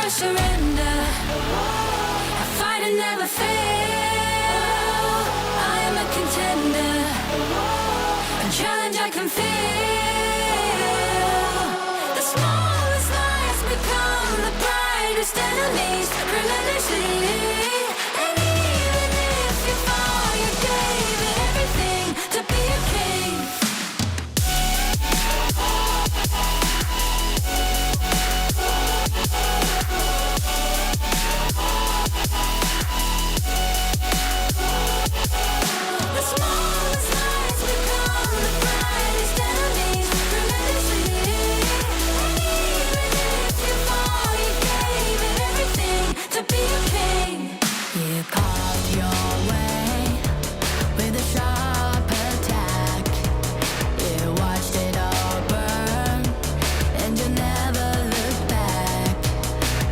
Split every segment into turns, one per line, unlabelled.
surrender. I fight and never fail. I am a contender. A challenge I can feel. The smallest lies become the brightest enemies. Relentlessly. And even if you fall, you gave it everything to be a king. The smallest lies become the brightest enemies. Relentlessly. And even if you fall, you gave it everything to be a king. You carved your way with a sharp attack. You watched it all burn, and you never looked back.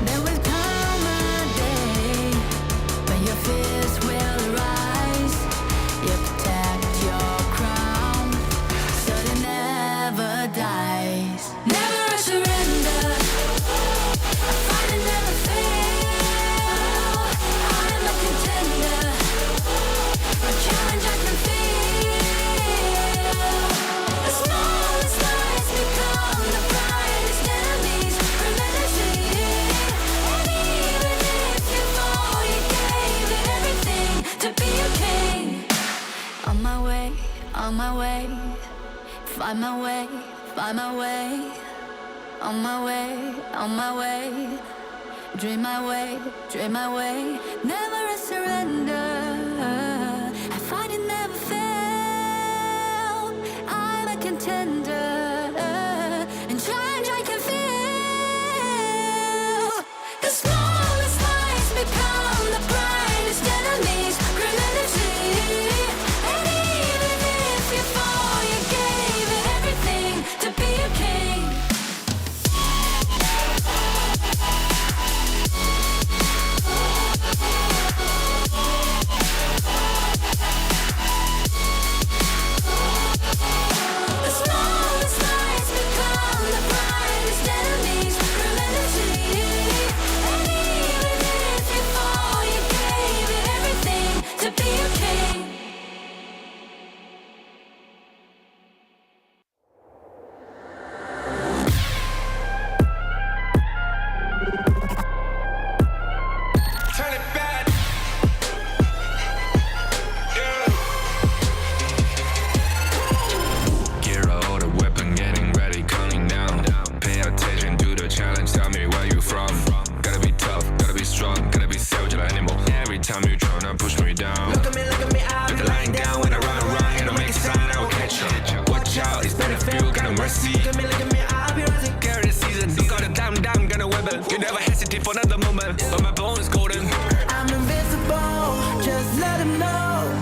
There will come a day when your fears will rise. You protect your crown, so it never dies. Never a surrender. I fight and never fail. I am a contender. A challenge I can feel. The smallest lies become the brightest enemies. Relentlessly. And even if you fall, you gave it everything to be a king. On my way, on my way. Find my way, find my way. On my way, on my way. Dream my way, dream my way. Never a surrender. I fight and never fail. I'm a contender. And challenge I can feel. The smallest lies become the brightest enemies. Relentlessly. And even if you fall, you gave it everything to be a king. The smallest lies become the brightest enemies. Relentlessly. And even if you fall, you gave it everything to be a king.
Turn it back. Gear out a weapon, getting ready, counting down. Pay attention to the challenge, tell me where you from. Gotta be tough, gotta be strong, gotta be savage like animal. Every time you tryna push me down. Look at me, I'll be lying down when I run around. And I'll make a sign, I will catch up. Watch out, it's better feel, got no mercy. Look at me, I'll be rising. Carry the season, you got a damn, gonna weapon. You never hesitate for another moment, but my bone is golden.
I'm invincible, just let him know.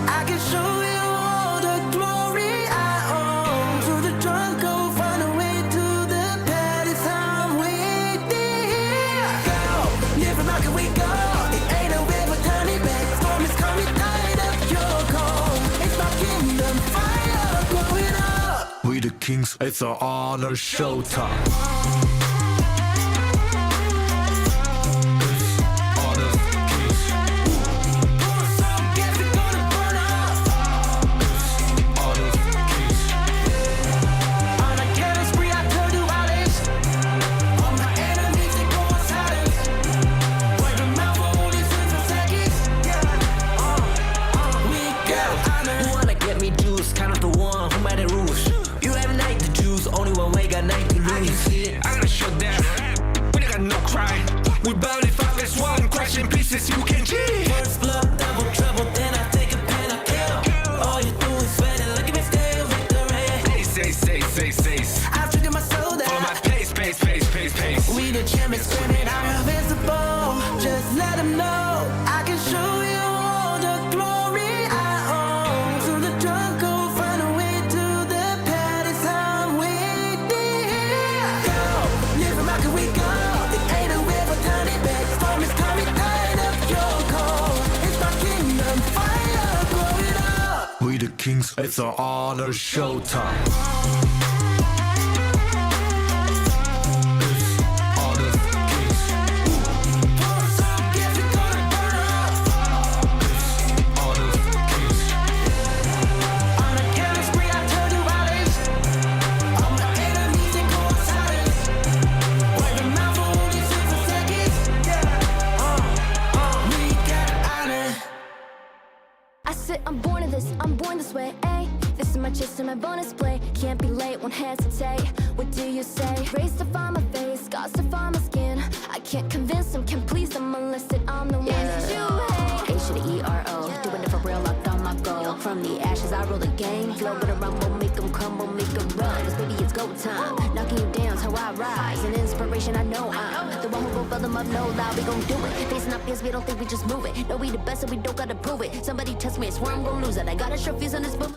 I can show you all the glory I own. Through the jungle, find a way to the palace. I'm waiting. Go, live and rock and we go. It ain't a river, turning back. Storm is coming, tide up your cold. It's my kingdom, fire going up.
We the kings, it's our honor showtime. Honor kings,
Guess it's gonna burn up.
honor kings.
On a killing spree, I told you violence. All my enemies, they go on silence. Wipe them out for only 6 seconds. We go.
You wanna get me juice, kind of the one who made the rules. You have night to choose, only one way, got night to lose.
I'm gonna show them. We got no cry. We barely fight as one. Crash in pieces, you can cheat.
First blood, double trouble, then I take a pen, I kill. All you do is sweat and look at me stay victory.
Say.
I've triggered my soul
Follow my
down.
pace.
We the champions screaming, I'm invincible. Just let him know. I can show you all the glory I own. Through the jungle, find a way to the palace. I'm waiting. Go, live and rock and we go. It ain't a river, turning back. Storm is coming, tide up your cold. It's my kingdom, fire growing up.
We the kings, it's our honor showtime. Honor kings.
my chest and my bonus play. Can't be late, won't hesitate. What do you say? Race to find my face, scars to find my skin. I can't convince them, can't please them unless that I'm the one that you hate.
H to the E-R-O, doing it for real, locked on my goal. From the ashes, I rule the game. Flow with a rumble, make them crumble, make them run. 'Cause baby, it's go time. Knocking you down's how I rise. An inspiration, I know I'm the one who will fill them up, no lie, we gon' do it. Facing our fears, we don't think we just move it. No, we the best and we don't gotta prove it. Somebody test me, I swear I'm gon' lose it. I got a sure fuse on this book.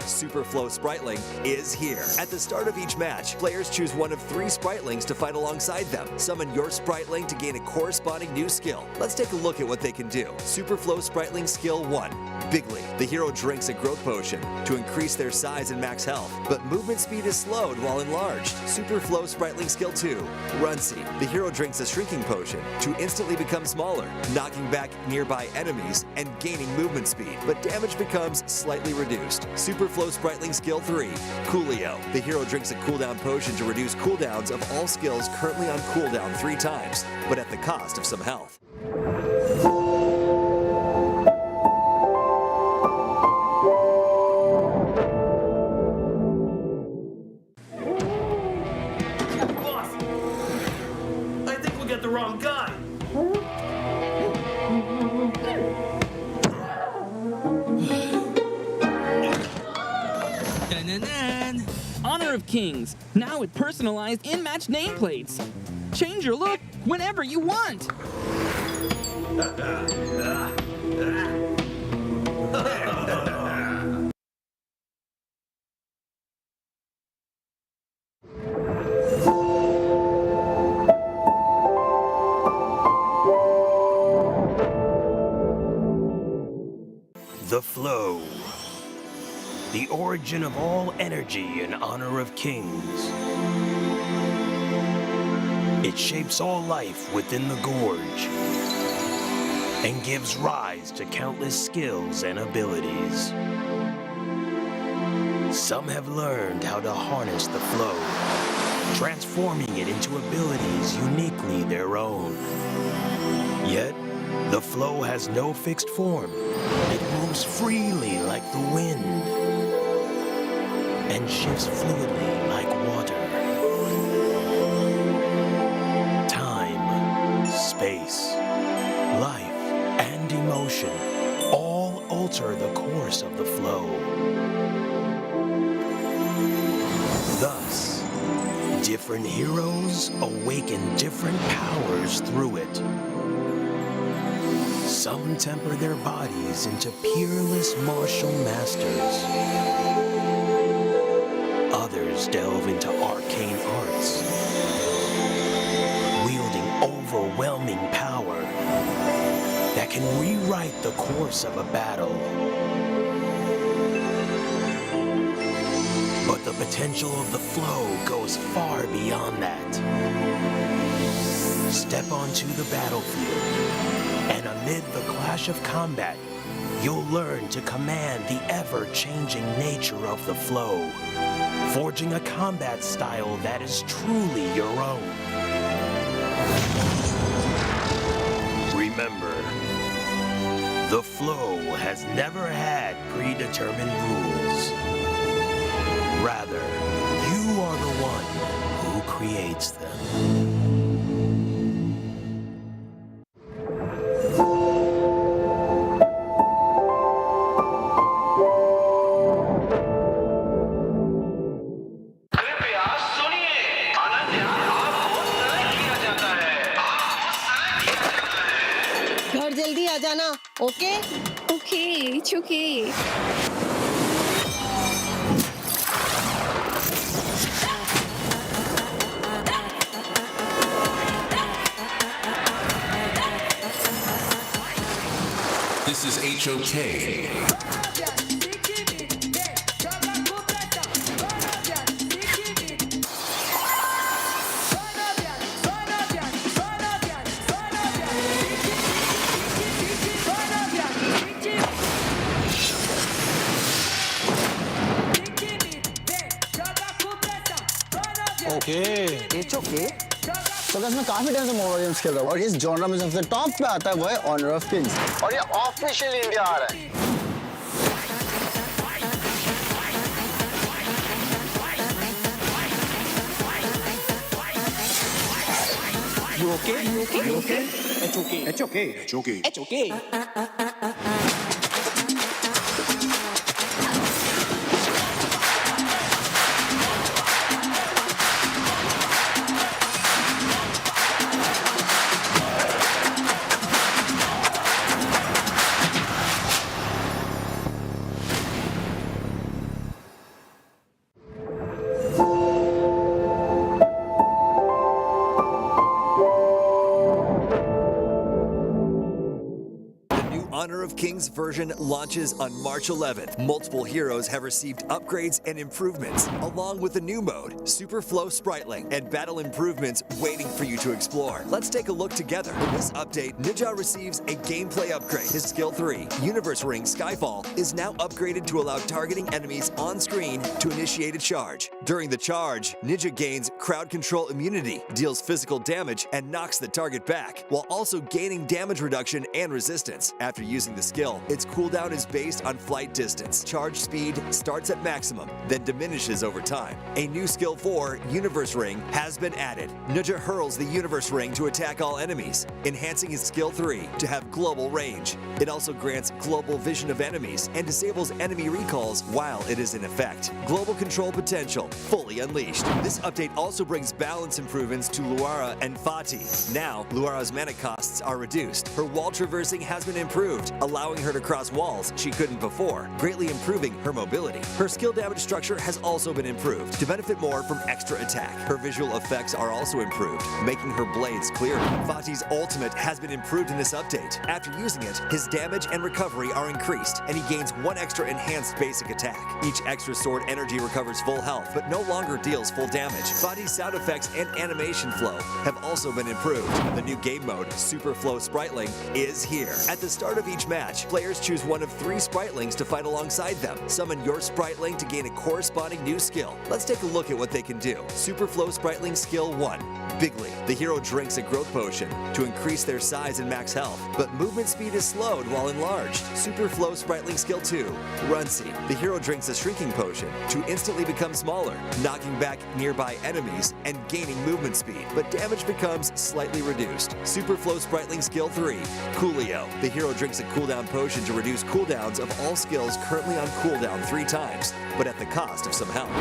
Super Flow Spriteling is here. At the start of each match, players choose one of 3 Spritelings to fight alongside them. Summon your Spriteling to gain a corresponding new skill. Let's take a look at what they can do. Super Flow Spriteling Skill 1. Bigly. The hero drinks a growth potion to increase their size and max health, but movement speed is slowed while enlarged. Super Flow Spriteling Skill 2. Runcy. The hero drinks a shrinking potion to instantly become smaller, knocking back nearby enemies and gaining movement speed, but damage becomes slightly reduced. Super Flow Spriteling Skill 3. Coolio. The hero drinks a cooldown potion to reduce cooldowns of all skills currently on cooldown 3 times, but at the cost of some health.
I think we got the wrong guy.
Ta-na-na. Honor of Kings, now with personalized in-match nameplates. Change your look whenever you want.
The flow. The origin of all energy in honor of kings. It shapes all life within the gorge and gives rise to countless skills and abilities. Some have learned how to harness the flow, transforming it into abilities uniquely their own. Yet, the flow has no fixed form. It moves freely like the wind and shifts fluidly like water. Time, space, life, and emotion all alter the course of the flow. Thus, different heroes awaken different powers through it. Some temper their bodies into peerless martial masters. Others delve into arcane arts, wielding overwhelming power that can rewrite the course of a battle. But the potential of the flow goes far beyond that. Step onto the battlefield, and amid the clash of combat, you'll learn to command the ever-changing nature of the flow, forging a combat style that is truly your own. Remember, the flow has never had predetermined rules. Rather, you are the one who creates them.
घर जल्दी आ जाना, okay?
Okay, it's okay.
This is HOK.
Okay. It's okay. तो बस मैं काफी time से mobile games खेल रहा हूँ और इस जॉनर में सबसे टॉप पे आता है वो है ऑनर ऑफ किंग्स और ये ऑफिशियल इंडिया आ रहा है. You okay? You okay? You okay? It's okay. It's okay. It's okay. It's okay.
Honor of Kings version launches on March 11th. Multiple heroes have received upgrades and improvements, along with a new mode, Super Flow Spriteling, and battle improvements waiting for you to explore. Let's take a look together. In this update, Ninja receives a gameplay upgrade. His skill 3, Universe Ring Skyfall, is now upgraded to allow targeting enemies on screen to initiate a charge. During the charge, Ninja gains crowd control immunity, deals physical damage, and knocks the target back, while also gaining damage reduction and resistance. After using the skill, its cooldown is based on flight distance. Charge speed starts at maximum, then diminishes over time. A new skill 4, Universe Ring, has been added. Nuja hurls the Universe Ring to attack all enemies, enhancing his skill 3 to have global range. It also grants global vision of enemies and disables enemy recalls while it is in effect. Global control potential fully unleashed. This update also brings balance improvements to Luara and Fati. Now, Luara's mana costs are reduced. Her wall traversing has been improved, allowing her to cross walls she couldn't before, greatly improving her mobility. Her skill damage structure has also been improved to benefit more from extra attack. Her visual effects are also improved, making her blades clearer. Fati's ultimate has been improved in this update. After using it, his damage and recovery are increased, and he gains 1 extra enhanced basic attack. Each extra sword energy recovers full health, but no longer deals full damage. Fati's sound effects and animation flow have also been improved. The new game mode, Super Flow Spriteling, is here. At the start of each match, players choose one of 3 Spritelings to fight alongside them. Summon your Spriteling to gain a corresponding new skill. Let's take a look at what they can do. Super Flow Spriteling Skill 1. Bigly. The hero drinks a growth potion to increase their size and max health, but movement speed is slowed while enlarged. Super Flow Spriteling Skill 2. Runcy. The hero drinks a shrinking potion to instantly become smaller, knocking back nearby enemies and gaining movement speed, but damage becomes slightly reduced. Super Flow Spriteling Skill 3. Coolio. The hero drinks a cooldown potion to reduce cooldowns of all skills currently on cooldown 3 times, but at the cost of some health.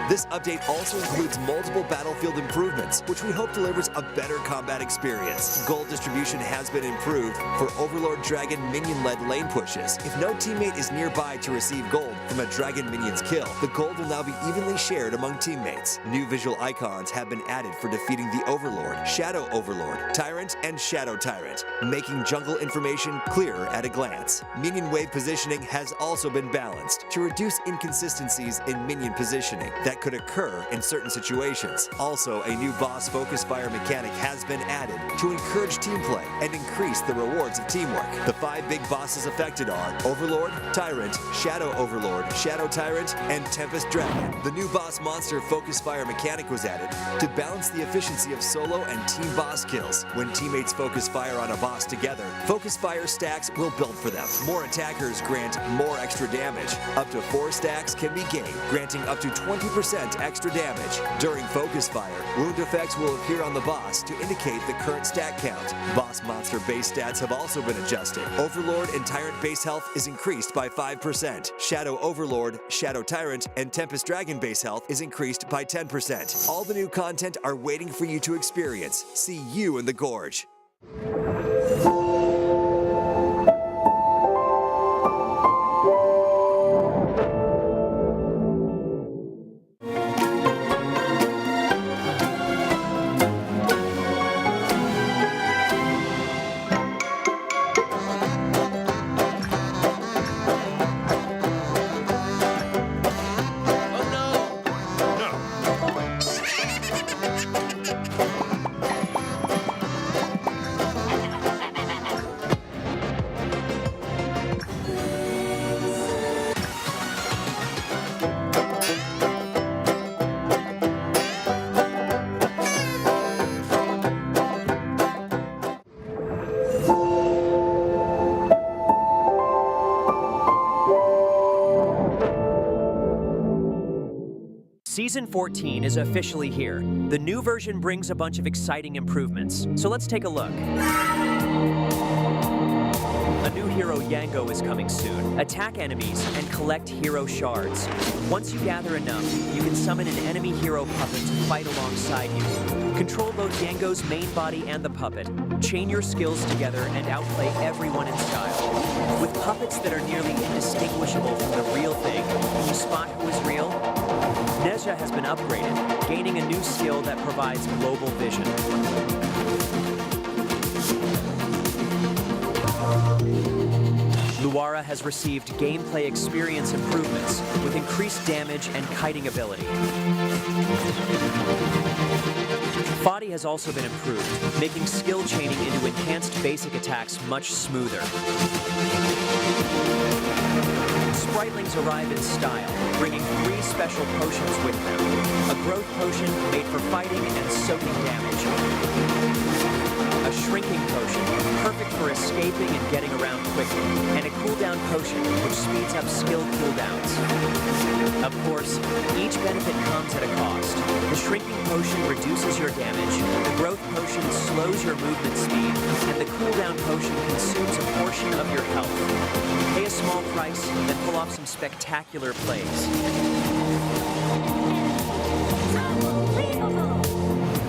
This update also includes multiple battlefield improvements, which we hope delivers a better combat experience. Gold distribution has been improved for Overlord Dragon minion-led lane pushes. If no teammate is nearby to receive gold from a dragon minion's kill, the gold will now be evenly shared among teammates. New visual icons have been added for defeating the Overlord, Shadow Overlord, Tyrant, and Shadow Tyrant, making jungle information clearer at a glance. Minion wave positioning has also been balanced to reduce inconsistencies in minion positioning that could occur in certain situations. Also, a new boss focus fire mechanic has been added to encourage team play and increase the rewards of teamwork. The 5 big bosses affected are Overlord, Tyrant, Shadow Overlord, Shadow Tyrant, and Tempest Dragon. The new boss monster focus fire mechanic was added to balance the efficiency of solo and team boss kills. When teammates focus fire on a boss together, focus fire stacks will build for them. More attackers grant more extra damage. Up to 4 stacks can be gained, granting up to 20% extra damage. During focus fire, wound effects will appear on the boss to indicate the current stat count. Boss monster base stats have also been adjusted. Overlord and Tyrant base health is increased by 5%. Shadow Overlord, Shadow Tyrant, and Tempest Dragon base health is increased by 10%. All the new content are waiting for you to experience. See you in the Gorge.
Season 14 is officially here. The new version brings a bunch of exciting improvements, so let's take a look. A new hero, Yango, is coming soon. Attack enemies and collect hero shards. Once you gather enough, you can summon an enemy hero puppet to fight alongside you. Control both Yango's main body and the puppet. Chain your skills together and outplay everyone in style. With puppets that are nearly indistinguishable from the real thing, can you spot who is real? Nezha has been upgraded, gaining a new skill that provides global vision. Luara has received gameplay experience improvements with increased damage and kiting ability. Fati has also been improved, making skill chaining into enhanced basic attacks much smoother. Spritlings arrive in style, bringing 3 special potions with them. A growth potion made for fighting and soaking damage. A shrinking potion, perfect for escaping and getting around quickly, and a cooldown potion, which speeds up skill cooldowns. Of course, each benefit comes at a cost. The shrinking potion reduces your damage, the growth potion slows your movement speed, and the cooldown potion consumes a portion of your health. Pay a small price, then pull off some spectacular plays.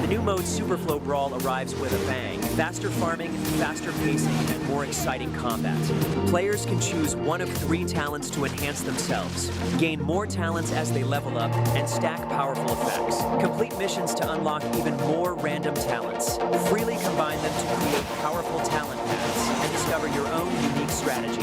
The new mode Superflow Brawl arrives with a bang. Faster farming, faster pacing, and more exciting combat. Players can choose one of 3 talents to enhance themselves, gain more talents as they level up, and stack powerful effects. Complete missions to unlock even more random talents. Freely combine them to create powerful talent paths and discover your own unique strategy.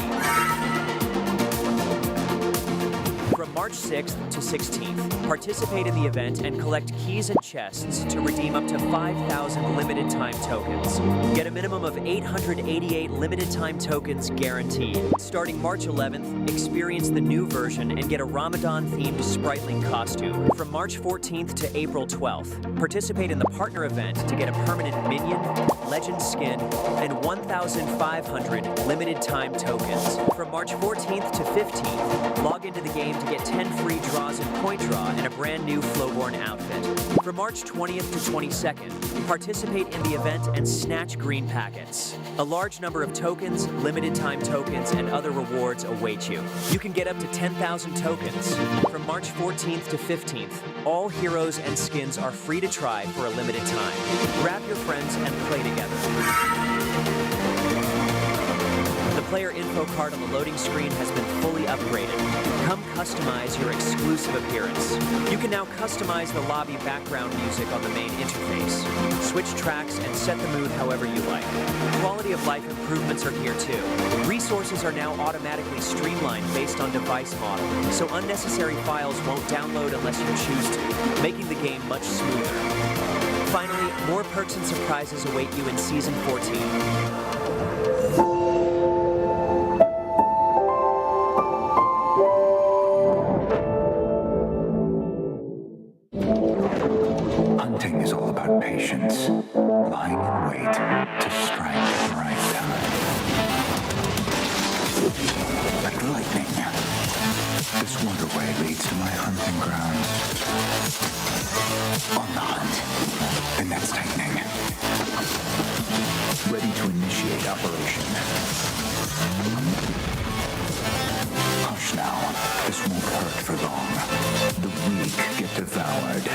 From March 6th to 16th, participate in the event and collect keys and chests to redeem up to 5,000 limited time tokens. Get a minimum of 888 limited time tokens guaranteed. Starting March 11th, experience the new version and get a Ramadan-themed Spriteling costume. From March 14th to April 12th, participate in the partner event to get a permanent minion, legend skin, and 1,500 limited time tokens. From March 14th to 15th, log into the game to get 10 free draws in Point Draw and a brand new Flowborn outfit. From March 20th to 22nd, participate in the event and snatch green packets. A large number of tokens, limited time tokens, and other rewards await you. You can get up to 10,000 tokens. From March 14th to 15th, all heroes and skins are free to try for a limited time. Grab your friends and play together. The player info card on the loading screen has been fully upgraded. Come customize your exclusive appearance. You can now customize the lobby background music on the main interface. Switch tracks and set the mood however you like. Quality of life improvements are here too. Resources are now automatically streamlined based on device model, so unnecessary files won't download unless you choose to, making the game much smoother. Finally, more perks and surprises await you in Season 14.
Hunting is all about patience, lying in wait to strike at the right time. Like lightning, this waterway leads to my hunting grounds. On the hunt, the net's tightening. Ready to initiate operation. Hush now, this won't hurt for long. The weak get devoured,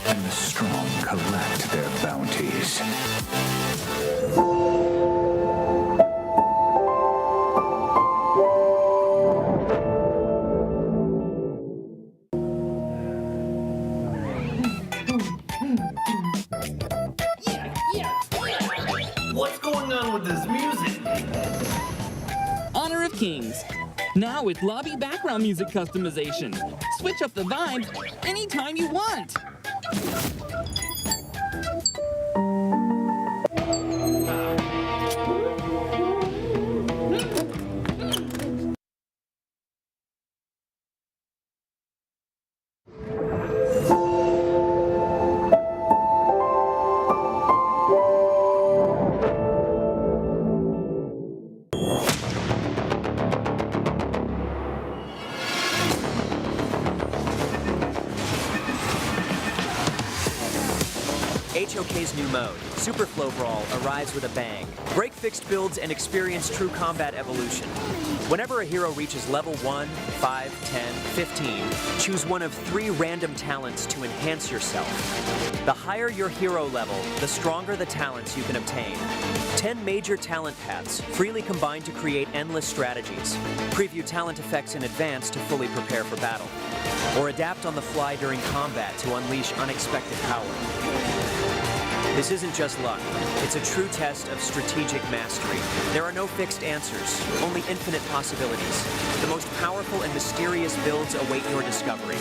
and the strong collect their bounties.
What's going on with this music?
Honor of Kings. Now with lobby background music customization. Switch up the vibe anytime you want.
HOK's new mode, Superflow Brawl, arrives with a bang. Break fixed builds and experience true combat evolution. Whenever a hero reaches level 1, 5, 10, 15, choose one of 3 random talents to enhance yourself. The higher your hero level, the stronger the talents you can obtain. 10 major talent paths, freely combined to create endless strategies. Preview talent effects in advance to fully prepare for battle. Or adapt on the fly during combat to unleash unexpected power. This isn't just luck. It's a true test of strategic mastery. There are no fixed answers, only infinite possibilities. The most powerful and mysterious builds await your discovery.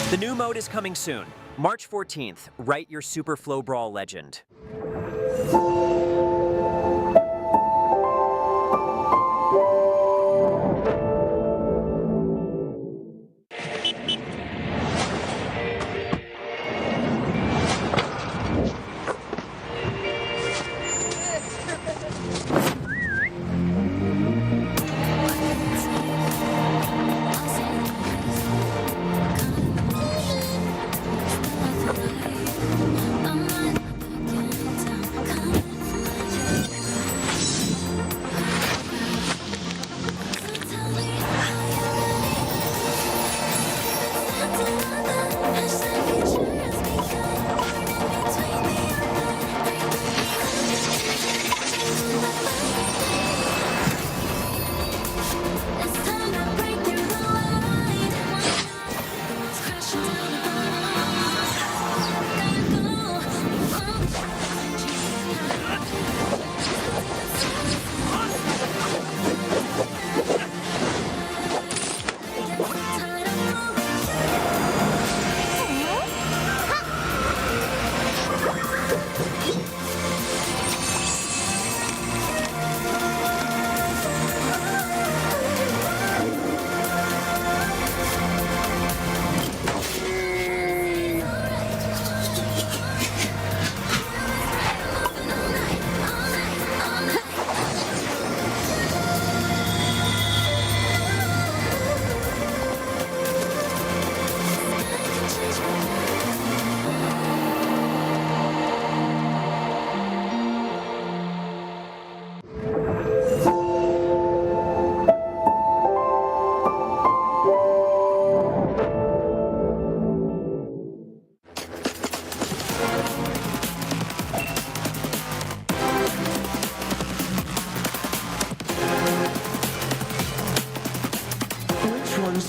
The new mode is coming soon. March 14th, write your Superflow Brawl legend.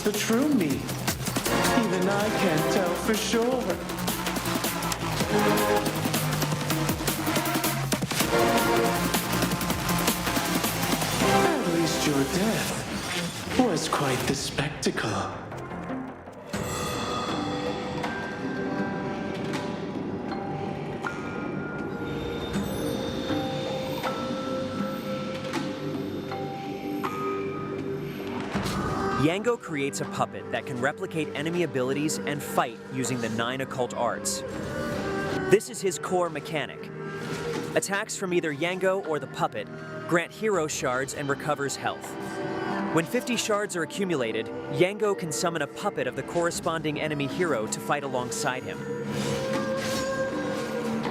the true me? Even I can't tell for sure. At least your death was quite the spectacle.
Yango creates a puppet that can replicate enemy abilities and fight using the 9 occult arts. This is his core mechanic. Attacks from either Yango or the puppet grant hero shards and recovers health. When 50 shards are accumulated, Yango can summon a puppet of the corresponding enemy hero to fight alongside him.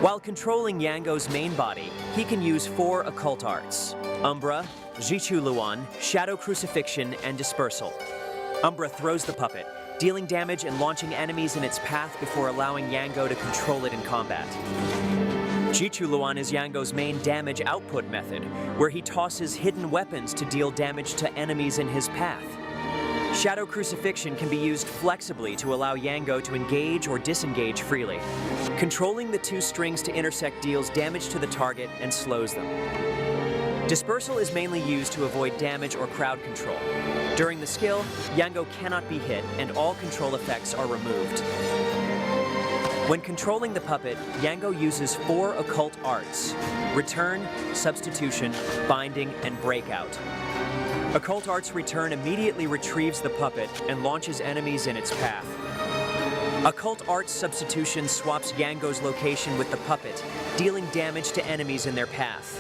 While controlling Yango's main body, he can use 4 occult arts: Umbra, Jichu Luan, Shadow Crucifixion, and Dispersal. Umbra throws the puppet, dealing damage and launching enemies in its path before allowing Yango to control it in combat. Jichu Luan is Yango's main damage output method, where he tosses hidden weapons to deal damage to enemies in his path. Shadow Crucifixion can be used flexibly to allow Yango to engage or disengage freely. Controlling the 2 strings to intersect deals damage to the target and slows them. Dispersal is mainly used to avoid damage or crowd control. During the skill, Yango cannot be hit and all control effects are removed. When controlling the puppet, Yango uses 4 occult arts: Return, Substitution, Binding, and Breakout. Occult Arts Return immediately retrieves the puppet and launches enemies in its path. Occult Arts Substitution swaps Yango's location with the puppet, dealing damage to enemies in their path.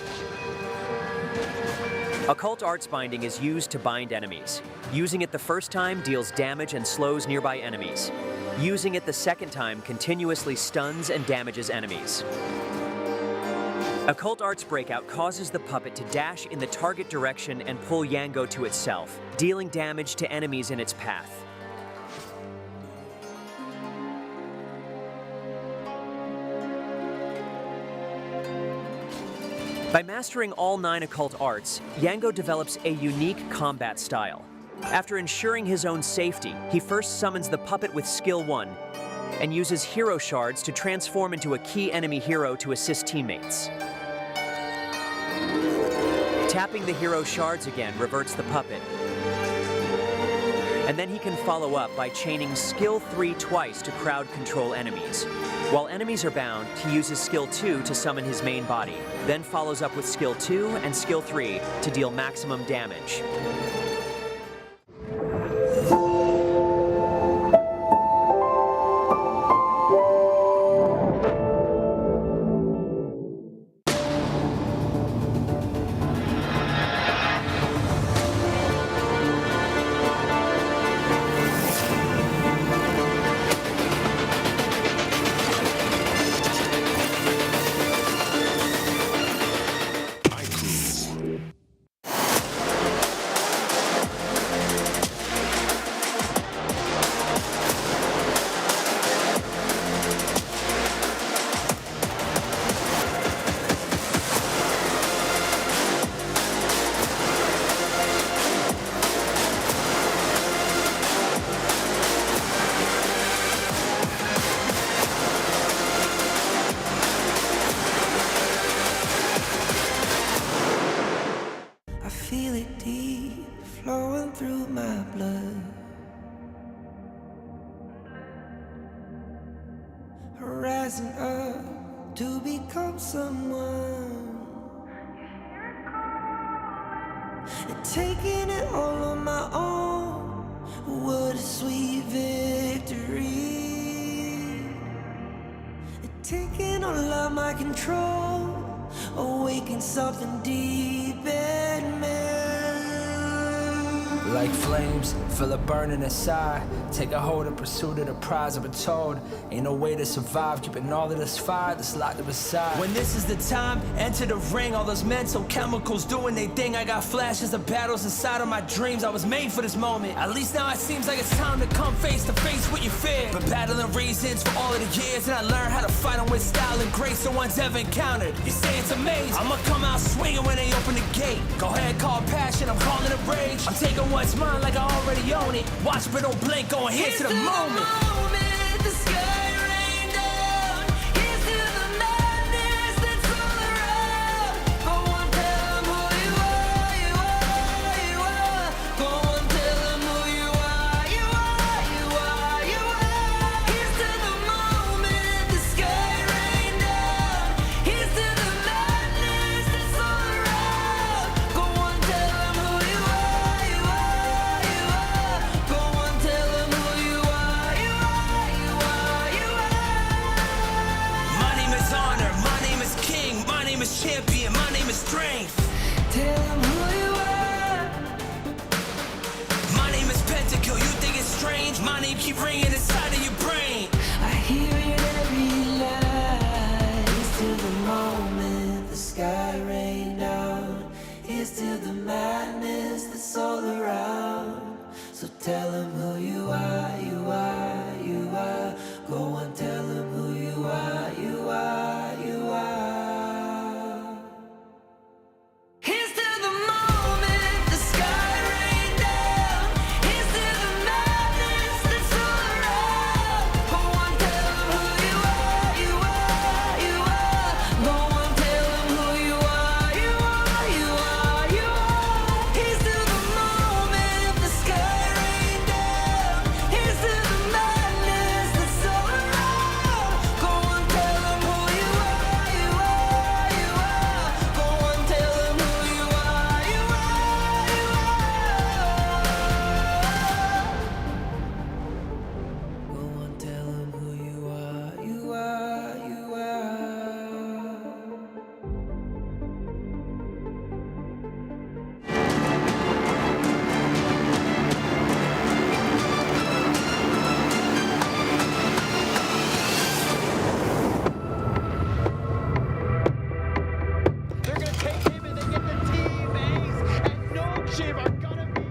Occult Arts Binding is used to bind enemies. Using it the first time deals damage and slows nearby enemies. Using it the second time continuously stuns and damages enemies. Occult Arts Breakout causes the puppet to dash in the target direction and pull Yango to itself, dealing damage to enemies in its path. By mastering all 9 occult arts, Yango develops a unique combat style. After ensuring his own safety, he first summons the puppet with Skill 1 and uses hero shards to transform into a key enemy hero to assist teammates. Tapping the hero shards again reverts the puppet. And then he can follow up by chaining Skill 3 twice to crowd control enemies. While enemies are bound, he uses Skill 2 to summon his main body, then follows up with Skill 2 and Skill 3 to deal maximum damage.
Feel it deep flowing through my blood. Rising up to become someone. Taking it all on my own. What a sweet victory. Taking all of my control. Awaken something deep in me.
Like flames, feel it burning inside. Take a hold in pursuit of the prize. I've been told ain't no way to survive. Keeping all of this fire that's locked up inside. When this is the time, enter the ring. All those mental chemicals doing they thing. I got flashes of battles inside of my dreams. I was made for this moment. At least now it seems like it's time to come face to face with your fear. Been battling reasons for all of the years, and I learned how to fight them with style and grace no one's ever encountered. You say it's amazing. I'ma come out swinging when they open the gate. Go ahead, call passion. I'm calling it rage. I'm taking what's mine like I already own it. Watch but don't blink, going here to the moment.
The sky rain down. Here's to the madness that's all around. Go on, tell 'em who you are, you are, you are. Go on, tell 'em who you are, you are, you are, you are. Here's to the moment, the sky rain down. Here's to the madness that's all around. Go on, tell 'em who you are, you are, you are. Go on, tell 'em who you are, you are, you are, you are.
My name is Honor, my name is King, my name is Champion, my name is Strength.
Tell 'em who you are.
My name is Pentakill, you think it's strange? My name keep ringing inside of your brain.
I hear it every night. Here's to the moment the sky rain down. Here's to the madness that's all around. So tell 'em who you are, you are, you are. Go on, tell 'em who you are, you are, you are. Here's to the moment the sky rain down. Here's to the madness that's all around. Go on, tell 'em who you are, you are, you are. Go on, tell 'em who you are, you are, you are, you are. Here's to the moment the sky rain down. Here's to the madness that's all around. Go on, tell 'em who you are, you are, you are. Go on, tell 'em who you are, you are, you are. Go on, tell 'em who you are, you are, you are.
They're gonna take him and they get the team ace, and Nongshim are gonna be.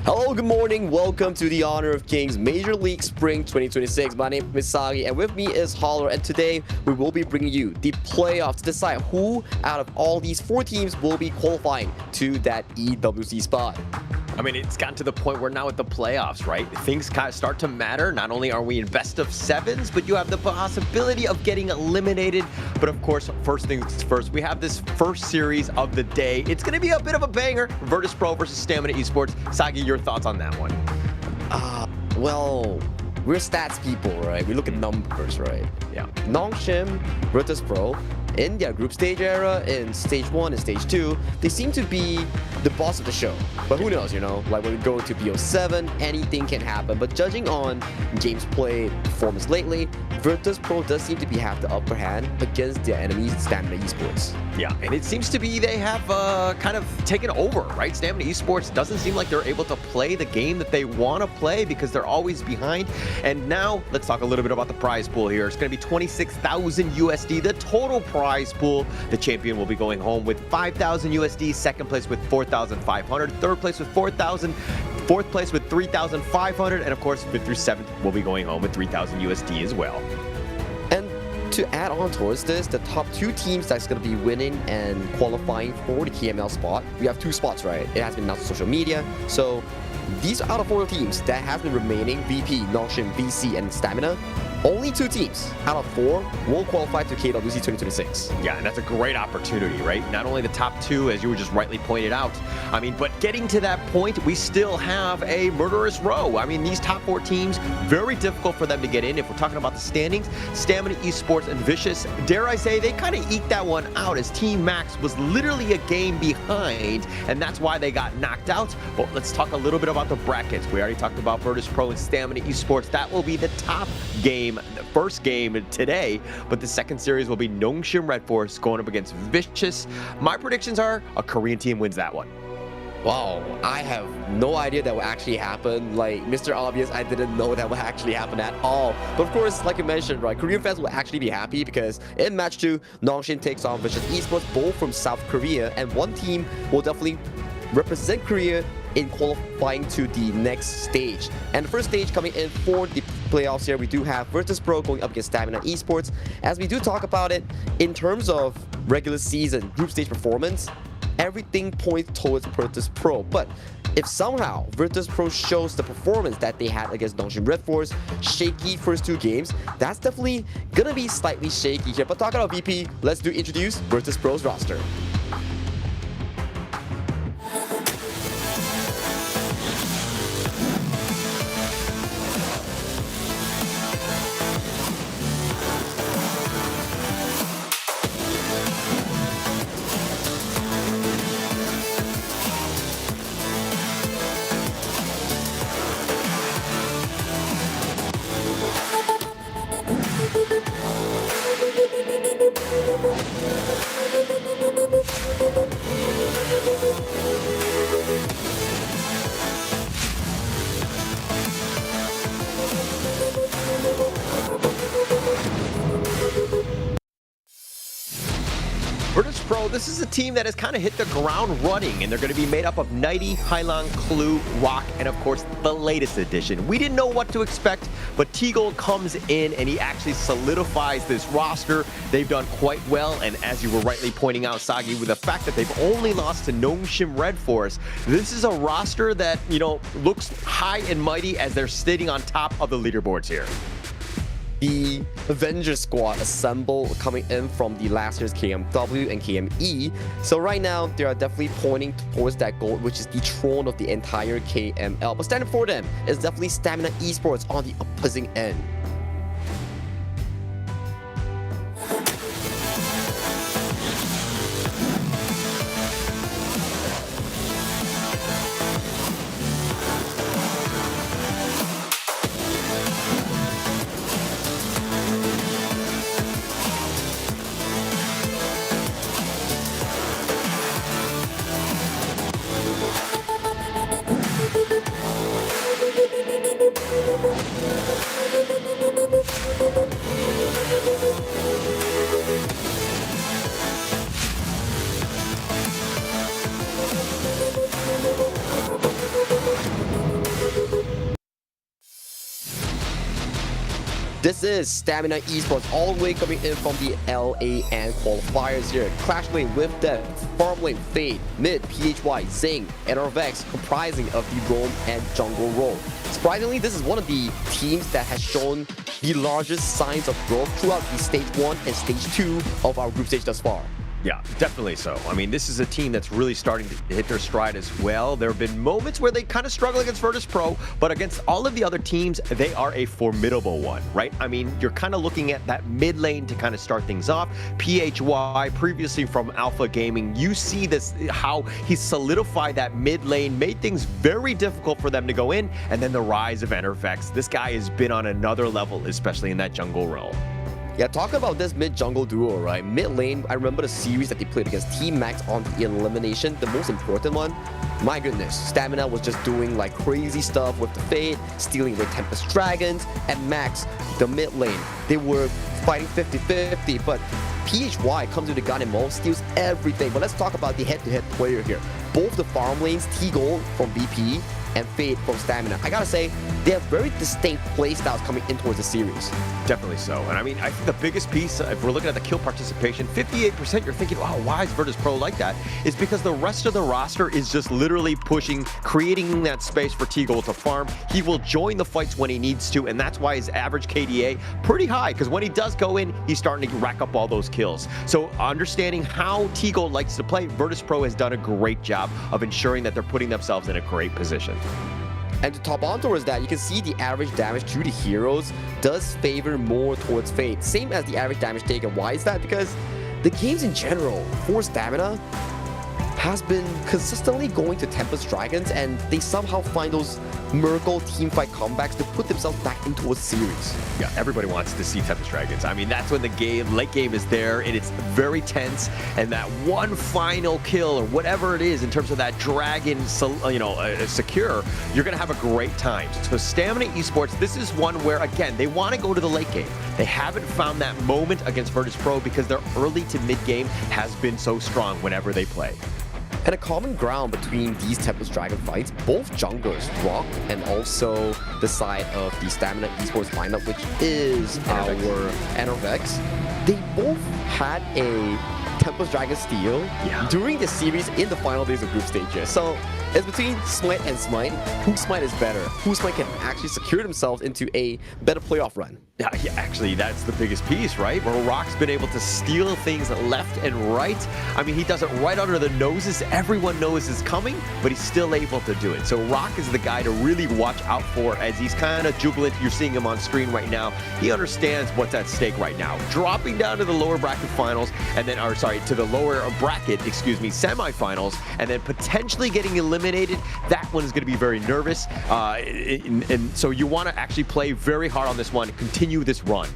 Hello, good morning. Welcome to the Honor of Kings Major League Spring 2026. My name is Sagi, and with me is Holler. And today we will be bringing you the playoffs to decide who out of all these 4 teams will be qualifying to that EWC spot.
I mean, it's gotten to the point where now with the playoffs, right? Things kind of start to matter. Not only are we in best of 7s, but you have the possibility of getting eliminated. But of course, first things first, we have this first series of the day. It's going to be a bit of a banger. Virtus Pro versus Stamina Esports. Sagi, your thoughts on that one?
Well, we're stats people, right? We look at numbers, right?
Yeah.
Nongshim, Virtus Pro, in their group stage era, in stage 1 and stage 2, they seem to be the boss of the show. But who knows, you know? Like when we go to BO7, anything can happen. But judging on games played, performance lately, Virtus Pro does seem to have the upper hand against their enemies, Stamina Esports.
Yeah, and it seems to be they have kind of taken over, right? Stamina Esports doesn't seem like they're able to play the game that they want to play because they're always behind. And now, let's talk a little bit about the prize pool here. It's going to be 26,000 USD, the total prize pool. The champion will be going home with 5,000 USD, second place with 4,500, third place with 4,000, fourth place with 3,500, and of course, 5th through 7th will be going home with 3,000 USD as well.
And to add on towards this, the top 2 teams that's going to be winning and qualifying for the KML spot, we have 2 spots, right? It has been announced on social media. So these out of 4 teams that has been remaining, VP, Nongshim, VC, and Stamina, only 2 teams out of 4 will qualify to KWC 2026.
Yeah, and that's a great opportunity, right? Not only the top 2, as you were just rightly pointed out, I mean, but getting to that point, we still have a murderous row. I mean, these top 4 teams, very difficult for them to get in. If we're talking about the standings, Stamina, Esports, and Vicious, dare I say, they kind of eked that one out as Team Max was literally a game behind, and that's why they got knocked out. But let's talk a little bit about the brackets. We already talked about Virtus Pro and Stamina Esports. That will be the top game, the first game today, but the second series will be Nongshim Redforce going up against Vicious. My predictions are a Korean team wins that one.
Wow, I have no idea that will actually happen. Like, Mr. Obvious, I didn't know that would actually happen at all. But of course, like you mentioned, right, Korean fans will actually be happy because in match 2, Nongshim takes on Vicious Esports, both from South Korea, and one team will definitely represent Korea in qualifying to the next stage. And the first stage coming in for the playoffs here, we do have Virtus Pro going up against Stamina Esports. As we do talk about it, in terms of regular season group stage performance, everything points towards Virtus Pro. But if somehow Virtus Pro shows the performance that they had against Nongshim Redforce, shaky first 2 games, that's definitely gonna be slightly shaky here. But talking about VP, let's introduce Virtus Pro's roster.
Virtus Pro, this is a team that has kind of hit the ground running, and they're going to be made up of Nighty, Hylang, Clue, Rock, and of course the latest addition. We didn't know what to expect, but T-Gold comes in and he actually solidifies this roster. They've done quite well, and as you were rightly pointing out, Sagi, with the fact that they've only lost to Nongshim Redforce, this is a roster that, you know, looks high and mighty as they're sitting on top of the leaderboards here.
The Avenger squad assembled coming in from the last year's KMW and KME. So right now, they are definitely pointing towards that goal, which is the throne of the entire KML. But standing for them is definitely Stamina Esports on the opposing end. This is Stamina Esports all the way coming in from the LAN qualifiers here. Clash lane with Death, farm lane Fade, mid PHY, Zing, and Vex comprising of the roam and jungle role. Surprisingly, this is one of the teams that has shown the largest signs of growth throughout the stage 1 and stage 2 of our group stage thus far.
Yeah, definitely so. I mean, this is a team that's really starting to hit their stride as well. There have been moments where they kind of struggle against Virtus Pro, but against all of the other teams, they are a formidable one, right? I mean, you're kind of looking at that mid lane to kind of start things off. PHY, previously from Alpha Gaming, you see this, how he solidified that mid lane, made things very difficult for them to go in, and then the rise of Vex. This guy has been on another level, especially in that jungle realm.
Yeah, talk about this mid-jungle duo, right? Mid lane, I remember the series that they played against Team Max on the elimination, the most important one. My goodness, Stamina was just doing like crazy stuff with the Fade, stealing with Tempest Dragons, and Max, the mid lane. They were fighting 50-50, but PHY comes to the gun and mode, steals everything. But let's talk about the head-to-head player here. Both the farm lanes, T-Gold from BP and Fade from Stamina. I gotta say, they have very distinct play styles coming in towards the series.
Definitely so. And I mean, I think the biggest piece, if we're looking at the kill participation, 58%, you're thinking, oh, why is Virtus Pro like that? Is because the rest of the roster is just literally pushing, creating that space for T-Gold to farm. He will join the fights when he needs to, and that's why his average KDA pretty high, because when he does go in, he's starting to rack up all those kills. So understanding how T-Gold likes to play, Virtus Pro has done a great job of ensuring that they're putting themselves in a great position.
And to top on towards that, you can see the average damage to the heroes does favor more towards Fade, same as the average damage taken. Why is that? Because the games in general for Stamina has been consistently going to Tempest Dragons, and they somehow find those miracle teamfight comebacks to put themselves back into a series.
Yeah, everybody wants to see Tempest Dragons. I mean, that's when the late game is there, and it's very tense, and that one final kill, or whatever it is, in terms of that dragon, secure, you're going to have a great time. So Stamina Esports, this is one where, again, they want to go to the late game. They haven't found that moment against Virtus Pro because their early to mid game has been so strong whenever they play.
And a common ground between these Tempest Dragon fights, both junglers, Rock, and also the side of the Stamina Esports lineup, which is our Enervex, they both had a Tempest Dragon steal during the series in the final days of group stages. So it's between Smite and Smite. Whose Smite is better? Whose Smite can actually secure themselves into a better playoff run?
Yeah, actually, that's the biggest piece, right? Where Rock's been able to steal things left and right. I mean, he does it right under the noses. Everyone knows it's coming, but he's still able to do it. So Rock is the guy to really watch out for as he's kind of jubilant. You're seeing him on screen right now. He understands what's at stake right now. Dropping down to the lower bracket finals, and then, to the lower bracket, semifinals, and then potentially getting eliminated. That one is going to be very nervous. And so you want to actually play very hard on this one, continue this run.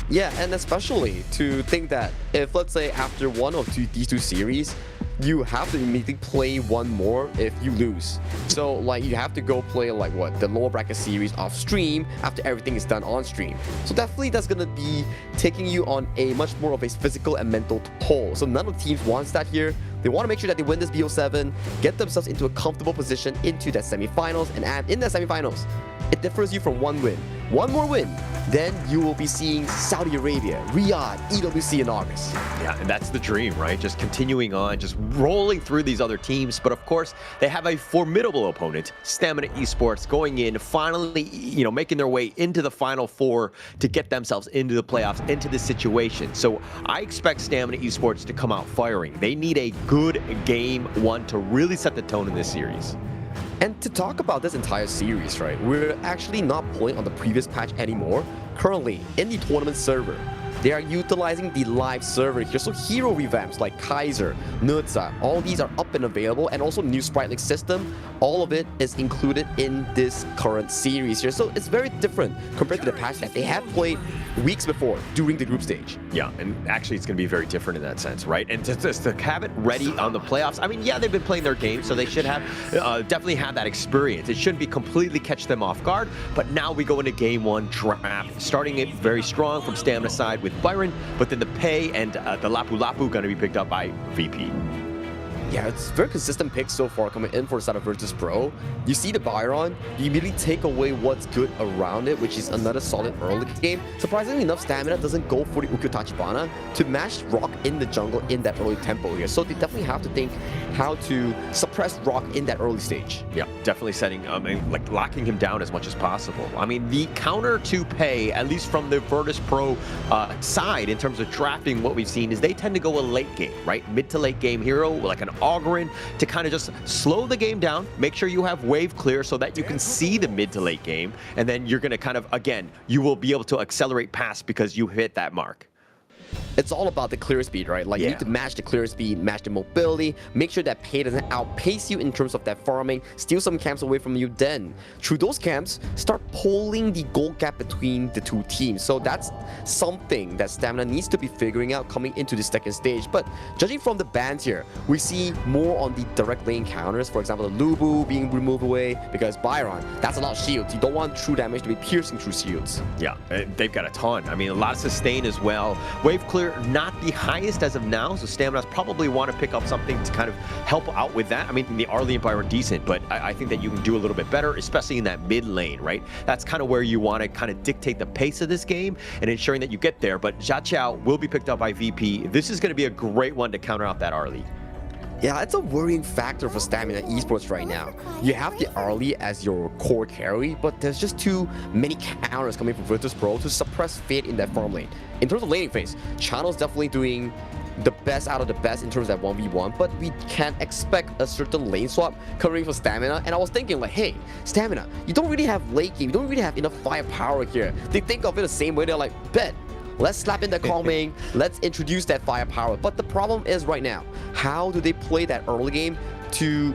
Yeah, and especially to think that if, let's say, after one of these two series, you have to immediately play one more if you lose. So, like, you have to go play, like, the lower bracket series off stream after everything is done on stream. So definitely that's gonna be taking you on a much more of a physical and mental toll. So none of the teams wants that here. They want to make sure that they win this BO7, get themselves into a comfortable position into that semifinals, and in that semifinals, it differs you from one win. One more win, then you will be seeing Saudi Arabia, Riyadh, EWC in August.
Yeah, and that's the dream, right? Just continuing on, just rolling through these other teams. But of course, they have a formidable opponent, Stamina Esports, going in, finally, making their way into the Final Four to get themselves into the playoffs, into this situation. So I expect Stamina Esports to come out firing. They need a good game one to really set the tone in this series.
And to talk about this entire series, right, we're actually not pulling on the previous patch anymore. Currently, in the tournament server, they are utilizing the live server here. So hero revamps like Kaiser, Nutza, all these are up and available, and also new sprite link system. All of it is included in this current series here. So it's very different compared to the patch that they had played weeks before during the group stage.
Yeah, and actually it's going to be very different in that sense, right? And to have it ready on the playoffs, I mean, yeah, they've been playing their game, so they should have definitely have that experience. It shouldn't be completely catch them off guard, but now we go into game one draft, starting it very strong from Stamina side with Byron, but then the Pei and the Lapu Lapu going to be picked up by VP.
Yeah, it's very consistent picks so far coming in for the side of Virtus Pro. You see the Byron, you immediately take away what's good around it, which is another solid early game. Surprisingly enough, Stamina doesn't go for the Ukyo Tachibana to match Rock in the jungle in that early tempo here. So they definitely have to think how to suppress Rock in that early stage.
Yeah, definitely setting, locking him down as much as possible. I mean, the counter to Pei, at least from the Virtus Pro side, in terms of drafting, what we've seen is they tend to go a late game, right? Mid to late game hero, like an Augurin, to kind of just slow the game down, make sure you have wave clear so that you can see the mid to late game, and then you're going to kind of, again, you will be able to accelerate past because you hit that mark.
It's all about the clear speed, right? Like, you need to match the clear speed, match the mobility, make sure that Pei doesn't outpace you in terms of that farming, steal some camps away from you, then through those camps, start pulling the goal gap between the two teams. So that's something that Stamina needs to be figuring out coming into the second stage. But judging from the bans here, we see more on the direct lane counters. For example, the Lubu being removed away because Byron, that's a lot of shields. You don't want true damage to be piercing through shields.
Yeah, they've got a ton. I mean, a lot of sustain as well. Wave clear here, not the highest as of now, so Stamina's probably want to pick up something to kind of help out with that. I mean, the Arlie and Byron decent, but I think that you can do a little bit better, especially in that mid lane, right? That's kind of where you want to kind of dictate the pace of this game and ensuring that you get there. But Jia Qiao will be picked up by VP. This is going to be a great one to counter out that Arlie.
Yeah, it's a worrying factor for Stamina Esports right now. You have the Arlie as your core carry, but there's just too many counters coming from Virtus Pro to suppress Fate in that farm lane. In terms of laning phase, Channel's definitely doing the best out of the best in terms of that 1v1, but we can't expect a certain lane swap coming for Stamina. And I was thinking like, hey, Stamina, you don't really have late game, you don't really have enough firepower here. They think of it the same way, they're like, bet. Let's slap in the calming, let's introduce that firepower. But the problem is right now, how do they play that early game to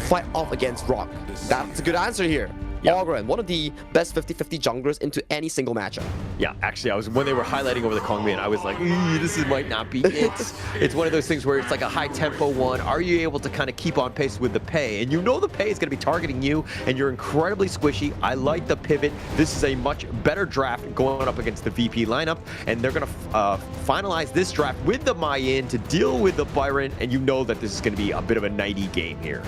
fight off against Rock? That's a good answer here. Ogren, one of the best 50-50 junglers into any single matchup.
Yeah, actually, when they were highlighting over the Kongmin, I was like, this might not be it. It's one of those things where it's like a high tempo one. Are you able to kind of keep on pace with the pay? And you know the pay is going to be targeting you, and you're incredibly squishy. I like the pivot. This is a much better draft going up against the VP lineup, and they're going to finalize this draft with the Mayin to deal with the Byron, and you know that this is going to be a bit of a 90 game here.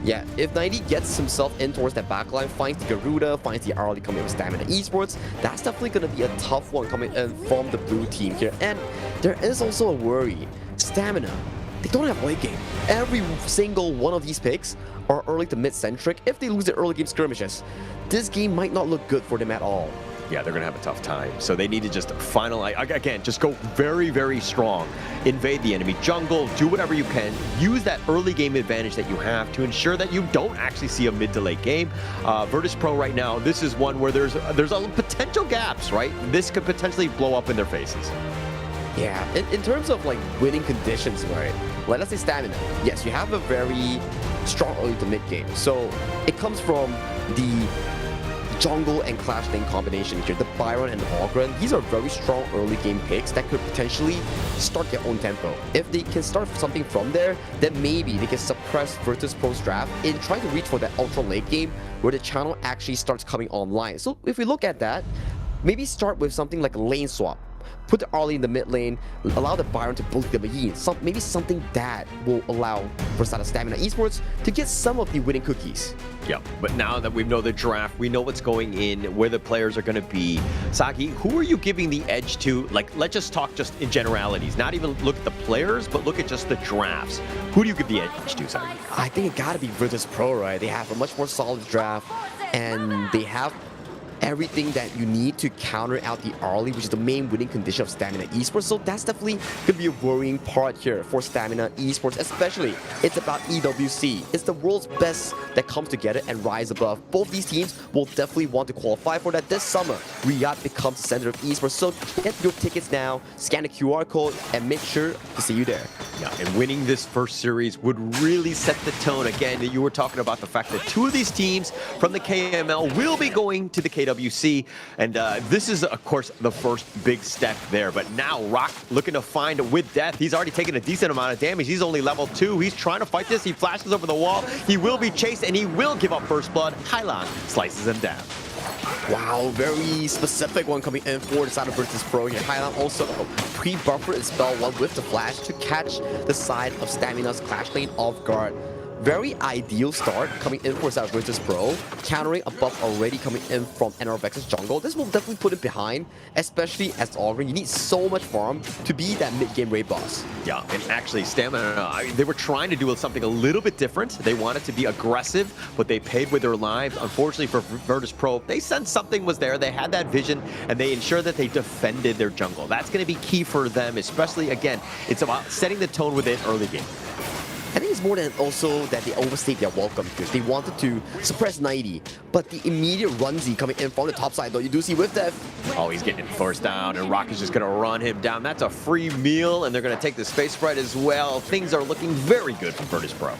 Yeah, if 90 gets himself in towards that backline, finds the Garuda, finds the Arlie coming with Stamina Esports, that's definitely going to be a tough one coming in from the blue team here. And there is also a worry. Stamina, they don't have late game. Every single one of these picks are early to mid-centric. If they lose their early game skirmishes, this game might not look good for them at all.
Yeah, they're going to have a tough time. So they need to just finalize, again, just go very, very strong. Invade the enemy jungle, do whatever you can. Use that early game advantage that you have to ensure that you don't actually see a mid to late game. Virtus Pro right now, this is one where there's a potential gaps, right? This could potentially blow up in their faces.
Yeah, in terms of like winning conditions, right? Like let's say Stamina. Yes, you have a very strong early to mid game. So it comes from the jungle and clash lane combination here. The Byron and Ogren, these are very strong early game picks that could potentially start their own tempo. If they can start something from there, then maybe they can suppress Virtus Pro's draft in trying to reach for that ultra late game where the channel actually starts coming online. So if we look at that, maybe start with something like a lane swap. Put the Arlie in the mid lane, allow the Byron to bully the Mayin. Maybe something that will allow for Stamina Esports to get some of the winning cookies.
Yeah, but now that we know the draft, we know what's going in, where the players are going to be. Saki, who are you giving the edge to? Like, let's just talk just in generalities. Not even look at the players, but look at just the drafts. Who do you give the edge to, Saki?
I think it got to be Virtus Pro, right? They have a much more solid draft, and they have everything that you need to counter out the Arlie, which is the main winning condition of Stamina Esports. So that's definitely going to be a worrying part here for Stamina Esports, especially it's about EWC. It's the world's best that comes together and rise above. Both these teams will definitely want to qualify for that this summer. Riyadh becomes the center of esports. So get your tickets now, scan the QR code, and make sure to see you there.
Yeah, and winning this first series would really set the tone. Again, you were talking about the fact that two of these teams from the KML will be going to the KWC, and this is, of course, the first big step there. But now Rock looking to find with death. He's already taken a decent amount of damage. He's only level 2. He's trying to fight this. He flashes over the wall. He will be chased, and he will give up first blood. Hailan slices him down.
Wow, very specific one coming in for the side of Virtus Pro here. Hailan also pre-buffered in spell 1 with the flash to catch the side of Stamina's Clash Lane off guard. Very ideal start coming in for South Virtus Pro, countering a buff already coming in from NRVX's jungle. This will definitely put it behind, especially as Ogren. You need so much farm to be that mid-game raid boss.
Yeah, and actually Stamina, they were trying to do something a little bit different. They wanted to be aggressive, but they paid with their lives. Unfortunately for Virtus Pro, they sensed something was there. They had that vision, and they ensured that they defended their jungle. That's going to be key for them, especially, again, it's about setting the tone with it early game.
I think it's more than also that they overstayed their welcome because they wanted to suppress 90, but the immediate runzy coming in from the top side, though, you do see with death.
Oh, he's getting forced down, and Rock is just going to run him down. That's a free meal, and they're going to take the space spread as well. Things are looking very good for Virtus Pro.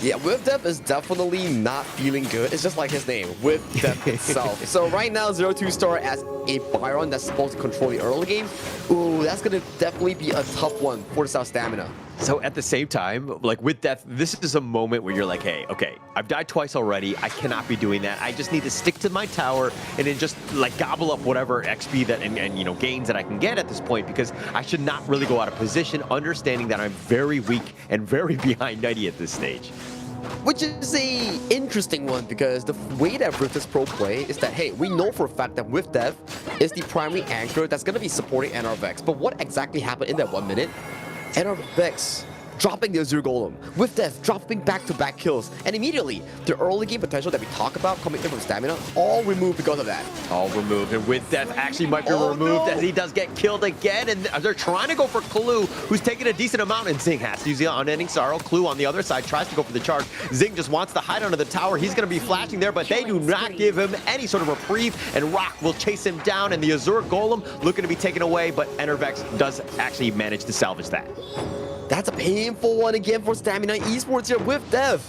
Yeah, With Death is definitely not feeling good. It's just like his name, With Death itself. So right now, 0-2 star as a Byron that's supposed to control the early game. Ooh, that's going to definitely be a tough one for the South Stamina.
So at the same time, like with death, this is a moment where you're like, hey, okay, I've died twice already. I cannot be doing that. I just need to stick to my tower and then just like gobble up whatever XP that and you know gains that I can get at this point, because I should not really go out of position, understanding that I'm very weak and very behind 90 at this stage.
Which is a interesting one, because the way that Virtus Pro play is that, hey, we know for a fact that with Dev is the primary anchor that's going to be supporting NRVX. But what exactly happened in that 1 minute? NRVX dropping the Azure Golem, with Death dropping back-to-back kills, and immediately the early game potential that we talk about coming in from Stamina, all removed because of that.
All removed, and with Death actually might be removed as he does get killed again, and they're trying to go for Clue, who's taking a decent amount, and Zing has to use the Unending Sorrow. Clue on the other side tries to go for the charge. Zing just wants to hide under the tower. He's going to be flashing there, but they do not give him any sort of reprieve, and Rock will chase him down, and the Azure Golem looking to be taken away, but NRVX does actually manage to salvage that.
That's a painful one again for Stamina Esports here with Dev.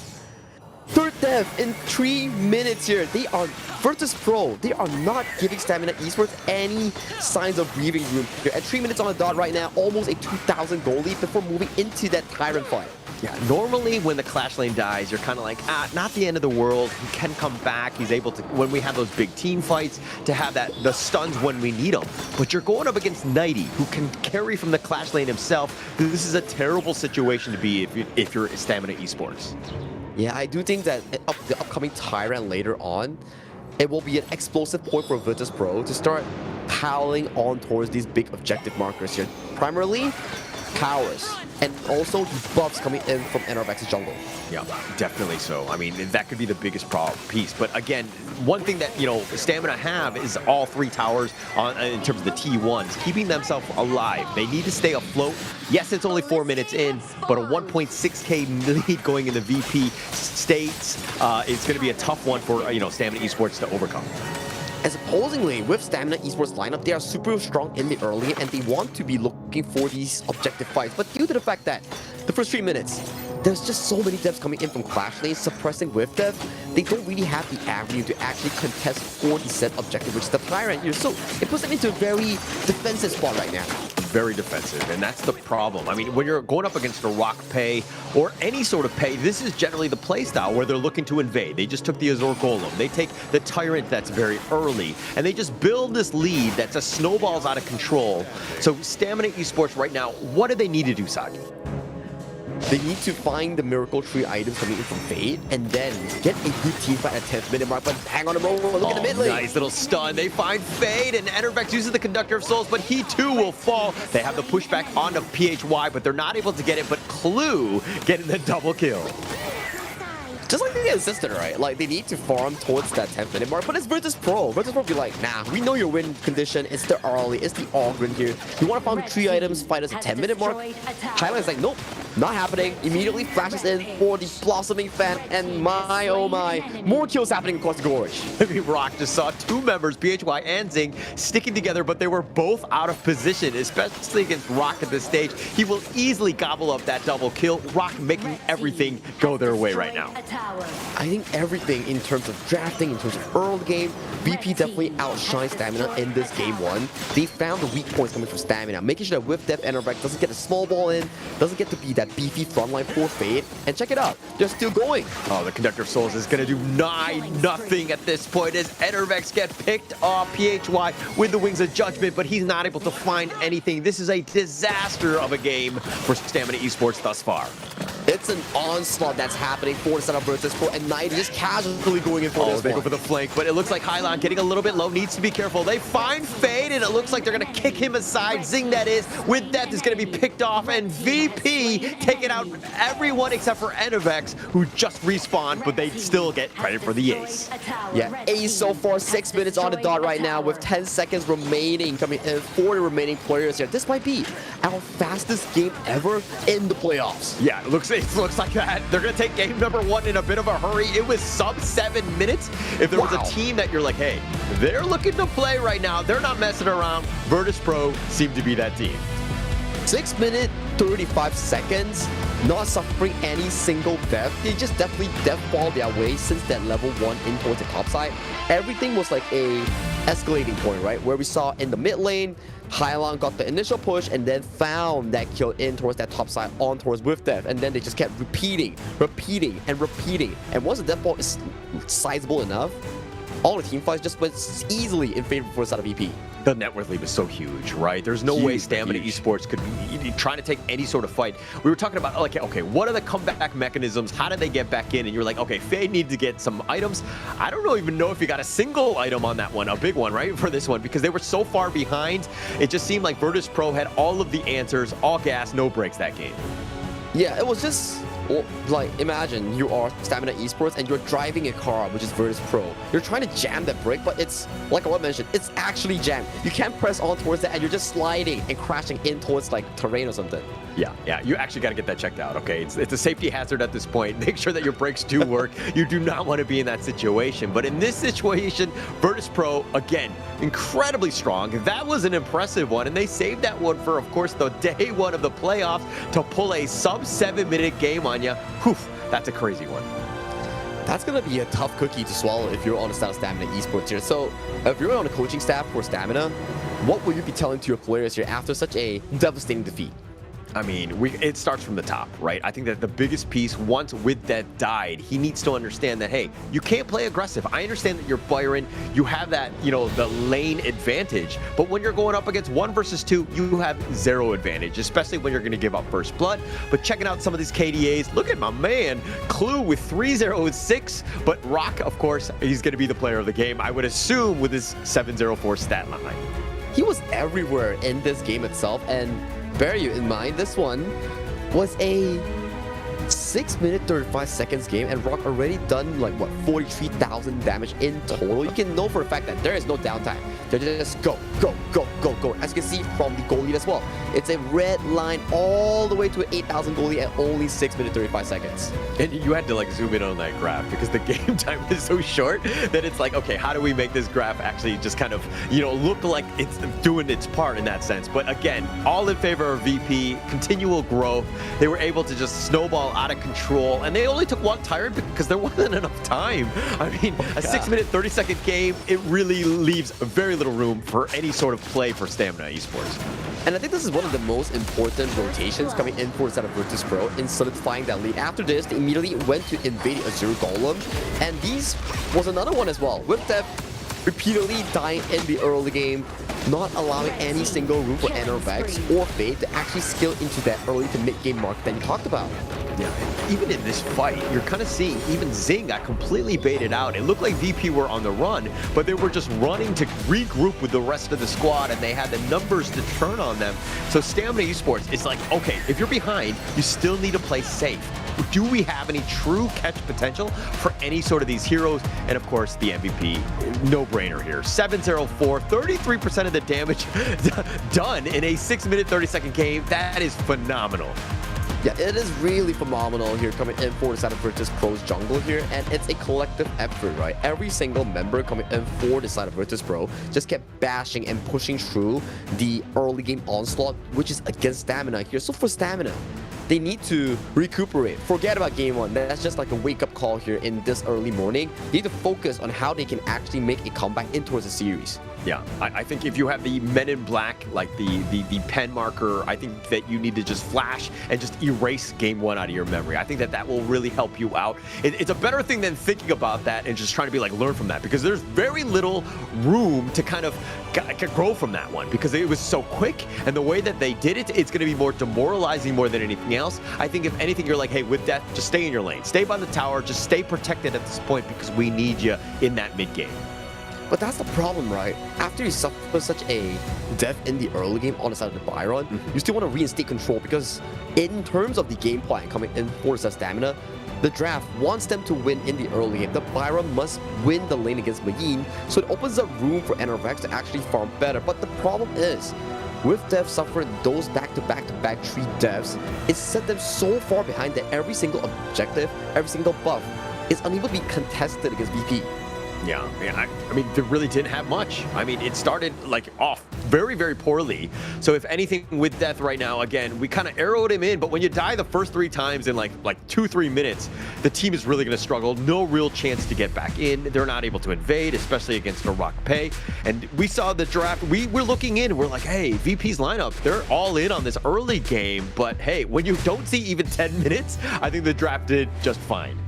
Third death in 3 minutes here. They are Virtus Pro. They are not giving Stamina Esports any signs of breathing room here. At 3 minutes on the dot right now, almost a 2,000 goal lead before moving into that Tyrant fight.
Yeah, normally when the Clash Lane dies, you're kind of like, not the end of the world. He can come back. He's able to, when we have those big team fights, to have the stuns when we need them. But you're going up against Nighty, who can carry from the Clash Lane himself. This is a terrible situation to be if you're Stamina Esports.
Yeah, I do think that the upcoming Tyrant later on, it will be an explosive point for Virtus Pro to start piling on towards these big objective markers here. Primarily, powers, and also buffs coming in from NRVX's jungle.
Yeah, definitely so. I mean, that could be the biggest piece. But again, one thing that, you know, Stamina have is all three towers in terms of the T1s, keeping themselves alive. They need to stay afloat. Yes, it's only 4 minutes in, but a 1.6k lead going in the VP states it's going to be a tough one for, you know, Stamina Esports to overcome.
And supposedly, with Stamina Esports lineup, they are super strong in the early, and they want to be looking for these objective fights. But due to the fact that the first 3 minutes, there's just so many devs coming in from Clash Lane, suppressing with dev, they don't really have the avenue to actually contest for the set objective, which is the Tyrant here. So it puts them into a very defensive spot right now.
Very defensive, and that's the problem. I mean, when you're going up against a Rock Pay or any sort of Pay, this is generally the playstyle where they're looking to invade. They just took the Azure Golem. They take the Tyrant that's very early, and they just build this lead that's a snowballs out of control. So Stamina Esports right now, what do they need to do, Sagi?
They need to find the Miracle Tree items coming in from Fade, and then get a good team fight at 10th minute mark, but hang on a moment, look at the mid lane.
Nice little stun. They find Fade, and NRVX uses the Conductor of Souls, but he too will fall. They have the pushback onto PHY, but they're not able to get it, but Clue getting the double kill.
Just like the assistant, right? Like, they need to farm towards that 10th minute mark, but it's Virtus Pro. Virtus Pro be like, nah, we know your win condition. It's the early, it's the Ogren here. You want to farm 3 items, fight us at 10 minute mark? Highlight's like, nope, not happening. Immediately flashes in for the Blossoming Fan, and my, oh my, more kills happening across the gorge.
I mean, Rock just saw 2 members, PHY and Zing, sticking together, but they were both out of position, especially against Rock at this stage. He will easily gobble up that double kill. Rock making everything go their way right now.
I think everything in terms of drafting, in terms of early game, VP definitely outshines Stamina in this game 1. They found the weak points coming from Stamina, making sure that with Dev NRVX doesn't get a small ball in, doesn't get to be that beefy frontline for Fade, and check it out, they're still going.
Oh, the Conductor of Souls is going to do nothing at this point as NRVX get picked off. PHY with the Wings of Judgment, but he's not able to find anything. This is a disaster of a game for Stamina Esports thus far.
It's an onslaught that's happening for the setup Virtus Pro, and Knight just casually going in for this
they
one.
go for the flank, but it looks like Hylon getting a little bit low, needs to be careful. They find Fade, and it looks like they're going to kick him aside. Zing, that is, with Death is going to be picked off, and VP taking out everyone except for NRVX, who just respawned, but they still get credit for the ace.
Yeah, ace so far, 6 minutes on the dot right now, with 10 seconds remaining coming in for the remaining players here. This might be our fastest game ever in the playoffs.
Yeah, it looks like that. They're going to take game number 1 in a bit of a hurry. It was sub 7 minutes. If there was a team that you're like, hey, they're looking to play right now, they're not messing around, Virtus Pro seemed to be that team.
6 minute 35 seconds, not suffering any single death. They just definitely deathball their way since that level 1 in towards the top side. Everything was like a escalating point, right? Where we saw in the mid lane, Hylon got the initial push and then found that kill in towards that top side on towards with death, and then they just kept repeating. And once the death ball is sizable enough, all the team fights just went easily in favor for the side of VP.
The net worth lead was so huge, right? There's no way Stamina Esports could be trying to take any sort of fight. We were talking about, like, okay, what are the comeback mechanisms? How did they get back in? And you're like, okay, Fade needed to get some items. I don't even know if he got a single item on that one, a big one, right, for this one, because they were so far behind. It just seemed like Virtus Pro had all of the answers, all gas, no breaks that game.
Yeah, it was just... Well, like, imagine you are Stamina Esports and you're driving a car, which is Virtus Pro. You're trying to jam that brake, but it's, like I mentioned, it's actually jammed. You can't press on towards that and you're just sliding and crashing in towards, like, terrain or something.
Yeah, you actually got to get that checked out, okay? It's a safety hazard at this point. Make sure that your brakes do work. You do not want to be in that situation. But in this situation, Virtus Pro, again, incredibly strong. That was an impressive one, and they saved that one for, of course, the day one of the playoffs to pull a sub-7-minute game on you. Whew, that's a crazy one.
That's going to be a tough cookie to swallow if you're on the side of Stamina Esports here. So, if you're on the coaching staff for Stamina, what will you be telling to your players here after such a devastating defeat?
I mean, it starts from the top, right? I think that the biggest piece, once With Death died, he needs to understand that, hey, you can't play aggressive. I understand that you're Byron, you have that, you know, the lane advantage, but when you're going up against 1 versus 2, you have 0 advantage, especially when you're going to give up first blood. But checking out some of these KDAs, look at my man, Clue with 3-0-6, but Rock, of course, he's going to be the player of the game, I would assume, with his 704 stat line.
He was everywhere in this game itself, and bear you in mind, this one was a 6-minute 35 seconds game, and Rock already done like what 43,000 damage in total. You can know for a fact that there is no downtime. They just go. As you can see from the goal lead as well, it's a red line all the way to an 8,000 goal lead at only 6 minutes 35 seconds.
And you had to like zoom in on that graph because the game time is so short that it's like, okay, how do we make this graph actually just kind of, you know, look like it's doing its part in that sense? But again, all in favor of VP, continual growth. They were able to just snowball out of control, and they only took 1 tire because there wasn't enough time. I mean, a 6-minute 30-second game, it really leaves very little room for any sort of play for Stamina Esports.
And I think this is one of the most important rotations coming in for the side of Virtus Pro in solidifying that lead. After this, they immediately went to invade Azure Golem, and these was another one as well, with that repeatedly dying in the early game, not allowing any single room for Enervex or Fade to actually skill into that early to mid-game mark that you talked about.
Yeah, even in this fight, you're kind of seeing even Zing got completely baited out. It looked like VP were on the run, but they were just running to regroup with the rest of the squad, and they had the numbers to turn on them. So Stamina Esports, it's like, okay, if you're behind, you still need to play safe. Do we have any true catch potential for any sort of these heroes? And of course, the MVP, no-brainer here. 704, 33% of the damage done in a 6-minute 30-second game. That is phenomenal.
Yeah, it is really phenomenal here coming in for the side of Virtus Pro's jungle here, and it's a collective effort, right? Every single member coming in for the side of Virtus Pro just kept bashing and pushing through the early game onslaught, which is against Stamina here. So for Stamina, they need to recuperate. Forget about game 1. That's just like a wake-up call here in this early morning. They need to focus on how they can actually make a comeback in towards the series.
Yeah, I think if you have the Men in Black, like the pen marker, I think that you need to just flash and just erase game 1 out of your memory. I think that that will really help you out. It's a better thing than thinking about that and just trying to be like, learn from that, because there's very little room to kind of grow from that one because it was so quick, and the way that they did it, it's going to be more demoralizing more than anything else. I think if anything, you're like, hey, with Death, just stay in your lane. Stay by the tower. Just stay protected at this point because we need you in that mid game.
But that's the problem, right? After you suffer such a death in the early game on the side of the Byron, you still want to reinstate control, because in terms of the game plan coming in for the Stamina, the draft wants them to win in the early game. The Byron must win the lane against Mayin, so it opens up room for Enervex to actually farm better. But the problem is, with Death suffering those back-to-back-to-back 3 deaths, it set them so far behind that every single objective, every single buff is unable to be contested against VP.
Yeah, I mean, they really didn't have much. I mean, it started like off very, very poorly. So if anything with Death right now, again, we kind of arrowed him in, but when you die the first 3 times in like 2-3 minutes, the team is really going to struggle. No real chance to get back in. They're not able to invade, especially against a Rock Pay. And we saw the draft. We were looking in. We're like, hey, VP's lineup, they're all in on this early game. But hey, when you don't see even 10 minutes, I think the draft did just fine.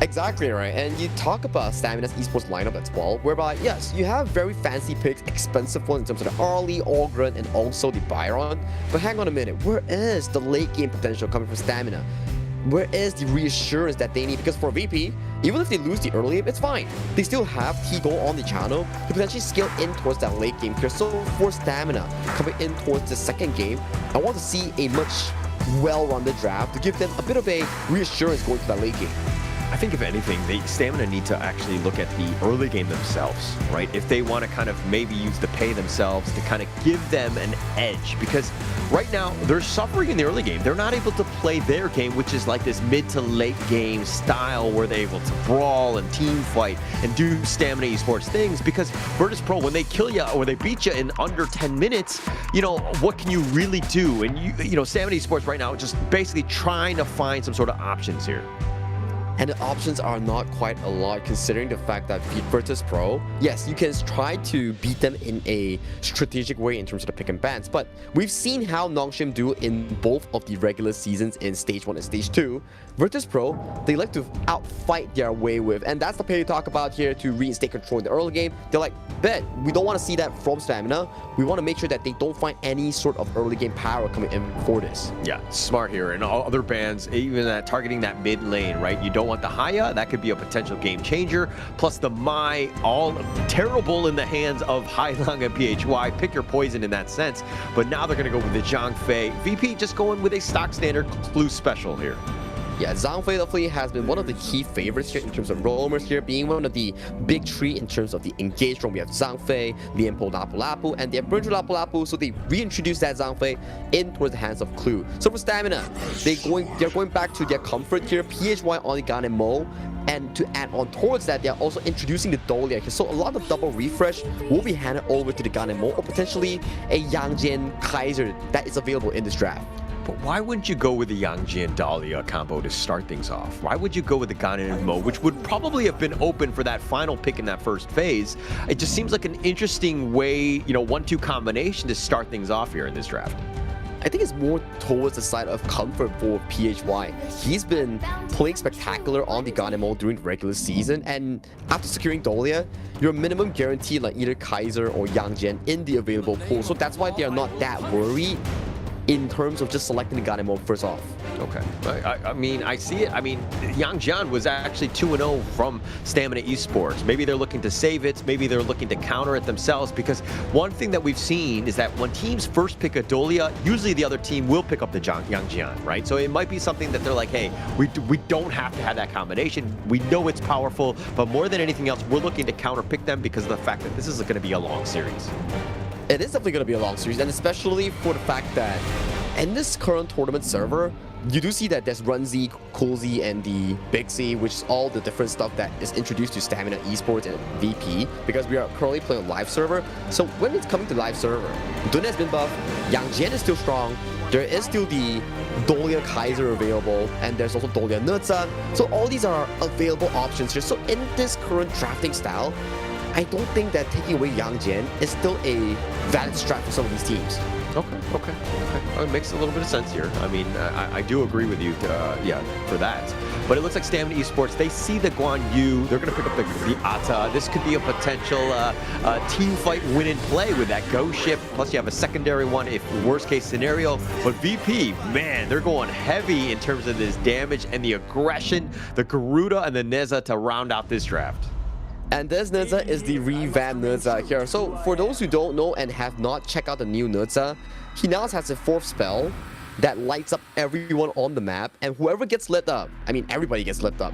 Exactly right, and you talk about Stamina's esports lineup as well, whereby yes, you have very fancy picks, expensive ones in terms of the Arlie, Ogren, and also the Byron. But hang on a minute, where is the late game potential coming from Stamina? Where is the reassurance that they need? Because for VP, even if they lose the early game, it's fine. They still have T-Go on the channel to potentially scale in towards that late game. Because so for Stamina coming in towards the second game, I want to see a much well-rounded draft to give them a bit of a reassurance going to that late game.
I think if anything, Stamina need to actually look at the early game themselves, right? If they want to kind of maybe use the pay themselves to kind of give them an edge, because right now they're suffering in the early game. They're not able to play their game, which is like this mid to late game style where they're able to brawl and team fight and do Stamina Esports things, because Virtus Pro, when they kill you or they beat you in under 10 minutes, you know, what can you really do? And you know, Stamina Esports right now just basically trying to find some sort of options here.
And the options are not quite a lot considering the fact that Virtus Pro, yes, you can try to beat them in a strategic way in terms of the pick and bans, but we've seen how Nongshim do in both of the regular seasons in Stage 1 and Stage 2. Virtus Pro, they like to outfight their way with, and that's the play you talk about here to reinstate control in the early game. They're like, bet, we don't want to see that from Stamina. We want to make sure that they don't find any sort of early game power coming in for this.
Yeah, smart here. And all other bans, even targeting that mid lane, right? You don't want the Haya, that could be a potential game changer. Plus the Mai, all terrible in the hands of Hailang and PHY. Pick your poison in that sense. But now they're going to go with the Zhang Fei. VP just going with a stock standard clue special here.
Yeah, Zhang Fei definitely has been one of the key favorites here in terms of roamers here, being one of the big three in terms of the engaged roam. We have Zhang Fei, Lianpo Lapu Lapu, and the Brunju Lapu Lapu, so they reintroduced that Zhang Fei in towards the hands of Clue. So for Stamina, they're going back to their comfort here, PHY, Onigan, and Mo. And to add on towards that, they're also introducing the Dolia here. So a lot of double refresh will be handed over to the Gan and Mo, or potentially a Yangjin Kaiser that is available in this draft.
But why wouldn't you go with the Yangji and Dahlia combo to start things off? Why would you go with the Ganon and Mo, which would probably have been open for that final pick in that first phase? It just seems like an interesting way, you know, 1-2 combination to start things off here in this draft.
I think it's more towards the side of comfort for PHY. He's been playing spectacular on the Ganemo during the regular season, and after securing Dolia, you're minimum guaranteed like either Kaiser or Yangjian in the available pool. So that's why they are not that worried in terms of just selecting the Ganemo first off.
Okay. I mean, I see it. I mean, Yang Jian was actually 2-0 from Stamina Esports. Maybe they're looking to save it. Maybe they're looking to counter it themselves, because one thing that we've seen is that when teams first pick a Dolia, usually the other team will pick up the Yang Jian, right? So it might be something that they're like, hey, we don't have to have that combination. We know it's powerful, but more than anything else, we're looking to counter pick them because of the fact that this is going to be a long series.
It is definitely going to be a long series, and especially for the fact that in this current tournament server, you do see that there's Runzi, Coolzy, and the Big Z, which is all the different stuff that is introduced to Stamina Esports and VP, because we are currently playing a live server. So when it's coming to live server, Dun has been buffed, Yang Jian is still strong, there is still the Dolia Kaiser available, and there's also Dolia Nurza. So all these are available options here. So in this current drafting style, I don't think that taking away Yang Jian is still a valid strat for some of these teams.
Okay. It makes a little bit of sense here. I mean, I do agree with you, yeah, for that. But it looks like Stamina Esports, they see the Guan Yu. They're going to pick up the Ata. This could be a potential team fight win and play with that Go ship. Plus, you have a secondary one if worst case scenario. But VP, man, they're going heavy in terms of this damage and the aggression, the Garuda and the Neza to round out this draft.
And this Nurza is the revamped Nurza here. So for those who don't know and have not checked out the new Nurza, he now has a 4th spell that lights up everyone on the map, and whoever gets lit up, I mean everybody gets lit up,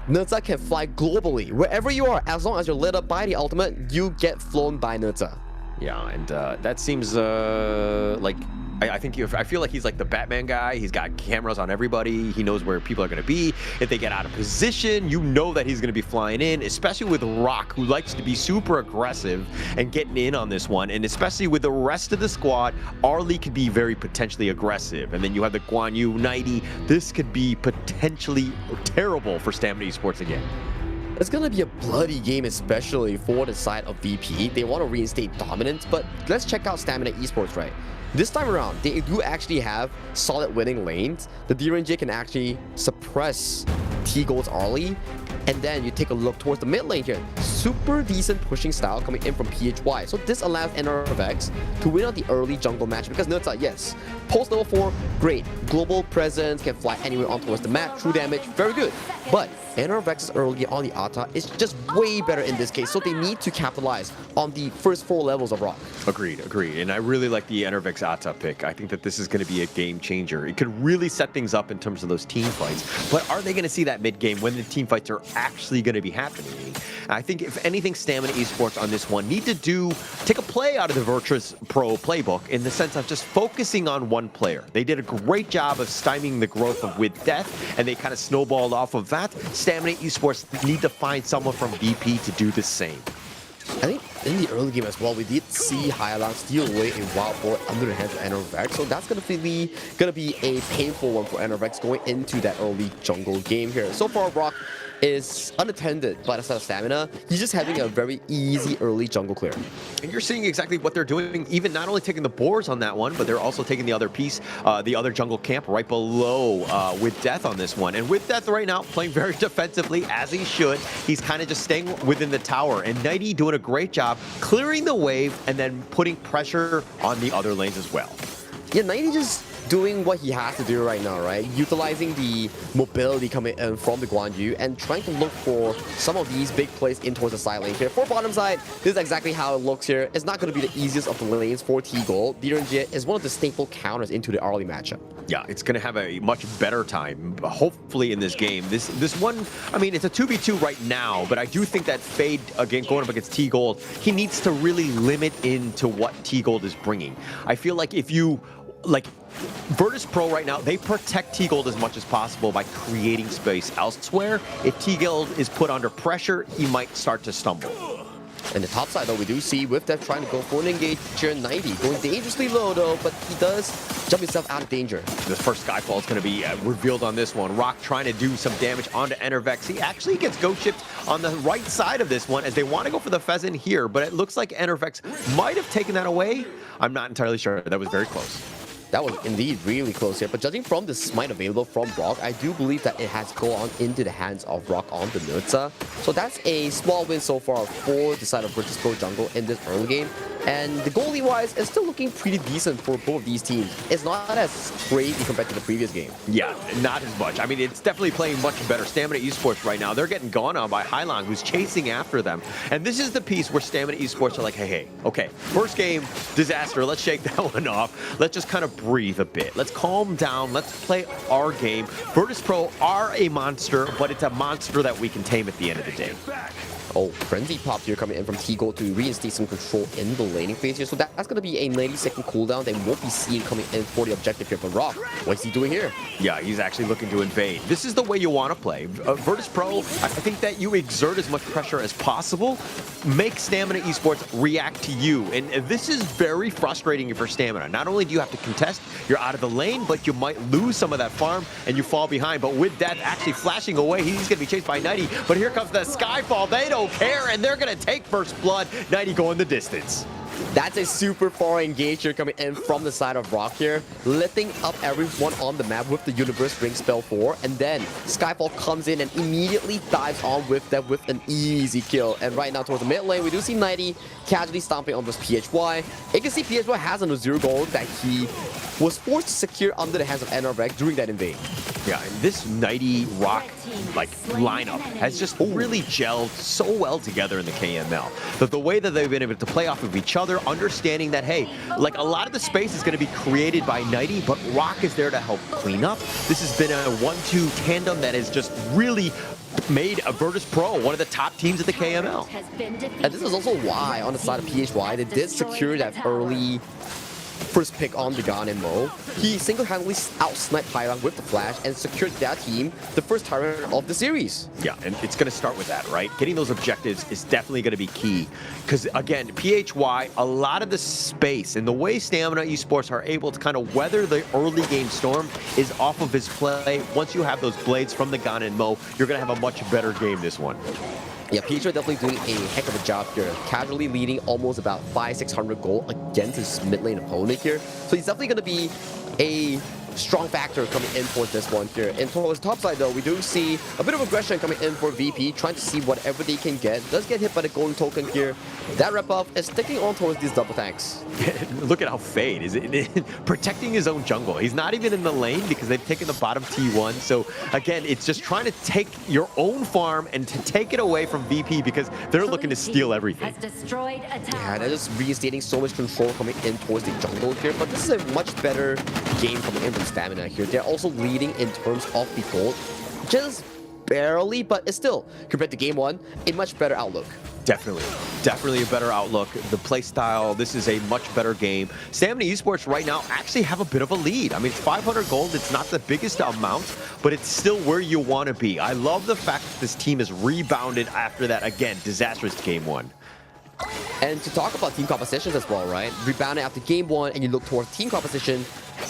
Nurza can fly globally. Wherever you are, as long as you're lit up by the ultimate, you get flown by Nurza.
Yeah, and that seems like I feel like he's like the Batman guy. He's got cameras on everybody. He knows where people are going to be. If they get out of position, you know that he's going to be flying in, especially with Rock, who likes to be super aggressive and getting in on this one. And especially with the rest of the squad, Arlie could be very potentially aggressive. And then you have the Guan Yu, 90. This could be potentially terrible for Stamina Esports again.
It's gonna be a bloody game, especially for the side of VP. They want to reinstate dominance, but let's check out Stamina Esports, right? This time around, they do actually have solid winning lanes. The DRNJ can actually suppress T-Gold's Arlie. And then you take a look towards the mid lane here. Super decent pushing style coming in from PHY. So this allows NRFX to win out the early jungle match because Nurta, yes, post level 4, great. Global presence, can fly anywhere on towards the map, true damage, very good. But NRFX's early on the Ata is just way better in this case. So they need to capitalize on the first 4 levels of Rock.
Agreed. And I really like the NRFX Ata pick. I think that this is going to be a game changer. It could really set things up in terms of those team fights. But are they going to see that mid game when the team fights are actually going to be happening? I think if anything, Stamina Esports on this one need to take a play out of the Virtus Pro playbook in the sense of just focusing on one player. They did a great job of stymieing the growth of With Death, and they kind of snowballed off of that. Stamina Esports need to find someone from VP to do the same.
I think in the early game as well, we did see Hyalan steal away a wild boar under the hands of NRFX, so that's gonna be a painful one for NRFX going into that early jungle game here. So far, Rock is unattended by the side of Stamina. He's just having a very easy early jungle clear.
And you're seeing exactly what they're doing, even not only taking the boars on that one, but they're also taking the other piece, the other jungle camp right below With Death on this one. And With Death right now playing very defensively, as he should. He's kind of just staying within the tower. And Nighty doing a great job clearing the wave and then putting pressure on the other lanes as well.
Yeah, Nighty just doing what he has to do right now, right? Utilizing the mobility coming in from the Guan Yu and trying to look for some of these big plays in towards the side lane here. For bottom side, this is exactly how it looks here. It's not going to be the easiest of the lanes for T-Gold. DRNJ is one of the staple counters into the early matchup.
Yeah, it's going to have a much better time, hopefully, in this game. This one, I mean, it's a 2v2 right now, but I do think that Fade, again, going up against T-Gold, he needs to really limit into what T-Gold is bringing. I feel like if you, like, Virtus Pro right now, they protect T-Gold as much as possible by creating space elsewhere. If T-Gold is put under pressure, he might start to stumble.
And the top side, though, we do see With Death trying to go for an engage here, 90, going dangerously low, though, but he does jump himself out of danger.
This first Skyfall is going to be revealed on this one. Rock trying to do some damage onto NRFX. He actually gets ghost shipped on the right side of this one as they want to go for the Pheasant here, but it looks like NRFX might have taken that away. I'm not entirely sure. That was very close.
That was indeed really close here, but judging from the smite available from Rock, I do believe that it has gone into the hands of Rock on the Nurta. So that's a small win so far for the side of Virtus Pro Jungle in this early game. And the goalie-wise, it's still looking pretty decent for both of these teams. It's not as crazy compared to the previous game.
Yeah, not as much. I mean, it's definitely playing much better. Stamina Esports right now, they're getting gone on by Hylong, who's chasing after them. And this is the piece where Stamina Esports are like, hey, okay, first game, disaster. Let's shake that one off. Let's just kind of breathe a bit. Let's calm down. Let's play our game. Virtus Pro are a monster, but it's a monster that we can tame at the end of the day.
Oh, Frenzy popped here coming in from T-Gold to reinstate some control in the laning phase here. So that's going to be a 90-second cooldown that won't be seen coming in for the objective here. But Rock, what's he doing here?
Yeah, he's actually looking to invade. This is the way you want to play. Virtus Pro, I think that you exert as much pressure as possible. Make Stamina Esports react to you. And this is very frustrating for Stamina. Not only do you have to contest, you're out of the lane, but you might lose some of that farm and you fall behind. But with that actually flashing away, he's going to be chased by 90. But here comes the Skyfall. They don't care, and they're gonna take first blood. 90 going the distance.
That's a super far engage here coming in from the side of Rock here, lifting up everyone on the map with the Universe Ring spell 4, and then Skyfall comes in and immediately dives on with that with an easy kill. And right now towards the mid lane, we do see 90 casually stomping on this PHY. You can see PHY has an 0 gold that he was forced to secure under the hands of NRFX during that invade.
Yeah, and this 90 Rock lineup has just really gelled so well together in the KML. But the way that they've been able to play off of each other, understanding that, hey, like a lot of the space is going to be created by 90, but Rock is there to help clean up. This has been a 1-2 tandem that has just really made a Virtus Pro one of the top teams at the KML.
And this is also why, on the side of PHY, they did secure that early first pick on the Gan and Mo. He single-handedly out-sniped Hylang with the flash and secured that team the first Tyrant of the series.
Yeah, and it's going to start with that, right? Getting those objectives is definitely going to be key. Because, again, PHY, a lot of the space and the way Stamina Esports are able to kind of weather the early game storm is off of his play. Once you have those blades from the Gan and Mo, you're going to have a much better game this one.
Yeah, PHY definitely doing a heck of a job here. Casually leading almost about 500-600 gold against his mid lane opponent here. So he's definitely going to be a strong factor coming in for this one here. And towards the top side though, we do see a bit of aggression coming in for VP, trying to see whatever they can get. Does get hit by the golden token here. That rep buff is sticking on towards these double tanks.
Look at how Fade is protecting his own jungle. He's not even in the lane because they've taken the bottom T1. So again, it's just trying to take your own farm and to take it away from VP because they're looking to steal everything.
Yeah, they're just reinstating so much control coming in towards the jungle here. But this is a much better game coming in from Stamina here. They're also leading in terms of the gold. Just barely, but it's still, compared to game one, a much better outlook.
Definitely a better outlook. The play style, this is a much better game. Stamina Esports right now actually have a bit of a lead. I mean, it's 500 gold. It's not the biggest amount, but it's still where you want to be. I love the fact that this team has rebounded after that, again, disastrous game one.
And to talk about team compositions as well, right? Rebounding after game one and you look towards team composition,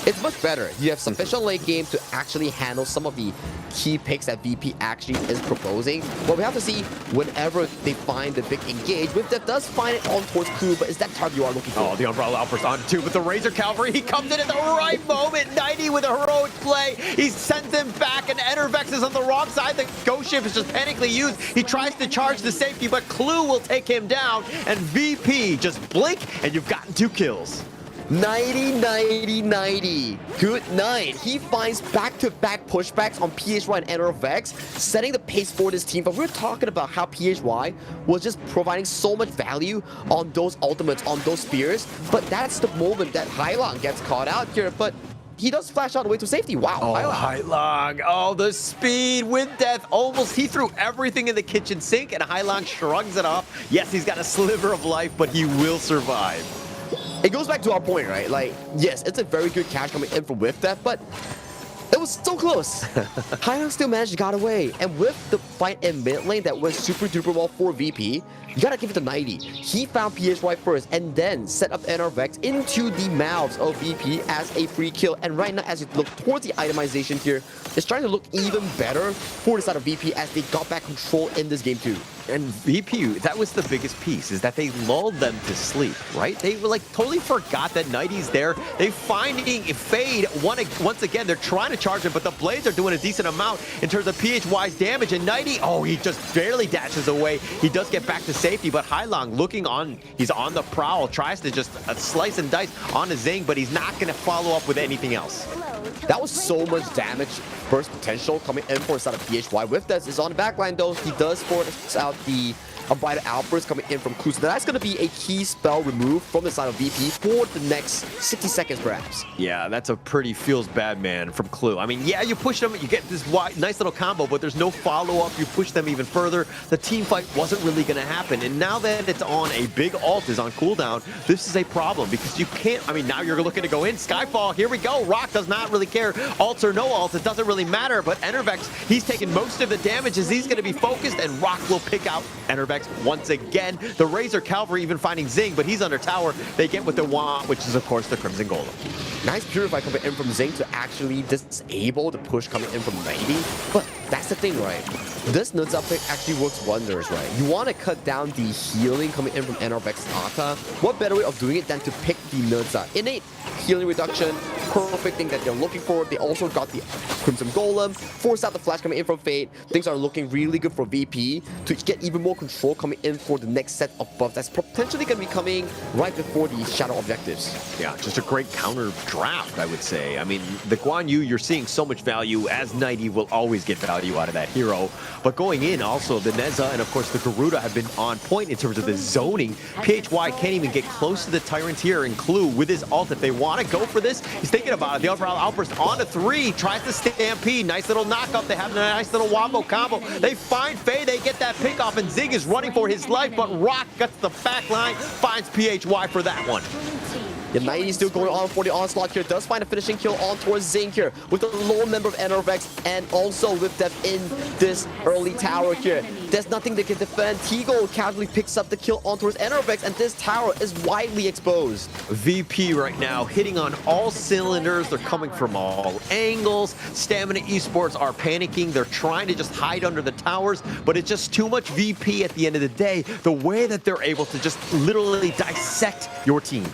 it's much better. You have sufficient late game to actually handle some of the key picks that VP actually is proposing. But we have to see whenever they find the big engage. With that does find it on towards Clue, but is that target you are looking for?
Oh, the Umbrella Outburst onto two with the Razor Cavalry. He comes in at the right moment. 90 with a heroic play. He sends him back, and Enervex is on the wrong side. The Ghost Shift is just panically used. He tries to charge the safety, but Clue will take him down, and VP just blink, and you've gotten 2 kills.
90, 90, 90. Good night. He finds back-to-back pushbacks on PHY and Enervex, setting the pace for this team. But we're talking about how PHY was just providing so much value on those ultimates, on those spears. But that's the moment that Hylang gets caught out here. But he does flash out away to safety. Wow.
Oh, Hylang. Oh, the speed with death. Almost, he threw everything in the kitchen sink, and Hylang shrugs it off. Yes, he's got a sliver of life, but he will survive.
It goes back to our point, right? Like, yes, it's a very good catch coming in from Whiff Death, but it was so close. Hylang still managed to get away. And with the fight in mid lane that went super duper well for VP, you gotta give it to 90. He found PHY first and then set up Enervex into the mouths of VP as a free kill. And right now, as you look towards the itemization here, it's trying to look even better for the side of VP as they got back control in this game too.
And VP, that was the biggest piece, is that they lulled them to sleep, right? They were like totally forgot that 90's there. They finding Fade once again. They're trying to charge him, but the blades are doing a decent amount in terms of PHY's damage. And 90, oh, he just barely dashes away. He does get back to safety, but Hylang looking on, he's on the prowl, tries to just slice and dice on a Zing, but he's not going to follow up with anything else.
That was so much damage, burst potential coming in for the side of PHY. With this is on the backline though, he does force out the Unbridled Outburst coming in from Clue. So that's going to be a key spell removed from the side of VP for the next 60 seconds perhaps.
Yeah, that's a pretty feels bad man from Clue. I mean, yeah, you push them, you get this nice little combo, but there's no follow-up. You push them even further. The team fight wasn't really going to happen. And now that it's on, a big ult is on cooldown, this is a problem because you can't, I mean, now you're looking to go in. Skyfall, here we go. Rock does not really care. Ults or no ults, it doesn't really matter. But Enervex, he's taking most of the damage as he's going to be focused, and Rock will pick out Enervex once again. The Razor Cavalry even finding Zing, but he's under tower. They get what they want, which is, of course, the Crimson Golem.
Nice Purify coming in from Zing to actually disable the push coming in from 90. But that's the thing, right? This Nutsa pick actually works wonders, right? You want to cut down the healing coming in from Enervex Ata. What better way of doing it than to pick the Nutsa? Innate healing reduction, perfect thing that they're looking for. They also got the Crimson Golem, force out the flash coming in from Fate. Things are looking really good for VP to get even more control coming in for the next set of buffs that's potentially going to be coming right before the Shadow objectives.
Yeah, just a great counter draft, I would say. I mean, the Guan Yu, you're seeing so much value, as 90 will always get value out of that hero. But going in, also, the Neza and, of course, the Garuda have been on point in terms of the zoning. PHY can't even get close to the Tyrant here, and Clue, with his ult, if they want to go for this, he's thinking about it. The Umbrella Outburst on to 3, tries to stampede. Nice little knockup. They have a nice little wombo combo. They find Faye, they get that pick off, and Zing is running for his life, but Rock gets the back line, finds PHY for that one.
The 90 still going on for the onslaught here. Does find a finishing kill on towards Zing here with the low member of Enervex and also with Death in this early tower here. There's nothing they can defend. T-Gold casually picks up the kill on towards Enervex and this tower is widely exposed.
VP right now hitting on all cylinders. They're coming from all angles. Stamina Esports are panicking. They're trying to just hide under the towers, but it's just too much VP at the end of the day. The way that they're able to just literally dissect your team.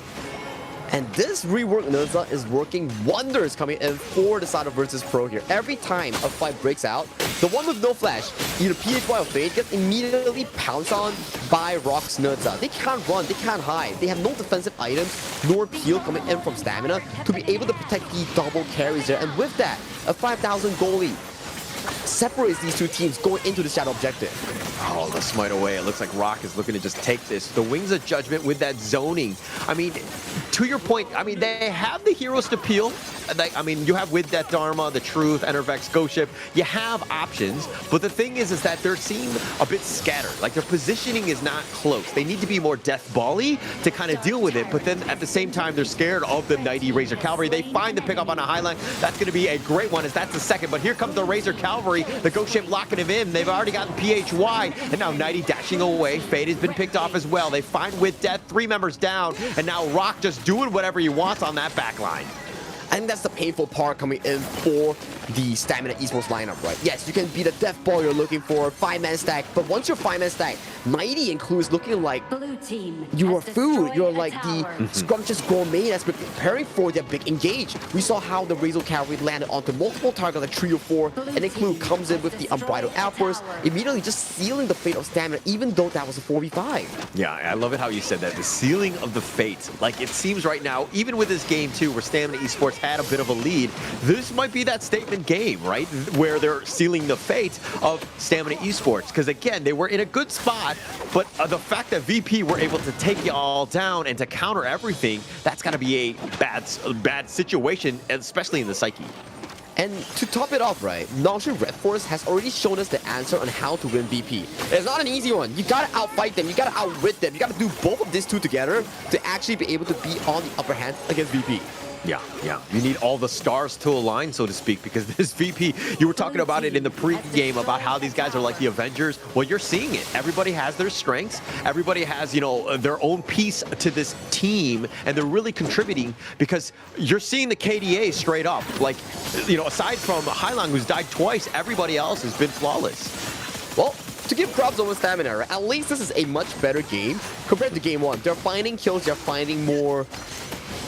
And this rework Neza is working wonders coming in for the side of Virtus Pro here. Every time a fight breaks out, the one with no flash, either PHY or Fade, gets immediately pounced on by Rock's Neza. They can't run, they can't hide. They have no defensive items, nor peel coming in from stamina to be able to protect the double carries there. And with that, a 5,000 goalie separates these two teams going into the shadow objective.
Oh, the smite away. It looks like Rock is looking to just take this. The Wings of Judgment with that zoning. I mean, to your point, I mean, they have the heroes to peel. I mean, you have with that Dharma, the Truth, Enervex, Ghost Ship. You have options, but the thing is that they're seem a bit scattered. Like their positioning is not close. They need to be more death bally to kind of deal with it, but then at the same time, they're scared of the 90 Razor Cavalry. They find the pickup on a high line. That's going to be a great one as that's the second, but here comes the Razor Cavalry. The Ghost Ship locking him in. They've already gotten PHY, and now 90 dashing away. Fade has been picked off as well. They find with Death, 3 members down, and now Rock just doing whatever he wants on that back line.
I think that's the painful part coming in for the Stamina Esports lineup, right? Yes, you can be the death ball you're looking for, 5-man stack, but once you're 5-man stack, 90 and Clue is looking like you are food. You're like the scrumptious gourmet that's preparing for their big engage. We saw how the Razor Cavalry landed onto multiple targets, like 3 or 4, and then Clue comes in with the Unbridled Outburst, immediately just sealing the fate of Stamina, even though that was a 4v5.
Yeah, I love it how you said that. The sealing of the fate. Like, it seems right now, even with this game, too, where Stamina Esports had a bit of a lead, this might be that statement game, right? Where they're sealing the fate of Stamina Esports. Because, again, they were in a good spot, but the fact that VP were able to take you all down and to counter everything, that's got to be a bad situation, especially in the psyche.
And to top it off, right, Nongshim Redforce has already shown us the answer on how to win VP. It's not an easy one. You gotta outfight them, you gotta outwit them, you gotta do both of these two together to actually be able to be on the upper hand against VP.
Yeah. You need all the stars to align, so to speak, because this VP, you were talking about it in the pre-game about how these guys are like the Avengers. Well, you're seeing it. Everybody has their strengths. Everybody has, you know, their own piece to this team, and they're really contributing because you're seeing the KDA straight up. Like, you know, aside from Hailang, who's died twice, everybody else has been flawless.
Well, to give props over Stamina, right, at least this is a much better game compared to game 1. They're finding kills, they're finding more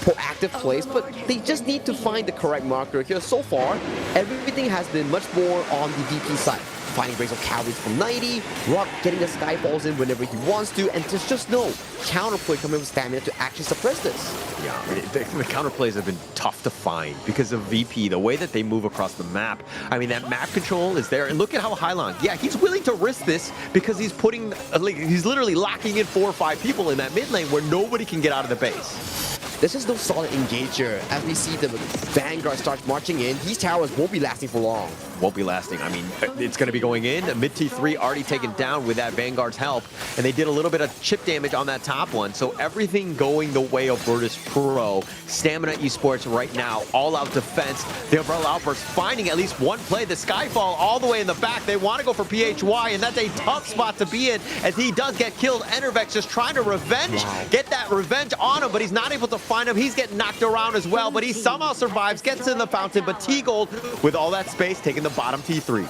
proactive plays, but they just need to find the correct marker here. So far, everything has been much more on the VP side. Finding Razor Cavalry from 90, Rock getting the Skyfalls in whenever he wants to, and there's just no counterplay coming with Stamina to actually suppress this.
Yeah, the counterplays have been tough to find because of VP, the way that they move across the map. I mean, that map control is there, and look at how Hailang, yeah, he's willing to risk this because he's putting, like, he's literally locking in 4 or 5 people in that mid lane where nobody can get out of the base.
There's just no solid engager. As we see the Vanguard starts marching in, these towers won't be lasting for long.
Won't be lasting. I mean, it's going to be going in. Mid T3 already taken down with that Vanguard's help, and they did a little bit of chip damage on that top one. So everything going the way of Virtus Pro. Stamina Esports right now, all-out defense. The Umbrella Outburst finding at least one play. The Skyfall all the way in the back. They want to go for PHY, and that's a tough spot to be in as he does get killed. Enervex just trying to get that revenge on him, but he's not able to find him. He's getting knocked around as well, but he somehow survives, gets in the fountain, but T-Gold, with all that space, taking the bottom T3.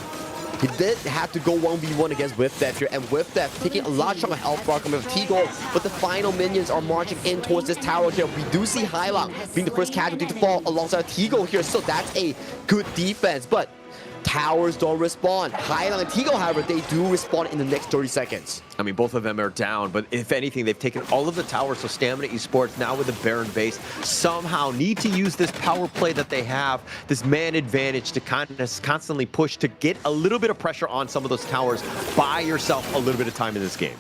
He did have to go 1v1 against Whiff here, and Whiff taking a large chunk of health bar coming with T-Gold, but the final minions are marching in towards this tower here. We do see Hailang being the first casualty to fall alongside T-Gold here, so that's a good defense, but towers don't respawn. Hailang and T-Gold, however, they do respawn in the next 30 seconds.
I mean, both of them are down, but if anything, they've taken all of the towers, so Stamina Esports, now with the Baron base, somehow need to use this power play that they have, this man advantage to constantly push to get a little bit of pressure on some of those towers. Buy yourself a little bit of time in this game.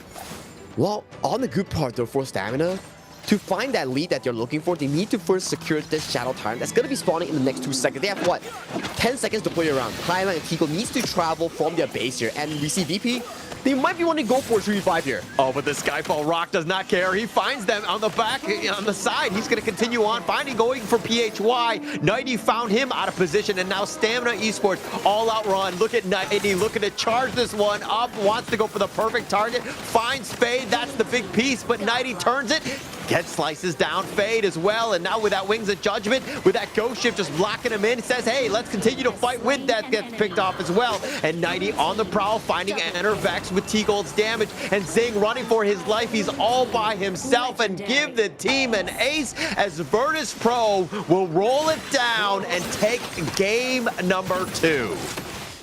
Well, on the good part, though, for Stamina, to find that lead that you're looking for, they need to first secure this Shadow Tyrant that's going to be spawning in the next 2 seconds. They have, what, 10 seconds to play around. Hailang and T-Gold needs to travel from their base here, and we see VP they might be wanting to go for a 3v5 here.
Oh, but the Skyfall Rock does not care. He finds them on the back, on the side. He's going to continue on, going for PHY. Nighty found him out of position, and now Stamina Esports all-out run. Look at Nighty looking to charge this one up, wants to go for the perfect target, finds Fade. That's the big piece, but Nighty turns it. Gets slices down Fade as well, and now with that Wings of Judgment, with that Ghost Shift just blocking him in, it says, hey, let's continue to fight with that, gets picked off as well. And Nighty on the prowl, finding Enervex with T-Gold's damage, and Zing running for his life. He's all by himself, and give the team an ace as Virtus Pro will roll it down and take game number 2.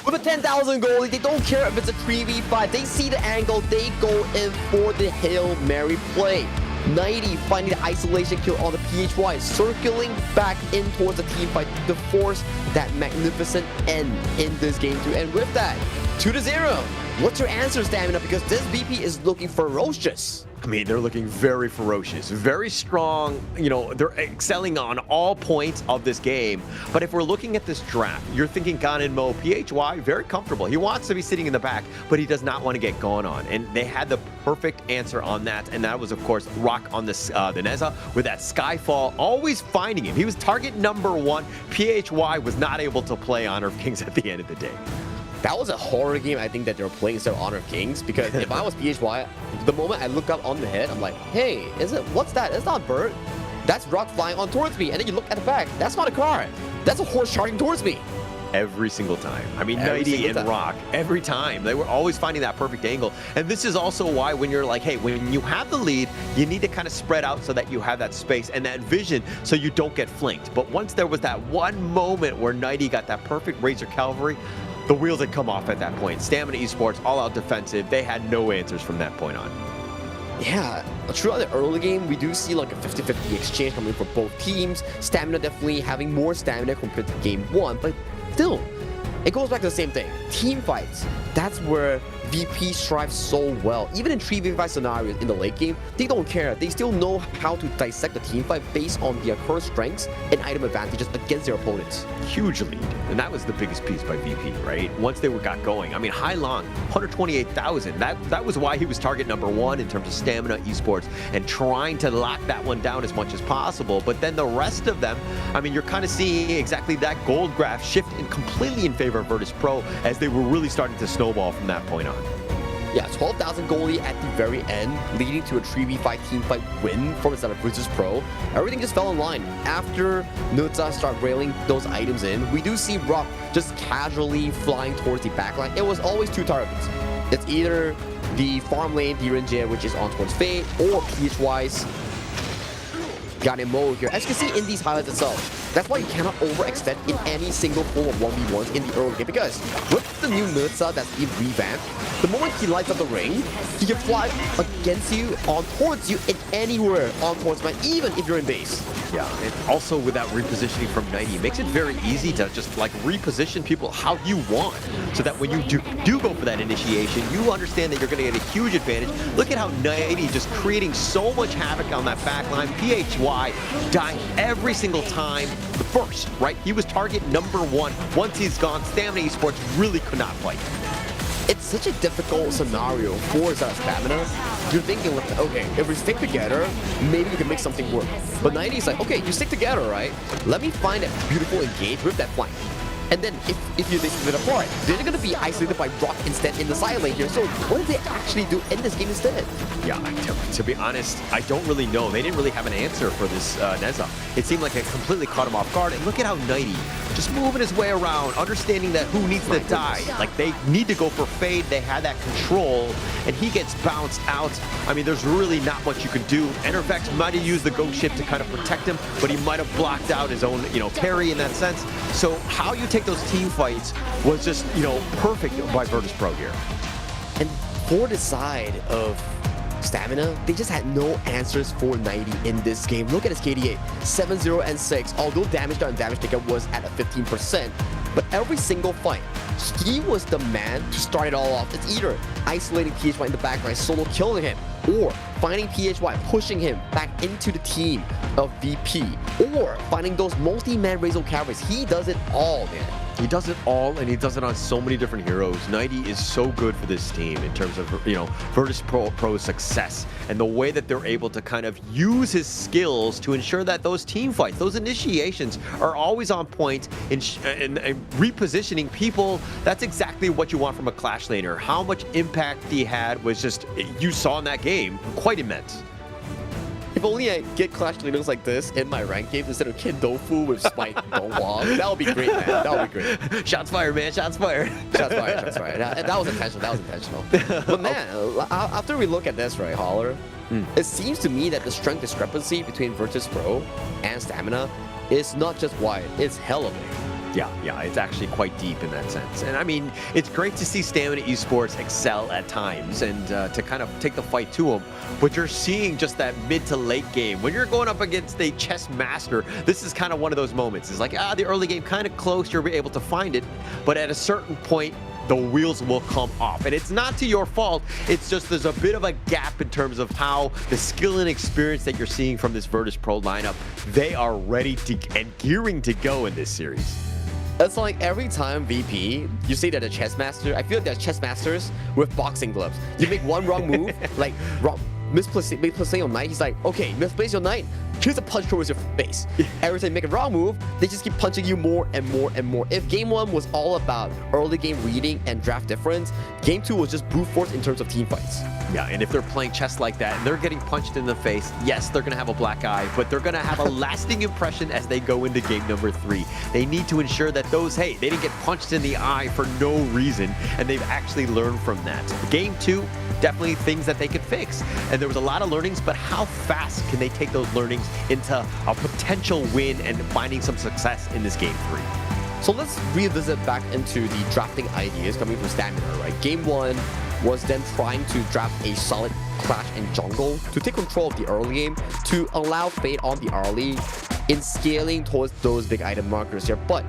With a 10,000 goalie, they don't care if it's a 3v5. They see the angle, they go in for the Hail Mary play. 90 finding the isolation kill on the PHY, circling back in towards the team fight to force that magnificent end in this game too. And with that, 2-0. What's your answer, Stamina? Because this VP is looking ferocious.
I mean, they're looking very ferocious, very strong. You know, they're excelling on all points of this game. But if we're looking at this draft, you're thinking Ganon Mo, PHY, very comfortable. He wants to be sitting in the back, but he does not want to get gone on. And they had the perfect answer on that. And that was, of course, Rock on the Neza with that Skyfall, always finding him. He was target number 1. PHY was not able to play Honor of Kings at the end of the day.
That was a horror game, I think, that they were playing instead of Honor of Kings, because if I was PHY, the moment I look up on the head, I'm like, hey, what's that? It's not a bird. That's Rock flying on towards me. And then you look at the back, that's not a car. That's a horse charging towards me.
Every single time. I mean,
Every
Nighty
single
and
time.
Rock, every time. They were always finding that perfect angle. And this is also why when you're like, hey, when you have the lead, you need to kind of spread out so that you have that space and that vision so you don't get flanked. But once there was that one moment where Nighty got that perfect Razor Cavalry, the wheels had come off at that point. Stamina Esports, all out defensive. They had no answers from that point on.
Yeah, throughout the early game, we do see like a 50-50 exchange coming for both teams. Stamina definitely having more stamina compared to game 1, but still, it goes back to the same thing. Team fights, that's where VP strives so well. Even in 3v5 scenarios in the late game, they don't care. They still know how to dissect the team fight based on their current strengths and item advantages against their opponents.
Huge lead, and that was the biggest piece by VP, right? Once they got going. I mean, Hai Long, 128,000. That was why he was target number 1 in terms of Stamina Esports and trying to lock that one down as much as possible. But then the rest of them, I mean, you're kind of seeing exactly that gold graph shift completely in favor of Virtus Pro as they were really starting to snowball from that point on.
Yeah, 12,000 goalie at the very end, leading to a 3v5 team fight win for Virtus Pro. Everything just fell in line. After Nutza start railing those items in, we do see Rock just casually flying towards the backline. It was always 2 targets. It's either the farm lane Direnjie, which is on towards Fade, or PHY's Ganon Mo here. As you can see in these highlights itself, that's why you cannot overextend in any single form of 1v1s in the early game, because with the new Nutza that's been revamped, the moment he lights up the ring, he can fly against you, on towards you, and anywhere on towards mine, even if you're in base.
Yeah, and also with that repositioning from Nighty, it makes it very easy to just like reposition people how you want, so that when you do go for that initiation, you understand that you're going to get a huge advantage. Look at how Nighty just creating so much havoc on that back line. PHY dying every single time. The first, right? He was target number 1. Once he's gone, Stamina Esports really could not fight.
It's such a difficult scenario for Stamina. You're thinking, okay, if we stick together, maybe we can make something work. But 90 is like, okay, you stick together, right? Let me find a beautiful engage with that flank. And then if they split apart, they're going to be isolated by Rock instead in the side lane here. So what did they actually do in this game instead?
Yeah, to be honest, I don't really know. They didn't really have an answer for this Neza. It seemed like it completely caught him off guard. And look at how Nighty just moving his way around, understanding that who needs to die. Like, they need to go for Fade. They had that control, and he gets bounced out. I mean, there's really not much you can do. Enervex might have used the Ghost Shift to kind of protect him, but he might have blocked out his own, carry in that sense. So how you take those team fights was just, perfect by Virtus Pro here.
And for the side of Stamina, they just had no answers for 90 in this game. Look at his KDA, 7-0 and 6. Although damage done and damage taken was at a 15%, but every single fight, he was the man to start it all off. It's either isolating PHY in the backline, solo killing him, or finding PHY, pushing him back into the team of VP, or finding those multi-man Razor carries. He does it all, man.
He does it all, and he does it on so many different heroes. 90 is so good for this team in terms of, Virtus Pro's success and the way that they're able to kind of use his skills to ensure that those team fights, those initiations are always on point and repositioning people. That's exactly what you want from a Clash laner. How much impact he had was just, you saw in that game, quite immense.
If only I get Clash laners like this in my ranked games instead of Kid Dofu with Spike Dongwang. That would be great, man. That would be great.
Shots fired, man. Shots fired.
Shots fired. Shots fired. That was intentional. That was intentional. But man, after we look at this, right, Holler, it seems to me that the strength discrepancy between Virtus Pro and Stamina is not just wide, it's hella big.
Yeah, it's actually quite deep in that sense. And I mean, it's great to see Stamina Esports excel at times and to kind of take the fight to them. But you're seeing just that mid to late game. When you're going up against a chess master, this is kind of one of those moments. It's like, the early game kind of close, you're able to find it. But at a certain point, the wheels will come off. And it's not to your fault. It's just there's a bit of a gap in terms of how the skill and experience that you're seeing from this Virtus Pro lineup, they are ready to and gearing to go in this series.
It's like every time VP, you say that a chess master, I feel like they're chess masters with boxing gloves. You make one wrong move, like misplace your knight, he's like, okay, misplace your knight, here's a punch towards your face. Every time you make a wrong move, they just keep punching you more and more and more. If game 1 was all about early game reading and draft difference, game 2 was just brute force in terms of team fights.
Yeah, and if they're playing chess like that and they're getting punched in the face, yes, they're going to have a black eye, but they're going to have a lasting impression as they go into game number 3. They need to ensure that they didn't get punched in the eye for no reason, and they've actually learned from that. Game 2, definitely things that they could fix. And there was a lot of learnings, but how fast can they take those learnings into a potential win and finding some success in this game 3?
So let's revisit back into the drafting ideas coming from Stamina, right? Game 1 was then trying to draft a solid Clash and jungle to take control of the early game, to allow Fade on the early in scaling towards those big item markers here. But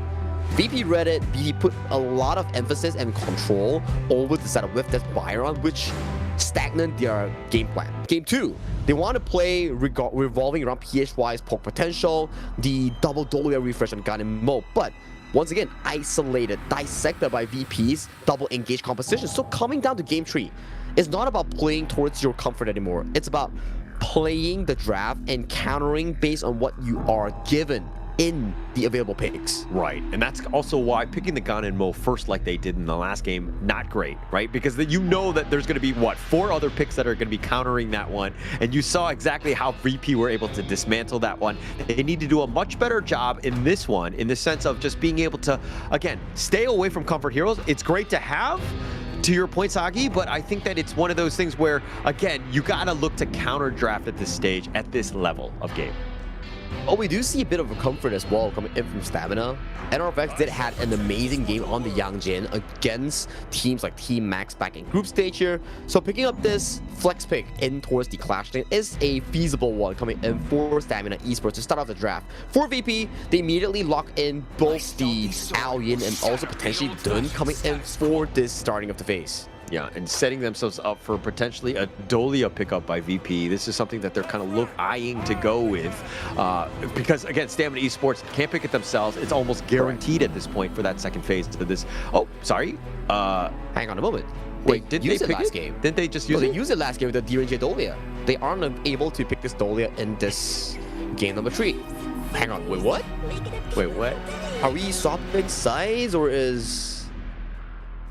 VP read it, VP put a lot of emphasis and control over the setup with that Byron, which stagnant their game plan. Game 2, they want to play revolving around PHY's poke potential, the double Dolia refresh on Gun and Mo, but once again, isolated, dissected by VP's double engage composition. So coming down to game 3, it's not about playing towards your comfort anymore. It's about playing the draft and countering based on what you are given in the available picks.
Right, and that's also why picking the Gun and Mo first like they did in the last game, not great, right? Because you know that there's going to be, 4 other picks that are going to be countering that one, and you saw exactly how VP were able to dismantle that one. They need to do a much better job in this one, in the sense of just being able to, again, stay away from comfort heroes. It's great to have, to your point, Sagi, but I think that it's one of those things where, again, you got to look to counter draft at this stage, at this level of game.
Oh, we do see a bit of a comfort as well coming in from Stamina. NRFX did have an amazing game on the Yangjin against teams like Team Max back in group stage here. So picking up this flex pick in towards the Clash lane is a feasible one coming in for Stamina Esports to start off the draft. For VP, they immediately lock in both the Ao Yin and also potentially Dun coming in for this starting of the phase.
Yeah, and setting themselves up for potentially a Dolia pickup by VP. This is something that they're kind of eyeing to go with. Because, again, Stamina Esports can't pick it themselves. It's almost guaranteed at this point for that second phase to this. Oh, sorry.
Hang on a moment.
Wait, did they
pick
pick
last
it?
game?
Didn't they just use it?
They used it last game with the DRNJ Dolia. They aren't able to pick this Dolia in this game number 3. Hang on, wait, what?
Wait, what?
Are we swapping sides or is...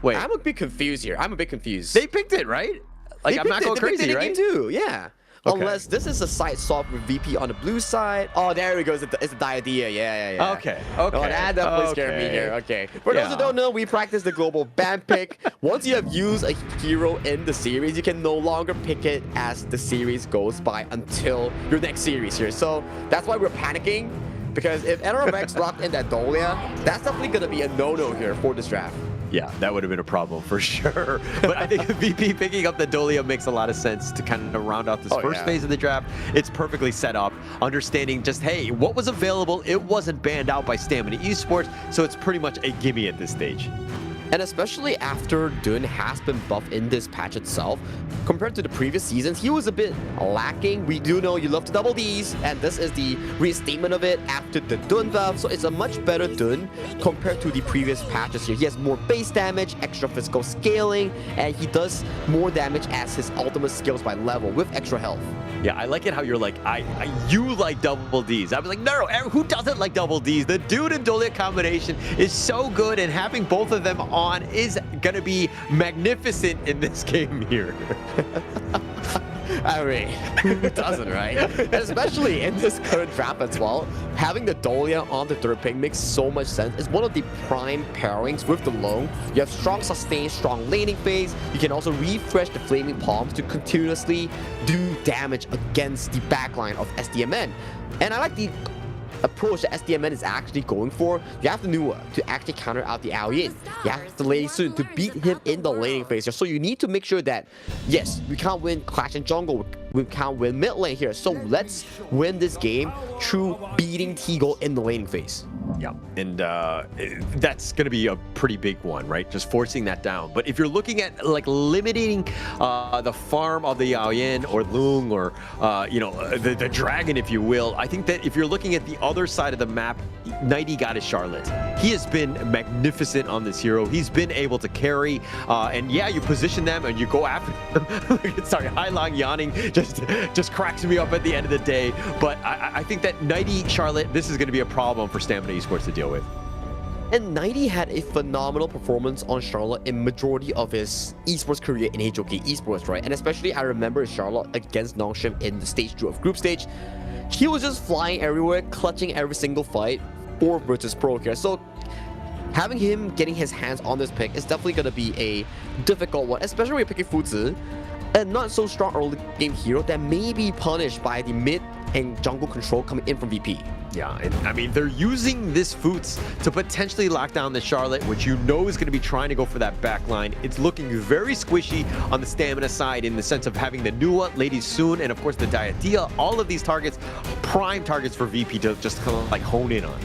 Wait,
I'm a bit confused here. I'm a bit confused.
They picked it, right? Like, I'm not going crazy, right?
They picked it in game 2, yeah.
Okay.
Unless this is a side swap with VP on the blue side. Oh, there we go. It's the idea. Yeah.
Okay.
Oh, that definitely scared me here. Okay. For those who don't know, we practice the global ban pick. Once you have used a hero in the series, you can no longer pick it as the series goes by until your next series here. So that's why we're panicking. Because if NRFX locked in that Dolia, that's definitely going to be a no-no here for this draft.
Yeah, that would have been a problem for sure. But I think VP picking up the Dolia makes a lot of sense to kind of round out this first phase of the draft. It's perfectly set up, understanding just, hey, what was available, it wasn't banned out by Stamina Esports, so it's pretty much a gimme at this stage.
And especially after Dun has been buffed in this patch itself, compared to the previous seasons, he was a bit lacking. We do know you love the double Ds, and this is the restatement of it after the Dun buff, so it's a much better Dun compared to the previous patches here. He has more base damage, extra physical scaling, and he does more damage as his ultimate scales by level with extra health.
Yeah, I like it how you're like, you like double Ds. I was like, no, who doesn't like double Ds? The Dude and Dolia combination is so good, and having both of them on is gonna be magnificent in this game here.
I mean, who doesn't, right? And especially in this current draft as well, having the Dolia on the third pick makes so much sense. It's one of the prime pairings with the Long. You have strong sustain, strong laning phase. You can also refresh the Flaming Palms to continuously do damage against the backline of SDMN. And I like the approach that SDMN is actually going for. You have the Nua to actually counter out the Ao Yin. You have the Lady Sun to beat him in the laning phase here. So you need to make sure that, yes, we can't win Clash in Jungle, we can't win mid lane here. So let's win this game through beating T-Gold in the laning phase.
Yeah, and that's going to be a pretty big one, right? Just forcing that down. But if you're looking at like limiting the farm of the Ao Yin or Lung or the dragon, if you will, I think that if you're looking at the other side of the map, Nighty got his Charlotte. He has been magnificent on this hero. He's been able to carry, and yeah, you position them and you go after them. Sorry, Hai Lang yawning just cracks me up at the end of the day. But I think that Nighty Charlotte, this is going to be a problem for Stamina Esports to deal with.
And Nighty had a phenomenal performance on Charlotte in majority of his esports career in HOK Esports, right? And especially I remember Charlotte against Nongshim in the stage 2 of group stage. He was just flying everywhere, clutching every single fight for Virtus Pro here. So having him getting his hands on this pick is definitely going to be a difficult one, especially when you're picking Fuzi, a not so strong early game hero that may be punished by the mid and jungle control coming in from VP.
Yeah, and I mean, they're using this Foots to potentially lock down the Charlotte, which you know is going to be trying to go for that back line. It's looking very squishy on the stamina side in the sense of having the Nua, Lady Soon, and of course the Diatia. All of these targets, prime targets for VP to just kind of like hone in on.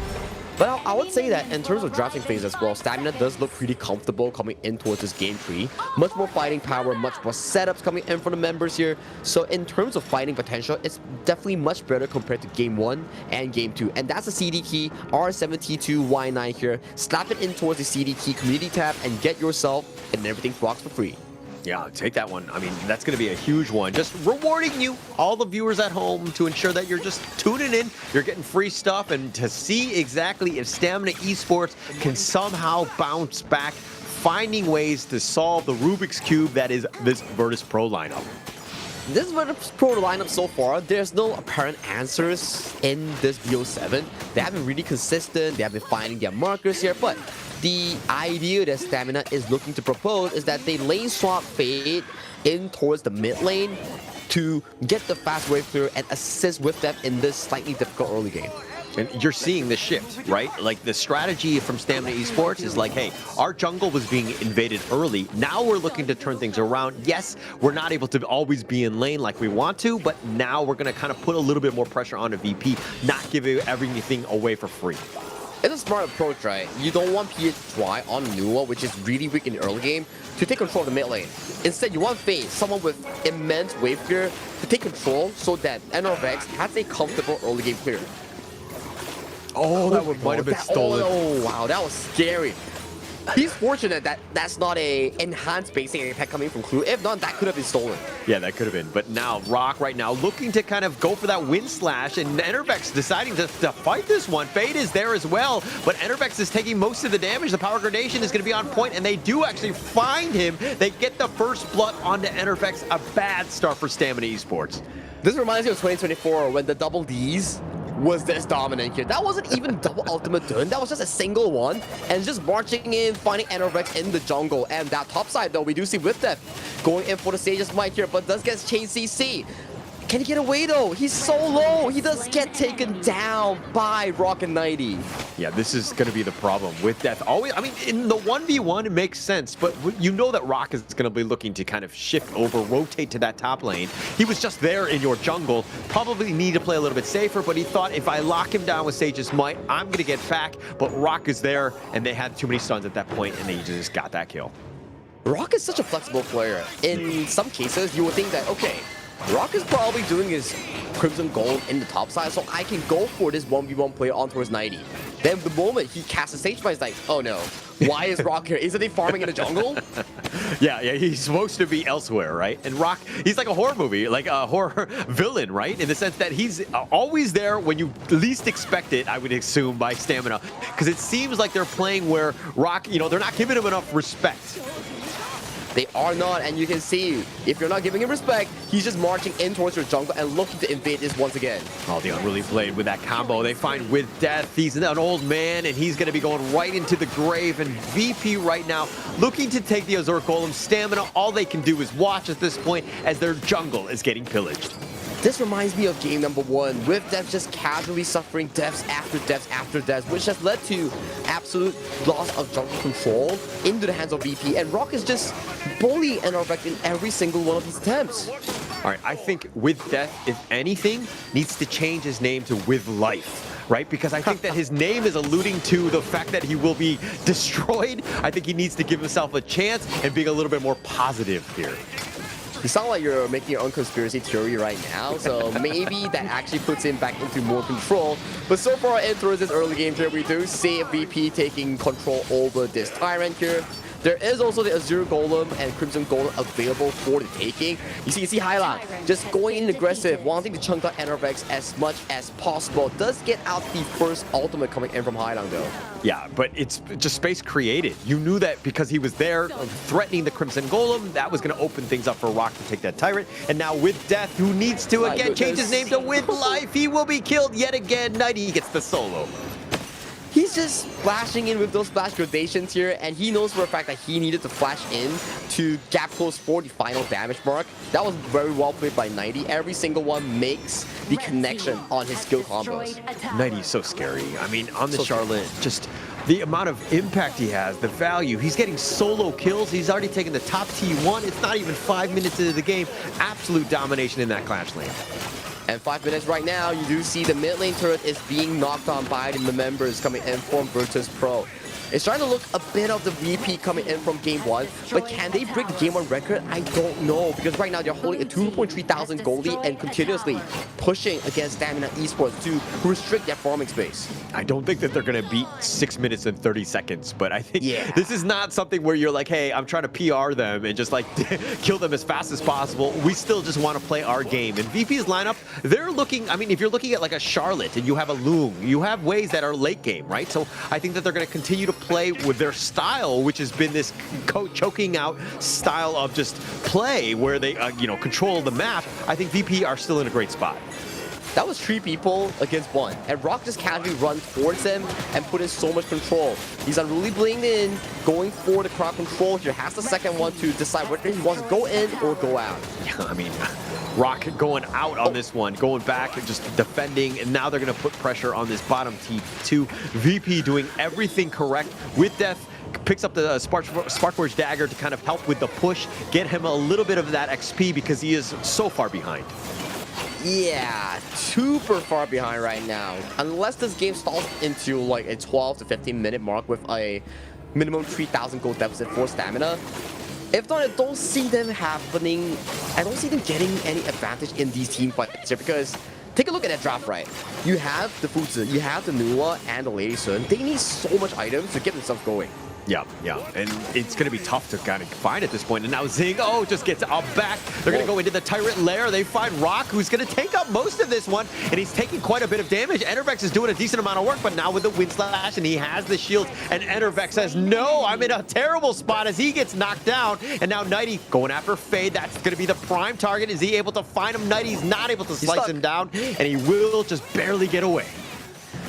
But I would say that in terms of drafting phase as well, Stamina does look pretty comfortable coming in towards this game tree. Much more fighting power, much more setups coming in from the members here. So in terms of fighting potential, it's definitely much better compared to game 1 and game 2. And that's a CD key, R7T2Y9 here. Slap it in towards the CD key community tab and get yourself and everything box for free.
Yeah, take that one. I mean, that's going to be a huge one. Just rewarding you, all the viewers at home, to ensure that you're just tuning in, you're getting free stuff, and to see exactly if Stamina Esports can somehow bounce back, finding ways to solve the Rubik's Cube that is this Virtus Pro lineup.
This Virtus Pro lineup so far, there's no apparent answers in this BO7. They have been really consistent, they have been finding their markers here, but the idea that Stamina is looking to propose is that they lane swap Fade in towards the mid lane to get the fast wave clear and assist with them in this slightly difficult early game.
And you're seeing the shift, right? Like the strategy from Stamina Esports is like, hey, our jungle was being invaded early. Now we're looking to turn things around. Yes, we're not able to always be in lane like we want to, but now we're going to kind of put a little bit more pressure on the VP, not giving everything away for free.
It's a smart approach, right? You don't want PHY on Nua, which is really weak in the early game, to take control of the mid lane. Instead, you want Fade, someone with immense wave clear, to take control so that NRX has a comfortable early game clear.
Oh, that one might have been stolen.
Oh, wow, that was scary. He's fortunate that that's not a enhanced basing attack coming from Clue. If not, that could have been stolen.
Yeah, that could have been. But now, Rock right now looking to kind of go for that wind slash, and Enervex deciding to fight this one. Fade is there as well, but Enervex is taking most of the damage. The power gradation is going to be on point, and they do actually find him. They get the first blood onto Enervex. A bad start for Stamina Esports.
This reminds me of 2024 when the double Ds was this dominant here. That wasn't even double ultimate turn. That was just a single one and just marching in, finding Enervex in the jungle. And that top side though, we do see with that going in for the Sage's Might here, but does get chain CC. Can he get away though? He's so low. He does get taken down by Rock and 90.
Yeah, this is going to be the problem with Death. Always, I mean, in the 1v1, it makes sense, but you know that Rock is going to be looking to kind of shift over, rotate to that top lane. He was just there in your jungle. Probably need to play a little bit safer, but he thought if I lock him down with Sage's Might, I'm going to get back. But Rock is there, and they had too many stuns at that point, and they just got that kill.
Rock is such a flexible player. In some cases, you would think that, okay, Rock is probably doing his Crimson Gold in the top side, so I can go for this 1v1 player on towards 90. Then the moment he casts a Sage Might, it's like, oh no, why is Rock here? Isn't he farming in the jungle?
Yeah, he's supposed to be elsewhere, right? And Rock, he's like a horror movie, like a horror villain, right? In the sense that he's always there when you least expect it, I would assume, by Stamina. Because it seems like they're playing where Rock, you know, they're not giving him enough respect.
They are not, and you can see, if you're not giving him respect, he's just marching in towards your jungle and looking to invade this once again.
Oh, the Unruly Blade with that combo. They find with Death. He's an old man, and he's going to be going right into the grave. And VP right now looking to take the Azure Golem. Stamina, all they can do is watch at this point as their jungle is getting pillaged.
This reminds me of game number 1, with Death just casually suffering deaths after deaths after deaths, which has led to absolute loss of jungle control into the hands of VP, and Rock is just bullying NRVEC in every single one of these attempts.
All right, I think with Death, if anything, needs to change his name to With Life, right? Because I think that his name is alluding to the fact that he will be destroyed. I think he needs to give himself a chance and being a little bit more positive here.
You sound like you're making your own conspiracy theory right now, so maybe that actually puts him back into more control. But so far, entering this early game here, we do see VP taking control over this Tyrant here. There is also the Azure Golem and Crimson Golem available for the taking. You see Hyla just going in aggressive, wanting to chunk out NRVEX as much as possible. Does get out the first ultimate coming in from Hyla though.
Yeah, but it's just space created. You knew that because he was there threatening the Crimson Golem, that was going to open things up for Rock to take that Tyrant. And now with Death, who needs to again change his name to With Life, he will be killed yet again. 90 gets the solo.
He's just flashing in with those flash gradations here, and he knows for a fact that he needed to flash in to gap close for the final damage mark. That was very well played by 90. Every single one makes the connection on his skill combos.
90 is so scary. I mean, on the Charlotte, just the amount of impact he has, the value. He's getting solo kills. He's already taken the top T1. It's not even 5 minutes into the game. Absolute domination in that Clash lane.
And 5 minutes right now, you do see the mid lane turret is being knocked on by the members coming in from Virtus Pro. It's trying to look a bit of the VP coming in from game 1, but can they break the game 1 record? I don't know, because right now they're holding a 2.3 thousand gold lead and continuously pushing against Stamina Esports to restrict their farming space.
I don't think that they're going to beat 6 minutes and 30 seconds, but I think this is not something where you're like, hey, I'm trying to PR them and just like kill them as fast as possible. We still just want to play our game. And VP's lineup, they're looking, I mean, if you're looking at like a Charlotte and you have a Loom, you have ways that are late game, right? So I think that they're going to continue to play with their style, which has been this choking out style of just play where they, you know, control the map. I think VP are still in a great spot.
That was 3 people against 1, and Rock just casually run towards them and put in so much control. He's unruly blinged in, going for the crowd control here. Has the second one to decide whether he wants to go in or go out.
Yeah, I mean, Rock going out on this one, going back and just defending, and now they're going to put pressure on this bottom T2. VP doing everything correct with Death. Picks up the Sparkforge Dagger to kind of help with the push, get him a little bit of that XP because he is so far behind.
Yeah, super far behind right now. Unless this game stalls into like a 12 to 15 minute mark with a minimum 3,000 gold deficit for Stamina. If not, I don't see them happening. I don't see them getting any advantage in these team fights here, because take a look at that draft, right? You have the Fuzi, you have the Nuwa and the Lady Sun. They need so much items to get themselves going.
Yeah, and it's going to be tough to kind of find at this point. And now Zing, just gets up back. They're going to go into the Tyrant lair. They find Rock, who's going to take up most of this one, and he's taking quite a bit of damage. NRVEX is doing a decent amount of work, but now with the Wind Slash, and he has the shield, and NRVEX says, no, I'm in a terrible spot as he gets knocked down. And now Nighty going after Fade. That's going to be the prime target. Is he able to find him? Nighty's not able to slice him down, and he will just barely get away.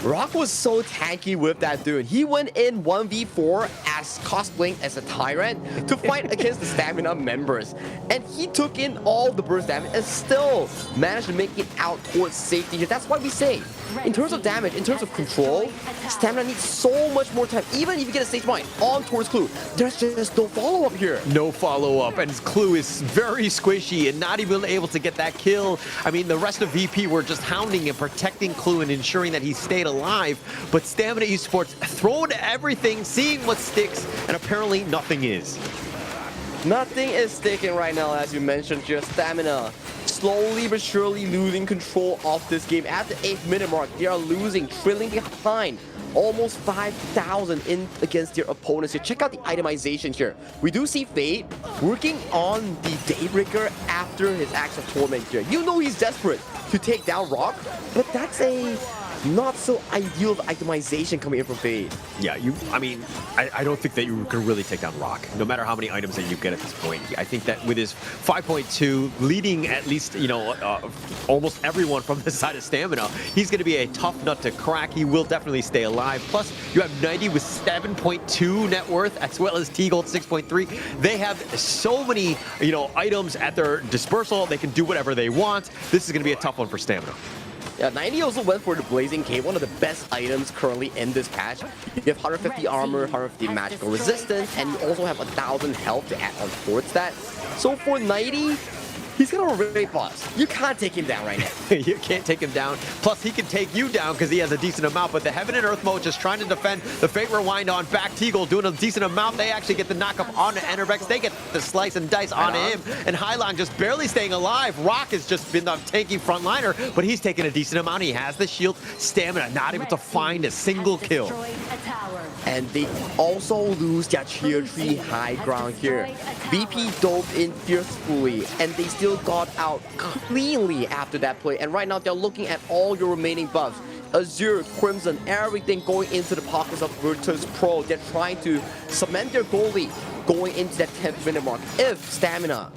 Rock was so tanky with that dude. He went in 1v4 as cosplaying as a tyrant to fight against the Stamina members. And he took in all the burst damage and still managed to make it out towards safety here. That's why we say, in terms of damage, in terms of control, Stamina needs so much more time. Even if you get a stage mine on towards Clue, there's just no follow-up here.
No follow-up, and Clue is very squishy and not even able to get that kill. I mean, the rest of VP were just hounding and protecting Clue and ensuring that he stayed alive, but Stamina Esports throwing everything, seeing what sticks, and apparently nothing is.
Nothing is sticking right now, as you mentioned here. Stamina slowly but surely losing control of this game. At the 8th minute mark, they are losing, trailing behind almost 5,000 in against their opponents here. Check out the itemization here. We do see Fade working on the Daybreaker after his Axe of Torment here. You know he's desperate to take down Rock, but that's a not so ideal itemization coming in from Fade.
Yeah, I don't think that you can really take down Rock, no matter how many items that you get at this point. I think that with his 5.2 leading at least, almost everyone from the side of Stamina, he's going to be a tough nut to crack. He will definitely stay alive. Plus, you have 90 with 7.2 net worth, as well as T-Gold 6.3. They have so many, items at their dispersal. They can do whatever they want. This is going to be a tough one for Stamina.
Yeah, 90 also went for the Blazing Cape, one of the best items currently in this patch. You have 150 armor, 150 magical resistance, and you also have 1,000 health to add on towards that. So for 90, he's gonna raid boss. You can't take him down right now.
You can't take him down. Plus, he can take you down because he has a decent amount. But the Heaven and Earth mode just trying to defend. The Fate Rewind on back. T-Gold doing a decent amount. They actually get the knockup onto Enervex. They get the slice and dice onto him. And Hylong just barely staying alive. Rock has just been the tanky frontliner, but he's taking a decent amount. He has the shield. Stamina, not able to find a single kill.
And they also lose their tier 3 high ground here. VP dove in fiercely, and they still got out cleanly after that play. And right now they're looking at all your remaining buffs. Azure, Crimson, everything going into the pockets of Virtus Pro. They're trying to cement their goalie going into that 10th minute mark. If Stamina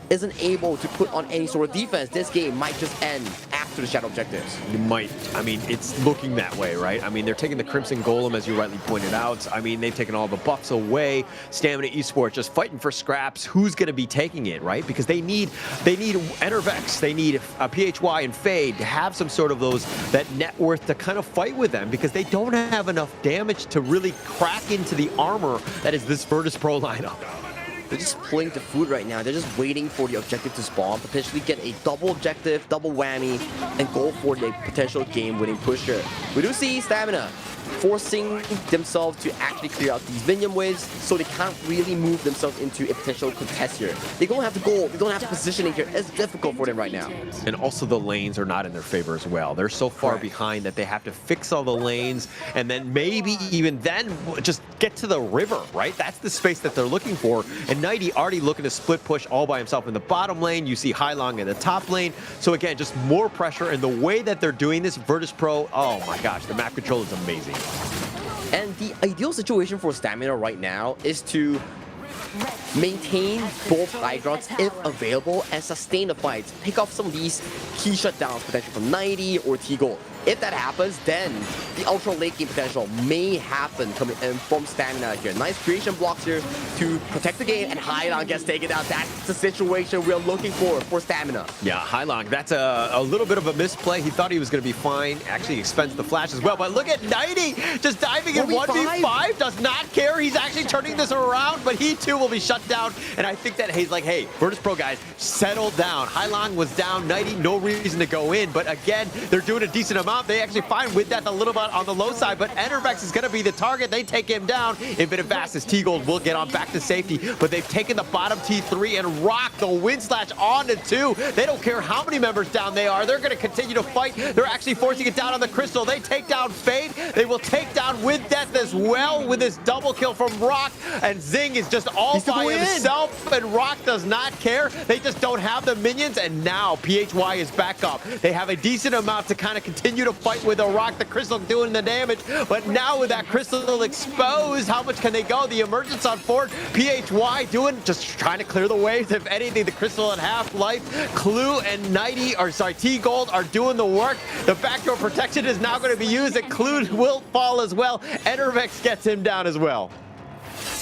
isn't able to put on any sort of defense, this game might just end after the shadow objectives.
You might. It's looking that way, right? They're taking the Crimson Golem, as you rightly pointed out. They've taken all the buffs away. Stamina Esports just fighting for scraps. Who's going to be taking it, right? Because they need Enervex, they need PHY and Fade to have some sort of that net worth to kind of fight with them, because they don't have enough damage to really crack into the armor that is this Virtus Pro lineup.
They're just pulling the food right now. They're just waiting for the objective to spawn, potentially get a double objective, double whammy, and go for the potential game-winning pusher. We do see Stamina forcing themselves to actually clear out these minion waves, so they can't really move themselves into a potential contest here. They don't have the goal, they don't have the positioning here. It's difficult for them right now.
And also the lanes are not in their favor as well. They're so far behind that they have to fix all the lanes, and then maybe even then just get to the river, right? That's the space that they're looking for. And Nighty already looking to split push all by himself in the bottom lane. You see Hylong in the top lane. So again, just more pressure, and the way that they're doing this, Virtus Pro, oh my gosh, the map control is amazing.
And the ideal situation for Stamina right now is to maintain both high grounds if available and sustain the fights. Pick off some of these key shutdowns, potentially from 90 or T-Gold. If that happens, then the ultra late game potential may happen coming in from Stamina here. Nice creation blocks here to protect the game, and Hylong gets taken out. That's the situation we're looking for Stamina.
Yeah, Hylong, that's a little bit of a misplay. He thought he was going to be fine. Actually expends the flash as well. But look at 90 just diving in 1v5. Does not care. He's actually turning this around, but he too will be shut down. And I think that he's like, hey, Virtus Pro guys, settle down. Hylong was down 90, no reason to go in. But again, they're doing a decent amount. They actually find with that a little bit on the low side, but Enervex is going to be the target. They take him down. Infinite Fastest T-Gold will get on back to safety, but they've taken the bottom T3 and Rock the wind slash on to 2. They don't care how many members down they are. They're going to continue to fight. They're actually forcing it down on the Crystal. They take down Fade. They will take down with Death as well with this double kill from Rock, and Zing is just all by himself, and Rock does not care. They just don't have the minions, and now PHY is back up. They have a decent amount to kind of continue to fight with a Rock. The Crystal doing the damage, but now with that Crystal exposed, how much can they go? The emergence on forward. PHY just trying to clear the waves. If anything, the Crystal at half-life. Clue and T-Gold are doing the work. The backdoor protection is now going to be used, and Clue will fall as well. Enervex gets him down as well.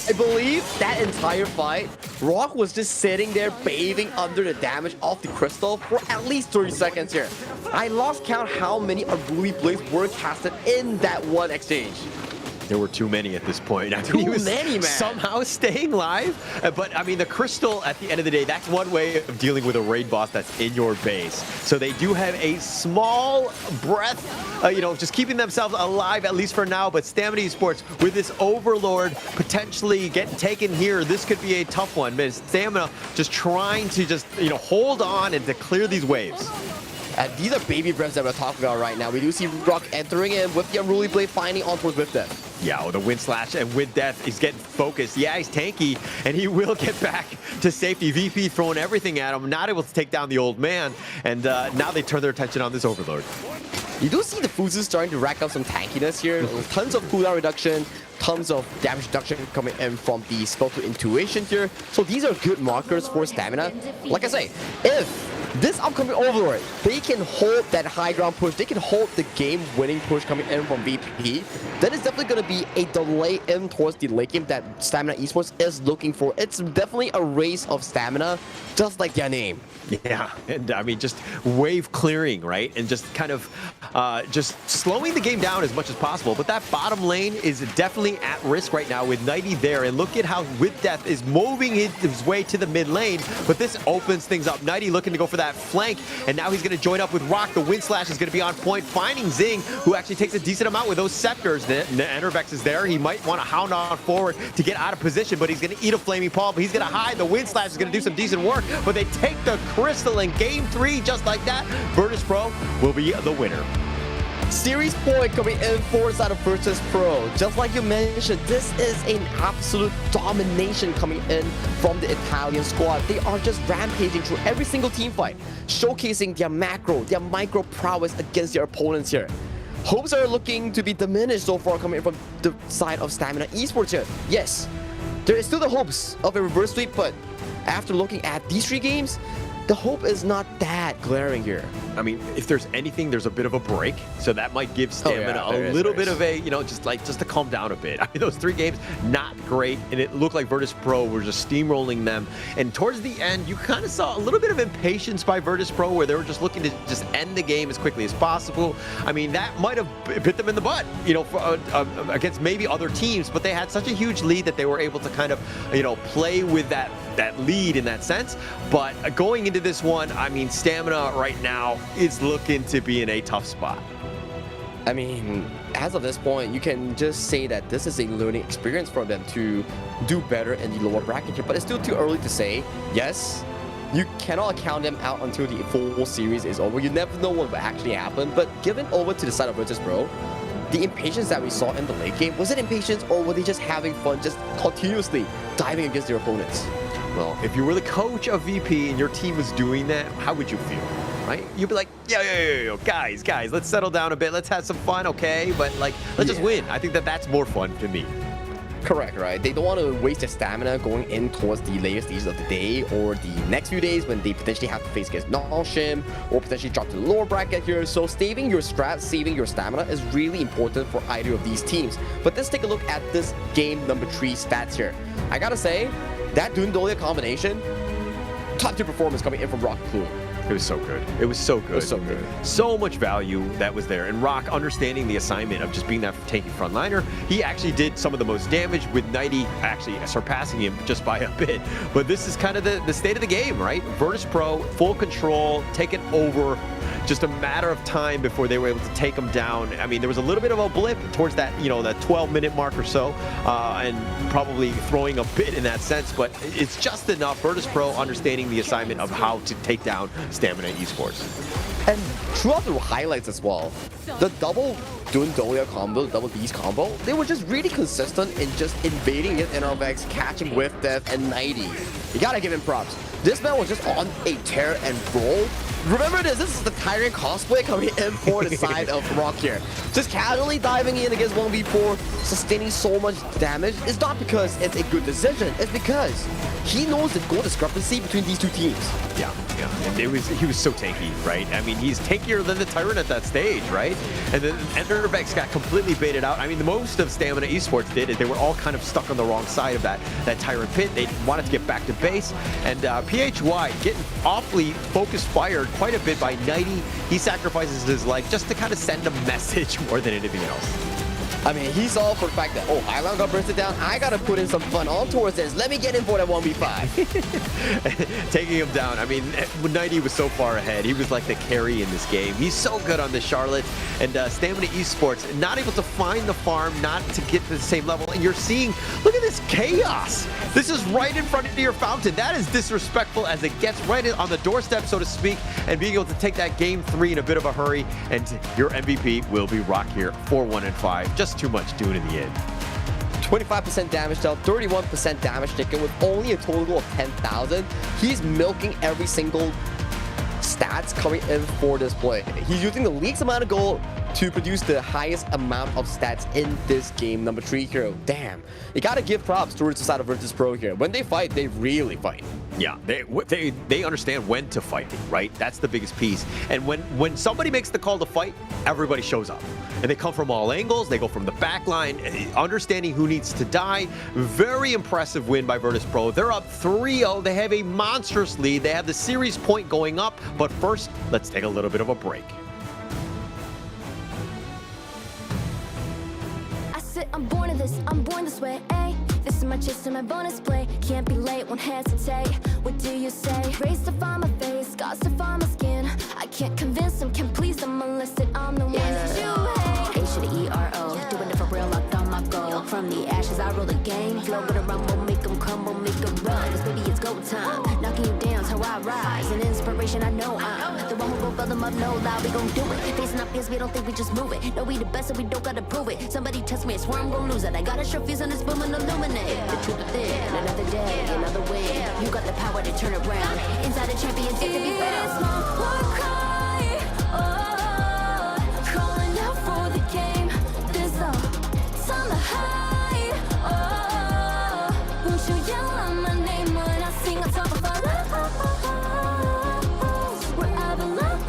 I believe that entire fight, Rock was just sitting there bathing under the damage of the crystal for at least 30 seconds here. I lost count how many unruly blades were casted in that one exchange.
There were too many at this point. I mean, he was somehow staying live. But I mean, the crystal, at the end of the day, that's one way of dealing with a raid boss that's in your base. So they do have a small breath, just keeping themselves alive, at least for now. But Stamina Esports, with this Overlord potentially getting taken here, this could be a tough one. But Stamina just trying to hold on and to clear these waves.
And these are baby breaths that we're talking about right now. We do see Rock entering in with the Unruly Blade finding on towards With Death.
Yeah, the Wind Slash and Wind Death is getting focused. Yeah, he's tanky, and he will get back to safety. VP throwing everything at him, not able to take down the old man. And now they turn their attention on this Overlord.
You do see the Fuzu starting to rack up some tankiness here. Tons of cooldown reduction, tons of damage reduction coming in from the spell to intuition here. So these are good markers for Stamina. Like I say, if this upcoming Overlord, they can hold that high ground push, they can hold the game-winning push coming in from VP, then it's definitely going to be a delay in towards the late game that Stamina Esports is looking for. It's definitely a race of stamina, just like their name.
Yeah, and I mean, just wave clearing, right? And just kind of just slowing the game down as much as possible. But that bottom lane is definitely at risk right now with Nighty there. And look at how With Death is moving his way to the mid lane. But this opens things up. Nighty looking to go for that flank. And now he's going to join up with Rock. The Wind Slash is going to be on point, finding Zing, who actually takes a decent amount with those scepters. The Enervex is there. He might want to hound on forward to get out of position, but he's going to eat a Flaming Paw. But he's going to hide. The Wind Slash is going to do some decent work. But they take the crystal in game 3 just like that. Virtus Pro will be the winner.
Series point coming in for the side of Virtus Pro. Just like you mentioned, this is an absolute domination coming in from the Italian squad. They are just rampaging through every single team fight, showcasing their macro, their micro prowess against their opponents here. Hopes are looking to be diminished so far coming from the side of Stamina Esports here. Yes, there is still the hopes of a reverse sweep, but after looking at these 3 games, the hope is not that glaring here.
I mean, if there's anything, there's a bit of a break, so that might give Stamina a little bit of a, just to calm down a bit. I mean, those 3 games, not great, and it looked like Virtus Pro were just steamrolling them. And towards the end, you kind of saw a little bit of impatience by Virtus Pro, where they were just looking to just end the game as quickly as possible. I mean, that might have bit them in the butt, against maybe other teams, but they had such a huge lead that they were able to kind of, play with that lead in that sense. But going into this one, I mean, Stamina right now is looking to be in a tough spot.
I mean, as of this point, you can just say that this is a learning experience for them to do better in the lower bracket here, but it's still too early to say. Yes, you cannot count them out until the full series is over. You never know what will actually happen, but given over to the side of Virtus Pro, the impatience that we saw in the late game, was it impatience or were they just having fun, just continuously diving against their opponents?
Well, if you were the coach of VP and your team was doing that, how would you feel? Right? You'd be like, yo, guys, let's settle down a bit. Let's have some fun, okay? But let's just win. I think that's more fun to me.
Correct, right? They don't want to waste their stamina going in towards the later stages of the day or the next few days when they potentially have to face against Nongshim or potentially drop to the lower bracket here. So saving your strat, saving your stamina is really important for either of these teams. But let's take a look at this game number 3 stats here. I gotta say, that Dundolia combination, top 2 performance coming in from Rock Plume.
It was so good. It was so good.
It was so good.
So much value that was there. And Rock, understanding the assignment of just being that tanky frontliner, he actually did some of the most damage with Nighty actually surpassing him just by a bit. But this is kind of the state of the game, right? Virtus Pro, full control, taking over. Just a matter of time before they were able to take him down. I mean, there was a little bit of a blip towards that, that 12-minute mark or so, and probably throwing a bit in that sense, but it's just enough. Virtus Pro understanding the assignment of how to take down Stamina Esports.
And throughout the highlights as well, the double Dundolia combo, the double D's combo, they were just really consistent in just invading his Enervex, catching With Death, and Nighty. You gotta give him props. This man was just on a tear and roll. Remember this is the Tyrant cosplay coming in for the side of Rock here. Just casually diving in against 1v4, sustaining so much damage. It's not because it's a good decision, it's because he knows the goal discrepancy between these 2 teams.
Yeah, And he was so tanky, right? I mean, he's tankier than the Tyrant at that stage, right? And then Enderbex got completely baited out. I mean, the most of Stamina Esports did is they were all kind of stuck on the wrong side of that Tyrant pit. They wanted to get back to base, and PHY getting awfully focus fired quite a bit by Nighty. He sacrifices his life just to kind of send a message more than anything else.
I mean, he's all for the fact that, oh, Highland got bursted down. I got to put in some fun on towards this. Let me get in for that 1v5.
Taking him down. I mean, when Nighty was so far ahead, he was like the carry in this game. He's so good on the Charlotte. And Stamina Esports, not able to find the farm, not to get to the same level. And you're seeing, look at this chaos. This is right in front of your fountain. That is disrespectful as it gets right on the doorstep, so to speak. And being able to take that game 3 in a bit of a hurry. And your MVP will be Rock here, 4-1-5. Just too much doing in the end.
25% damage dealt, 31% damage taken with only a total of 10,000. He's milking every single stats coming in for this play. He's using the least amount of gold to produce the highest amount of stats in this game. Number 3 hero. Damn. You gotta give props towards the side of Virtus Pro here. When they fight, they really fight.
Yeah, they understand when to fight, right? That's the biggest piece. And when somebody makes the call to fight, everybody shows up. And they come from all angles. They go from the back line, understanding who needs to die. Very impressive win by Virtus Pro. They're up 3-0. They have a monstrous lead. They have the series point going up. But first, let's take a little bit of a break.
I'm born of this, I'm born this way, ayy. This is my chest and my bonus play. Can't be late, won't hesitate. What do you say? Race to find my face, scars to find my skin. I can't convince them, can't please them unless that I'm the one that you hate. H to the E-R-O, doing it for real, locked on my goal. From the ashes, I roll the game. Flow with a rumble, make them crumble, make them run. Cause baby, it's go time. Knocking you down's how I rise. An inspiration, I know I'm the one who gon' fill them up, no lie, we gon' do it. Facing up peers, we don't think we just move it. No, we the best and we don't gotta prove it. Somebody test me, I swear I'm gon' lose it. I got a sure fuse on this boom and illuminate. The truth within, another day, another win. You got the power to turn around. Inside a champion, take to be found. It's my war cry, oh, calling out for the game. There's no time to hide, oh, won't you yell out my name when I sing on top of our lungs? Where I belong,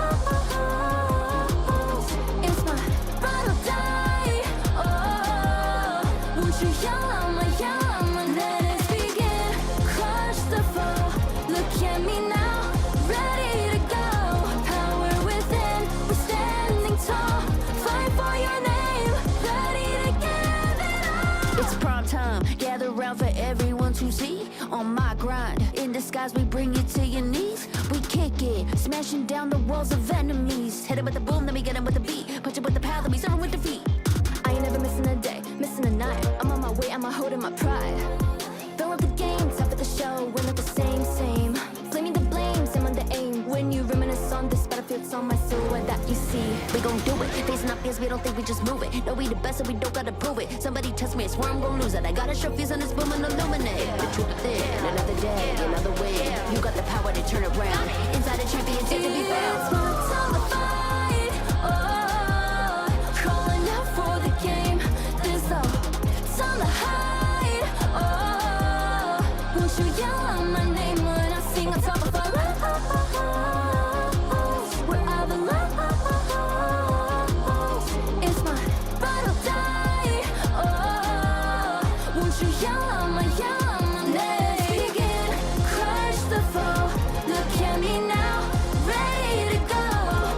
it's my ride or die, oh, won't you yell out my let it begin, crush the foe, look at me now, ready to go, power within, we're standing tall, fight for your name, ready to give it all. It's prom time, gather around for everyone to see, on my grind, in disguise we bring you to your knees, we kick it, smashing down the walls of enemies, hit it with the boom, then we get him with the beat, punch it with the power, then we serve him with defeat. I ain't never missing a day, missing a night. I'm on my way, I'm holding my pride. Fill up the game, top of the show, we're not the same. Blaming the blame, same on the aim. When you reminisce on this battlefield, it's on my silhouette that you see. We gon' do it, facing up fears, we don't think we just move it. No, we the best and we don't gotta prove it. Somebody test me, I swear I'm gon' lose it. I got a sure fuse on this boom and illuminate. The truth within, another day, another win. You got the power to turn around. Inside a champion, take to be found. It's my time to fight, oh, calling out for the game. There's no time to hide, oh, won't you yell out my name when I sing on top of our lungs? Where I belong, it's my ride or die, oh, won't you yell out my let it begin, crush the foe, look at me now, ready to go,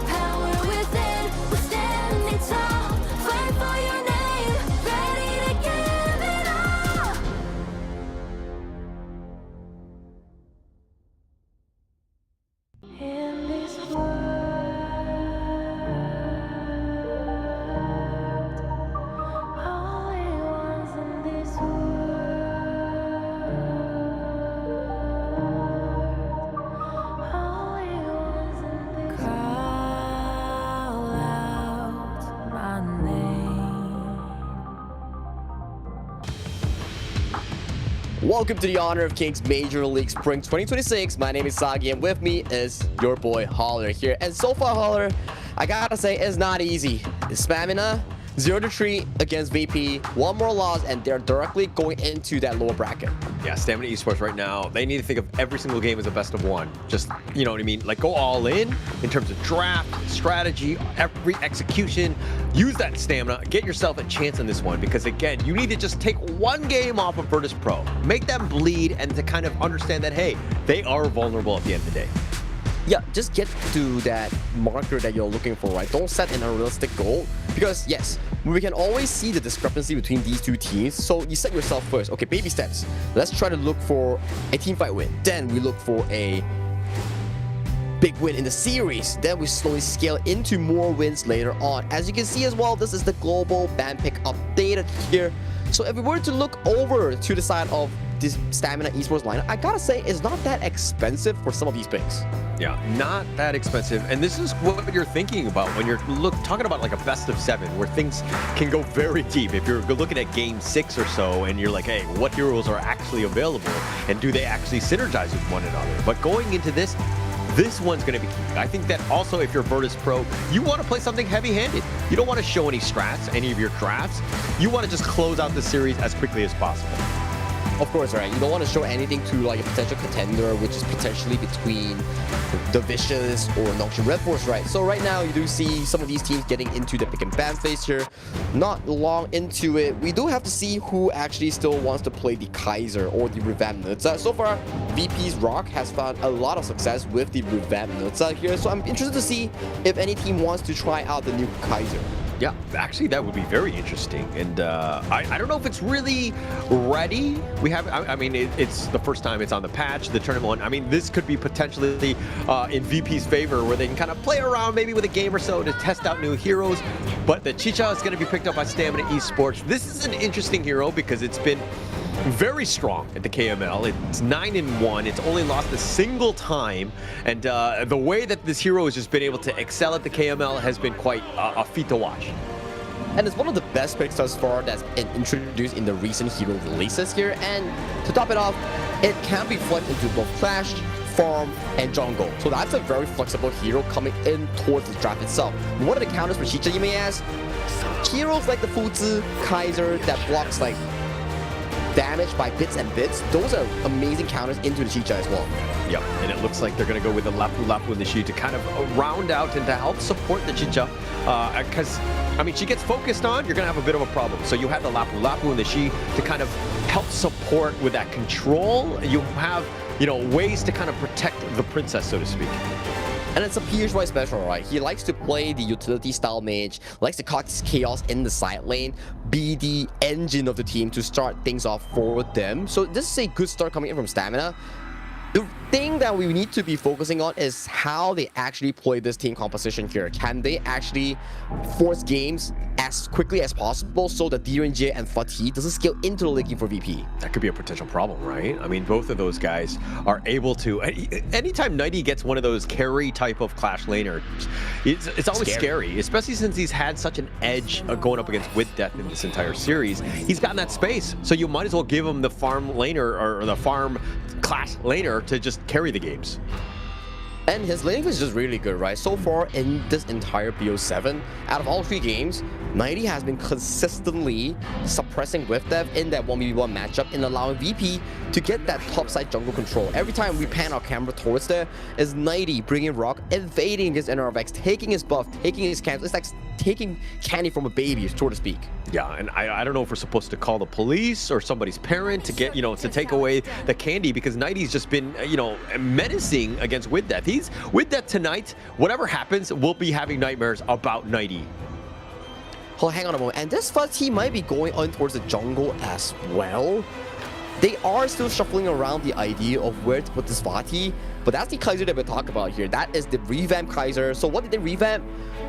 power within, we're standing tall, fight for your name, ready to give it all. In this
Welcome to the Honor of Kings Major League Spring 2026. My name is Sagi, and with me is your boy Holler here. And so far, Holler, I gotta say, it's not easy. The stamina, 0-3 against VP, one more loss, and they're directly going into that lower bracket.
Yeah, Stamina Esports right now, they need to think of every single game as a best of one. Just, you know what I mean? Like, go all in terms of draft, strategy, every execution. Use that stamina. Get yourself a chance in this one because, again, you need to just take one game off of Virtus Pro. Make them bleed and to kind of understand that, hey, they are vulnerable at the end of the day.
Yeah, just get to that marker that you're looking for, right? Don't set an unrealistic goal because, yes, we can always see the discrepancy between these two teams. So you set yourself first. Okay, baby steps. Let's try to look for a team fight win. Then we look for a big win in the series. Then we slowly scale into more wins later on. As you can see as well, this is the global ban pick updated here. So if we were to look over to the side of this Stamina Esports lineup, I gotta say it's not that expensive for some of these picks.
Yeah, not that expensive. And this is what you're thinking about when you're talking about like a best of 7 where things can go very deep. If you're looking at game 6 or so and you're like, hey, what heroes are actually available and do they actually synergize with one another? But going into this one's going to be key. I think that also if you're Virtus Pro, you want to play something heavy-handed. You don't want to show any strats, any of your drafts. You want to just close out the series as quickly as possible.
Of course, right? You don't want to show anything to like a potential contender, which is potentially between the Vicious or Nongshim Redforce, right? So right now, you do see some of these teams getting into the pick and ban phase here. Not long into it, we do have to see who actually still wants to play the Kaiser or the revamped Nutsa. So far, VP's Rock has found a lot of success with the revamped Nutsa here. So I'm interested to see if any team wants to try out the new Kaiser.
Yeah, actually, that would be very interesting. And I don't know if it's really ready. We have, I mean, it's the first time it's on the patch, the tournament one. I mean, this could be potentially in VP's favor where they can kind of play around maybe with a game or so to test out new heroes. But the Chicha is going to be picked up by Stamina Esports. This is an interesting hero because it's been very strong at the KML. It's 9-1. It's only lost a single time. And the way that this hero has just been able to excel at the KML has been quite a feat to watch.
And it's one of the best picks thus far that's been introduced in the recent hero releases here. And to top it off, it can be flexed into both Clash, Farm, and Jungle. So that's a very flexible hero coming in towards the draft itself. What are the counters for Chicha, you may ask? Heroes like the Fuzi, Kaiser, that blocks like damage by bits and bits, those are amazing counters into the Chicha as well.
Yep, and it looks like they're going to go with the Lapu Lapu and the Shi to kind of round out and to help support the Chicha. Because, I mean, she gets focused on, you're going to have a bit of a problem. So you have the Lapu Lapu and the Shi to kind of help support with that control. You have, you know, ways to kind of protect the princess, so to speak.
And it's a PHY special, right? He likes to play the utility style mage, likes to cause chaos in the side lane, be the engine of the team to start things off for them. So this is a good start coming in from Stamina. The thing that we need to be focusing on is how they actually play this team composition here. Can they actually force games as quickly as possible so that DRNJ and Fatih doesn't scale into the late game for VP?
That could be a potential problem, right? I mean, both of those guys are able to... Anytime Nighty gets one of those carry type of Clash laners, it's always scary, especially since he's had such an edge going up against With Death in this entire series. He's gotten that space, so you might as well give him the farm laner or the farm Clash laner to just carry the games.
And his laning is just really good, right? So far in this entire BO7, out of all 3 games, Nighty has been consistently suppressing With Death in that 1v1 matchup and allowing VP to get that topside jungle control. Every time we pan our camera towards there, is Nighty bringing Rock, invading his NRVX, taking his buff, taking his camps. It's like taking candy from a baby, so to speak.
Yeah, and I don't know if we're supposed to call the police or somebody's parent to get, you know, to take away the candy because Nighty's just been, you know, menacing against With Death. He's With Death tonight. Whatever happens, we'll be having nightmares about Nighty.
Oh, hang on a moment. And this Fatih might be going on towards the jungle as well. They are still shuffling around the idea of where to put this Fatih, but that's the Kaiser that we're talking about here. That is the revamped Kaiser. So what did they revamp?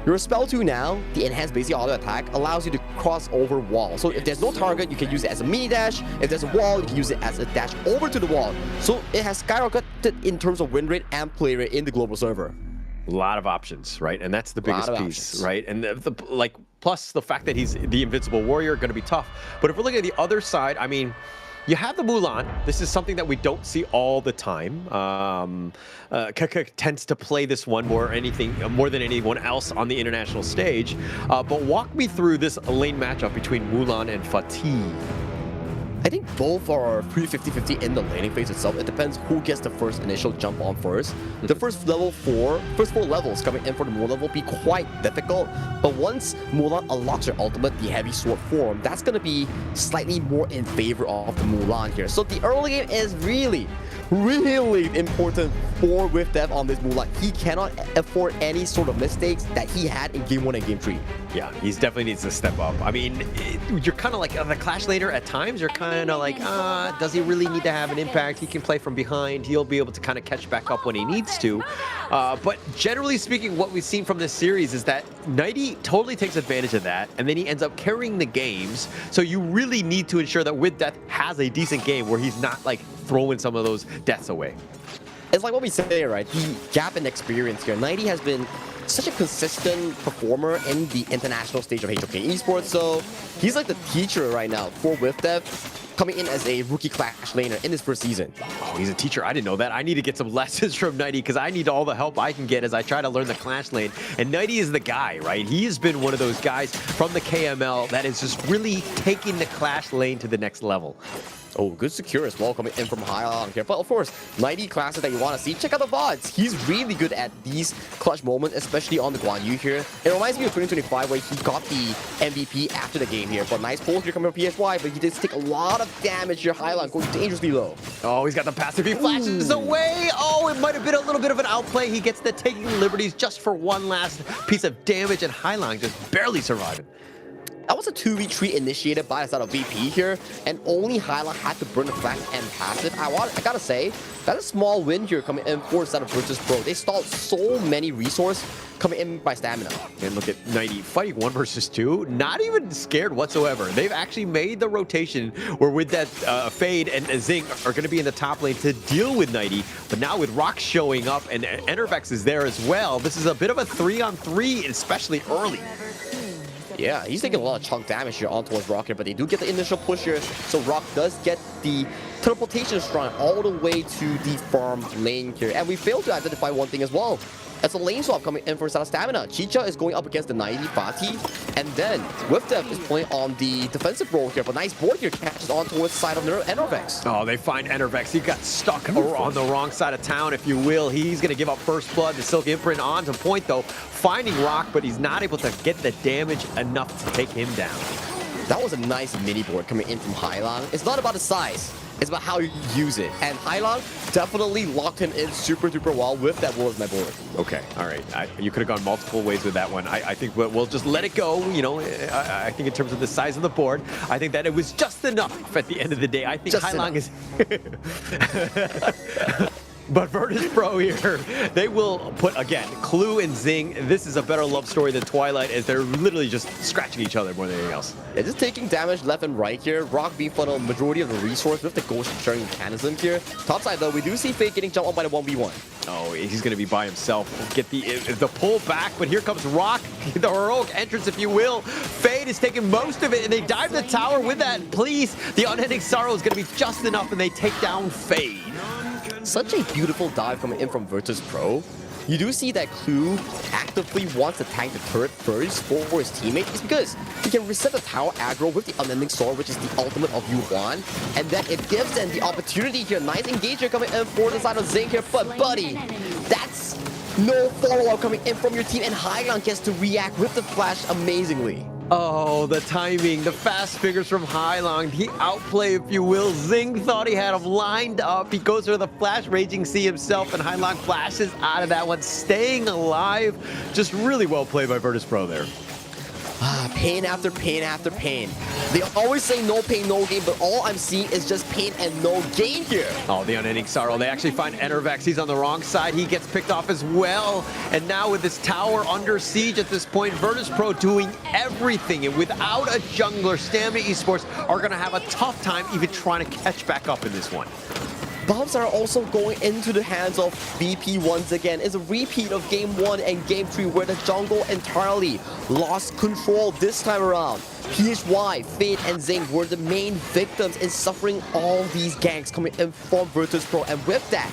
Your spell 2 now, the enhanced basic auto attack, allows you to cross over walls. So if there's no target, you can use it as a mini dash. If there's a wall, you can use it as a dash over to the wall. So it has skyrocketed in terms of win rate and play rate in the global server.
A lot of options, right? And that's the biggest piece, right? And like plus the fact that he's the invincible warrior, going to be tough. But if we're looking at the other side, I mean, you have the Mulan. This is something that we don't see all the time. KK tends to play this one more than anyone else on the international stage. But walk me through this lane matchup between Mulan and Fatih.
I think both are pretty 50-50 in the laning phase itself. It depends who gets the first initial jump on first. The first four levels coming in for the Mulan will be quite difficult. But once Mulan unlocks her ultimate, the heavy sword form, that's going to be slightly more in favor of the Mulan here. So the early game is really important for with Dev on this Mulan. He cannot afford any sort of mistakes that he had in Game 1 and Game 3.
Yeah, he definitely needs to step up. I mean, you're kind of like the Clash laner at times. You're kind of like, does he really need to have an impact? He can play from behind. He'll be able to kind of catch back up when he needs to. But generally speaking, what we've seen from this series is that Nighty totally takes advantage of that, and then he ends up carrying the games. So you really need to ensure that With Death has a decent game where he's not like throwing some of those deaths away.
It's like what we say, right? The gap in experience here. Nighty has been such a consistent performer in the international stage of HOK Esports, so he's like the teacher right now for WithDev, coming in as a rookie Clash laner in his first season.
Oh, he's a teacher. I didn't know that. I need to get some lessons from Nighty because I need all the help I can get as I try to learn the Clash lane. And Nighty is the guy, right? He has been one of those guys from the KML that is just really taking the Clash lane to the next level.
Oh, good secure as well coming in from Hylong here. But of course, 90 classes that you want to see, check out the VODs. He's really good at these clutch moments, especially on the Guan Yu here. It reminds me of 2025 where he got the MVP after the game here. But nice pull here coming from PSY, but he did take a lot of damage here. Hylong going dangerously low.
Oh, he's got the passive. He flashes away. Oh, it might have been a little bit of an outplay. He gets the taking liberties just for one last piece of damage, and Hylong just barely surviving.
That was a 2v3 initiated by the side of VP here, and only Hylong had to burn the flash and passive. I gotta say, that's a small win here coming in for the side of Virtus Pro. They stalled so many resources coming in by stamina.
And look at Nighty fighting 1 versus 2, not even scared whatsoever. They've actually made the rotation where with that Fade and Zing are going to be in the top lane to deal with Nighty. But now with Rock showing up and Enervex is there as well, this is a bit of a 3-on-3, especially early.
Yeah, he's taking a lot of chunk damage here on towards Rock here, but they do get the initial push here, so Rock does get the teleportation strike all the way to the farm lane here. And we failed to identify one thing as well. As a lane swap coming in for Sada Stamina, Chicha is going up against the 90 Fatih, and then WithDev is playing on the defensive role here, but nice board here catches on towards the side of Enervex.
Oh, they find Enervex. He got stuck on the wrong side of town, if you will. He's going to give up first blood. The Silk Imprint on to point, though, finding Rock, but he's not able to get the damage enough to take him down.
That was a nice mini board coming in from Hylong. It's not about the size. It's about how you use it. And Hylong definitely locked him in super duper well with that wall as my board.
Okay, all right. You could have gone multiple ways with that one. I think we'll just let it go. You know, I think in terms of the size of the board, I think that it was just enough at the end of the day. I think Hylong is... But Virtus Pro here, they will put, again, Clue and Zing. This is a better love story than Twilight, as they're literally just scratching each other more than anything else.
Yeah, just taking damage left and right here. Rock being funneled majority of the resource with the ghost sharing mechanism here. Topside though, we do see Fate getting jumped on by the 1v1.
Oh, he's going to be by himself. Get the pull back, but here comes Rock, the heroic entrance, if you will. Fade is taking most of it, and they dive the tower with that. Please, the Unending Sorrow is going to be just enough, and they take down Fade.
Such a beautiful dive coming in from Virtus Pro. You do see that Clue actively wants to tank the turret first for his teammate. It's because he can reset the tower aggro with the Unending Sword, which is the ultimate of Yuan. And then it gives them the opportunity here. Nice engagement coming in for the side of Zing here. But buddy, that's no follow-up coming in from your team. And Hylong gets to react with the flash amazingly.
Oh, the timing, the fast fingers from Hylong, the outplay, if you will. Zing thought he had him lined up. He goes for the flash Raging Sea himself, and Hylong flashes out of that one, staying alive. Just really well played by Virtus Pro there.
Pain after pain after pain. They always say no pain, no gain, but all I'm seeing is just pain and no gain here.
Oh, the Unending Sorrow. They actually find Enervex. He's on the wrong side. He gets picked off as well. And now with this tower under siege at this point, Virtus Pro doing everything. And without a jungler, Stamina Esports are going to have a tough time even trying to catch back up in this one.
buffs are also going into the hands of VP once again. It's a repeat of Game 1 and Game 3 where the jungle entirely lost control this time around. PHY, Fade, and Zing were the main victims in suffering all these ganks coming in from Virtus Pro, and with that,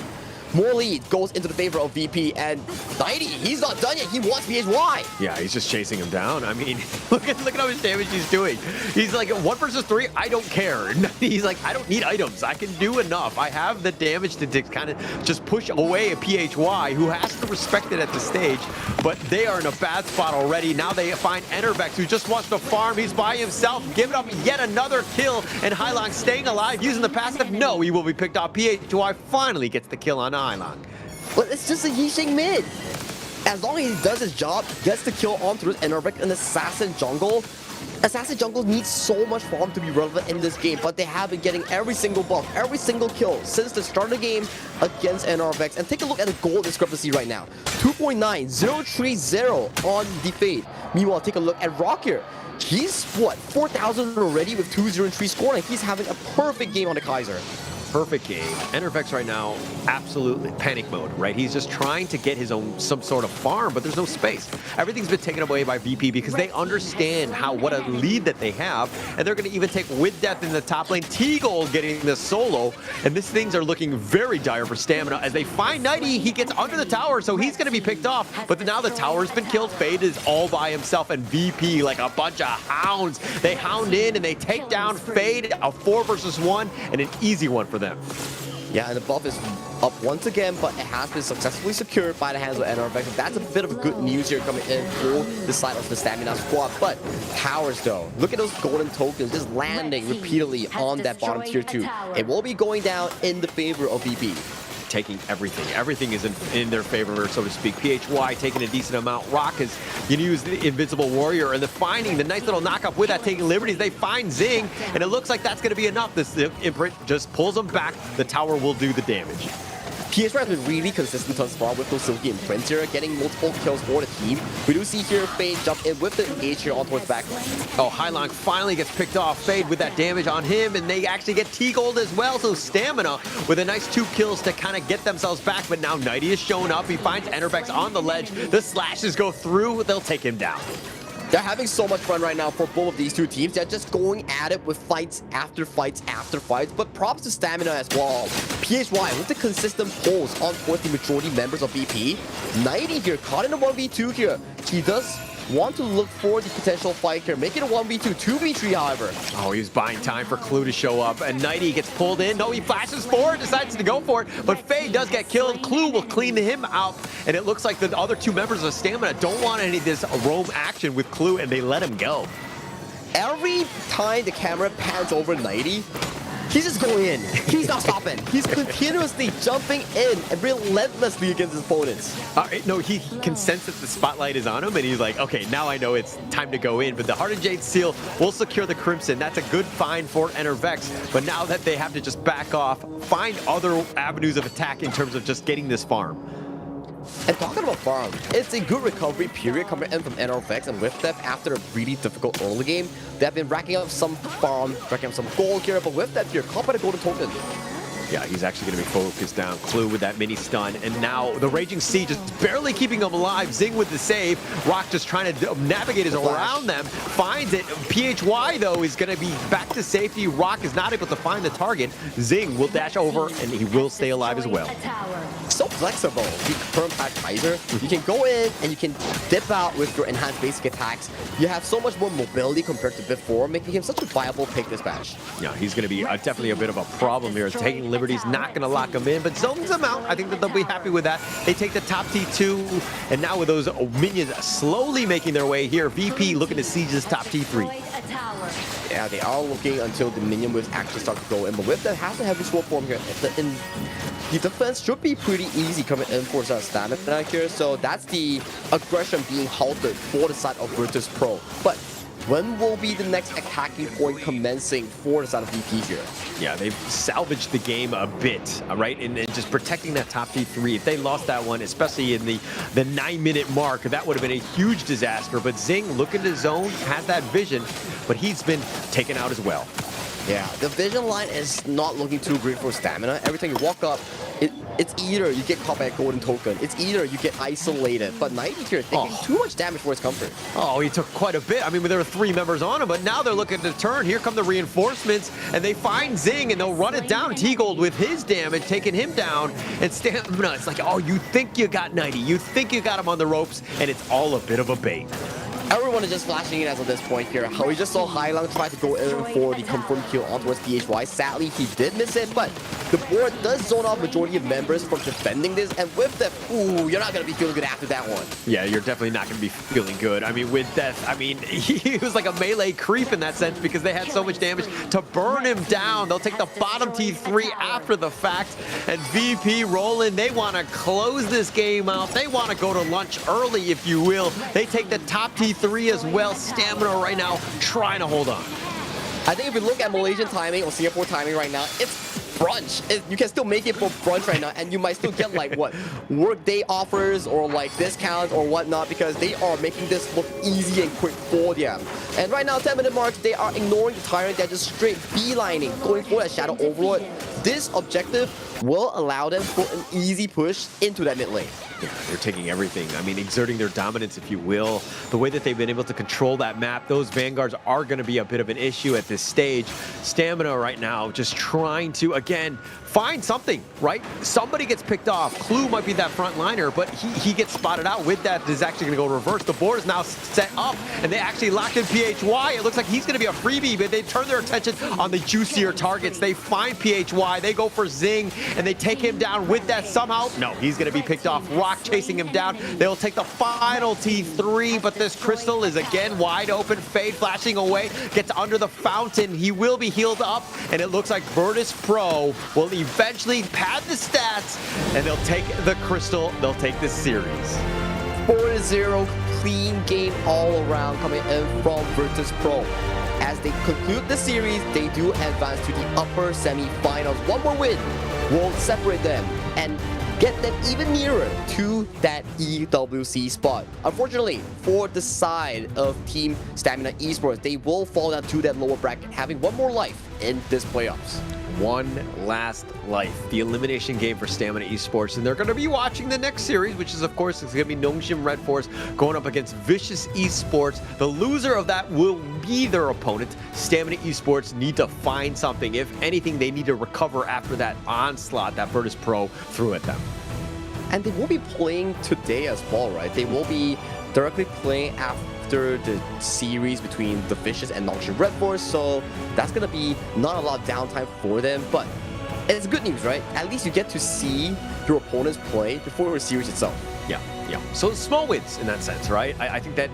more lead goes into the favor of VP, and 90, he's not done yet. He wants PHY.
Yeah, he's just chasing him down. I mean, look at how much damage he's doing. He's like, 1 versus 3, I don't care. He's like, I don't need items. I can do enough. I have the damage to kind of just push away a PHY who has to respect it at the stage, but they are in a bad spot already. Now they find Enervex, who just wants to farm. He's by himself, giving up yet another kill, and Hailong staying alive, using the passive. No, he will be picked off. PHY finally gets the kill on Hailong.
But it's just a Yixing mid. As long as he does his job, gets the kill onto his Enervex and Assassin jungle. Assassin jungle needs so much farm to be relevant in this game, but they have been getting every single buff, every single kill since the start of the game against NRVX. And take a look at the goal discrepancy right now. 2.9, 0.30 on the Fade. Meanwhile, take a look at Rock here. He's, what, 4,000 already with 2-0-3 score, and he's having a perfect game on the Kaiser.
Perfect game. Enervex right now, absolutely panic mode, right? He's just trying to get his own some sort of farm, but there's no space. Everything's been taken away by VP because they understand what a lead that they have, and they're going to even take with death in the top lane. T-Gold getting the solo, and these things are looking very dire for stamina as they find 90. He gets under the tower, so he's going to be picked off, but now the tower's been killed. Fade is all by himself, and VP, like a bunch of hounds, they hound in and they take down Fade, a 4 versus 1, and an easy one for them.
Yeah, and the buff is up once again, but it has been successfully secured by the hands of NRVX. That's a bit of good news here coming in for the side of the Stamina squad. But towers, though, look at those golden tokens just landing repeatedly on that bottom tier 2. It will be going down in the favor of VP.
Taking everything. Everything is in their favor, so to speak. PHY taking a decent amount. Rock is going to use the Invincible Warrior, and they're finding the nice little knockup with that, taking liberties. They find Zing, and it looks like that's going to be enough. This imprint just pulls them back. The tower will do the damage.
PHY has been really consistent thus far with those Silky imprints here, getting multiple kills for the team. We do see here Fade jump in with the engage here on towards back.
Oh, Hailong finally gets picked off. Fade with that damage on him, and they actually get T-Gold as well, so Stamina with a nice 2 kills to kind of get themselves back, but now Nighty is showing up. He finds Enervex on the ledge. The slashes go through. They'll take him down.
They're having so much fun right now for both of these two teams. They're just going at it with fights after fights after fights, but props to Stamina as well. PHY with the consistent pulls on towards the majority members of BP. 90 here, caught in a 1v2 here. He does want to look for the potential fight here. Make it a 1v2, 2v3 however.
Oh, he was buying time for Clue to show up, and Nighty gets pulled in. No, he flashes forward, decides to go for it, but Faye does get killed. Clue will clean him out, and it looks like the other 2 members of Stamina don't want any of this roam action with Clue, and they let him go.
Every time the camera pans over 90, he's just going in. He's not stopping. He's continuously jumping in and relentlessly against his opponents.
No, he can sense that the spotlight is on him, and he's like, okay, now I know it's time to go in. But the Heart of Jade Seal will secure the Crimson. That's a good find for Enervex. But now that they have to just back off, find other avenues of attack in terms of just getting this farm.
And talking about farm, it's a good recovery period coming in from NRVX and with that after a really difficult early game. They have been racking up some farm, racking up some gold here, but with that here, caught by the golden token.
Yeah, he's actually going to be focused down. Clue with that mini stun, and now the Raging Sea just barely keeping him alive. Zing with the save. Rock just trying to navigate his around them. Finds it. PHY, though, is going to be back to safety. Rock is not able to find the target. Zing will dash over, and he will stay alive as well.
So flexible. The current pack Kaiser, you can go in and you can dip out with your enhanced basic attacks. You have so much more mobility compared to before, making him such a viable pick this match.
Yeah, he's going to be definitely a bit of a problem here. Taking liberties, not going to lock him in, but zones him out. I think that they'll be happy with that. They take the top T2, and now with those minions slowly making their way here, VP looking to siege this top T3.
Yeah, they are looking until the minion waves actually start to go in, but with that has a heavy sword form here. The defense should be pretty easy coming in for Stamina here, so that's the aggression being halted for the side of Virtus Pro. But when will be the next attacking point commencing for the side of VP here?
Yeah, they've salvaged the game a bit, right? And just protecting that top T3. If they lost that one, especially in the 9-minute mark, that would have been a huge disaster. But Zing, looking to zone, has that vision, but he's been taken out as well.
Yeah, the vision line is not looking too great for Stamina. Every time you walk up, it's either you get caught by a golden token, it's either you get isolated. But 90 here taking too much damage for his comfort.
Oh, he took quite a bit. I mean, there were 3 members on him, but now they're looking to turn. Here come the reinforcements, and they find Zing, and they'll run it down. T-Gold with his damage, taking him down. And Stamina, it's like, oh, you think you got 90. You think you got him on the ropes, and it's all a bit of a bait.
Everyone is just flashing in as of this point here. How we just saw Hailang try to go in for the confirmed kill on towards PHY. Sadly, he did miss it, but the board does zone out majority of members from defending this, and with Death, ooh, you're not going to be feeling good after that one.
Yeah, you're definitely not going to be feeling good. I mean, with Death, I mean, he was like a melee creep in that sense because they had so much damage to burn him down. They'll take the bottom T3 after the fact, and VP rolling. They want to close this game out. They want to go to lunch early, if you will. They take the top T3 as well. Stamina right now trying to hold on.
I think if you look at Malaysian timing or Singapore timing right now, it's brunch. You can still make it for brunch right now, and you might still get like what workday offers or like discounts or whatnot because they are making this look easy and quick for them. And right now, 10-minute marks, they are ignoring the Tyrant. They're just straight beelining, going for that Shadow Overlord. This objective will allow them for an easy push into that mid lane.
Yeah, they're taking everything. I mean, exerting their dominance, if you will. The way that they've been able to control that map, those Vanguards are going to be a bit of an issue at this stage. Stamina right now just trying to, again, find something, right? Somebody gets picked off. Clue might be that front liner, but he gets spotted out. With that, is actually going to go reverse. The board is now set up, and they actually locked in PHY. It looks like he's going to be a freebie, but they turn their attention on the juicier targets. They find PHY. They go for Zing, and they take him down. With that, somehow, no, he's going to be picked off. Rock chasing him down. They'll take the final T3, but this Crystal is again wide open. Fade flashing away, gets under the fountain. He will be healed up, and it looks like Virtus Pro will eventually pad the stats, and they'll take the Crystal. They'll take this series.
4-0, clean game all around coming in from Virtus Pro. As they conclude the series, they do advance to the upper semi-finals. One more win will separate them and get them even nearer to that EWC spot. Unfortunately, for the side of Team Stamina Esports, they will fall down to that lower bracket, having one more life in this playoffs.
One last life, the elimination game for Stamina Esports, and they're going to be watching the next series, which is, of course, it's going to be Nongshim Redforce going up against Vicious Esports. The loser of that will be their opponent. Stamina Esports need to find something. If anything, they need to recover after that onslaught that Virtus Pro threw at them.
And they will be playing today as well, right? They will be directly playing after the series between the Vicious and Nongshim Redforce, so that's gonna be not a lot of downtime for them, but it's good news, right? At least you get to see your opponents play before the series itself.
Yeah. So small wins in that sense, right? I think that,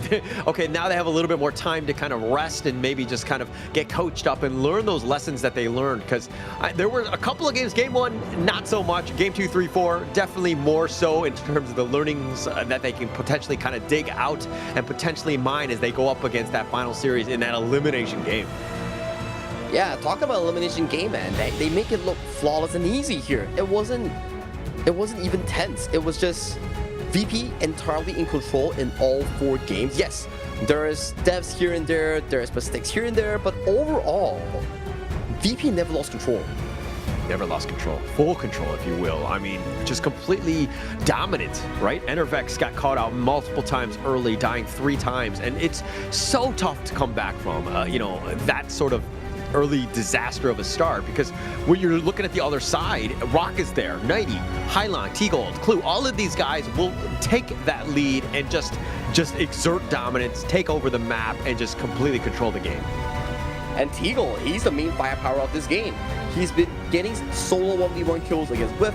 okay, now they have a little bit more time to kind of rest and maybe just kind of get coached up and learn those lessons that they learned, because there were a couple of games. Game 1, not so much. Game 2, 3, 4, definitely more so in terms of the learnings that they can potentially kind of dig out and potentially mine as they go up against that final series in that elimination game.
Yeah, talk about elimination game, man. They make it look flawless and easy here. It wasn't even tense. It was just VP entirely in control in all 4 games. Yes, there's devs here and there, there's mistakes here and there, but overall, VP never lost control.
Never lost control. Full control, if you will. I mean, just completely dominant, right? Enervex got caught out multiple times early, dying 3 times, and it's so tough to come back from, that sort of early disaster of a start, because when you're looking at the other side, Rock is there, 90, Hailang, T-Gold, Clue, all of these guys will take that lead and just exert dominance, take over the map, and just completely control the game.
And T-Gold, he's the main firepower of this game. He's been getting solo 1v1 kills against Whiff.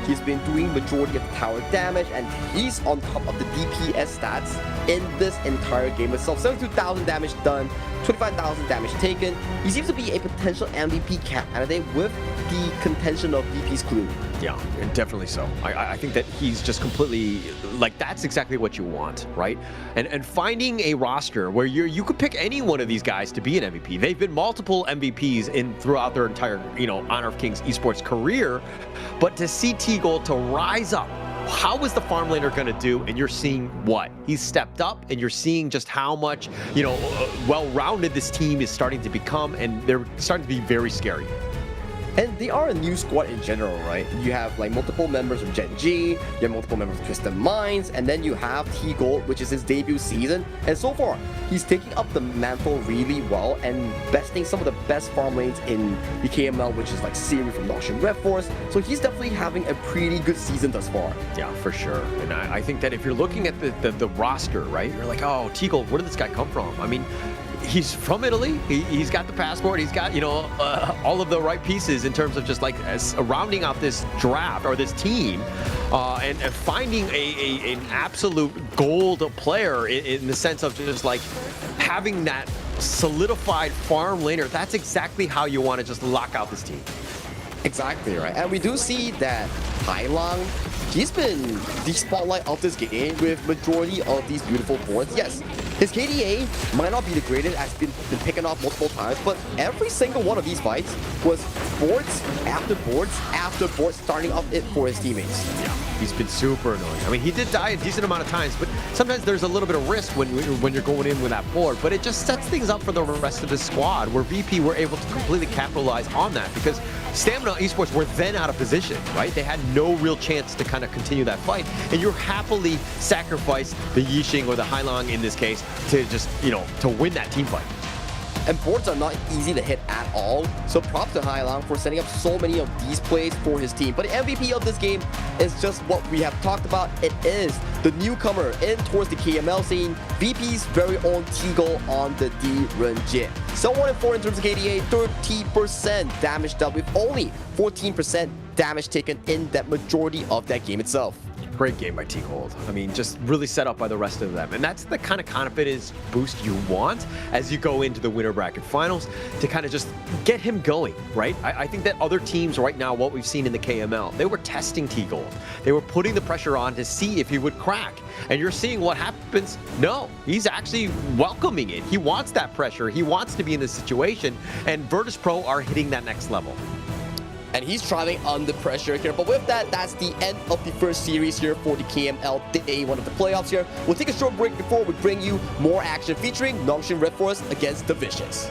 He's been doing majority of the tower damage, and he's on top of the DPS stats in this entire game itself. 72,000 damage done, 25,000 damage taken. He seems to be a potential MVP candidate with the contention of VP's Clue.
Yeah, definitely so. I think that he's just completely, like, that's exactly what you want, right? And finding a roster where you could pick any one of these guys to be an MVP. They've been multiple MVPs throughout their entire, Honor of Kings esports career, but to see T-Gold to rise up how is the farm laner going to do? And you're seeing what? He's stepped up, and you're seeing just how much, well-rounded this team is starting to become, and they're starting to be very scary.
And they are a new squad in general, right? You have like multiple members of Gen G, you have multiple members of Twisted Minds, and then you have T-Gold, which is his debut season. And so far, he's taking up the mantle really well and besting some of the best farm lanes in the KML, which is like Siri from Nongshim Redforce. So he's definitely having a pretty good season thus far.
Yeah, for sure. And I think that if you're looking at the roster, right, you're like, oh, T-Gold, where did this guy come from? I mean, he's from Italy. He's got the passport. He's got, all of the right pieces in terms of just like rounding out this draft or this team and finding an absolute gold player in the sense of just like having that solidified farm laner. That's exactly how you want to just lock out this team.
Exactly, right? And we do see that Hailang, he's been the spotlight of this game with majority of these beautiful boards. Yes, his KDA might not be the greatest, has been picking off multiple times, but every single one of these fights was boards after boards after boards starting up it for his teammates.
Yeah, he's been super annoying. I mean, he did die a decent amount of times, but sometimes there's a little bit of risk when you're going in with that board, but it just sets things up for the rest of the squad where VP were able to completely capitalize on that because Stamina Esports were then out of position, right? They had no real chance to kind of continue that fight, and you're happily sacrifice the Yixing or the Hailang in this case to just, to win that team fight.
And boards are not easy to hit at all, so props to Hailang for setting up so many of these plays for his team. But the MVP of this game is just what we have talked about. It is the newcomer in towards the KML scene, VP's very own T-Gold on the D-Renjit. So 1-4 in terms of KDA, 30% damage dealt with only 14% damage taken in that majority of that game itself.
Great game by T-Gold. I mean, just really set up by the rest of them. And that's the kind of confidence boost you want as you go into the winter bracket finals to kind of just get him going, right? I think that other teams right now, what we've seen in the KML, they were testing T-Gold. They were putting the pressure on to see if he would crack. And you're seeing what happens. No, he's actually welcoming it. He wants that pressure. He wants to be in this situation. And Virtus Pro are hitting that next level.
And he's thriving under pressure here. But with that, that's the end of the first series here for the KML Day 1 of the playoffs here. We'll take a short break before we bring you more action featuring Nongshim Redforce against the Vicious.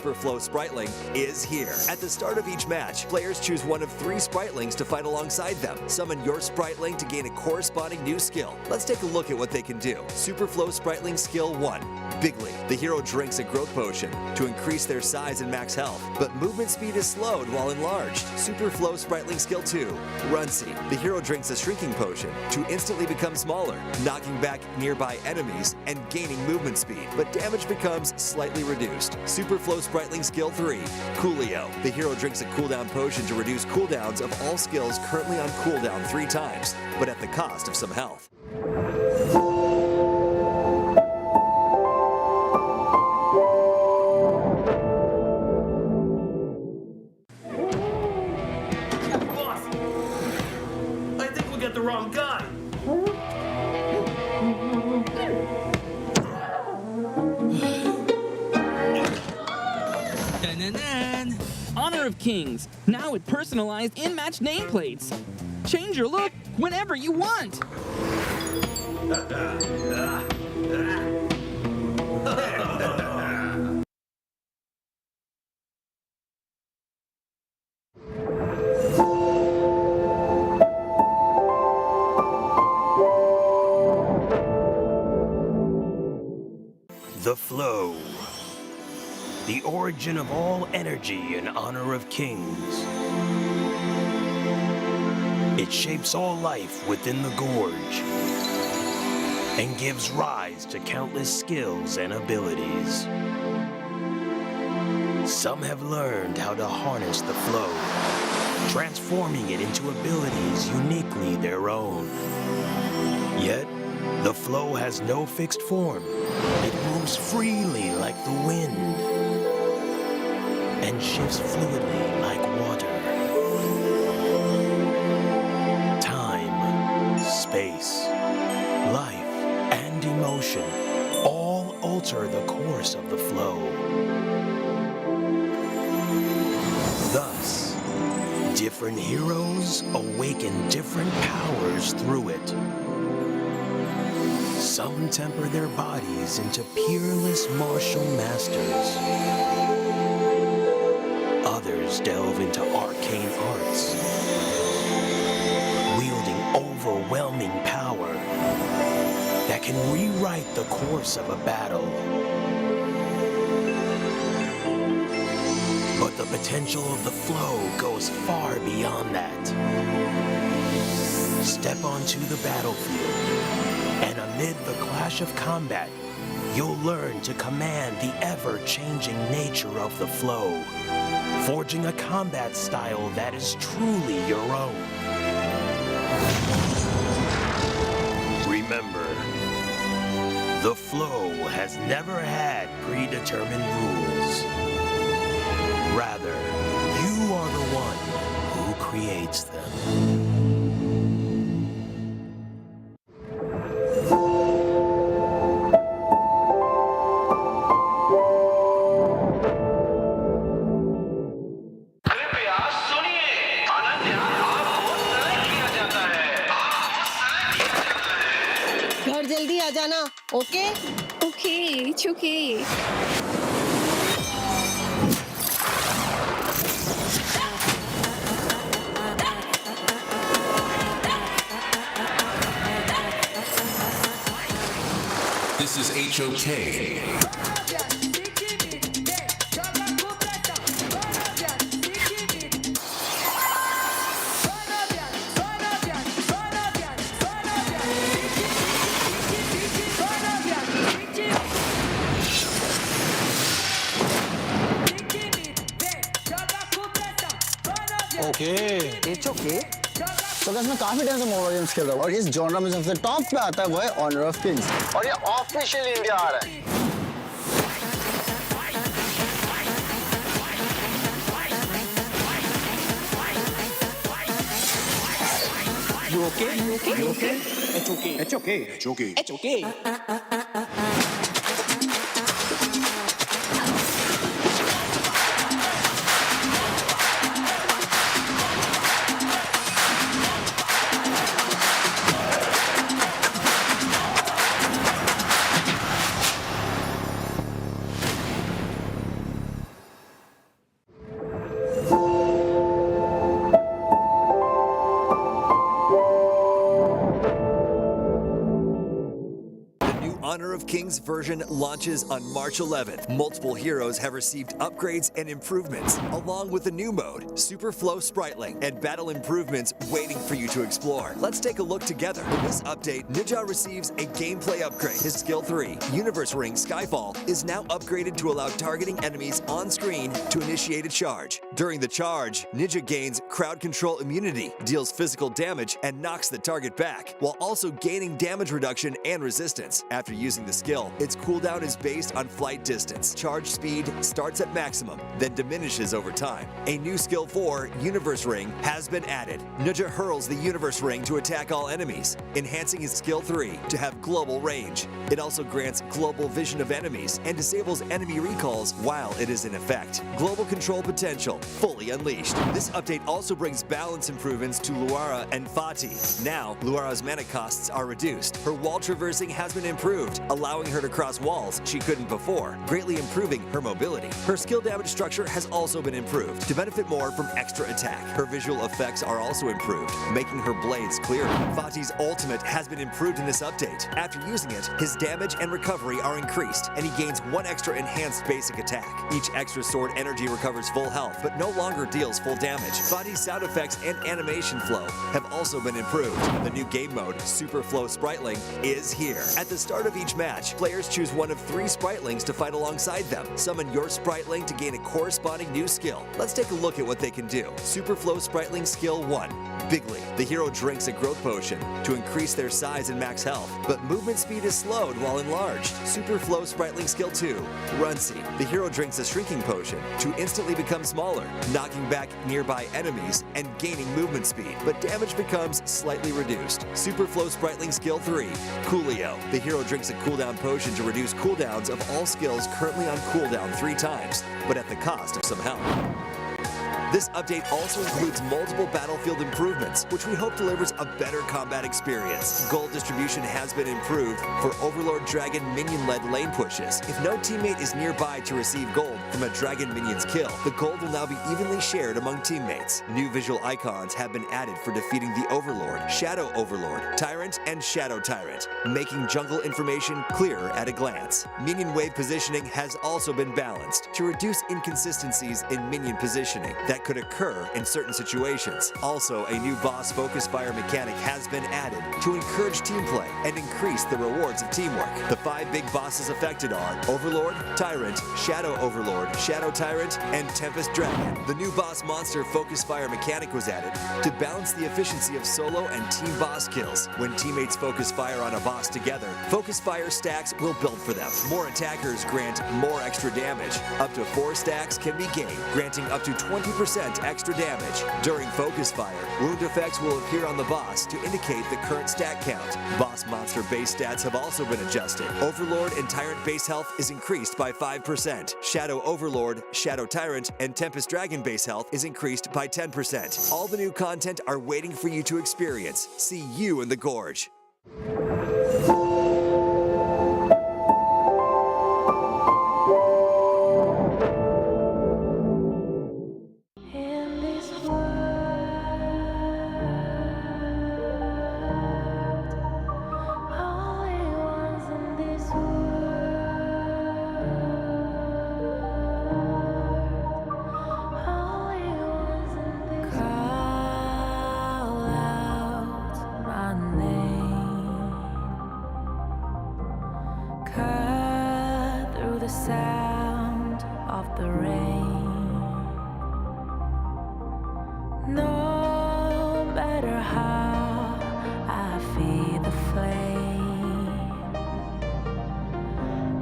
Super Flow Spriteling is here. At the start of each match, players choose one of 3 Spritelings to fight alongside them. Summon your Spriteling to gain a corresponding new skill. Let's take a look at what they can do. Super Flow Spriteling Skill 1. Bigly. The hero drinks a growth potion to increase their size and max health, but movement speed is slowed while enlarged. Super Flow Spriteling Skill 2. Runcy. The hero drinks a shrinking potion to instantly become smaller, knocking back nearby enemies and gaining movement speed, but damage becomes slightly reduced. Super Flow Spriteling Skill 3. Coolio. The hero drinks a cooldown potion to reduce cooldowns of all skills currently on cooldown 3 times, but at the cost of some health.
Boss, I think we got the wrong guy.
Honor of Kings, now with personalized in-match nameplates. Change your look whenever you want.
The flow. The origin of all energy in honor of kings. It shapes all life within the gorge and gives rise to countless skills and abilities. Some have learned how to harness the flow, transforming it into abilities uniquely their own. Yet, the flow has no fixed form. It moves freely like the wind and shifts fluidly like water. Time, space, life, and emotion all alter the course of the flow. Thus, different heroes awaken different powers through it. Some temper their bodies into peerless martial masters. Others delve into arcane arts, wielding overwhelming power that can rewrite the course of a battle. But the potential of the flow goes far beyond that. Step onto the battlefield, and amid the clash of combat, you'll learn to command the ever-changing nature of the flow, forging a combat style that is truly your own. Remember, the flow has never had predetermined rules. Rather, you are the one who creates them.
घर जल्दी आ जाना, okay? Okay, it's okay.
This is HOK.
Okay. It's okay. तो इसमें काफी time से mobile games खेल रहा हूँ और इस जॉनरा में सबसे टॉप पे आता है वो है ऑनर ऑफ किंग्स और ये ऑफिशियल इंडिया आ रहा है.
You okay? You okay? You okay? It's okay. It's okay. It's okay. It's okay.
Honor of Kings version launches on March 11th. Multiple heroes have received upgrades and improvements, along with a new mode, Super Flow Spriteling, and battle improvements waiting for you to explore. Let's take a look together. In this update, Ninja receives a gameplay upgrade. His skill 3, Universe Ring Skyfall, is now upgraded to allow targeting enemies on screen to initiate a charge. During the charge, Ninja gains crowd control immunity, deals physical damage, and knocks the target back, while also gaining damage reduction and resistance. After using the skill, its cooldown is based on flight distance. Charge speed starts at maximum, then diminishes over time. A new skill 4, Universe Ring, has been added. Ninja hurls the Universe Ring to attack all enemies, enhancing his skill 3 to have global range. It also grants global vision of enemies and disables enemy recalls while it is in effect. Global control potential fully unleashed. This update also brings balance improvements to Luara and Fati. Now, Luara's mana costs are reduced. Her wall traversing has been improved, allowing her to cross walls she couldn't before, greatly improving her mobility. Her skill damage structure has also been improved to benefit more from extra attack. Her visual effects are also improved, making her blades clearer. Fati's ultimate has been improved in this update. After using it, his damage and recovery are increased, and he gains 1 extra enhanced basic attack. Each extra sword energy recovers full health, but no longer deals full damage. Fati's sound effects and animation flow have also been improved. The new game mode, Super Flow Spriteling, is here. At the start of each match, players choose one of 3 Spritelings to fight alongside them. Summon your Spriteling to gain a corresponding new skill. Let's take a look at what they can do. Super Flow Spriteling Skill 1, Bigly. The hero drinks a growth potion to increase their size and max health, but movement speed is slowed while enlarged. Super Flow Spriteling Skill 2, Runcy. The hero drinks a shrinking potion to instantly become smaller, knocking back nearby enemies and gaining movement speed, but damage becomes slightly reduced. Super Flow Spriteling Skill 3, Coolio. The hero drinks a cooldown potion to reduce cooldowns of all skills currently on cooldown 3 times, but at the cost of some health. This update also includes multiple battlefield improvements, which we hope delivers a better combat experience. Gold distribution has been improved for Overlord Dragon minion-led lane pushes. If no teammate is nearby to receive gold from a dragon minion's kill, the gold will now be evenly shared among teammates. New visual icons have been added for defeating the Overlord, Shadow Overlord, Tyrant, and Shadow Tyrant, making jungle information clearer at a glance. Minion wave positioning has also been balanced to reduce inconsistencies in minion positioning that could occur in certain situations. Also, a new boss focus fire mechanic has been added to encourage team play and increase the rewards of teamwork. The 5 big bosses affected are Overlord, Tyrant, Shadow Overlord, Shadow Tyrant, and Tempest Dragon. The new boss monster focus fire mechanic was added to balance the efficiency of solo and team boss kills. When teammates focus fire on a boss together, focus fire stacks will build for them. More attackers grant more extra damage. Up to 4 stacks can be gained, granting up to 20% extra damage. During focus fire, wound effects will appear on the boss to indicate the current stat count. Boss monster base stats have also been adjusted. Overlord and Tyrant base health is increased by 5%. Shadow Overlord, Shadow Tyrant, and Tempest Dragon base health is increased by 10%. All the new content are waiting for you to experience. See you in the Gorge.
Sound of the rain. No matter how I feed the flame,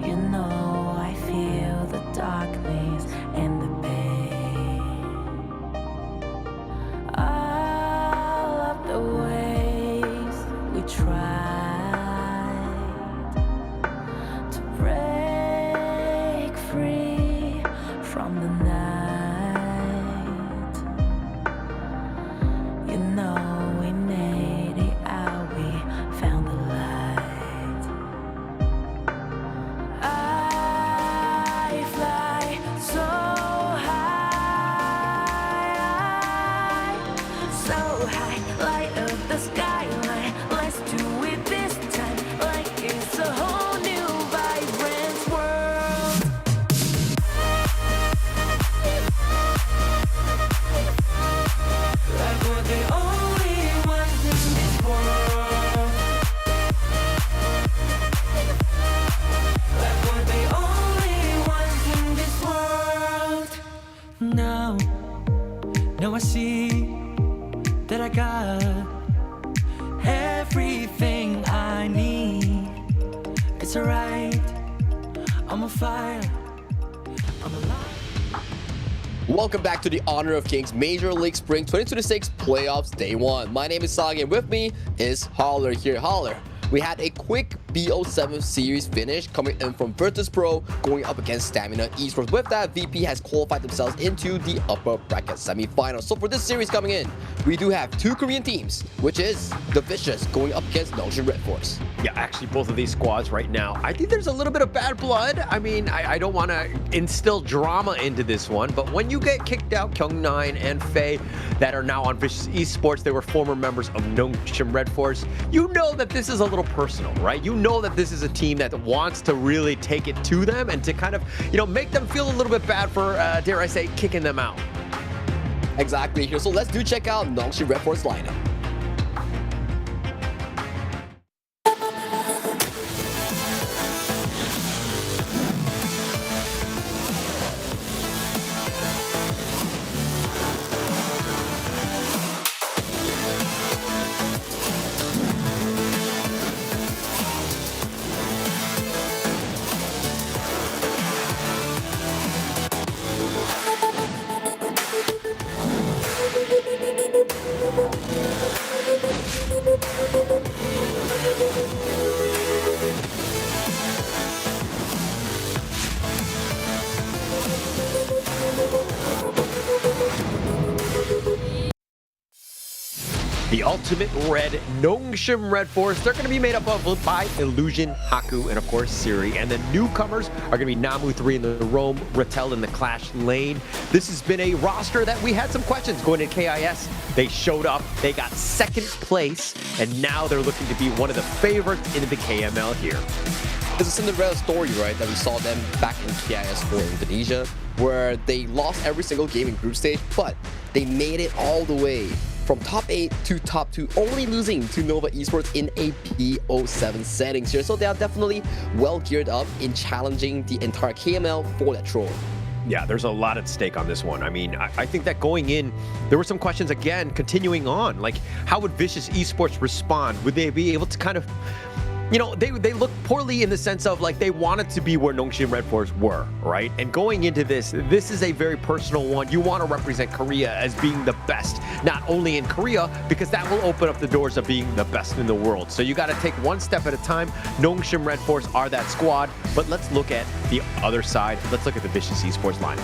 you know I feel the darkness and the pain. All of the ways we tried to break free from the night, you know we made it out, we found the light. I fly so high, light up the skyline. Let's do it
it's alright. I'm on fire. I'm alive.
Welcome back to the Honor of Kings Major League Spring 2026 Playoffs Day 1. My name is Sagi and with me is Holler here. Holler, we had a quick BO7 series finish coming in from Virtus Pro going up against Stamina Esports. With that, VP has qualified themselves into the upper bracket semifinals. So for this series coming in, we do have two Korean teams, which is the Vicious going up against Nongshim Redforce.
Yeah, actually, both of these squads right now, I think there's a little bit of bad blood. I mean, I don't want to instill drama into this one, but when you get kicked out, Kyung9 and Faye, that are now on Vicious Esports, they were former members of Nongshim Redforce, you know that this is a little personal, right? You know that this is a team that wants to really take it to them and to kind of, you know, make them feel a little bit bad for, dare I say, kicking them out.
Exactly here. So let's do check out Nongshim Redforce lineup.
The ultimate red Nongshim Redforce, they're going to be made up of by Illusion, Haku, and of course Siri. And the newcomers are going to be Namu 3 in the Roam, Rattel in the Clash lane. This has been a roster that we had some questions going into KIS. They showed up, they got second place, and now they're looking to be one of the favorites in the KML here.
It's a Cinderella story, right, that we saw them back in KIS for Indonesia, where they lost every single game in group stage, but they made it all the way from top 8 to top 2, only losing to Nova Esports in a BO7 settings here. So they are definitely well geared up in challenging the entire KML for that throne.
Yeah, there's a lot at stake on this one. I mean, I think that going in, there were some questions again, continuing on. Like, how would Vicious Esports respond? Would they be able to kind of, you know, they look poorly in the sense of like they wanted to be where Nongshim Redforce were, right? And going into this is a very personal one. You want to represent Korea as being the best, not only in Korea, because that will open up the doors of being the best in the world. So you got to take one step at a time. Nongshim Redforce are that squad, but let's look at the other side. Let's look at the Vicious Esports lineup.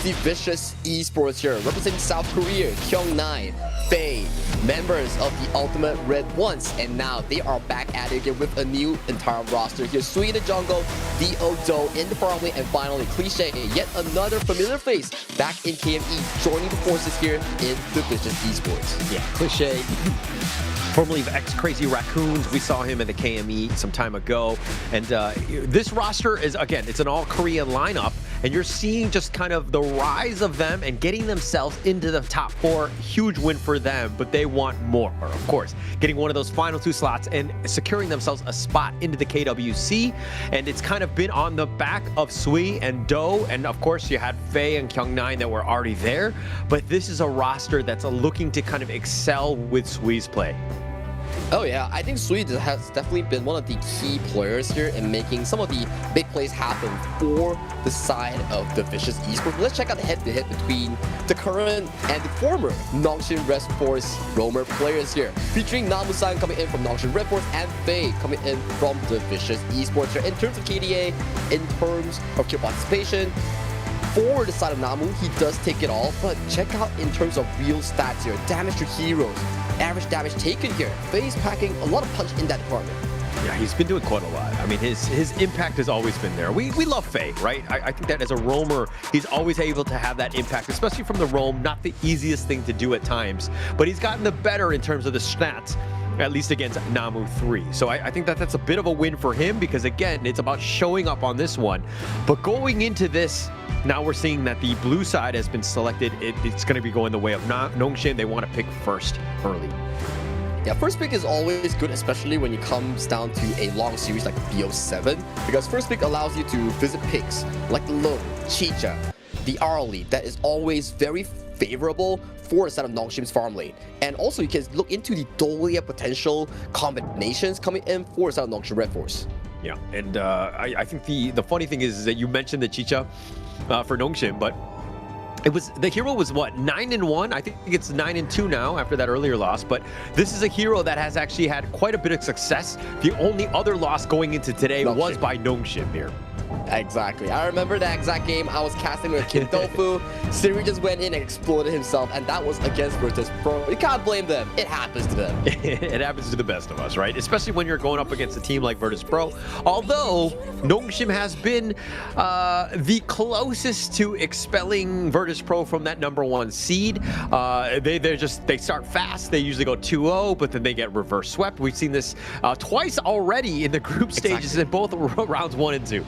The Vicious Esports here, representing South Korea, Kyung9, Faye, members of the Ultimate Red once, and now they are back at it again with a new entire roster here. Sui in the jungle, Dio Do in the far lane, and finally Cliche, yet another familiar face back in KME, joining the forces here in the Vicious Esports.
Yeah, Cliche. Formerly of X-Crazy Raccoons. We saw him in the KME some time ago. And this roster is, again, it's an all-Korean lineup. And you're seeing just kind of the rise of them and getting themselves into the top 4. Huge win for them, but they want more, of course. Getting one of those final 2 slots and securing themselves a spot into the KWC. And it's kind of been on the back of Sui and Do. And of course, you had Faye and Kyung9 that were already there. But this is a roster that's looking to kind of excel with Sui's play.
Oh yeah, I think Sui has definitely been one of the key players here in making some of the big plays happen for the side of the Vicious Esports. Let's check out the head-to-head between the current and the former Nongshim Redforce roamer players here, featuring Namu-san coming in from Nongshim Redforce and Faye coming in from the Vicious Esports here. In terms of KDA, in terms of kill participation, for the side of Namu, he does take it all, but check out in terms of real stats here. Damage to heroes, average damage taken here. Faye's packing a lot of punch in that department.
Yeah, he's been doing quite a lot. I mean, his impact has always been there. We love Faye, right? I think that as a roamer, he's always able to have that impact, especially from the roam. Not the easiest thing to do at times, but he's gotten the better in terms of the stats, at least against Namu 3. So I think that that's a bit of a win for him because, again, it's about showing up on this one. But going into this, now we're seeing that the blue side has been selected. It's going to be going the way of Nongshim. They want to pick first early.
Yeah, first pick is always good, especially when it comes down to a long series like BO7, because first pick allows you to visit picks like the Lone, Chicha, the Arlie. That is always very favorable for the side of Nongshim's farm lane. And also you can look into the Dolia potential combinations coming in for the side of Nongshim Redforce.
Yeah, and I think the funny thing is that you mentioned the Chicha for Nongshim, but the hero was what, 9-1? I think it's 9-2 now after that earlier loss, but this is a hero that has actually had quite a bit of success. The only other loss going into today was by Nongshim here.
Exactly. I remember that exact game. I was casting with Kim Tofu. Siri just went in and exploded himself, and that was against Virtus Pro. You can't blame them. It happens to them.
It happens to the best of us, right? Especially when you're going up against a team like Virtus Pro. Although Nongshim has been the closest to expelling Virtus Pro from that #1 seed. They start fast. They usually go 2-0, but then they get reverse swept. We've seen this twice already in the group stages in both rounds 1 and 2.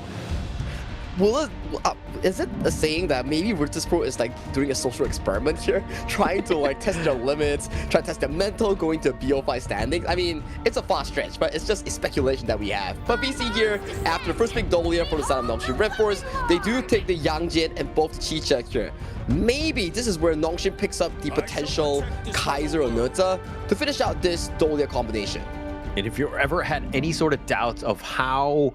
Is it a saying that maybe Virtus Pro is like doing a social experiment here, trying to like test their limits, try to test their mental going to BO5 standings? I mean, it's a far stretch, but it's just a speculation that we have. But VC here, after the first pick Dolia from the side of Nongshim Redforce, they do take the Yangjin and both Chicha here. Maybe this is where Nongshim picks up the potential Kaiser or Nurta to finish out this Dolia combination.
And if you ever had any sort of doubts of how,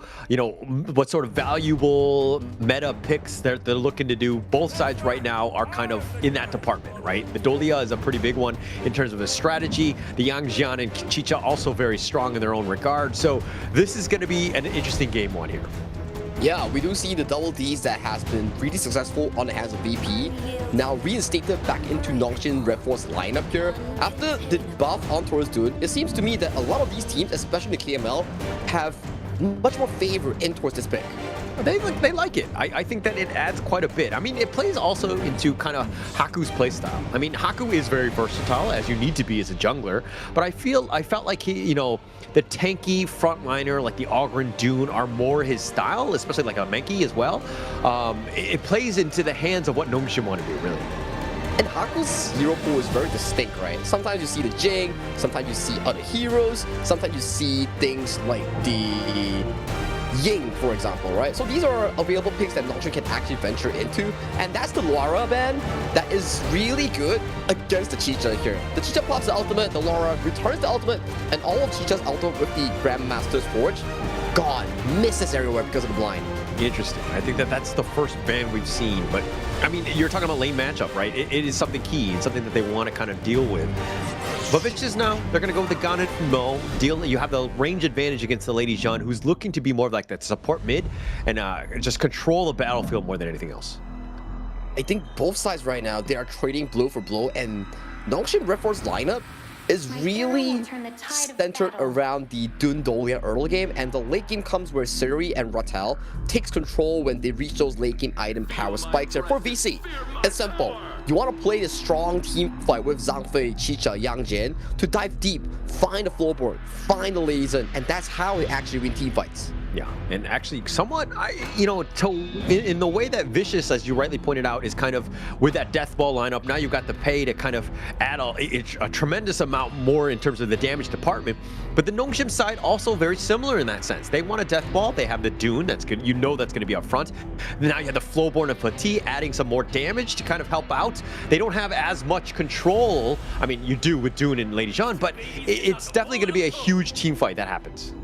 what sort of valuable meta picks they're looking to do, both sides right now are kind of in that department, right? The Dolia is a pretty big one in terms of the strategy. The Yangjian and Chicha also very strong in their own regard. So this is going to be an interesting game one here.
Yeah, we do see the double Ds that has been really successful on the hands of VP, now reinstated back into Nongshim Redforce lineup here. After the buff on Taurus Dune, it seems to me that a lot of these teams, especially the KML, have much more favor in towards this pick.
They like it. I think that it adds quite a bit. I mean, it plays also into kind of Haku's playstyle. I mean, Haku is very versatile, as you need to be as a jungler, but I felt like he, the tanky frontliner, like the Ogren Dune, are more his style, especially like a Menki as well. It plays into the hands of what Nongshim want to do, really.
And Haku's hero pool is very distinct, right? Sometimes you see the Jing, sometimes you see other heroes, sometimes you see things like the Ying, for example, right? So these are available picks that Nongshim can actually venture into, and that's the Laura ban that is really good against the Chicha here. The Chicha pops the ultimate, the Laura returns the ultimate, and all of Chicha's ultimate with the Grandmaster's Forge, gone, misses everywhere because of the blind.
Interesting. I think that's the first ban we've seen, but I mean, you're talking about lane matchup, right? It is something key and something that they want to kind of deal with. But Vicious now, they're going to go with the Ganet Mo deal. You have the range advantage against the Lady Jean, who's looking to be more of like that support mid and just control the battlefield more than anything else.
I think both sides right now, they are trading blow for blow, and Nongshim Redforce lineup is really centered around the Dune Dolia early game, and the late game comes where Siri and Ratel takes control when they reach those late game item power spikes here for VC. It's simple. You want to play a strong team fight with Zhang Fei, Chicha, Yang Jian to dive deep, find the floorboard, find the Lady Zhen, and that's how they actually win team fights.
Yeah, and actually somewhat, in the way that Vicious, as you rightly pointed out, is kind of with that Death Ball lineup, now you've got the pay to kind of add a tremendous amount more in terms of the damage department. But the Nongshim side also very similar in that sense. They want a Death Ball, they have the Dune, that's good, that's going to be up front. Now you have the Flowborn and Petit adding some more damage to kind of help out. They don't have as much control, I mean, you do with Dune and Lady Jean, but it's definitely going to be a huge team fight that happens.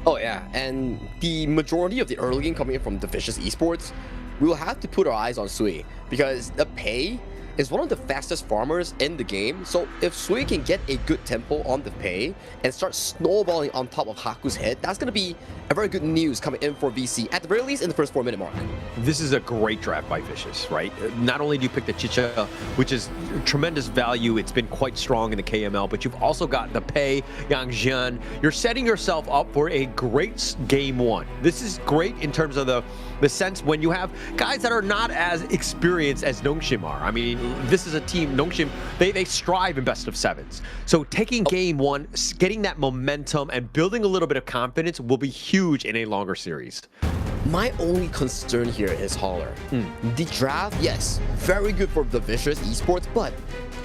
Oh yeah, and the majority of the early game coming in from the Vicious Esports, we will have to put our eyes on Sui, because the pay is one of the fastest farmers in the game, so if Sui can get a good tempo on the pay and start snowballing on top of Haku's head, that's going to be a very good news coming in for VC, at the very least in the first 4-minute mark.
This is a great draft by Vicious, right? Not only do you pick the Chicha, which is tremendous value, it's been quite strong in the KML, but you've also got the Pei, Yang Jian. You're setting yourself up for a great game one. This is great in terms of the sense when you have guys that are not as experienced as Nongshim are. I mean, this is a team, Nongshim, they strive in best of sevens. So taking game one, getting that momentum and building a little bit of confidence will be huge in a longer series.
My only concern here is Holler. The draft, yes, very good for the Vicious Esports, but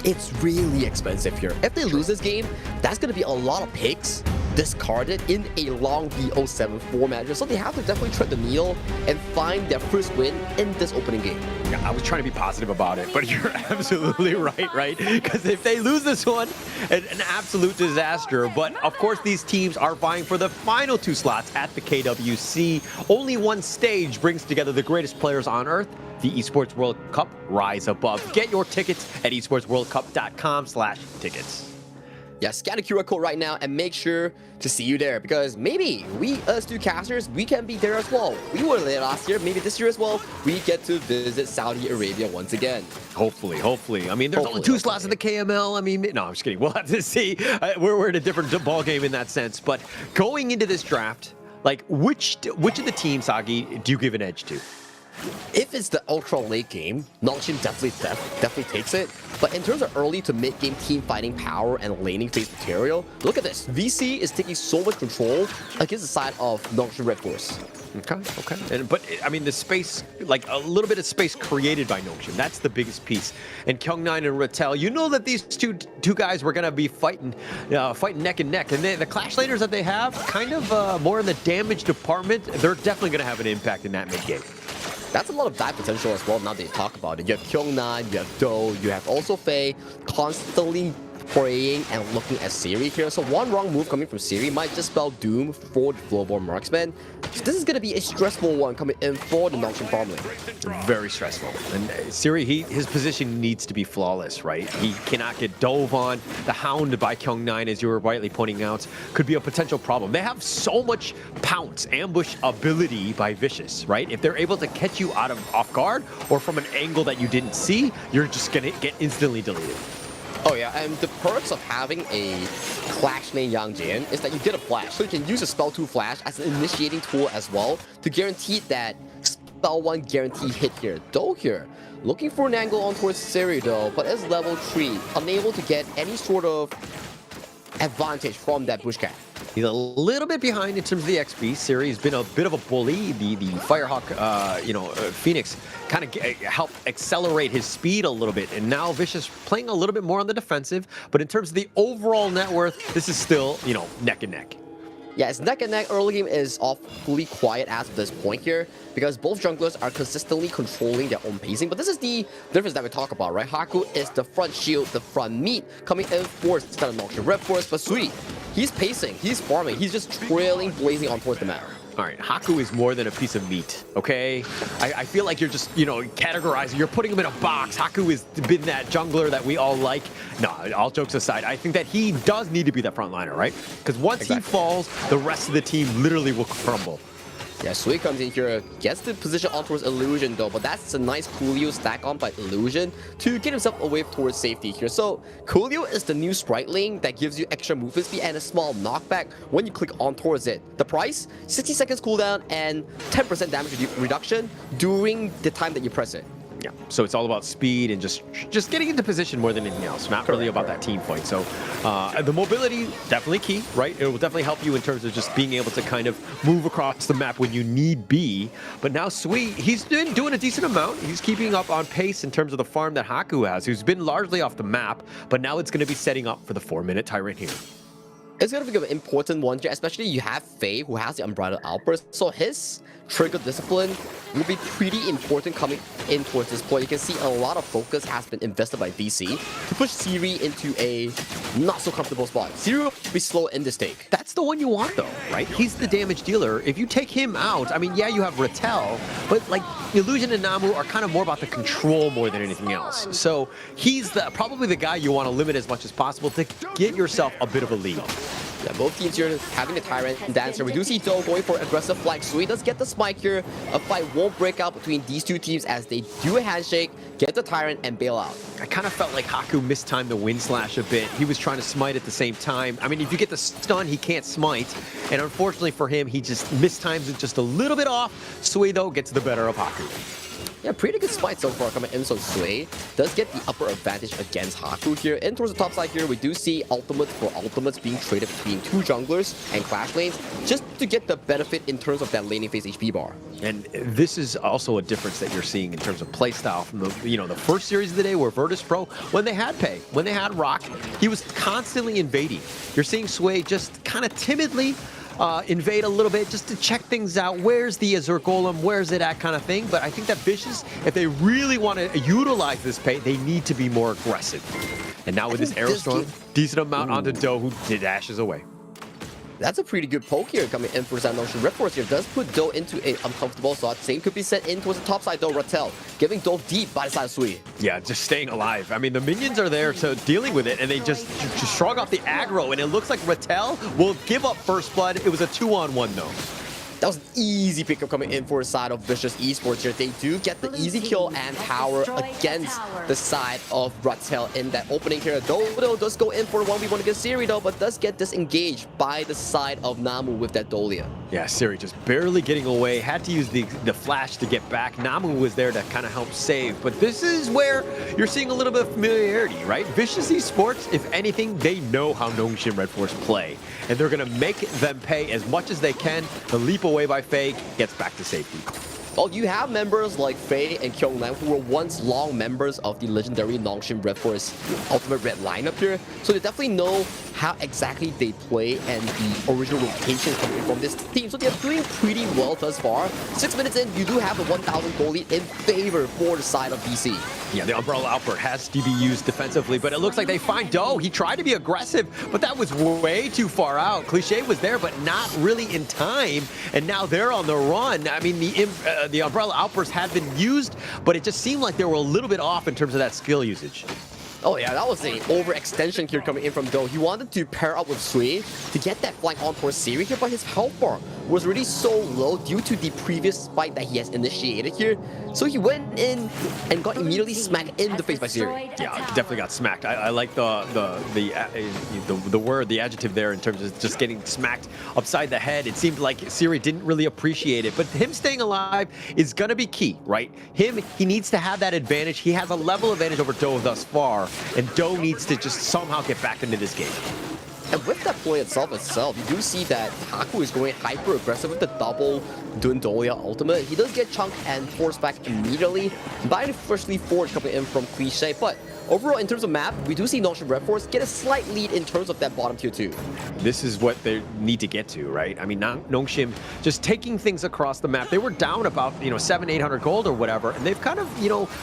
it's really expensive here. If they lose this game, that's going to be a lot of picks discarded in a long BO7 format. So they have to definitely tread the needle and find their first win in this opening game.
Yeah, I was trying to be positive about it, but you're absolutely right? Because if they lose this one, an absolute disaster. But of course, these teams are vying for the final 2 slots at the KWC. Only one stage brings together the greatest players on Earth. The Esports World Cup, rise above. Get your tickets at esportsworldcup.com/tickets.
Yeah, scan the QR code right now and make sure to see you there, because maybe we, us two casters, we can be there as well. We were there last year, maybe this year as well, we get to visit Saudi Arabia once again.
Hopefully. I mean, there's only 2 slots in the KML. I mean, no, I'm just kidding. We'll have to see. We're in a different ball game in that sense. But going into this draft, like, which of the teams, Sagi, do you give an edge to?
If it's the ultra late game, Nongshim definitely takes it. But in terms of early to mid game team fighting power and laning phase material, look at this. VC is taking so much control against the side of Nongshim Redforce.
Okay. But I mean, the space, like a little bit of space created by Nongshim, that's the biggest piece. And Kyung9 and Rattel, you know that these two guys were gonna be fighting neck and neck. And the clash laners that they have, kind of more in the damage department, they're definitely gonna have an impact in that mid game.
That's a lot of dive potential as well, now that you talk about it. You have Kyung9, you have Do, you have also Faye constantly praying and looking at Siri here. So one wrong move coming from Siri might just spell doom for the Flowborn marksman. So this is going to be a stressful one coming in for the Nongshim farming.
Very stressful. And Siri, his position needs to be flawless, right? He cannot get dove on. The hound by Kyung9, as you were rightly pointing out, could be a potential problem. They have so much pounce, ambush ability by Vicious, right? If they're able to catch you off guard or from an angle that you didn't see, you're just going to get instantly deleted.
Oh yeah, and the perks of having a Clash lane Yang Jian is that you get a flash, so you can use a spell 2 flash as an initiating tool as well to guarantee that spell 1 guarantee hit here. Do here, looking for an angle on towards Siri though, but as level 3, unable to get any sort of advantage from that bush cat.
He's a little bit behind in terms of the XP. Siri has been a bit of a bully. The Firehawk, Phoenix kind of helped accelerate his speed a little bit. And now Vicious playing a little bit more on the defensive. But in terms of the overall net worth, this is still, neck and neck.
Yeah, it's neck and neck. Early game is awfully quiet as of this point here, because both junglers are consistently controlling their own pacing. But this is the difference that we talk about, right? Haku is the front shield, the front meat, coming in force instead of Nongshim Redforce. But Sui, he's pacing, he's farming, he's just trailing, blazing on towards the map.
All right, Haku is more than a piece of meat, okay? I feel like you're just, categorizing, you're putting him in a box. Haku has been that jungler that we all like. No, all jokes aside, I think that he does need to be that frontliner, right? Because once he falls, the rest of the team literally will crumble.
Yeah, Sui comes in here, gets the position on towards Illusion though, but that's a nice Coolio stack on by Illusion to get himself away towards safety here. So Coolio is the new spriteling that gives you extra movement speed and a small knockback when you click on towards it. The price, 60 seconds cooldown and 10% damage reduction during the time that you press it.
Yeah, so it's all about speed and just getting into position more than anything else. Not really about that team fight. So the mobility, definitely key, right? It will definitely help you in terms of just being able to kind of move across the map when you need be. But now Sui, he's been doing a decent amount. He's keeping up on pace in terms of the farm that Haku has, who's been largely off the map. But now it's going to be setting up for the 4-minute Tyrant here.
It's going to be an important one here, especially you have Faye who has the Unbridled Outburst. So his trigger discipline will be pretty important coming in towards this point. You can see a lot of focus has been invested by VC to push Siri into a not so comfortable spot. Siri will be slow in this take.
That's the one you want though, right? He's the damage dealer. If you take him out, I mean, yeah, you have Rattel, but like Illusion and Namu are kind of more about the control more than anything else. So he's probably the guy you want to limit as much as possible to get yourself a bit of a lead.
Yeah, both teams here having the Tyrant and Dancer. We do see Do going for aggressive flag, so he does get the spike here. A fight won't break out between these two teams as they do a handshake, get the Tyrant, and bail out.
I kind of felt like Haku mistimed the Wind Slash a bit. He was trying to smite at the same time. I mean, if you get the stun, he can't smite. And unfortunately for him, he just mistimes it just a little bit off. Sui, though, gets the better of Haku.
Yeah, pretty good spite so far coming in. So Sui does get the upper advantage against Haku here. In towards the top side here, we do see ultimates for ultimates being traded between two junglers and clash lanes just to get the benefit in terms of that laning phase HP bar.
And this is also a difference that you're seeing in terms of playstyle from the first series of the day where Virtus Pro, when they had Pei, when they had Rock, he was constantly invading. You're seeing Sway just kind of timidly invade a little bit just to check things out. Where's the Azure Golem? Where's it at kind of thing? But I think that Vicious, if they really want to utilize this Pei, they need to be more aggressive. And now with this Arrow Storm, decent amount onto Do, who dashes away.
That's a pretty good poke here coming in for Nongshim. Redforce here does put Do into an uncomfortable slot. Same could be set in towards the top side though. Rattel giving Do deep by the side of Sui.
Yeah, just staying alive. I mean, the minions are there so dealing with it, and they just shrug off the aggro, and it looks like Rattel will give up first blood. It was a 2-on-1 though.
That was an easy pickup coming in for the side of Vicious Esports here. They do get the easy kill and tower against the side of Rattel in that opening here. Dodo does go in for a 1v1 against Siri though, but does get disengaged by the side of Namu with that Dolia.
Yeah, Siri just barely getting away. Had to use the flash to get back. Namu was there to kind of help save. But this is where you're seeing a little bit of familiarity, right? Vicious Esports, if anything, they know how Nongshim Redforce play. And they're going to make them pay as much as they can. The leap away by Faye gets back to safety.
Well, you have members like Faye and Kyunglam who were once long members of the legendary Nongshim Redforce Ultimate Red lineup here. So they definitely know how exactly they play and the original rotations coming in from this team. So they're doing pretty well thus far. 6 minutes in, you do have the 1,000 goal lead in favor for the side of BC.
Yeah, the Umbrella Outburst has to be used defensively, but it looks like they find Do. He tried to be aggressive, but that was way too far out. Cliché was there, but not really in time, and now they're on the run. I mean, the Umbrella Outburst had been used, but it just seemed like they were a little bit off in terms of that skill usage.
Oh yeah, that was an overextension here coming in from Do. He wanted to pair up with Sui to get that flank on towards Siri here, but his health bar was really so low due to the previous fight that he has initiated here. So he went in and got immediately smacked in the face by Siri.
Yeah, definitely got smacked. I like the word, the adjective there in terms of just getting smacked upside the head. It seemed like Siri didn't really appreciate it, but him staying alive is gonna be key, right? He needs to have that advantage. He has a level advantage over Do thus far, and Do needs to just somehow get back into this game.
And with that play itself, you do see that Haku is going hyper aggressive with the double Dundolia ultimate. He does get chunked and forced back immediately by the freshly forged coming in from Cliché, but overall, in terms of map, we do see Nongshim Redforce get a slight lead in terms of that bottom tier 2.
This is what they need to get to, right? I mean, Nongshim just taking things across the map. They were down about, 700-800 gold or whatever, and they've kind of,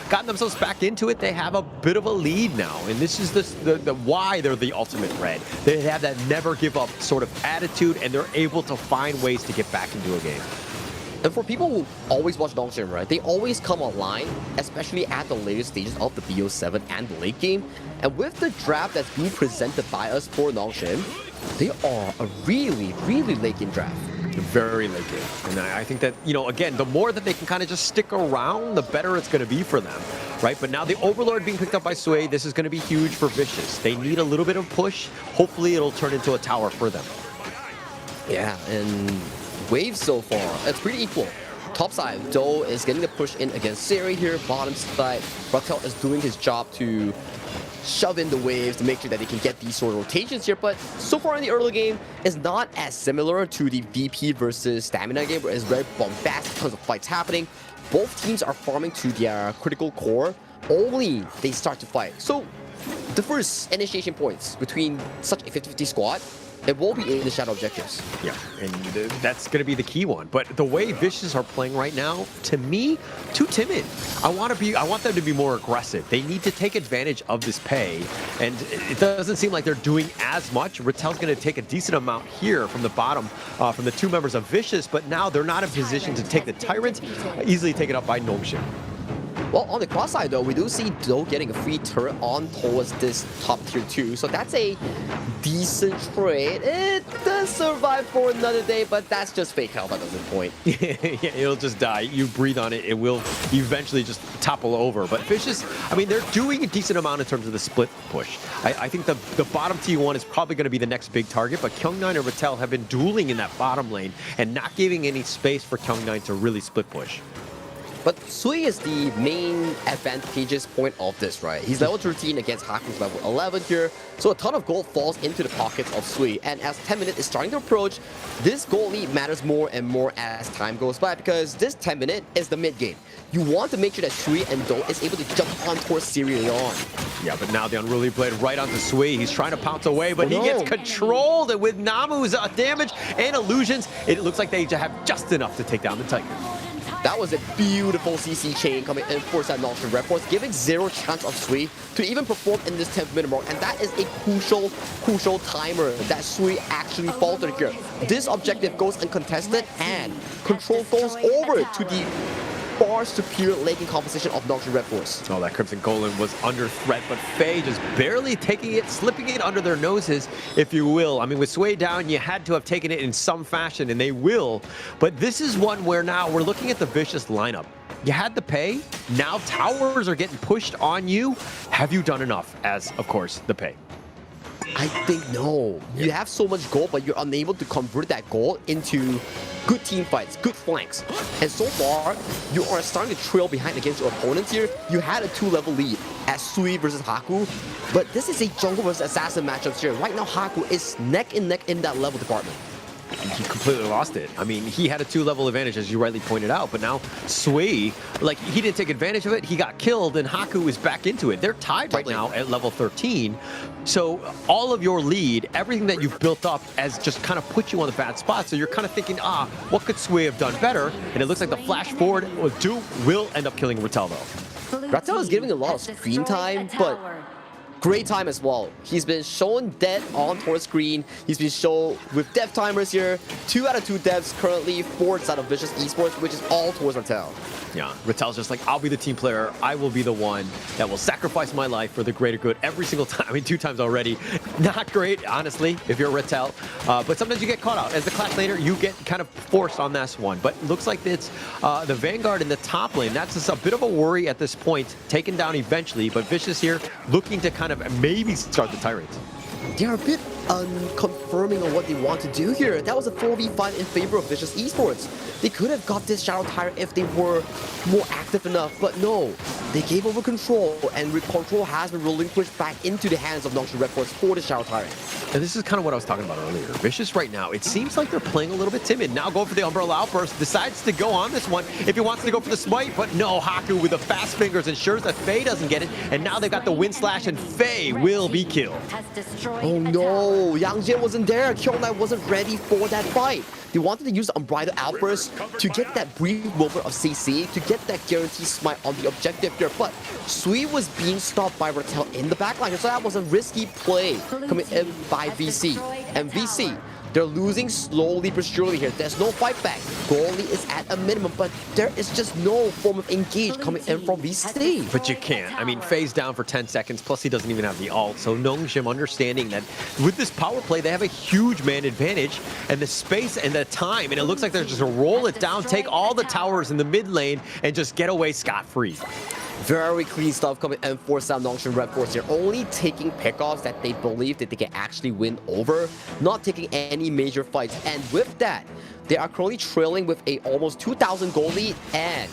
gotten themselves back into it. They have a bit of a lead now, and this is the why they're the ultimate red. They have that never give up sort of attitude, and they're able to find ways to get back into a game.
And for people who always watch Nongshim, right, they always come online, especially at the later stages of the BO7 and the late game. And with the draft that's being presented by us for Nongshim, they are a really, really late game draft.
Very late game. And I think that, again, the more that they can kind of just stick around, the better it's going to be for them, right? But now the Overlord being picked up by Sui, this is going to be huge for Vicious. They need a little bit of push. Hopefully it'll turn into a tower for them.
Yeah, and waves so far, it's pretty equal. Top side, Do is getting the push in against Siri here. Bottom side, Rattel is doing his job to shove in the waves to make sure that they can get these sort of rotations here. But so far in the early game, it's not as similar to the VP versus Stamina game, where it's very bombastic, tons of fights happening. Both teams are farming to their critical core, only they start to fight. So the first initiation points between such a 50-50 squad it will be in the shadow objectives.
Yeah, and that's going to be the key one. But the way Vicious are playing right now, to me, too timid. I want them to be more aggressive. They need to take advantage of this pay, and it doesn't seem like they're doing as much. Rattel's going to take a decent amount here from the bottom, from the two members of Vicious, but now they're not in position to take the Tyrant, easily taken up by Nongshim.
Well, on the cross side, though, we do see Do getting a free turret on towards this top tier 2. So that's a decent trade. It does survive for another day, but that's just fake health at this point.
Yeah, it'll just die. You breathe on it, it will eventually just topple over. But Vicious, I mean, they're doing a decent amount in terms of the split push. I think the bottom T1 is probably going to be the next big target, but Kyung9 and Rattel have been dueling in that bottom lane and not giving any space for Kyung9 to really split push.
But Sui is the main advantageous point of this, right? He's level 13 against Haku's level 11 here, so a ton of gold falls into the pockets of Sui. And as 10 minutes is starting to approach, this gold lead matters more and more as time goes by, because this 10 minute is the mid game. You want to make sure that Sui and Do is able to jump on towards Siri on.
Yeah, but now the Unruly Blade right onto Sui. He's trying to pounce away, but he gets controlled with Namu's damage and illusions. It looks like they have just enough to take down the Tiger.
That was a beautiful CC chain coming in for that Nongshim Redforce, giving zero chance of Sui to even perform in this 10th minute mark. And that is a crucial timer that Sui actually faltered here. This objective goes uncontested, and control goes over to the far superior laning composition of Nongshim Redforce.
Oh, that Crimson Golem was under threat, but Faye just barely taking it, slipping it under their noses, if you will. I mean, with Sway down, you had to have taken it in some fashion, and they will. But this is one where now we're looking at the Vicious lineup. You had the pay, now towers are getting pushed on you. Have you done enough as, of course, the pay?
I think no. You have so much gold, but you're unable to convert that gold into good team fights, good flanks. And so far, you are starting to trail behind against your opponents here. You had a 2-level lead as Sui versus Haku, but this is a jungle versus assassin matchup here. Right now, Haku is neck and neck in that level department.
He completely lost it. I mean, he had a 2-level advantage, as you rightly pointed out, but now Sui, like, he didn't take advantage of it. He got killed, and Haku is back into it. They're tied right now at level 13. So all of your lead, everything that you've built up has just kind of put you on the bad spot. So you're kind of thinking, what could Sui have done better? And it looks like the flash forward will end up killing Rattel, though.
Rattel is getting a lot of screen time, but great time as well. He's been shown dead on towards screen. He's been shown with death timers here. 2 out of 2 deaths currently, 4 side of Vicious Esports, which is all towards Rattel.
Yeah, Rattel's just like, I'll be the team player. I will be the one that will sacrifice my life for the greater good every single time. I mean, 2 times already. Not great, honestly, if you're Rattel. But sometimes you get caught out. As the class laner, you get kind of forced on this one. But looks like it's the Vanguard in the top lane. That's just a bit of a worry at this point. Taken down eventually, but Vicious here looking to kind of maybe start the Tyrant.
They're a bit unconfirming on what they want to do here. That was a 4v5 in favor of Vicious Esports. They could have got this Shadow Tyrant if they were more active enough, but no. They gave over control, and control has been relinquished back into the hands of Nongshim Redforce for the Shadow Tyrant.
And this is kind of what I was talking about earlier. Vicious right now, it seems like they're playing a little bit timid. Now going for the Umbrella Outburst, decides to go on this one if he wants to go for the Smite, but no, Haku with the fast fingers ensures that Faye doesn't get it, and now they've got the Wind Slash, and Faye will be killed.
Oh no, Yang Jin wasn't there. Kyung9 wasn't ready for that fight. They wanted to use the Unbridled Outburst to get that brief moment of CC, to get that guaranteed smite on the objective here, but Sui was being stopped by Rattel in the backline, so that was a risky play coming in by VC. And VC, they're losing slowly but surely here. There's no fight back. Goalie is at a minimum, but there is just no form of engage coming in from VC.
But you can't. I mean, Faye's down for 10 seconds, plus he doesn't even have the ult. So Nongshim understanding that with this power play, they have a huge man advantage and the space and the time. And it looks like they're just going to roll it down, take all the towers in the mid lane, and just get away scot-free.
Very clean stuff coming in for Nongshim Redforce here. Only taking pickoffs that they believe that they can actually win over, not taking any major fights. And with that, they are currently trailing with a almost 2,000 goal lead. And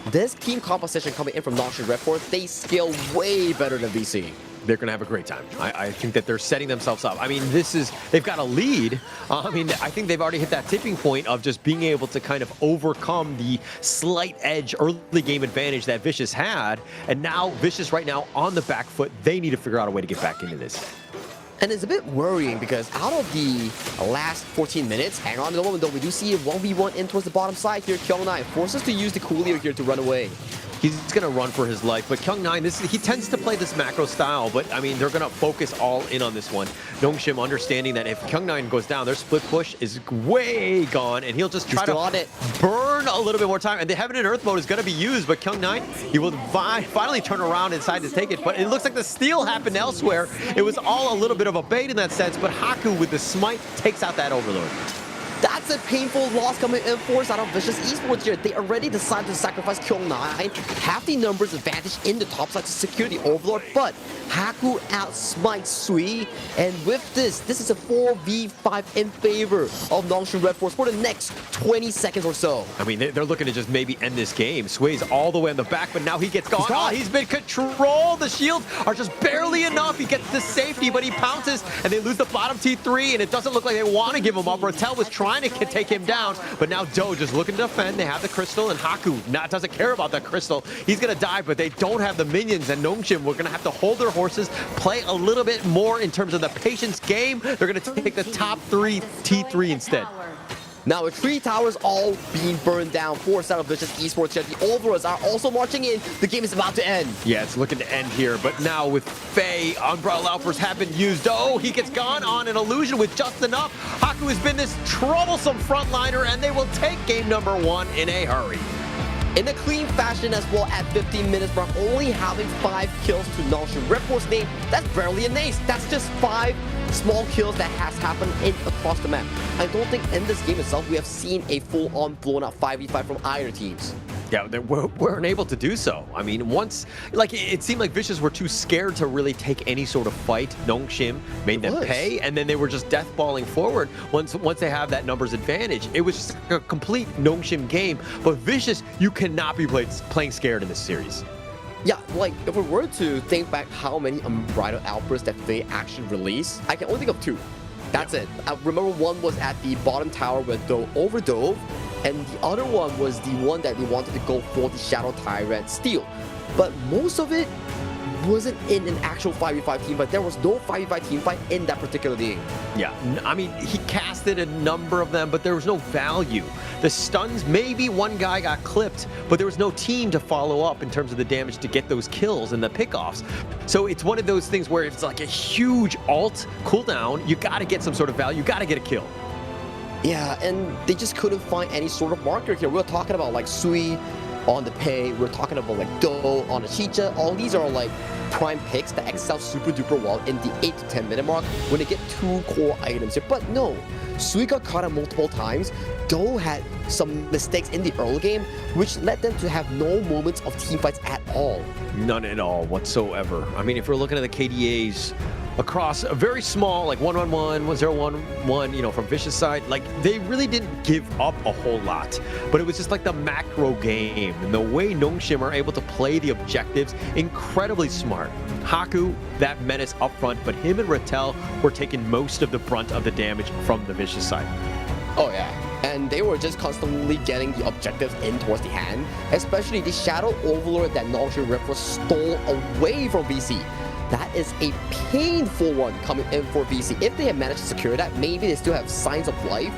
this team composition coming in from Nongshim Redforce, they scale way better than VC.
They're going to have a great time. I think that they're setting themselves up. I mean, they've got a lead. I mean, I think they've already hit that tipping point of just being able to kind of overcome the slight edge early game advantage that Vicious had. And now Vicious right now on the back foot, they need to figure out a way to get back into this.
And it's a bit worrying because out of the last 14 minutes, hang on a moment though, we do see a 1v1 in towards the bottom side here. Kyung9 forces to use the coolio here to run away.
He's going to run for his life, but Kyung9, he tends to play this macro style, but I mean, they're going to focus all in on this one. Nongshim understanding that if Kyung9 goes down, their split push is way gone, and he'll just try to burn a little bit more time. And the Heaven and Earth mode is going to be used, but Kyung9, he will finally turn around and decide to take it, but it looks like the steal happened elsewhere. It was all a little bit of a bait in that sense, but Haku with the smite takes out that Overlord.
That's a painful loss coming in for out of Vicious Esports here. They already decided to sacrifice Kyung9, have the numbers advantage in the top side to secure the Overlord, but Haku outsmites Sui, and with this is a 4v5 in favor of Nongshim Redforce for the next 20 seconds or so.
I mean, they're looking to just maybe end this game. Sway's all the way on the back, but now he gets gone. Oh, he's been controlled. The shields are just barely enough. He gets the safety, but he pounces, and they lose the bottom T3, and it doesn't look like they want to give him up. Rattel was trying to take him down, but now Do just looking to defend. They have the crystal, and Haku doesn't care about that crystal. He's gonna die, but they don't have the minions, and Nongshim, we're gonna have to hold their horses, play a little bit more in terms of the patience game. They're gonna take the top 3 T3 instead.
Now with 3 towers all being burned down for South of Vicious Esports, yet the Overlords are also marching in. The game is about to end.
Yeah, it's looking to end here, but now with Faye, Umbrella Outbursts have been used. Oh, he gets gone on an illusion with just enough. Haku has been this troublesome frontliner, and they will take game number 1 in a hurry.
In a clean fashion as well at 15 minutes, but only having 5 kills to Nongshim Redforce's name. That's barely an ace. That's just 5 small kills that has happened across the map. I don't think in this game itself we have seen a full-on blown-out 5v5 from either teams.
Yeah, they weren't able to do so. I mean, once, it seemed like Vicious were too scared to really take any sort of fight. Nongshim made them pay, and then they were just death-balling forward once they have that numbers advantage. It was just a complete Nongshim game, but Vicious, you cannot be playing scared in this series.
Yeah, if we were to think back how many unbridled outbursts that they actually released, I can only think of 2. That's it. I remember one was at the bottom tower where Do overdove, and the other one was the one that they wanted to go for the Shadow Tyrant steal. But most of it wasn't in an actual 5v5 team, but there was no 5v5 team fight in that particular game.
Yeah, I mean, he casted a number of them, but there was no value. The stuns, maybe one guy got clipped, but there was no team to follow up in terms of the damage to get those kills and the pickoffs. So it's one of those things where it's like a huge ult cooldown. You got to get some sort of value. You got to get a kill.
Yeah, and they just couldn't find any sort of marker here. We're talking about Sui on the Pei, we're talking about Do on the Chicha. All these are prime picks that excel super duper well in the 8 to 10 minute mark when they get 2 core items here. But no, Sui got caught out multiple times. Do had some mistakes in the early game, which led them to have no moments of team fights at all.
None at all whatsoever. I mean, if we're looking at the KDAs across a very small, 1-1-1, 1-0-1-1, from Vicious side, they really didn't give up a whole lot. But it was just the macro game, and the way Nongshim are able to play the objectives, incredibly smart. Haku, that menace up front, but him and Rattel were taking most of the brunt of the damage from the Vicious side.
Oh yeah, and they were just constantly getting the objectives in towards the hand, especially the Shadow Overlord that Nongshim Redforce stole away from VC. That is a painful one coming in for VC. If they had managed to secure that, maybe they still have signs of life,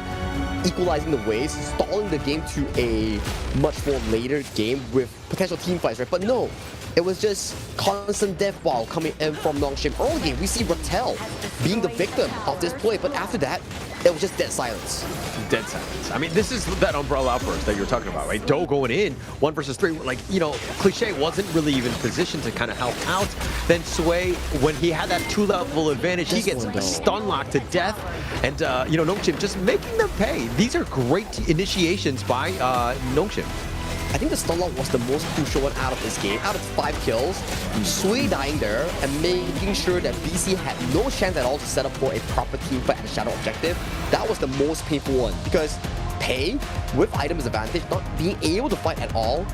equalizing the waves, stalling the game to a much more later game with potential team fights, right? But no, it was just constant death ball coming in from Nongshim. Early game, we see Rattel being the victim of this play, but after that, it was just dead silence.
Dead silence. I mean, this is that Umbrella Outburst that you're talking about, right? Do going in, 1 versus 3, Cliché wasn't really even positioned to kind of help out. Then Sway, when he had that 2-level advantage, he gets stun locked to death. And, Nongshim just making them pay. These are great initiations by Nongshim.
I think the stun lock was the most crucial one out of this game. Out of 5 kills, Sui dying there and making sure that BC had no chance at all to set up for a proper team fight at the Shadow objective. That was the most painful one because Pei, with items advantage, not being able to fight at all,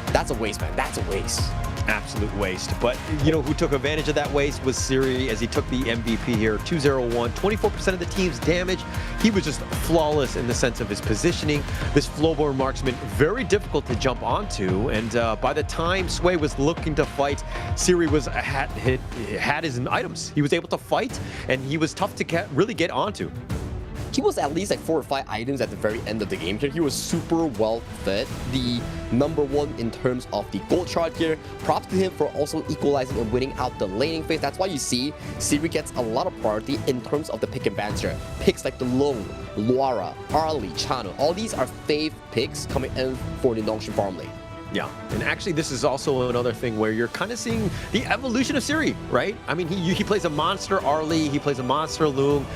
that's a waste, man. That's a waste.
Absolute waste. But you know who took advantage of that waste was Siri, as he took the MVP here. 2-0-1, 24% of the team's damage. He was just flawless in the sense of his positioning. This flowborn marksman, very difficult to jump onto. And by the time Sway was looking to fight, Siri had his items. He was able to fight, and he was tough to really get onto.
He was at least like 4 or 5 items at the very end of the game here. He was super well fed. The #1 in terms of the gold chart here. Props to him for also equalizing and winning out the laning phase. That's why you see Siri gets a lot of priority in terms of the pick and bans here. Picks like the Long, Luara, Arlie, Chano. All these are fave picks coming in for the Nongshim farm lane.
Yeah, and actually this is also another thing where you're kind of seeing the evolution of Siri, right? I mean, he plays a monster Arlie, he plays a monster Loom,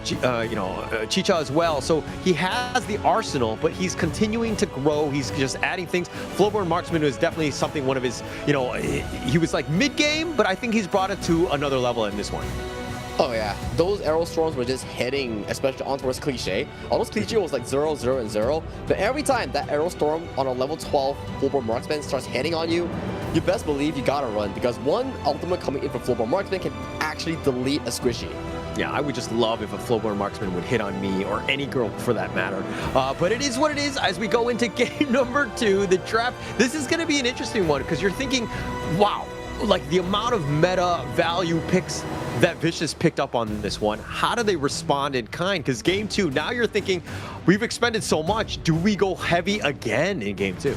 Chicha as well. So he has the arsenal, but he's continuing to grow. He's just adding things. Flowborn Marksman is definitely something, one of his, he was like mid-game, but I think he's brought it to another level in this one.
Oh yeah, those arrow storms were just heading, especially on towards Cliche. Almost Cliche was like 0, 0, and 0. But every time that arrow storm on a level 12 Flowborn Marksman starts heading on you, you best believe you gotta run, because one ultimate coming in from Flowborn Marksman can actually delete a squishy.
Yeah, I would just love if a Flowborn Marksman would hit on me, or any girl for that matter. But it is what it is. As we go into game number 2, the draft, this is going to be an interesting one, because you're thinking, wow, like the amount of meta value picks that Vicious picked up on this one, how do they respond in kind? Because game 2, now you're thinking, we've expended so much, do we go heavy again in game 2?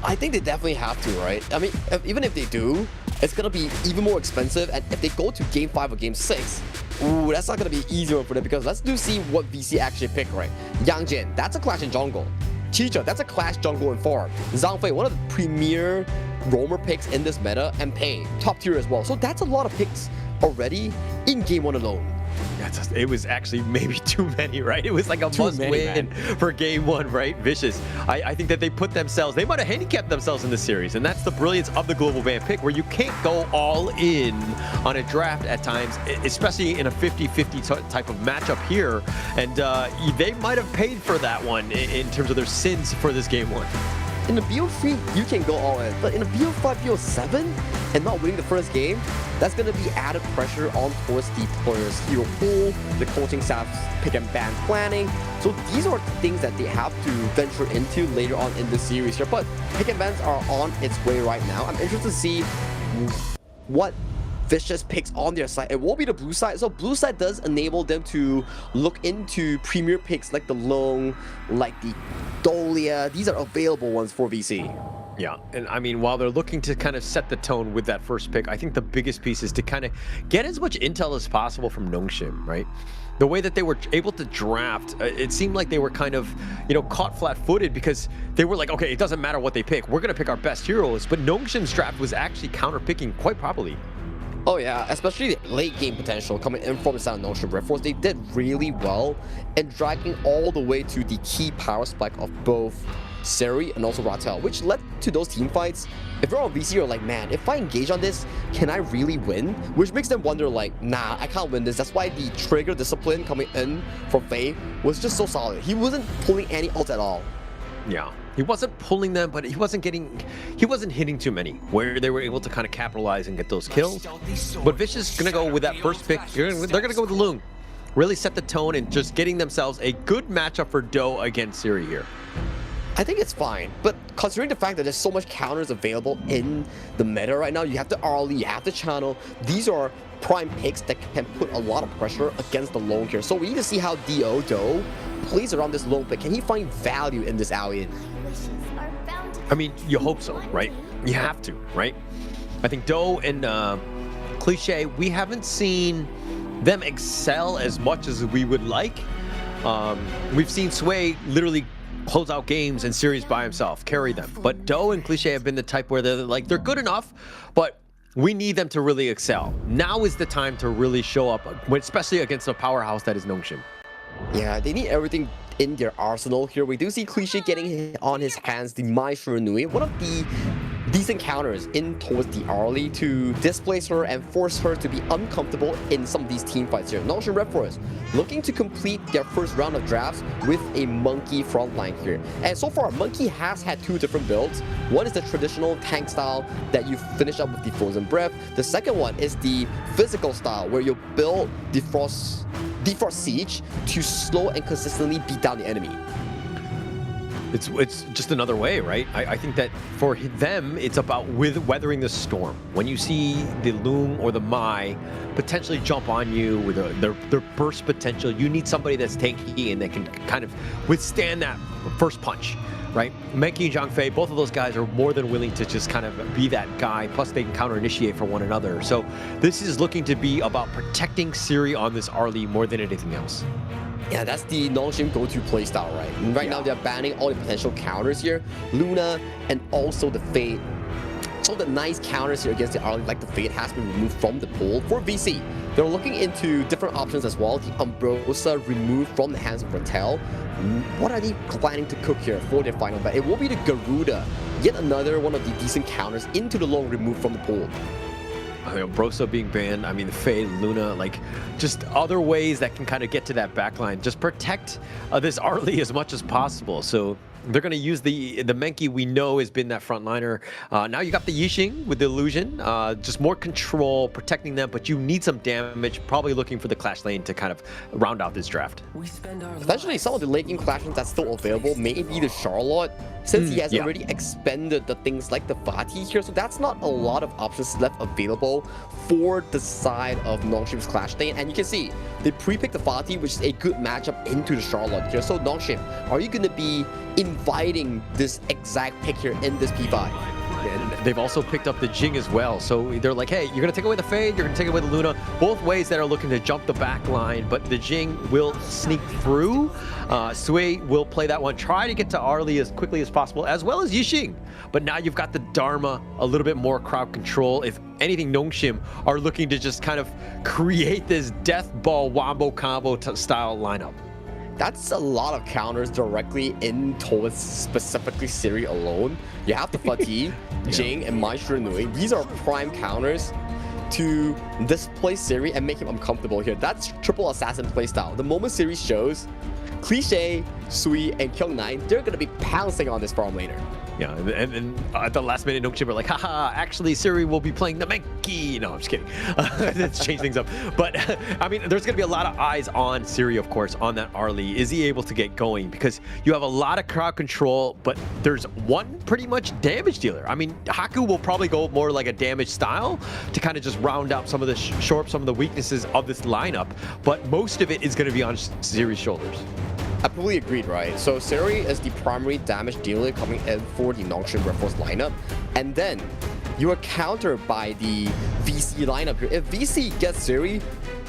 I think they definitely have to, right? I mean, even if they do, it's gonna be even more expensive, and if they go to game 5 or game 6, ooh, that's not gonna be easier for them, because let's see what VC actually pick, right? Yangjin, that's a Clash in jungle. Chicha, that's a Clash jungle and farm. Zhangfei, one of the premier roamer picks in this meta, and Pei, top tier as well. So that's a lot of picks already in game 1 alone.
It was actually maybe too many, right? It was like a must win for game 1, right? Vicious. I think that they might have handicapped themselves in this series, and that's the brilliance of the global ban pick, where you can't go all in on a draft at times, especially in a 50-50 type of matchup here, and they might have paid for that one in terms of their sins for this game 1.
In the BO3, you can go all in, but in a BO5, BO7, and not winning the first game, that's going to be added pressure on towards the player's hero pool, the coaching staff's pick and ban planning. So these are things that they have to venture into later on in the series here. But pick and bans are on its way right now. I'm interested to see what Vicious picks on their side. It will be the blue side. So blue side does enable them to look into premier picks like the Long, like the Dolia. These are available ones for VC.
Yeah, and I mean, while they're looking to kind of set the tone with that first pick, I think the biggest piece is to kind of get as much intel as possible from Nongshim, right? The way that they were able to draft, it seemed like they were kind of, caught flat-footed, because they were like, okay, it doesn't matter what they pick. We're going to pick our best heroes. But Nongshim's draft was actually counter-picking quite properly.
Oh yeah, especially the late game potential coming in from the side of Nongshim Redforce. They did really well in dragging all the way to the key power spike of both Seri and also Ratel, which led to those team fights. If you're on VC, you're like, man, if I engage on this, can I really win? Which makes them wonder like, nah, I can't win this. That's why the trigger discipline coming in from Faye was just so solid. He wasn't pulling any ults at all.
Yeah, he wasn't pulling them, but he wasn't hitting too many, where they were able to kind of capitalize and get those kills. But Vicious gonna go with that first pick. They're gonna go with the Loon. Really set the tone and just getting themselves a good matchup for Do against Siri here.
I think it's fine, but considering the fact that there's so much counters available in the meta right now, you have the Arlie, you have the Channel, these are prime picks that can put a lot of pressure against the Lone here. So we need to see how Do plays around this Lone pick. Can he find value in this Alien?
I mean, you hope so, right? You have to, right? I think Do and Cliche, we haven't seen them excel as much as we would like. We've seen Sway literally close out games and series by himself, carry them. But Do and Cliche have been the type where they're good enough, but we need them to really excel. Now is the time to really show up, especially against a powerhouse that is Nongshim.
Yeah, they need everything in their arsenal here. We do see Cliche getting on his hands the Mai Shiranui, one of the decent counters in towards the early to displace her and force her to be uncomfortable in some of these team fights here. Nongshim Redforce looking to complete their first round of drafts with a Monkey frontline here. And so far, Monkey has had two different builds. One is the traditional tank style that you finish up with the Frozen Breath. The second one is the physical style where you build Defrost Siege to slow and consistently beat down the enemy.
It's just another way, right? I think that for them, it's about weathering the storm. When you see the Loom or the Mai potentially jump on you with their burst potential, you need somebody that's tanky and that can kind of withstand that first punch, right? Menki and Zhang Fei, both of those guys are more than willing to just kind of be that guy, plus they can counter-initiate for one another. So this is looking to be about protecting Siri on this Arlie more than anything else.
Yeah, that's the Nongshim go-to playstyle, right? And right now they're banning all the potential counters here. Luna and also the Fate. So the nice counters here against the Arlie, like the Fate, has been removed from the pool. For VC, they're looking into different options as well. The Umbrosa removed from the hands of Rattel. What are they planning to cook here for their final bet? It will be the Garuda, yet another one of the decent counters into the long removed from the pool.
Brosa being banned, I mean, the Faye, Luna, like just other ways that can kind of get to that backline. Just protect this Arlie as much as possible. So they're going to use the Menki we know has been that frontliner. Now you got the Yixing with the illusion, just more control, protecting them, but you need some damage, probably looking for the Clash Lane to kind of round out this draft.
Potentially some of the late game Clash Lanes that's still available, maybe the Charlotte, since he has already expended the things like the Vati here, so that's not a lot of options left available for the side of Nongshim's Clash Lane. And you can see, they pre-picked the Vati, which is a good matchup into the Charlotte here. So Nongshim, are you going to be inviting this exact pick here in this P5?
And they've also picked up the Jing as well. So they're like, hey, you're going to take away the Fade, you're going to take away the Luna. Both ways that are looking to jump the back line, but the Jing will sneak through. Sui will play that one, try to get to Arlie as quickly as possible, as well as Yixing. But now you've got the Dharma, a little bit more crowd control. If anything, Nongshim are looking to just kind of create this death ball wombo combo style lineup.
That's a lot of counters directly in towards specifically Siri alone. You have the Fatih, Jing, and Maestro Nui. These are prime counters to displace Siri and make him uncomfortable here. That's triple assassin playstyle. The moment Siri shows, Cliché, Sui, and Kyung9, they're going to be pouncing on this farm later.
Yeah, and at the last minute, Nongshim are like, haha, actually, Siri will be playing the Menki. No, I'm just kidding. Let's change things up. But, I mean, there's going to be a lot of eyes on Siri, of course, on that Arlie. Is he able to get going? Because you have a lot of crowd control, but there's one pretty much damage dealer. I mean, Haku will probably go more like a damage style to kind of just round out some of the, shore up some of the weaknesses of this lineup. But most of it is going to be on Siri's shoulders.
Absolutely agreed, right? So Siri is the primary damage dealer coming in for the Nongshim Redforce lineup. And then you are countered by the VC lineup here. If VC gets Siri,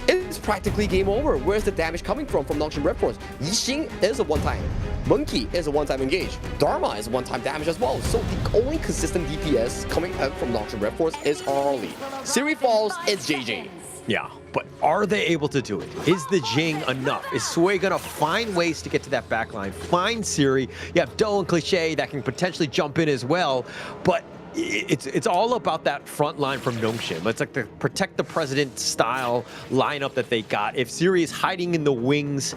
it's practically game over. Where's the damage coming from Nongshim Redforce? Yixing is a one-time. Monkey is a one-time engage. Dharma is one-time damage as well. So the only consistent DPS coming out from Nongshim Redforce is Arlie. Siri falls, it's JJ.
Yeah, but are they able to do it? Is the Jing enough? Is Sui gonna find ways to get to that backline? Find Siri. You have Do and Cliché that can potentially jump in as well, but it's all about that front line from Nongshim. It's like the protect the president style lineup that they got. If Siri is hiding in the wings,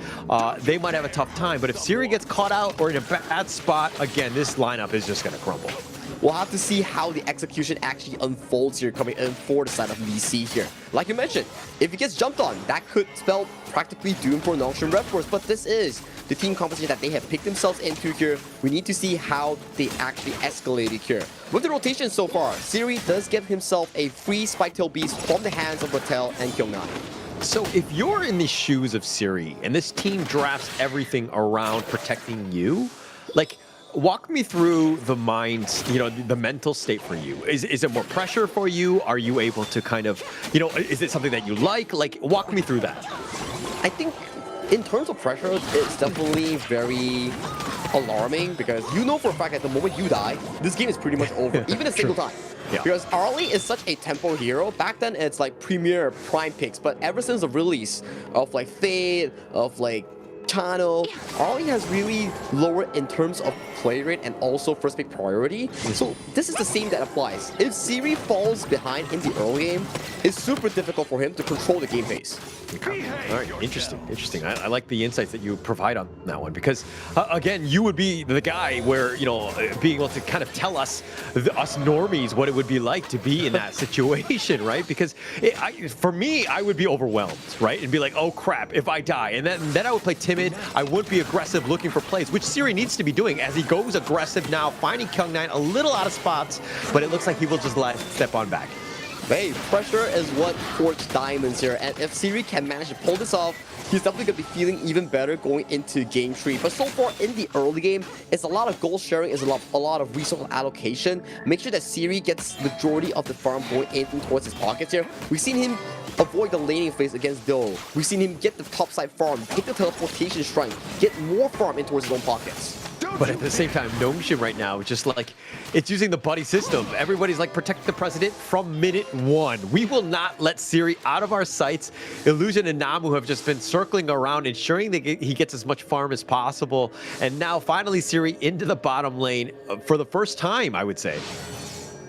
they might have a tough time. But if Siri gets caught out or in a bad spot, again, this lineup is just gonna crumble.
We'll have to see how the execution actually unfolds here coming in for the side of VC here. Like you mentioned, if he gets jumped on, that could spell practically doom for Nongshim Redforce, but this is the team composition that they have picked themselves into here. We need to see how they actually escalated here. With the rotation so far, Siri does give himself a free Spike-tail Beast from the hands of Rattel and Kyung9.
So if you're in the shoes of Siri and this team drafts everything around protecting you, like, walk me through the mind, you know, the mental state for you. Is it more pressure for you? Are you able to kind of, you know, is it something that you like? Like, walk me through that.
I think in terms of pressure, it's definitely very alarming because you know for a fact that the moment you die, this game is pretty much over, even a single time.
Yeah.
Because Arlie is such a tempo hero. Back then, it's like premier prime picks, but ever since the release of like Fade, of like channel, Ollie has really lowered in terms of play rate and also first pick priority. So this is the same that applies. If Siri falls behind in the early game, it's super difficult for him to control the game pace.
All right, interesting. I like the insights that you provide on that one because, again, you would be the guy where, you know, being able to kind of tell us normies what it would be like to be in that situation, right? Because for me, I would be overwhelmed, right? And be like, oh crap, if I die. And then I would play timid. I wouldn't be aggressive looking for plays, which Siri needs to be doing as he goes aggressive now, finding Kyung9 a little out of spots, but it looks like he will just step on back.
Hey, pressure is what forged diamonds here, and if Siri can manage to pull this off, he's definitely going to be feeling even better going into game 3. But so far in the early game, it's a lot of goal sharing, it's a lot of resource allocation. Make sure that Siri gets majority of the farm going in towards his pockets here. We've seen him avoid the laning phase against Dill. We've seen him get the topside farm, take the teleportation strike, get more farm in towards his own pockets.
But at the same time, Nongshim right now, just like, it's using the buddy system. Everybody's like, protect the president from minute 1. We will not let Siri out of our sights. Illusion and Namu have just been circling around, ensuring that he gets as much farm as possible. And now, finally, Siri into the bottom lane for the first time, I would say.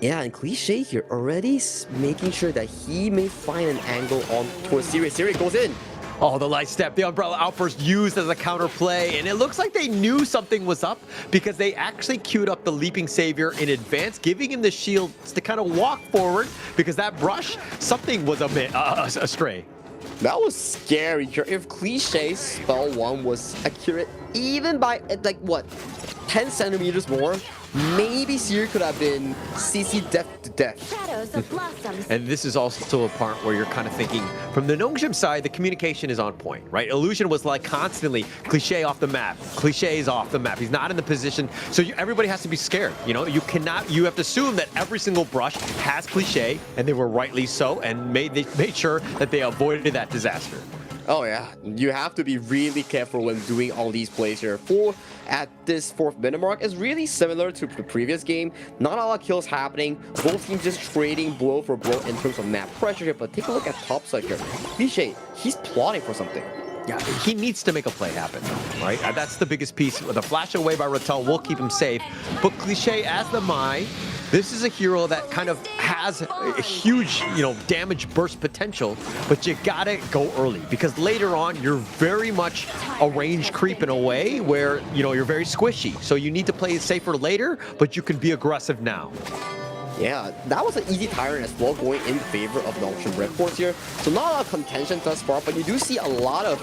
Yeah, and Cliche here already making sure that he may find an angle on towards Siri. Siri goes in.
Oh, the light step, the umbrella outburst used as a counter play, and it looks like they knew something was up because they actually queued up the leaping savior in advance, giving him the shield to kind of walk forward because that brush, something was astray.
That was scary. If Cliche's spell 1 was accurate even by like what 10 centimeters more, maybe Siri could have been CC death to death.
Shadows of blossoms.
And this is also a part where you're kind of thinking, from the Nongshim side, the communication is on point, right? Illusion was like constantly, Cliche off the map, Cliche is off the map. He's not in the position, so everybody has to be scared. You know, you have to assume that every single brush has Cliche, and they were rightly so, and they made sure that they avoided that disaster.
Oh yeah, you have to be really careful when doing all these plays here. At this 4th minute mark is really similar to the previous game. Not a lot of kills happening. Both teams just trading blow for blow in terms of map pressure here. But take a look at topside here. Cliche, he's plotting for something.
Yeah, he needs to make a play happen, right? That's the biggest piece. The flash away by Rattel will keep him safe. But Cliche as the Mai, this is a hero that kind of has a huge, damage burst potential, but you gotta go early because later on you're very much a range creep in a way where, you're very squishy. So you need to play it safer later, but you can be aggressive now.
Yeah, that was an easy tyrant as well, going in favor of Nongshim Redforce here. So not a lot of contention thus far, but you do see a lot of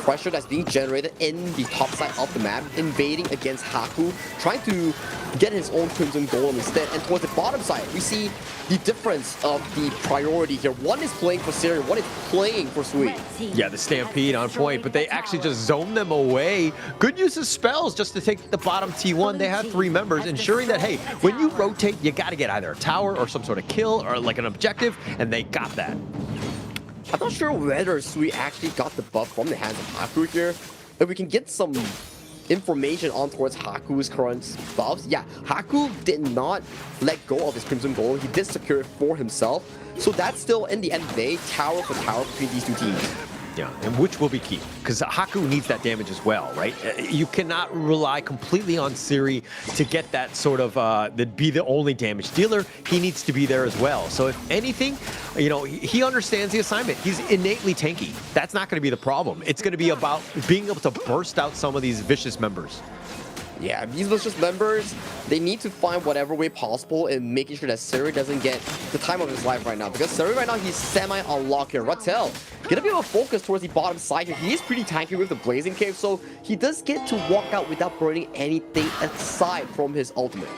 pressure that's being generated in the top side of the map, invading against Haku, trying to get his own Crimson Golem instead. And towards the bottom side, we see the difference of the priority here. One is playing for Siri, one is playing for Sui.
Yeah, the Stampede on point, but they actually just zoned them away. Good use of spells just to take the bottom T1. They had 3 members, ensuring that, hey, when you rotate, you got to get either a tower or some sort of kill or like an objective, and they got that.
I'm not sure whether Sui actually got the buff from the hands of Haku here. If we can get some information on towards Haku's current buffs. Yeah, Haku did not let go of his Crimson Golem. He did secure it for himself. So that's still, in the end of the day, tower for tower between these two teams.
Yeah, and which will be key, because Haku needs that damage as well, right? You cannot rely completely on Siri to get that sort of, be the only damage dealer. He needs to be there as well. So if anything, he understands the assignment. He's innately tanky. That's not going to be the problem. It's going to be about being able to burst out some of these vicious members.
Yeah, these vicious members, they need to find whatever way possible in making sure that Siri doesn't get the time of his life right now. Because Siri right now, he's semi-unlocked here. Rattel, gonna be able to focus towards the bottom side here. He is pretty tanky with the Blazing Cave, so he does get to walk out without burning anything aside from his ultimate.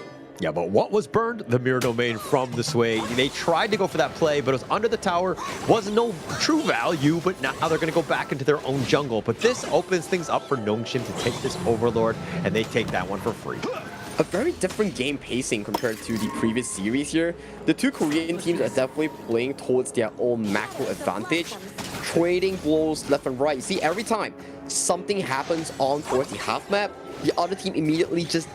Yeah, but what was burned? The mirror domain from the Sway. They tried to go for that play, but it was under the tower. Was no true value, but now they're going to go back into their own jungle. But this opens things up for Nongshim to take this Overlord, and they take that one for free.
A very different game pacing compared to the previous series here. The two Korean teams are definitely playing towards their own macro advantage, trading blows left and right. You see, every time something happens on towards the half map, the other team immediately just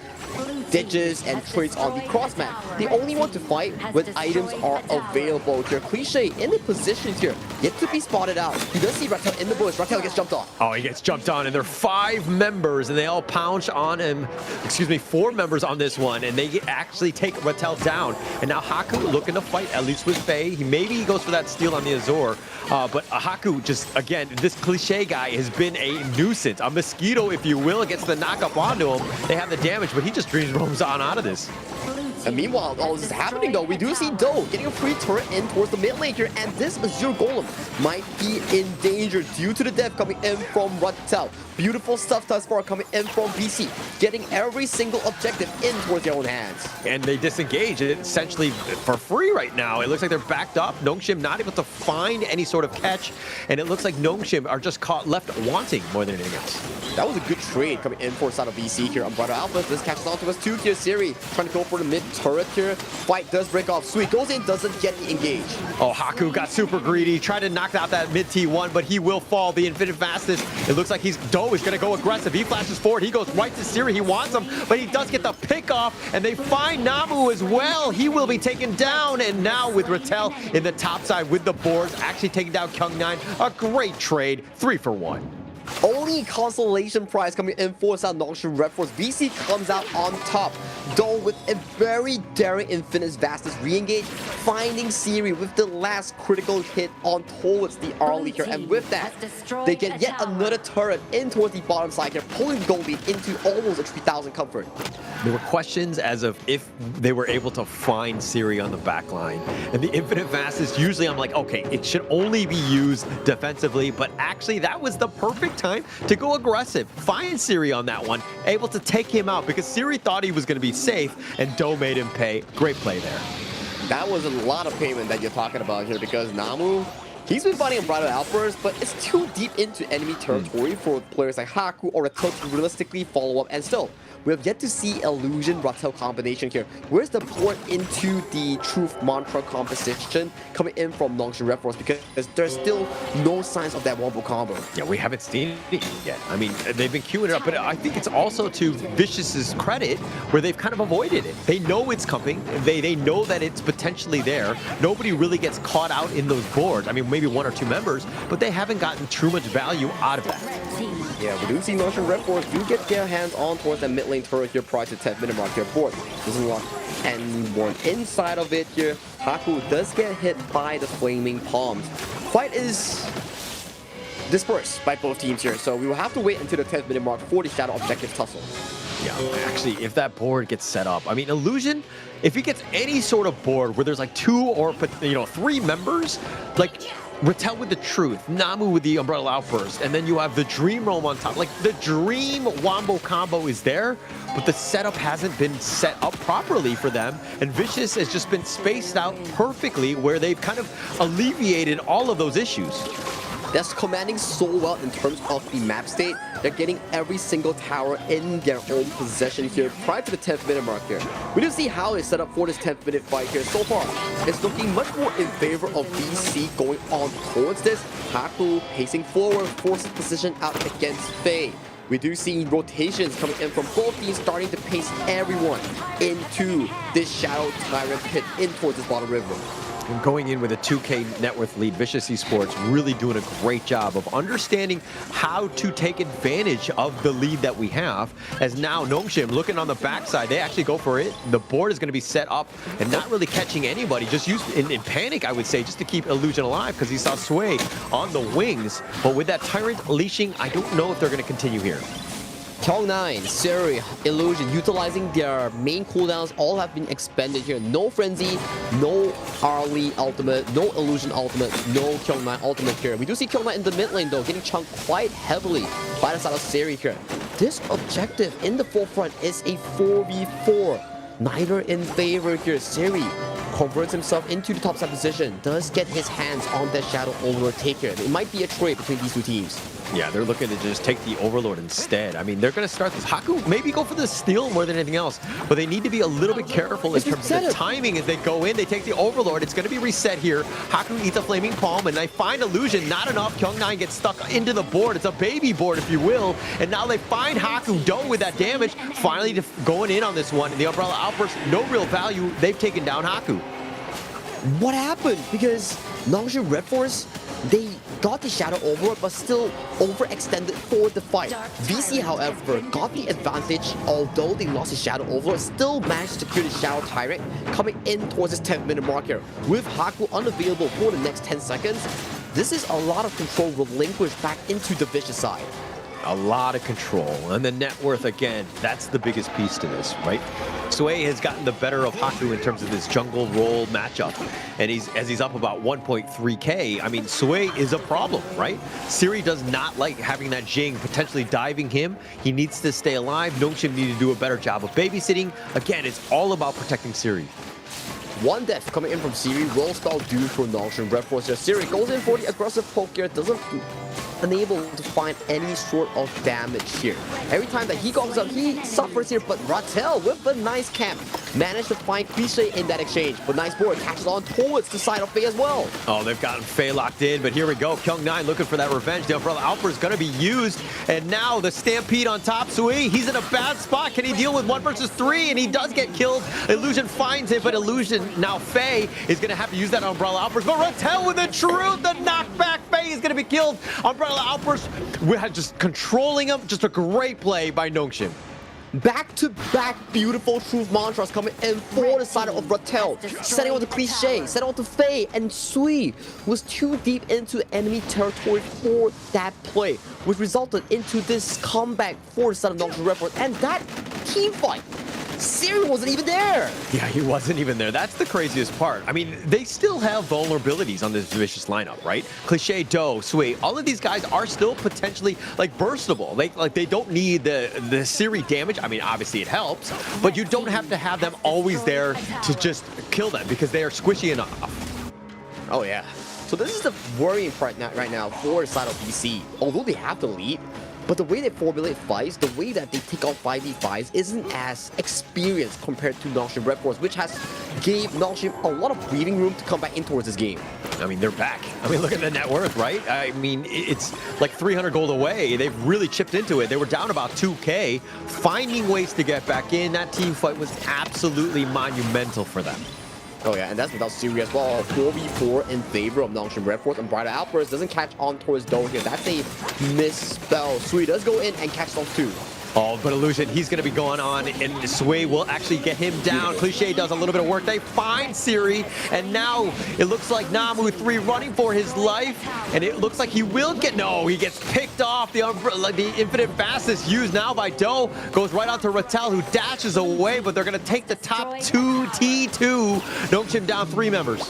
ditches and trades on the cross map. They only want to fight when items are available here. Cliche in the positions here, yet to be spotted out. He does see Rattel in the bush. Rattel gets jumped on.
Oh, he gets jumped on, and there are 5 members, and they all pounce on him. Excuse me, 4 members on this one, and they actually take Rattel down. And now Haku looking to fight, at least with Faye. Maybe he goes for that steal on the Azor, but Haku just, again, this Cliche guy has been a nuisance. A mosquito, if you will, gets the knock up onto him. They have the damage, but he just dreams roams on out of this.
And meanwhile, all this is happening though, we do see Doe getting a free turret in towards the mid lane here, and this Azure Golem might be in danger due to the death coming in from Rattel. Beautiful stuff thus far coming in from BC, getting every single objective in towards their own hands.
And they disengage it essentially for free right now. It looks like they're backed up. Nongshim not able to find any sort of catch, and it looks like Nongshim are just caught left wanting more than anything else.
That was a good trade coming in for side of BC here. Umbrella Alpha, this catches on to us 2-tier Siri, trying to go for the mid turret here. Fight does break off. Sweet goes in, doesn't get the engage.
Oh, Haku got super greedy, tried to knock out that mid T1, but he will fall. The infinite fastest. It looks like Doe is going to go aggressive. He flashes forward. He goes right to Siri. He wants him, but he does get the pick off, and they find Namu as well. He will be taken down, and now with Rattel in the top side with the boards, actually taking down Kyung9. A great trade, 3 for 1.
Only consolation prize coming in for South Nongshim Redforce. VC comes out on top, though with a very daring Infinite's Vastest re-engage, finding Siri with the last critical hit on towards the early here. And with that, they get yet another turret in towards the bottom side here, pulling Goldie into almost a 3,000 comfort.
There were questions as of if they were able to find Siri on the back line. And the Infinite Vastest, usually I'm like, okay, it should only be used defensively, but actually that was the perfect time to go aggressive. Find Siri on that one, able to take him out because Siri thought he was going to be safe, and Doe made him pay. Great play there.
That was a lot of payment that you're talking about here because Namu, he's been fighting Umbrella Outburst, but it's too deep into enemy territory for players like Haku or Rattel to realistically follow up, and still, we have yet to see Illusion Rattel combination here. Where's the port into the Truth Mantra composition coming in from Nongshim Redforce, because there's still no signs of that wombo combo.
Yeah, we haven't seen it yet. I mean, they've been queuing it up, but I think it's also to Vicious's credit where they've kind of avoided it. They know it's coming. They know that it's potentially there. Nobody really gets caught out in those boards. I mean, maybe 1 or 2 members, but they haven't gotten too much value out of that.
Yeah, we do see Nongshim Redforce do get their hands on towards that mid lane turret here prior to 10-minute mark here. Board doesn't lock anyone inside of it here. Haku does get hit by the flaming palms. Fight is dispersed by both teams here, so we will have to wait until the 10th-minute mark for the Shadow Objective tussle.
Yeah, actually, if that board gets set up, I mean, Illusion, if he gets any sort of board where there's like 2 or 3 members, like Rattel with the Truth, Namu with the Umbrella Outburst, and then you have the Dream Roam on top. Like, the Dream Wombo combo is there, but the setup hasn't been set up properly for them, and Vicious has just been spaced out perfectly where they've kind of alleviated all of those issues.
That's commanding so well in terms of the map state. They're getting every single tower in their own possession here prior to the 10th-minute mark here. We do see how they set up for this 10th-minute fight here. So far, it's looking much more in favor of BC going on towards this. Haku pacing forward, forces position out against Faye. We do see rotations coming in from both teams, starting to pace everyone into this Shadow Tyrant pit in towards this bottom river.
And going in with a 2K net worth lead, Vicious Esports really doing a great job of understanding how to take advantage of the lead that we have. As now Nongshim looking on the backside, they actually go for it. The board is going to be set up and not really catching anybody, just used in panic, I would say, just to keep Illusion alive because he saw Sway on the wings. But with that Tyrant leashing, I don't know if they're going to continue here.
Kyung9, Seri, Illusion, utilizing their main cooldowns, all have been expended here. No Frenzy, no Arlie ultimate, no Illusion ultimate, no Kyung9 ultimate here. We do see Kyung9 in the mid lane though, getting chunked quite heavily by the side of Seri here. This objective in the forefront is a 4v4. Neither in favor here. Seri converts himself into the top side position, does get his hands on that Shadow overtake here. It might be a trade between these two teams.
Yeah, they're looking to just take the Overlord instead. I mean, they're going to start this. Haku maybe go for the steal more than anything else, but they need to be a little bit careful in terms of the timing as they go in. They take the Overlord. It's going to be reset here. Haku eats a Flaming Palm, and they find Illusion. Not enough. Kyung9 gets stuck into the board. It's a baby board, if you will. And now they find Haku done with that damage. Finally going in on this one. And the Umbrella Outburst, no real value. They've taken down Haku.
What happened? Because Nongshim Redforce, they got the Shadow Overlord, but still overextended for the fight. VC, however, got the advantage, although they lost the Shadow Overlord, still managed to secure the Shadow Tyrant coming in towards this 10th minute mark here. With Haku unavailable for the next 10 seconds, this is a lot of control relinquished back into the Vicious side.
A lot of control. And the net worth, again, that's the biggest piece to this, right? Sway has gotten the better of Haku in terms of this jungle role matchup. And as he's up about 1.3k, I mean, Sway is a problem, right? Siri does not like having that Jing potentially diving him. He needs to stay alive. Nongshim need to do a better job of babysitting. Again, it's all about protecting Siri.
One death coming in from Siri, roll spell due for Nongshim Redforce here. Siri goes in for the aggressive poke here, doesn't unable to find any sort of damage here. Every time that he goes up, he suffers here, but Rattel with a nice camp managed to find Cliche in that exchange. But nice board catches on towards the side of Faye as well.
Oh, they've gotten Faye locked in, but here we go. Kyung9 looking for that revenge. The Umbrella Outburst is going to be used, and now the Stampede on top. Sui, he's in a bad spot. Can he deal with 1 versus 3? And he does get killed. Illusion finds it, but Illusion, now Faye, is going to have to use that Umbrella Outburst. But Rattel with the truth, the knockback. Faye is going to be killed. Umbrella Outburst, we had just controlling him. Just a great play by Nongshim.
Back-to-back beautiful truth mantras coming in for the side of Rattel, setting on the Cliche, setting on to Faye, and Sui was too deep into enemy territory for that play, which resulted into this comeback for the side of Nongshim Redforce, and that team fight. Siri wasn't even there.
Yeah, he wasn't even there. That's the craziest part. I mean, they still have vulnerabilities on this Vicious lineup, right? Cliche, Doe, Sui, all of these guys are still potentially like burstable. They don't need the Siri damage. I mean, obviously it helps, but you don't have to have them always there to just kill them because they are squishy enough.
Oh yeah. So this is the worrying part right now for the side of BC. Although they have the lead, but the way they formulate fights, the way that they take on 5v5s isn't as experienced compared to Nongshim Redforce, which has gave Nongshim a lot of breathing room to come back in towards this game.
I mean, they're back. I mean, look at the net worth, right? I mean, it's like 300 gold away. They've really chipped into it. They were down about 2k, finding ways to get back in. That team fight was absolutely monumental for them.
Oh yeah, and that's without Siri as well. 4v4 in favor of Nongshim Redforce, and Brighter Outburst doesn't catch on towards Doe here. That's a misspell. Sui does go in and catch those two.
Oh, but Illusion, he's going to be going on, and Sway will actually get him down. Cliche does a little bit of work. They find Siri, and now it looks like Namu 3 running for his life, and it looks like he will get... No, he gets picked off. The Infinite Fastest used now by Doe goes right onto Rattel, who dashes away, but they're going to take the top 2 T2. Nongshim down 3 members.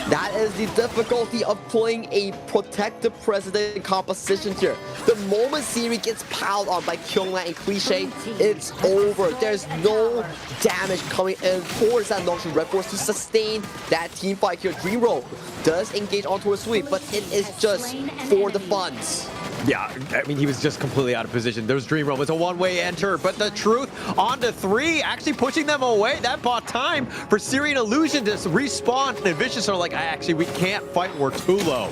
That is the difficulty of playing a Protect the President composition here. The moment Siri gets piled on by Kyung9 and Cliche, it's over. There's no damage coming in for that Nongshim Redforce to sustain that team fight here. Dream Roll does engage onto a sweep, but it is just for the funds.
Yeah, I mean, he was just completely out of position. There's Dream Realm. It's a one-way enter, but the truth on to 3, actually pushing them away. That bought time for Siri and Illusion to respawn. And Vicious are like, actually, we can't fight. We're too low.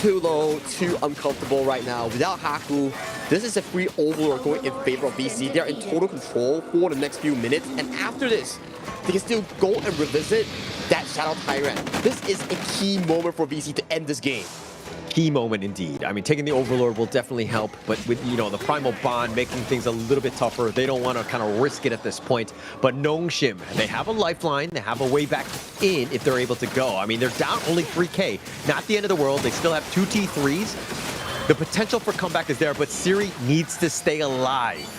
Too low, too uncomfortable right now. Without Haku, this is a free Overlord going in favor of BC. They're in total control for the next few minutes. And after this, they can still go and revisit that Shadow Tyrant. This is a key moment for BC to end this game.
Key moment indeed. I mean, taking the Overlord will definitely help, but with, you know, the Primal Bond making things a little bit tougher, they don't want to kind of risk it at this point. But Nongshim, they have a lifeline, they have a way back in if they're able to go. I mean, they're down only 3k. Not the end of the world. They still have 2 T3s. The potential for comeback is there, but Siri needs to stay alive.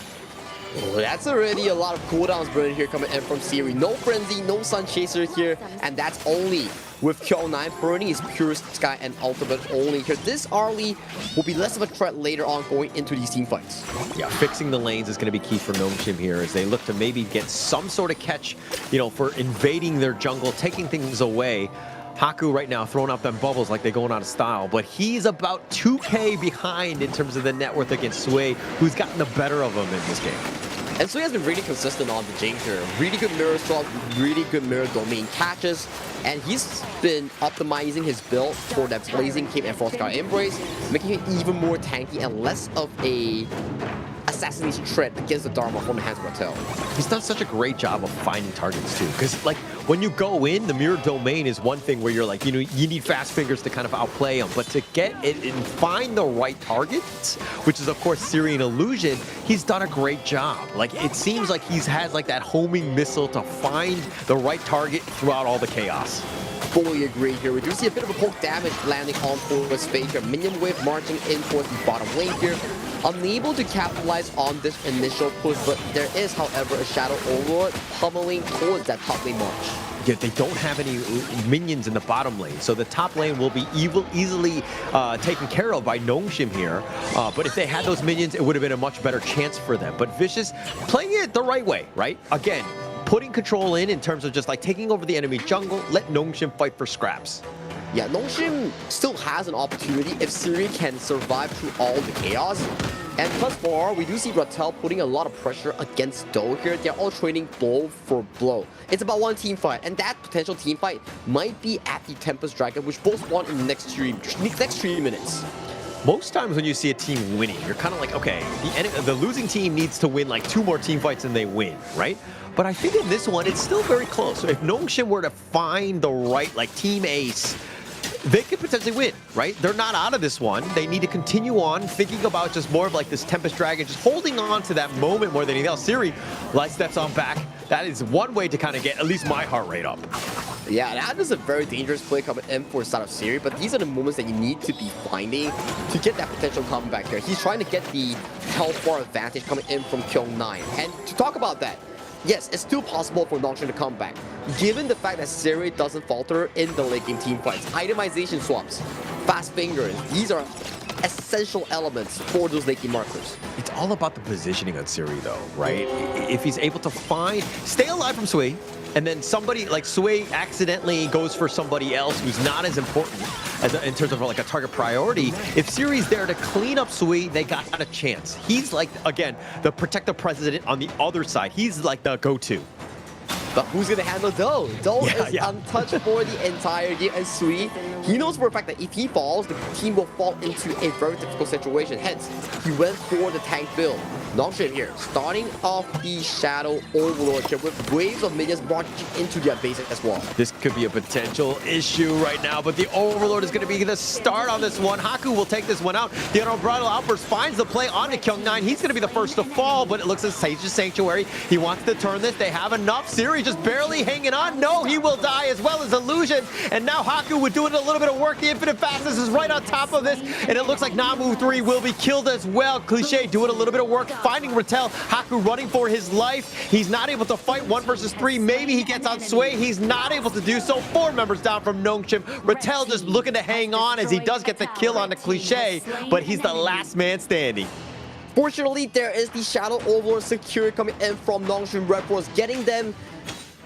Oh, that's already a lot of cooldowns burning here coming in from Siri. No Frenzy, no Sun Chaser here, and that's only with Kyung9 burning his Purest Sky and Ultimate only here. This early will be less of a threat later on going into these team fights.
Yeah, fixing the lanes is going to be key for Nongshim here as they look to maybe get some sort of catch, you know, for invading their jungle, taking things away. Haku right now throwing out them bubbles like they're going out of style, but he's about 2K behind in terms of the net worth against Sway, who's gotten the better of him in this game.
And Sui has been really consistent on the Jing here. Really good mirror swap, really good mirror domain catches, and he's been optimizing his build for that Blazing Cape and Frostguard Embrace, making it even more tanky and less of a assassination threat against the Dharma from the hands of Rattel.
He's done such a great job of finding targets too, because like when you go in, the mirror domain is one thing where you're like, you know, you need fast fingers to kind of outplay him, but to get it and find the right targets, which is of course Syrian Illusion, he's done a great job. Like it seems like he's has like that homing missile to find the right target throughout all the chaos.
Fully agree here. We do see a bit of a poke damage landing on forward space here. Minion wave marching in towards the bottom lane here. Unable to capitalize on this initial push, but there is, however, a Shadow Overlord pummeling towards that top lane march.
Yeah, they don't have any minions in the bottom lane, so the top lane will be easily taken care of by Nongshim here. But if they had those minions, it would have been a much better chance for them. But Vicious playing it the right way, right? Again, putting control in terms of just like taking over the enemy jungle, let Nongshim fight for scraps.
Yeah, Nongshim still has an opportunity if Siri can survive through all the chaos. And thus far, we do see Rattel putting a lot of pressure against Do here. They're all trading blow for blow. It's about one team fight, and that potential team fight might be at the Tempest Dragon, which both won in the next 3 minutes.
Most times when you see a team winning, you're kind of like, okay, the losing team needs to win like 2 more team fights and they win, right? But I think in this one, it's still very close. So if Nongshim were to find the right like team ace, they could potentially win, right? They're not out of this one. They need to continue on thinking about just more of like this Tempest Dragon, just holding on to that moment more than anything else. Siri light steps on back. That is one way to kind of get at least my heart rate up.
Yeah, that is a very dangerous play coming in for side of Siri, but these are the moments that you need to be finding to get that potential comeback here. He's trying to get the health bar advantage coming in from Kyung9. And to talk about that, yes, it's still possible for Nongshim to come back, given the fact that Siri doesn't falter in the late game team fights. Itemization swaps, fast fingers, these are essential elements for those late game markers.
It's all about the positioning on Siri though, right? If he's able to stay alive from Sui, and then somebody like Sui accidentally goes for somebody else who's not as important in terms of like a target priority, if Siri's there to clean up Sui, they got a chance. He's like, again, the protective president on the other side. He's like the go-to.
But who's going to handle Do? Do is untouched for the entire game, and Sui, he knows for a fact that if he falls, the team will fall into a very difficult situation. Hence, he went for the tank build. Nongshim here, starting off the Shadow Overlord here with waves of minions marching into their base as well.
This could be a potential issue right now, but the Overlord is going to be the start on this one. Haku will take this one out. The Unbridled Outburst finds the play onto Kyung9. He's going to be the first to fall, but it looks like Sage's Sanctuary. He wants to turn this. They have enough. Siri just barely hanging on. No, he will die as well as Illusion. And now Haku would do it a little bit of work. The Infinite Fastness is right on top of this, and it looks like Namu 3 will be killed as well. Cliche doing a little bit of work, finding Rattel. Haku running for his life. He's not able to fight 1 versus 3. Maybe he gets on Sway. He's not able to do so. 4 members down from Nongshim. Rattel just looking to hang on as he does get the kill on the Cliche, but he's the last man standing.
Fortunately, there is the Shadow Overlord security coming in from Nongshim Redforce, getting them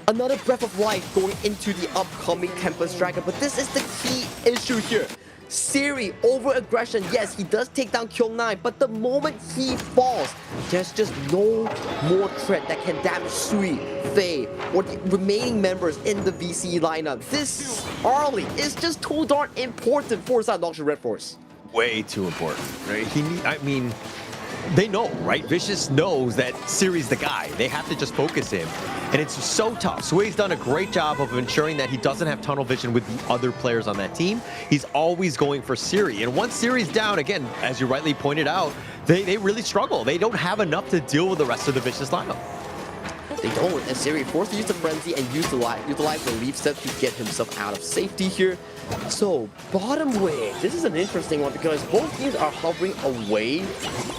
another breath of life going into the upcoming Tempest Dragon. But this is the key issue here. Siri, over-aggression, yes, he does take down Kyung9, but the moment he falls, there's just no more threat that can damage Sui, Faye, or the remaining members in the VC lineup. This early is just too darn important for Nongshim Redforce.
Way too important, right? They know, right? Vicious knows that Siri's the guy. They have to just focus him. And it's so tough. Sui's done a great job of ensuring that he doesn't have tunnel vision with the other players on that team. He's always going for Siri. And once Siri's down, again, as you rightly pointed out, they really struggle. They don't have enough to deal with the rest of the Vicious lineup.
They don't, and Siri forced to use the Frenzy and utilize the Leaf Step to get himself out of safety here. So, bottom wave, this is an interesting one because both teams are hovering away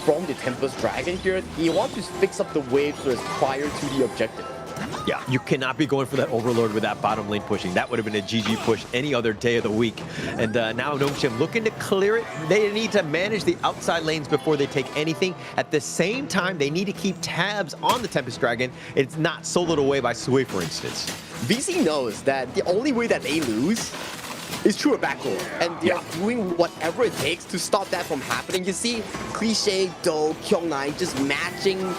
from the Tempest Dragon here. He wants to fix up the wave so it's prior to the objective.
Yeah, you cannot be going for that Overlord with that bottom lane pushing. That would have been a GG push any other day of the week. And now Nongshim looking to clear it. They need to manage the outside lanes before they take anything. At the same time, they need to keep tabs on the Tempest Dragon. It's not soloed away by Sui, for instance.
VC knows that the only way that they lose is true backdoor, and they're doing whatever it takes to stop that from happening. You see Cliche, Do, Kyung-Nai just matching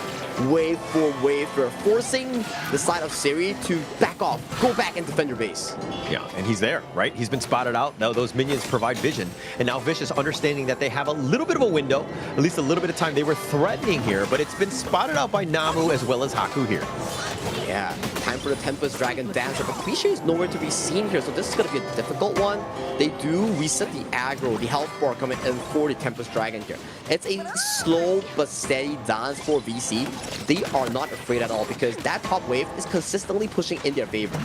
wave for wave. They're forcing the side of Siri to back off, go back and defend your base.
Yeah, and he's there, right? He's been spotted out. Now those minions provide vision. And now Vicious understanding that they have a little bit of a window, at least a little bit of time. They were threatening here, but it's been spotted out by Namu as well as Haku here.
Yeah, time for the Tempest Dragon Dancer, but Cliche is nowhere to be seen here, so this is going to be a difficult one. They do reset the aggro, the health bar coming in for the Tempest Dragon here. It's a slow but steady dance for VC. They are not afraid at all because that top wave is consistently pushing in their favor.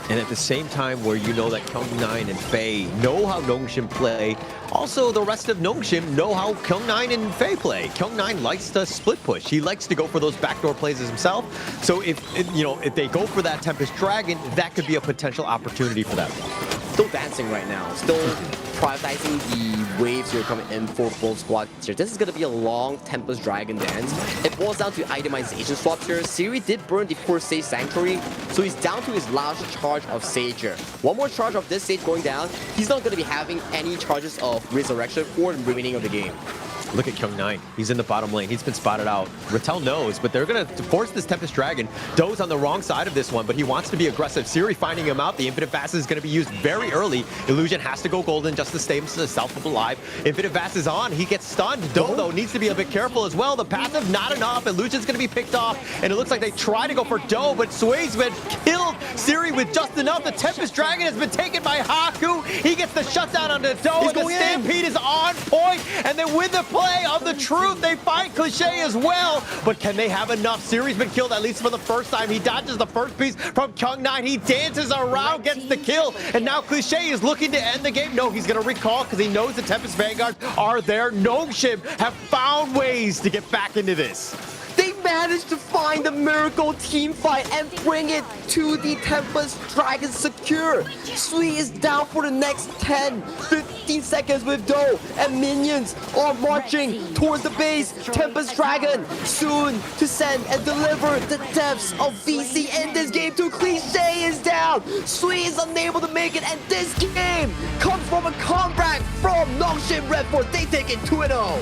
And at the same time where you know that Kyung-Nai and Faye know how Nongshim play, also the rest of Nongshim know how Kyung-Nai and Faye play. Kyung-Nai likes to split push. He likes to go for those backdoor plays himself. So if they go for that Tempest Dragon, that could be a potential opportunity for them.
Still dancing right now, still prioritizing the waves here coming in for both squads here. This is going to be a long Tempest Dragon dance. It boils down to itemization swaps here. Siri did burn the first Sage Sanctuary, so he's down to his last charge of Sage here. One more charge of this Sage going down, he's not going to be having any charges of Resurrection for the remaining of the game.
Look at Kyung-Nai. He's in the bottom lane. He's been spotted out. Rattel knows, but they're going to force this Tempest Dragon. Doe's on the wrong side of this one, but he wants to be aggressive. Siri finding him out. The Infinite Fast is going to be used very early. Illusion has to go golden just to stay himself alive. Infinite Fast is on. He gets stunned. Doe, though, needs to be a bit careful as well. The passive, not enough. Illusion's going to be picked off, and it looks like they try to go for Doe, but Sui's been killed. Siri with just enough. The Tempest Dragon has been taken by Haku. He gets the shutdown onto Doe, and the Stampede is on point, and then with the play of the truth, they find Cliche as well, but can they have enough? Siri's been killed at least for the first time. He dodges the first piece from Kyung-Nai. He dances around, gets the kill, and now Cliche is looking to end the game. No, he's gonna recall because he knows the Tempest Vanguards are there. Nongshim have found ways to get back into this.
They managed to find the miracle team fight and bring it to the Tempest Dragon secure. Sui is down for the next 10, 15 seconds with Doe, and minions are marching towards the base. Tempest Dragon soon to send and deliver the depths of VC in this game to Cliche is down. Sui is unable to make it, and this game comes from a comeback from Nongshim Redforce. They take it 2-0.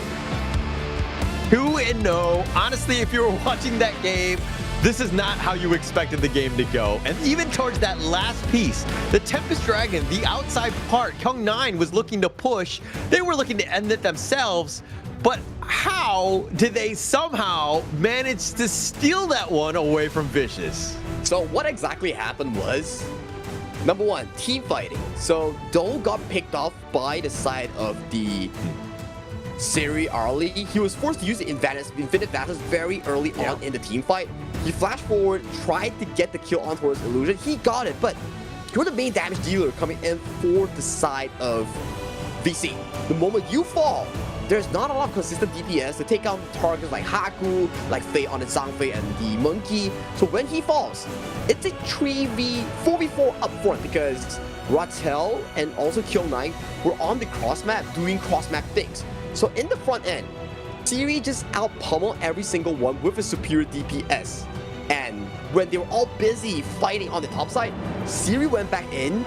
2-0. Honestly, if you were watching that game, this is not how you expected the game to go. And even towards that last piece, the Tempest Dragon, the outside part, Kyung-Nai was looking to push. They were looking to end it themselves. But how did they somehow manage to steal that one away from Vicious?
So what exactly happened was, number one, team fighting. So Doe got picked off by the side of the Siri early. He was forced to use the Infinite Fastness very early on in the team fight. He flashed forward, tried to get the kill on towards Illusion. He got it, but you're the main damage dealer coming in for the side of VC. The moment you fall, there's not a lot of consistent DPS to take out targets like Haku, like Faye on the Zhangfei and the Monkey. So when he falls, it's a 4v4 up front because Rattel and also Kyung-Nai were on the cross map doing cross map things. So in the front end, Siri just out-pummeled every single one with a superior DPS. And when they were all busy fighting on the top side, Siri went back in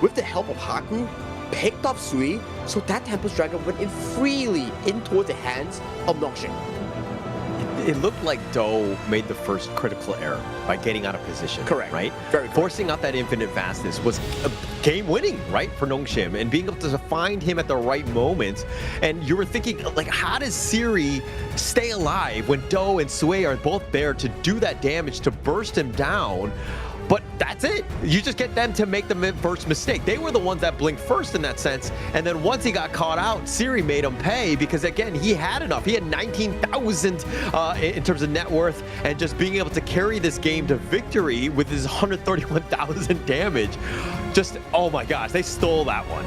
with the help of Haku, picked up Sui, so that Tempest Dragon went in freely in towards the hands of Nongshim.
It looked like Doe made the first critical error by getting out of position.
Correct.
Right?
Very correct.
Forcing out that Infinite Fastness was game-winning, right, for Nongshim, and being able to find him at the right moment. And you were thinking, like, how does Siri stay alive when Doe and Sui are both there to do that damage, to burst him down? But that's it. You just get them to make the first mistake. They were the ones that blinked first in that sense. And then once he got caught out, Siri made him pay because, again, he had enough. He had 19,000 in terms of net worth, and just being able to carry this game to victory with his 131,000 damage. Just, oh my gosh, they stole that one.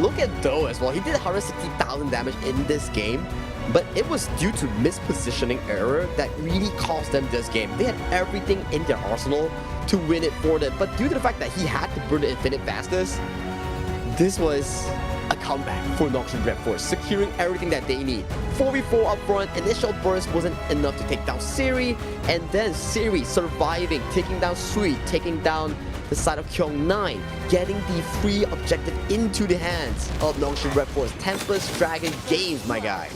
Look at Doe as well. He did 160,000 damage in this game. But it was due to mispositioning error that really cost them this game. They had everything in their arsenal to win it for them, but due to the fact that he had to burn the Infinite Fastness, this was a comeback for Nongshim Redforce, securing everything that they need. 4v4 up front, initial burst wasn't enough to take down Siri, and then Siri surviving, taking down Sui, taking down the side of Kyung9, getting the free objective into the hands of Nongshim Redforce. Tempest Dragon Games, my guy.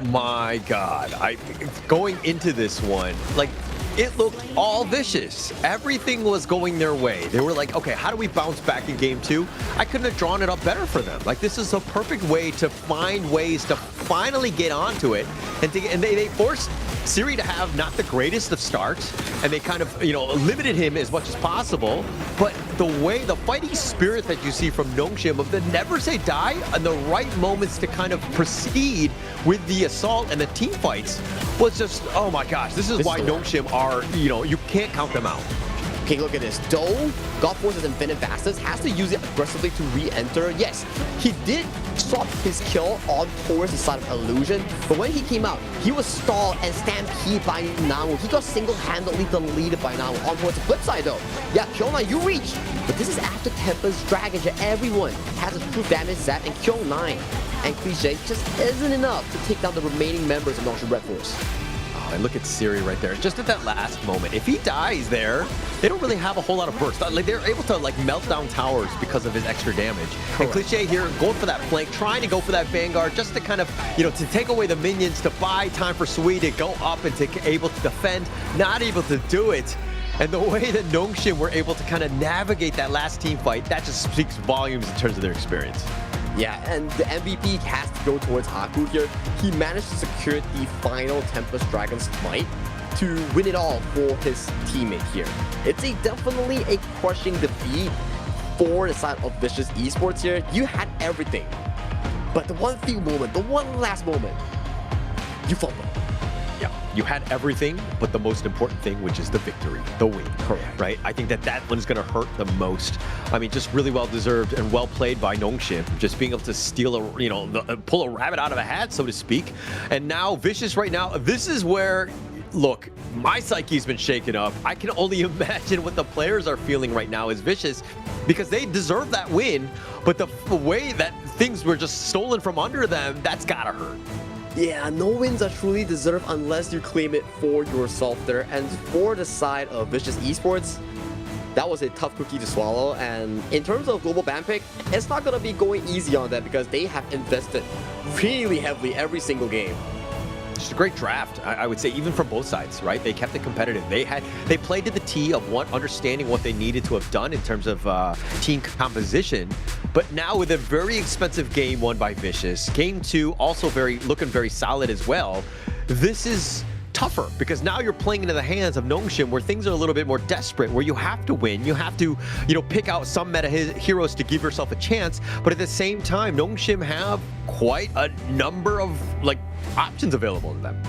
My God, going into this one, like, it looked all vicious. Everything was going their way. They were like, okay, how do we bounce back in game 2? I couldn't have drawn it up better for them. Like, this is a perfect way to find ways to finally get onto it. And they forced Siri to have not the greatest of starts, and they kind of, limited him as much as possible. But the way, the fighting spirit that you see from Nongshim of the never say die and the right moments to kind of proceed with the assault and the team fights was just, oh my gosh, this is why Nongshim are, you can't count them out.
Okay, look at this. Though God Force's Infinite Fastest has to use it aggressively to re-enter. Yes, he did swap his kill on towards the side of Illusion, but when he came out, he was stalled and stampeded by Namu. He got single-handedly deleted by Namu. On towards the flip side though, yeah, Kyung9, you reached, but this is after Tempest Dragon. Everyone has a true damage zap, and Kyung9 and Cliche just isn't enough to take down the remaining members of Nongshim Redforce.
And look at Siri right there. Just at that last moment. If he dies there, they don't really have a whole lot of burst. Like, they're able to melt down towers because of his extra damage. Correct. And Cliche here going for that flank, trying to go for that Vanguard just to kind of, to take away the minions, to buy time for Sui to go up and to able to defend. Not able to do it. And the way that Nongshim were able to kind of navigate that last team fight, that just speaks volumes in terms of their experience.
Yeah, and the MVP has to go towards Haku here. He managed to secure the final Tempest Dragon Smite to win it all for his teammate here. It's definitely a crushing defeat for the side of Vicious Esports here. You had everything, but the one last moment, you fumbled.
Yeah, you had everything, but the most important thing, which is the victory, the win.
Correct.
Right? I think that one's going to hurt the most. I mean, just really well deserved and well played by Nongshim. Just being able to steal pull a rabbit out of a hat, so to speak. And now Vicious right now, this is where, look, my psyche's been shaken up. I can only imagine what the players are feeling right now as Vicious, because they deserve that win, but the way that things were just stolen from under them, that's gotta hurt.
Yeah, no wins are truly deserved unless you claim it for yourself there. And for the side of Vicious Esports, that was a tough cookie to swallow. And in terms of global ban pick, it's not going to be going easy on them because they have invested really heavily every single game.
Just a great draft, I would say, even from both sides, right? They kept it competitive. They played to the T of understanding what they needed to have done in terms of team composition. But now with a very expensive game won by Vicious, game 2 also looking very solid as well. This is tougher because now you're playing into the hands of Nongshim where things are a little bit more desperate, where you have to win. You have to, pick out some meta heroes to give yourself a chance. But at the same time, Nongshim have quite a number of options available to them.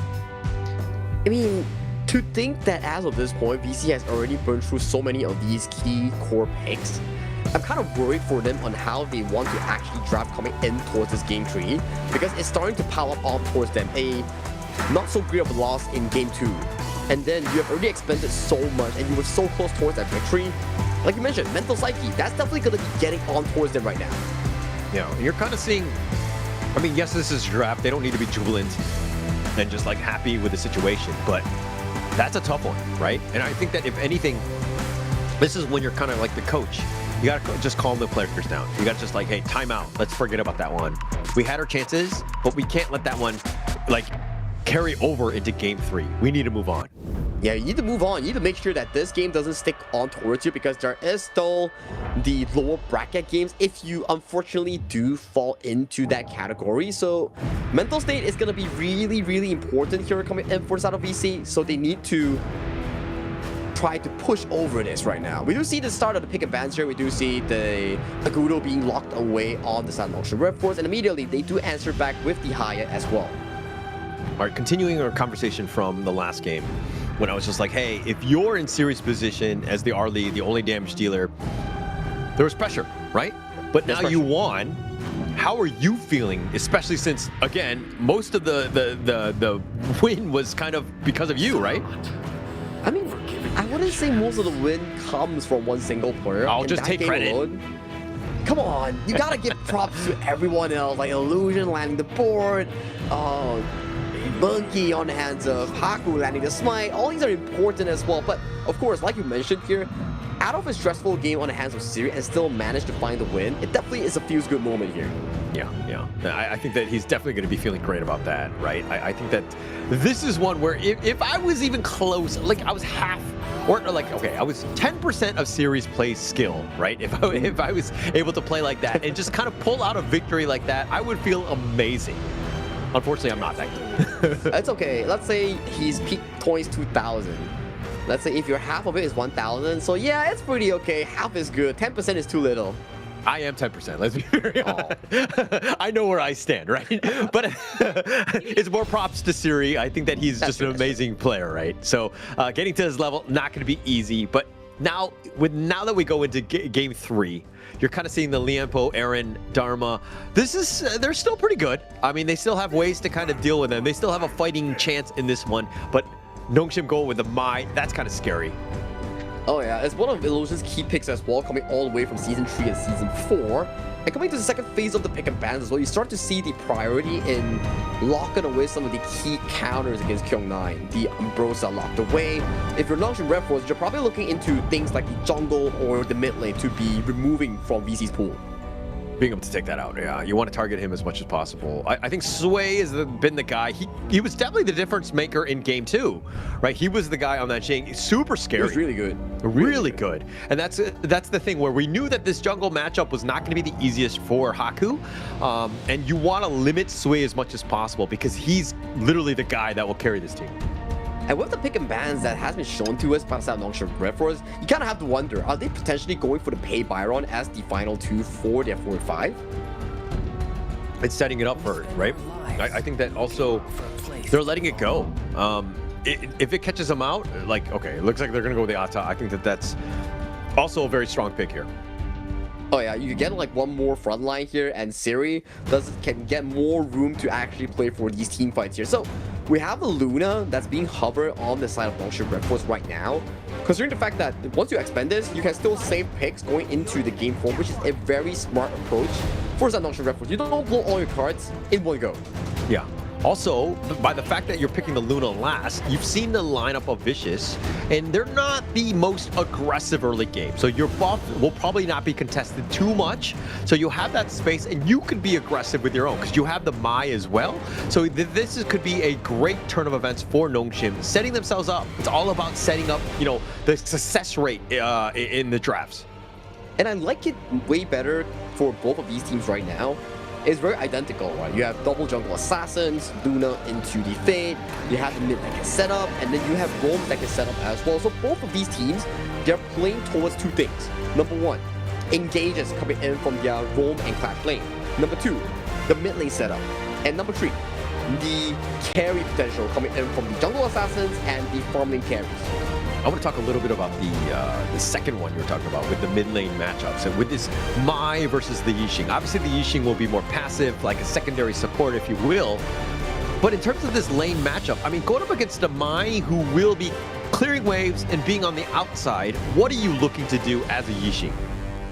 I mean, to think that as of this point, VC has already burned through so many of these key core picks, I'm kind of worried for them on how they want to actually draft coming in towards this game tree, because it's starting to pile up on towards them. A not so great of a loss in game 2, and then you have already expended so much and you were so close towards that victory. Like you mentioned, mental psyche, that's definitely going to be getting on towards them right now.
Yeah, and you're kind of seeing, I mean, yes, this is a draft. They don't need to be jubilant and just happy with the situation, but that's a tough one, right? And I think that if anything, this is when you're kind of like the coach. You got to just calm the players down. You got to just hey, time out. Let's forget about that one. We had our chances, but we can't let that one carry over into game 3. We need to move on.
Yeah, you need to move on. You need to make sure that this game doesn't stick on towards you, because there is still the lower bracket games if you unfortunately do fall into that category. So mental state is going to be really, really important here coming in for the side of VC. So they need to try to push over this right now. We do see the start of the pick and bans here. We do see the Agudo being locked away on the side of Nongshim Redforce, and immediately they do answer back with the Hyatt as well.
All right, continuing our conversation from the last game, when I was just hey, if you're in serious position as the R-Lead, the only damage dealer, there was pressure, right? But now you won. How are you feeling, especially since, again, most of the win was kind of because of you, right?
I mean, I wouldn't say most of the win comes from one single player.
I'll just take credit.
come on, you gotta give props to everyone else, like Illusion landing the board, Monkey on the hands of Haku landing the smite. All these are important as well, but of course, like you mentioned here, out of a stressful game on the hands of Siri and still manage to find the win, it definitely is a feels good moment here.
Yeah. I think that he's definitely going to be feeling great about that, right? I think that this is one where if I was even close, like I was half, or like, okay, I was 10% of Siri's play skill, right? If I was able to play like that and just kind of pull out a victory like that, I would feel amazing. Unfortunately, I'm not that good.
It's okay. Let's say he's peak points 2,000. Let's say if your half of it is 1,000, so yeah, it's pretty okay. Half is good. 10% is too little.
I am 10%, let's be very honest. I know where I stand, right? But it's more props to Siri. I think that he's just an amazing player, right? So getting to his level, not going to be easy. But now that we go into game 3, you're kind of seeing the Lianpo, Aaron, Dharma. They're still pretty good. I mean, they still have ways to kind of deal with them. They still have a fighting chance in this one. But Nongshim going with the Mai, that's kind of scary.
Oh yeah, it's one of Illusion's key picks as well, coming all the way from Season 3 and Season 4. And coming to the second phase of the pick and bans as well, you start to see the priority in locking away some of the key counters against Kyung9. The Ambrosia locked away. If you're Nongshim Redforce, you're probably looking into things like the jungle or the mid lane to be removing from VC's pool.
Being able to take that out, yeah. You want to target him as much as possible. I think Sway has been the guy. He was definitely the difference maker in game 2, right? He was the guy on that chain. Super scary.
He was really good.
Really good. And that's the thing where we knew that this jungle matchup was not going to be the easiest for Haku. And you want to limit Sway as much as possible because he's literally the guy that will carry this team.
And with the pick and bans that has been shown to us by the Nongshim Redforce, you kind of have to wonder, are they potentially going for the Pei Byron as the final 2 for their 4-5?
It's setting it up for it, right? I think that also they're letting it go. If it catches them out, like, okay, it looks like they're going to go with the Ata. I think that's also a very strong pick here.
Oh yeah, you get like one more front line here, and Siri can get more room to actually play for these team fights here. So we have a Luna that's being hovered on the side of Nongshim Redforce right now. Considering the fact that once you expend this, you can still save picks going into the game form, which is a very smart approach for Nongshim Redforce. You don't blow all your cards in one go.
Yeah. Also, by the fact that you're picking the Luna last, you've seen the lineup of Vicious, and they're not the most aggressive early game. So your buff will probably not be contested too much. So you'll have that space, and you can be aggressive with your own, because you have the Mai as well. So this could be a great turn of events for Nongshim, setting themselves up. It's all about setting up, you know, the success rate in the drafts.
And I like it way better for both of these teams right now. It's very identical, right? You have double jungle assassins, Luna into the Fade, you have the mid that can set up, and then you have roam that can set up as well. So both of these teams, they're playing towards 2 things. Number 1, engages coming in from their roam and clash lane. Number 2, the mid lane setup. And number 3, the carry potential coming in from the jungle assassins and the farm lane carries.
I want to talk a little bit about the second one you were talking about with the mid lane matchups and with this Mai versus the Yixing. Obviously, the Yixing will be more passive, like a secondary support, if you will. But in terms of this lane matchup, I mean, going up against the Mai who will be clearing waves and being on the outside, what are you looking to do as a Yixing?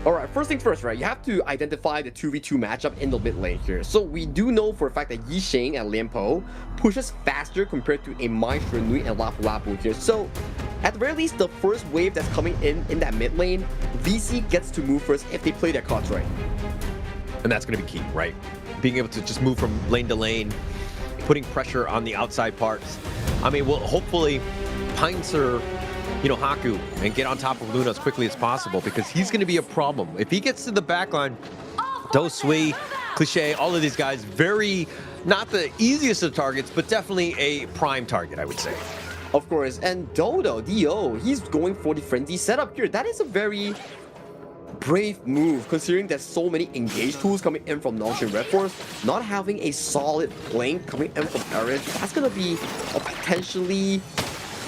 Alright, first things first, right? You have to identify the 2v2 matchup in the mid lane here. So we do know for a fact that Yixing and Lianpo pushes faster compared to a Mai Shenui and Lapu Lapu here. So at the very least, the first wave that's coming in that mid lane, VC gets to move first if they play their cards right.
And that's going to be key, right? Being able to just move from lane to lane, putting pressure on the outside parts. I mean, well, hopefully pincer, you know, Haku and get on top of Luna as quickly as possible, because he's going to be a problem. If he gets to the backline, Dosui, Cliché, all of these guys, very, not the easiest of targets, but definitely a prime target, I would say.
Of course, and Dodo, Dio, he's going for the Frenzy setup here. That is a very brave move, considering there's so many engage tools coming in from Nongshim Redforce. Not having a solid lane coming in from Aaron, that's going to be a potentially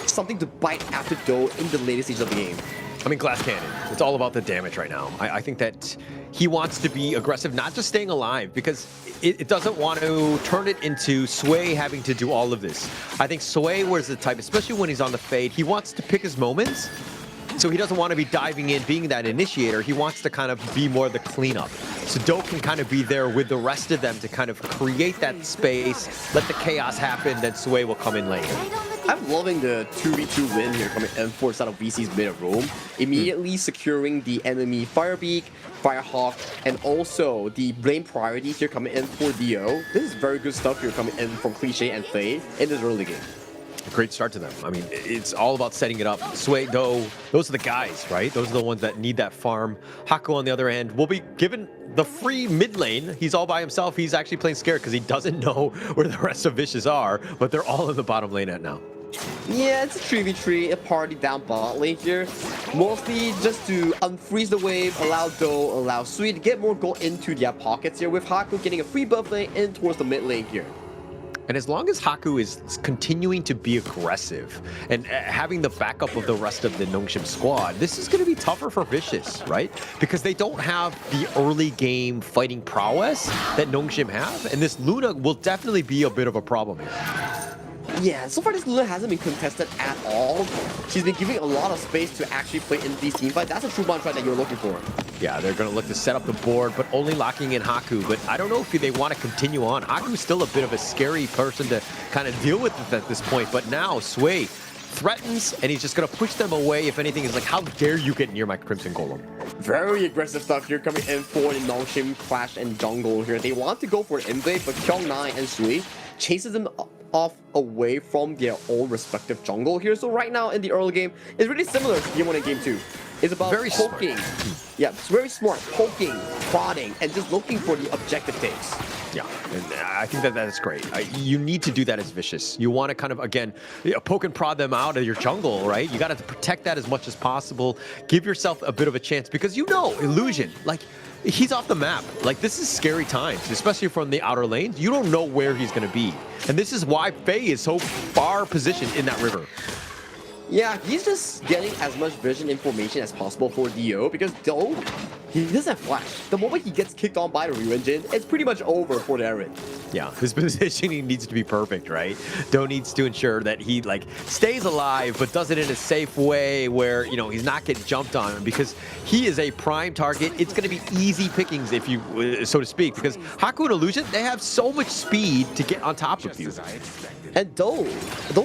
something to bite after Do in the later stage of the game.
I mean, Glass Cannon, it's all about the damage right now. I think that he wants to be aggressive, not just staying alive, because it doesn't want to turn it into Sway having to do all of this. I think Sway was the type, especially when he's on the Fade, he wants to pick his moments So he doesn't want to be diving in, being that initiator. He wants to kind of be more the cleanup. So Do can kind of be there with the rest of them to kind of create that space, let the chaos happen, then Sway will come in later.
I'm loving the 2v2 win here coming in for out of VC's mid of roam. Immediately securing the enemy Firebeak, Firehawk, and also the blame priority here coming in for Dio. This is very good stuff here coming in from Cliche and Faye in this early game.
Great start to them. I mean, it's all about setting it up. Sway, Do, those are the guys, right? Those are the ones that need that farm. Haku, on the other hand, will be given the free mid lane. He's all by himself. He's actually playing scared because he doesn't know where the rest of Vicious are, but they're all in the bottom lane at now.
Yeah, it's a 3v3, a party down bot lane here. Mostly just to unfreeze the wave, allow Do, allow Sui to get more gold into their pockets here, with Haku getting a free buff lane in towards the mid lane here.
And as long as Haku is continuing to be aggressive and having the backup of the rest of the Nongshim squad, this is going to be tougher for Vicious, right? Because they don't have the early game fighting prowess that Nongshim have, and this Luna will definitely be a bit of a problem here.
Yeah, so far this Luna hasn't been contested at all. She's been giving a lot of space to actually play in these teamfights. That's a true one try that you're looking for.
Yeah, they're going to look to set up the board, but only locking in Haku. But I don't know if they want to continue on. Haku's still a bit of a scary person to kind of deal with at this point. But now Sway threatens, and he's just going to push them away. If anything, is like, how dare you get near my Crimson Golem?
Very aggressive stuff here coming in for the Nongshim Clash and Jungle here. They want to go for an invade, but Kyung-9 and Sui chases them off away from their own respective jungle here. So right now in the early game, it's really similar to game 1 and game 2. It's about
very
poking. Yeah, it's very smart. Poking, prodding, and just looking for the objective takes.
Yeah, and I think that is great. You need to do that as Vicious. You want to kind of, again, poke and prod them out of your jungle, right? You got to protect that as much as possible. Give yourself a bit of a chance because you know, Illusion, like, he's off the map. Like, this is scary times, especially from the outer lanes. You don't know where he's going to be. And this is why Faye is so far positioned in that river.
Yeah, he's just getting as much vision information as possible for Dio because though he doesn't have flash. The moment he gets kicked on by the Ryu engine, it's pretty much over for Darren.
Yeah, his positioning needs to be perfect, right? Do needs to ensure that he like stays alive, but does it in a safe way where, you know, he's not getting jumped on because he is a prime target. It's going to be easy pickings, if you, so to speak, because Haku and Illusion, they have so much speed to get on top of you.
And Do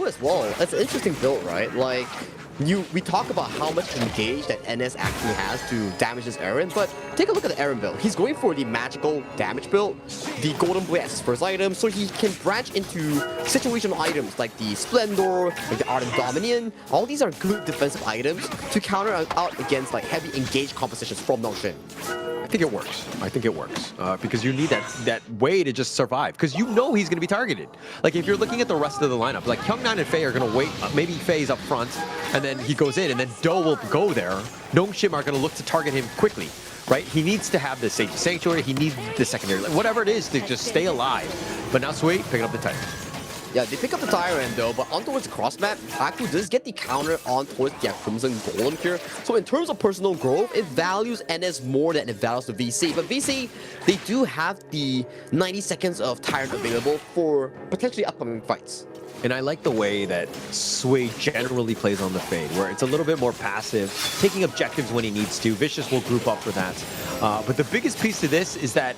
as well, it's an interesting build, right? Like, we talk about how much engage that NS actually has to damage this Aaron, but take a look at the Aaron build. He's going for the magical damage build, the Golden Blade as his first item, so he can branch into situational items like the Splendor, like the Ardent Dominion. All these are good defensive items to counter out against like heavy engaged compositions from Nongshim.
I think it works. I think it works because you need that way to just survive because you know he's going to be targeted. Like if you're looking at the rest of the lineup, like Kyung-9 and Faye are going to wait. Maybe Faye's up front and then he goes in and then Do will go there. Nongshim are going to look to target him quickly, right? He needs to have the Sage Sanctuary. He needs the secondary, whatever it is to just stay alive. But now Sway picking up the Titan.
Yeah, they pick up the Tyrant though, but on towards the cross map, Haku does get the counter on towards the Crimson Golem here. So in terms of personal growth, it values NS more than it values the VC. But VC, they do have the 90 seconds of Tyrant available for potentially upcoming fights.
And I like the way that Sway generally plays on the Fade, where it's a little bit more passive, taking objectives when he needs to. Vicious will group up for that. But the biggest piece to this is that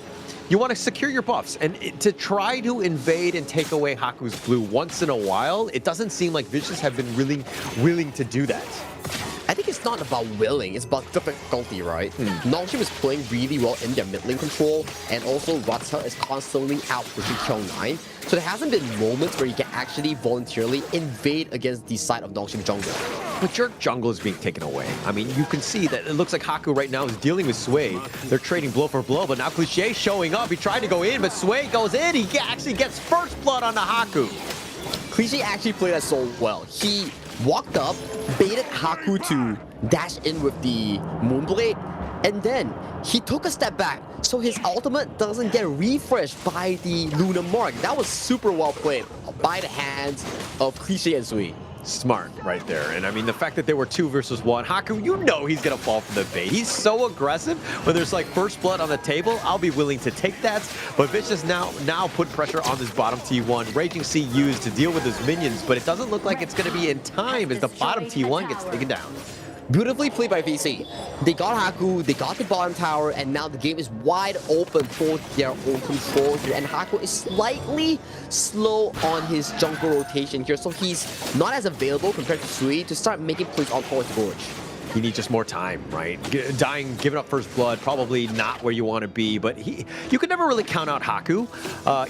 you want to secure your buffs, and to try to invade and take away Haku's blue once in a while, it doesn't seem like Vicious have been really willing to do that.
I think it's not about willing, it's about difficulty, right? Nongshim is playing really well in their mid lane control, and also Ratsa is constantly out pushing Kyung-9. So there hasn't been moments where you can actually voluntarily invade against the side of Nongshim jungle.
But your jungle is being taken away. I mean, you can see that it looks like Haku right now is dealing with Sway. They're trading blow for blow, but now Cliché showing up. He tried to go in, but Sway goes in. He actually gets first blood on the Haku.
Cliché actually played that so well. He walked up, baited Haku to dash in with the Moonblade, and then he took a step back so his ultimate doesn't get refreshed by the Lunar Mark. That was super well played by the hands of Cliché and Sui.
Smart right there. And I mean, the fact that they were 2 versus 1, Haku, you know he's going to fall for the bait. He's so aggressive. When there's like first blood on the table, I'll be willing to take that. But Vicious now put pressure on this bottom T1. Raging Sea used to deal with his minions, but it doesn't look like it's going to be in time as the bottom T1 gets taken down.
Beautifully played by VC. They got Haku, they got the bottom tower, and now the game is wide open for their own control here. And Haku is slightly slow on his jungle rotation here, so he's not as available compared to Sui to start making plays on towards the Gorge.
You need just more time, right? Dying, giving up first blood, probably not where you want to be, but you can never really count out Haku.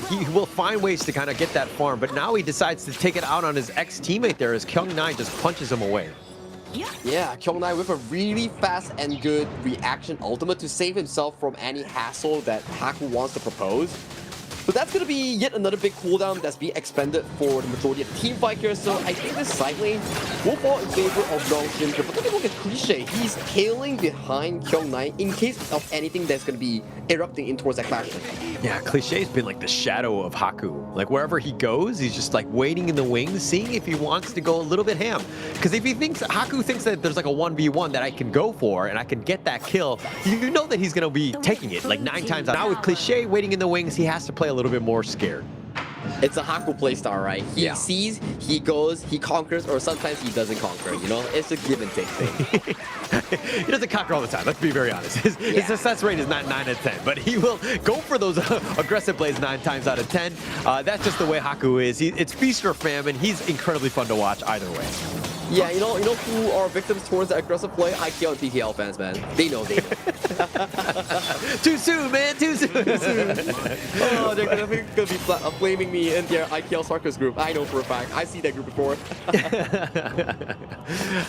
He will find ways to kind of get that farm, but now he decides to take it out on his ex-teammate there as Kyung9 just punches him away.
Yeah, Kyung9 with a really fast and good reaction ultimate to save himself from any hassle that Haku wants to propose. But that's going to be yet another big cooldown that's being expended for the majority of the team fight here. So I think this side lane will fall in favor of Nongshim here. But look at look at Cliche. He's tailing behind Kyung9 in case of anything that's going to be erupting in towards that clash lane.
Yeah, Cliché's been like the shadow of Haku. Like wherever he goes, he's just like waiting in the wings, seeing if he wants to go a little bit ham. Because if he thinks, Haku thinks that there's like a 1v1 that I can go for and I can get that kill, you know that he's going to be taking it like 9 times out. Now with Cliché waiting in the wings, he has to play a little bit more scared.
It's a Haku playstyle, right? He sees, he goes, he conquers, or sometimes he doesn't conquer, you know? It's a give and take thing.
He doesn't conquer all the time, let's be very honest. His success rate is not 9 out of 10, but he will go for those aggressive plays 9 times out of 10. That's just the way Haku is. It's feast or famine. He's incredibly fun to watch either way.
Yeah, you know who are victims towards that aggressive play? IKL and PTL fans, man. They know.
Too soon, man, too soon.
Oh, they're gonna be blaming me in their IKL Sarkis group. I know for a fact. I've seen that group before.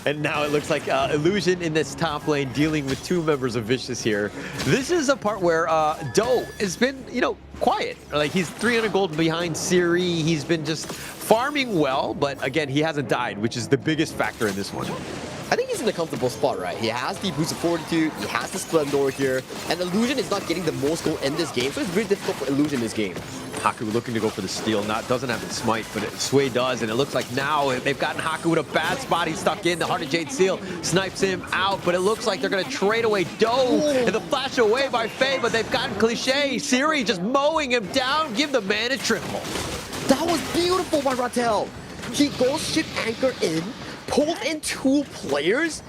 And now it looks like Illusion in this top lane dealing with 2 members of Vicious here. This is a part where Doe has been, quiet. Like he's 300 gold behind Siri. He's been just farming well, but again, he hasn't died, which is the biggest factor in this one.
I think he's in a comfortable spot, right? He has the boost of Fortitude, he has the Splendor here, and Illusion is not getting the most gold in this game, so it's very difficult for Illusion in this game.
Haku looking to go for the steal, doesn't have the smite, but Sway does, and it looks like now they've gotten Haku with a bad spot. He's stuck in, the Heart of Jade Seal snipes him out, but it looks like they're going to trade away Doe, and the flash away by Faye, but they've gotten Cliché. Siri just mowing him down, give the man a triple.
That was beautiful by Rattel. He goes ship anchor in, pulled in 2 players,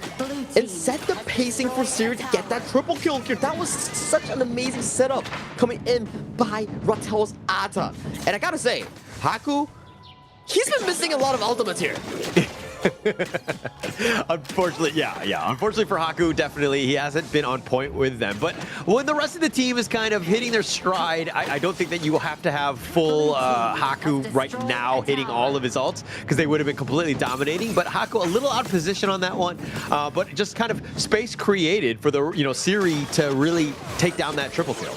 and set the pacing for Siri to get that triple kill here. That was such an amazing setup coming in by Rattel's Ata. And I gotta say, Haku, he's been missing a lot of ultimates here.
Unfortunately, yeah. Unfortunately for Haku, definitely, he hasn't been on point with them. But when the rest of the team is kind of hitting their stride, I don't think that you will have to have full Haku right now hitting all of his ults, because they would have been completely dominating. But Haku a little out of position on that one, but just kind of space created for the Siri to really take down that triple kill.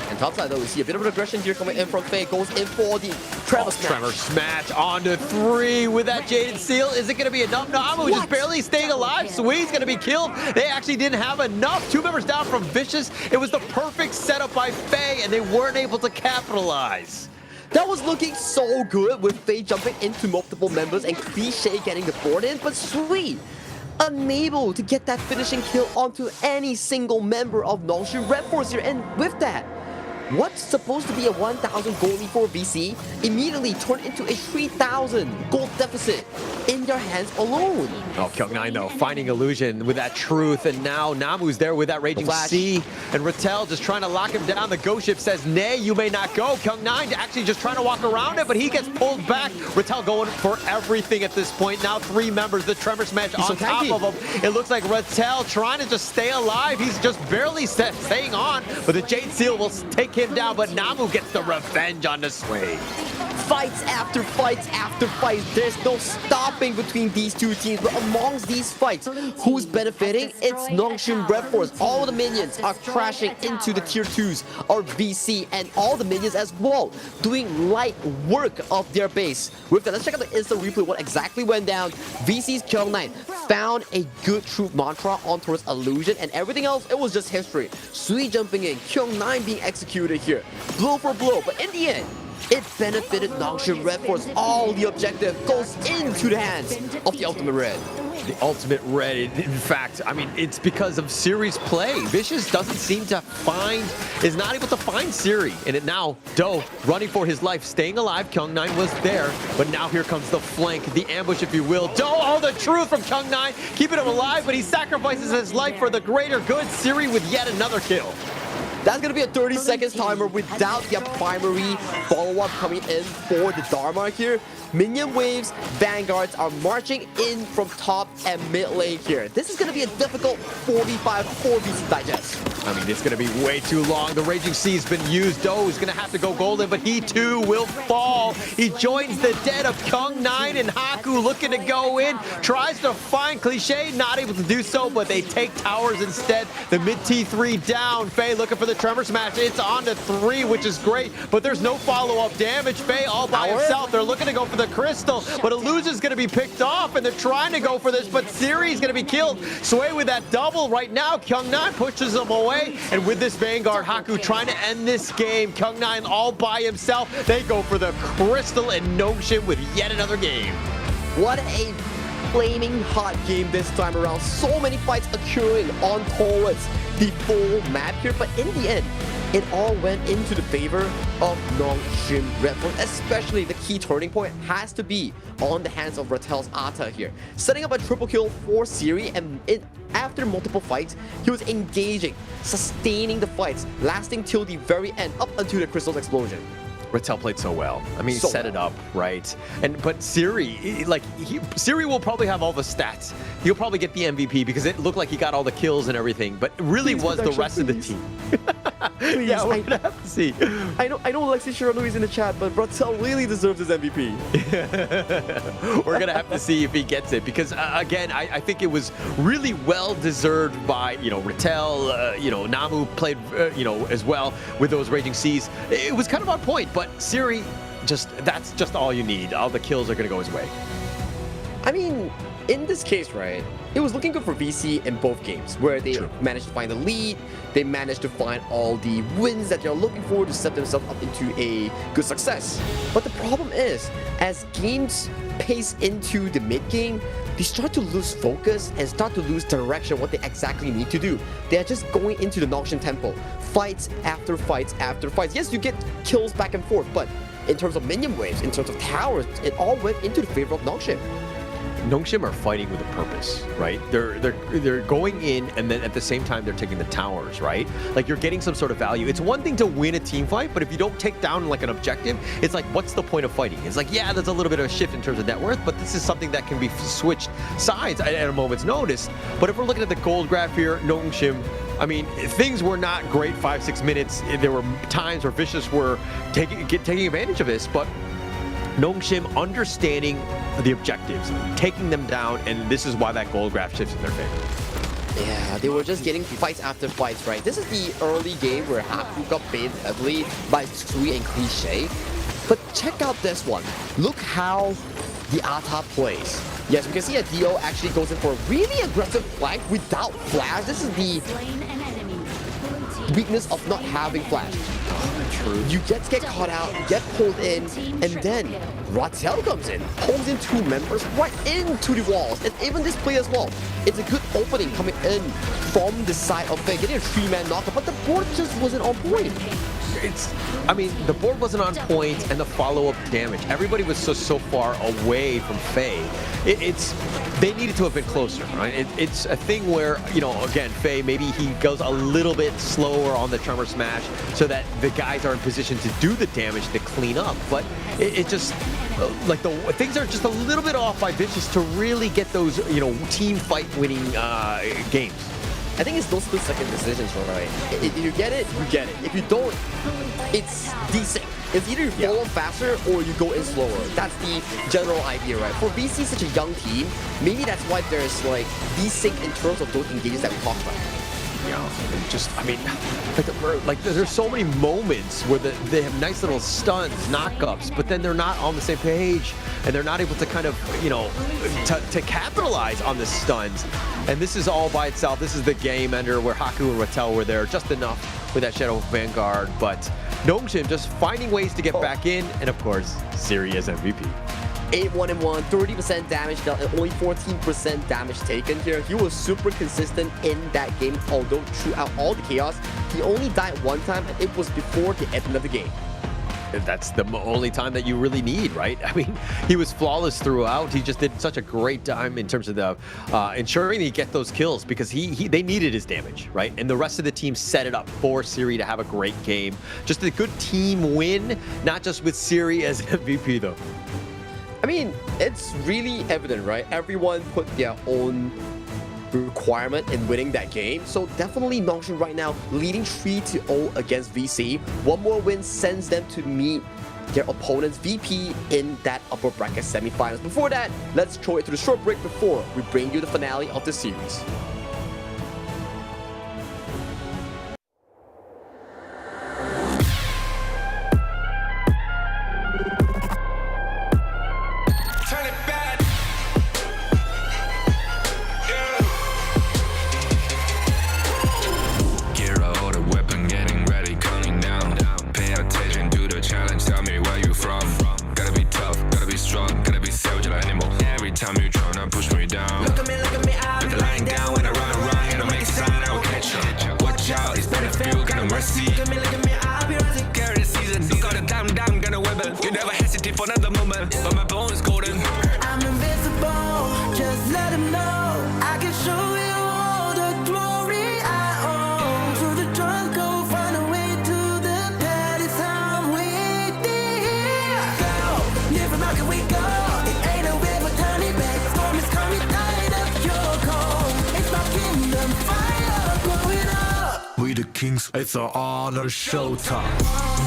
And topside though, we see a bit of an aggression here coming in from Faye. Goes in for the Tremor Smash.
Tremor Smash on to 3 with that Jaded Seal. Is it going to be enough? Namu just barely staying alive. Sui's going to be killed. They actually didn't have enough. 2 members down from Vicious. It was the perfect setup by Faye, and they weren't able to capitalize.
That was looking so good with Faye jumping into multiple members and Cliche getting the board in, but Sui unable to get that finishing kill onto any single member of Nongshim Redforce here. And with that, what's supposed to be a 1,000 gold lead for VC immediately turned into a 3,000 gold deficit in their hands alone.
Oh, Kyung9 though, finding Illusion with that truth, and now Namu's there with that Raging Sea, and Rattel just trying to lock him down. The Ghost Ship says, nay, you may not go. Kyung9 actually just trying to walk around it, but he gets pulled back. Rattel going for everything at this point. Now 3 members, the Tremor Smash on top of him. It looks like Rattel trying to just stay alive. He's just barely staying on, but the Jade Seal will take him down, but Namu gets the revenge on the Sway.
Fights after fights after fights. There's no stopping between these 2 teams, but amongst these fights, who's benefiting? It's Nongshim Redforce. All the minions are crashing into the tier 2s or VC, and all the minions as well doing light work of their base. With that, let's check out the instant replay what exactly went down. VC's Kyung9 found a good truth mantra on towards Illusion, and everything else, it was just history. Sui jumping in, Kyung9 being executed here, blow for blow, but in the end, it benefited Nongshim Redforce. All the objective goes into the hands of the Ultimate Red.
the ultimate red. In fact, I mean, it's because of Siri's play. Vicious doesn't seem to is not able to find Siri. And now, Do running for his life, staying alive. Kyung9 was there, but now here comes the flank, the ambush, if you will. Do, all the truth from Kyung9, keeping him alive, but he sacrifices his life for the greater good. Siri with yet another kill.
That's going to be a 30 seconds timer without the primary follow-up coming in for the Dharma here. Minion waves, Vanguards are marching in from top and mid lane here. This is going to be a difficult 4v5 for VC Digest.
I mean, it's going to be way too long. The Raging Sea's been used. Do is going to have to go golden, but he too will fall. He joins the dead of Kyung9 and Haku looking to go in. Tries to find Cliché, not able to do so, but they take towers instead. The mid T3 down. Faye looking for the Tremor Smash. It's on to 3, which is great, but there's no follow-up damage. Faye all by himself. They're looking to go for the Crystal, but Illusion's going to be picked off, and they're trying to go for this, but Siri's going to be killed. Sway with that double right now. Kyung9 pushes him away, and with this Vanguard, Haku trying to end this game. Kyung9 all by himself. They go for the Crystal, and Nongshim with yet another game.
What a flaming hot game this time around. So many fights occurring on towards the full map here, but in the end, it all went into the favor of Nongshim Redforce. Especially the key turning point has to be on the hands of Ratel's Ata here. Setting up a triple kill for Siri, and after multiple fights, he was engaging, sustaining the fights, lasting till the very end, up until the Crystal's explosion.
Ratel played so well. I mean,
So
set it
well.
up, right? But Siri, Siri will probably have all the stats. He'll probably get the MVP because it looked like he got all the kills and everything, but it really was the rest of the team. Yeah, we're gonna have to see.
I know Alexi Shirano is in the chat, but Ratel really deserves his MVP.
We're gonna have to see if he gets it because again, I think it was really well deserved by Ratel. Namu played as well with those Raging Seas. It was kind of on point, but Siri, that's just all you need. All the kills are gonna go his way.
I mean, in this case, right, it was looking good for VC in both games, where they managed to find the lead, they managed to find all the wins that they're looking for to set themselves up into a good success. But the problem is, as games pace into the mid-game, they start to lose focus and start to lose direction, what they exactly need to do. They're just going into the Nongshim tempo, fights after fights after fights. Yes, you get kills back and forth, but in terms of minion waves, in terms of towers, it all went into the favor of Nongshim.
Nongshim are fighting with a purpose, right? They're going in, and then at the same time they're taking the towers, right? Like you're getting some sort of value. It's one thing to win a team fight, but if you don't take down like an objective, it's like, what's the point of fighting? It's like, yeah, there's a little bit of a shift in terms of net worth, but this is something that can be switched sides at a moment's notice. But if we're looking at the gold graph here, Nongshim, I mean, things were not great 5-6 minutes. There were times where Vicious were taking advantage of this, but Nongshim understanding the objectives, taking them down, and this is why that gold graph shifts in their favor.
Yeah, they were just getting fights after fights, right? This is the early game where Haku got baited heavily by Sui and Cliché. But check out this one. Look how the Ata plays. Yes, we can see a Dio actually goes in for a really aggressive flank without flash. This is the weakness of not having flash. You get caught out, get pulled in, and then Ratel comes in, pulls in 2 members right into the walls. And even this play as well, it's a good opening coming in from the side of Faye, getting a 3-man knockup, but the board just wasn't on point.
I mean, the board wasn't on point, and the follow-up damage. Everybody was so far away from Faye. They needed to have been closer, right? It's a thing where, again, Faye, maybe he goes a little bit slower on the Tremor Smash so that the guys are in position to do the damage to clean up. But it just, like, things are just a little bit off by Vicious to really get those, team fight winning games.
I think it's those split-second decisions, right? If you get it, you get it. If you don't, it's desync. It's either you follow faster or you go in slower. That's the general idea, right? For VC, such a young team, maybe that's why there's like desync in terms of those engages that we talked about.
There's so many moments where they have nice little stuns, knockups, but then they're not on the same page, and they're not able to kind of, to capitalize on the stuns. And this is all by itself. This is the game ender where Haku and Ratel were there just enough with that Shadow Vanguard, but Nongshim just finding ways to get back in, and of course, Siri as MVP.
8-1-1, 30% damage dealt, and only 14% damage taken here. He was super consistent in that game, although throughout all the chaos, he only died one time, and it was before the end of the game.
That's the only time that you really need, right? I mean, he was flawless throughout. He just did such a great time in terms of the ensuring he get those kills because they needed his damage, right? And the rest of the team set it up for Siri to have a great game. Just a good team win, not just with Siri as MVP though.
I mean, it's really evident, right? Everyone put their own requirement in winning that game. So definitely Nongshim right now leading 3-0 against VC. One more win sends them to meet their opponents VP in that upper bracket semifinals. Before that, let's throw it to the short break before we bring you the finale of the series.
Kings, it's an honor showtime.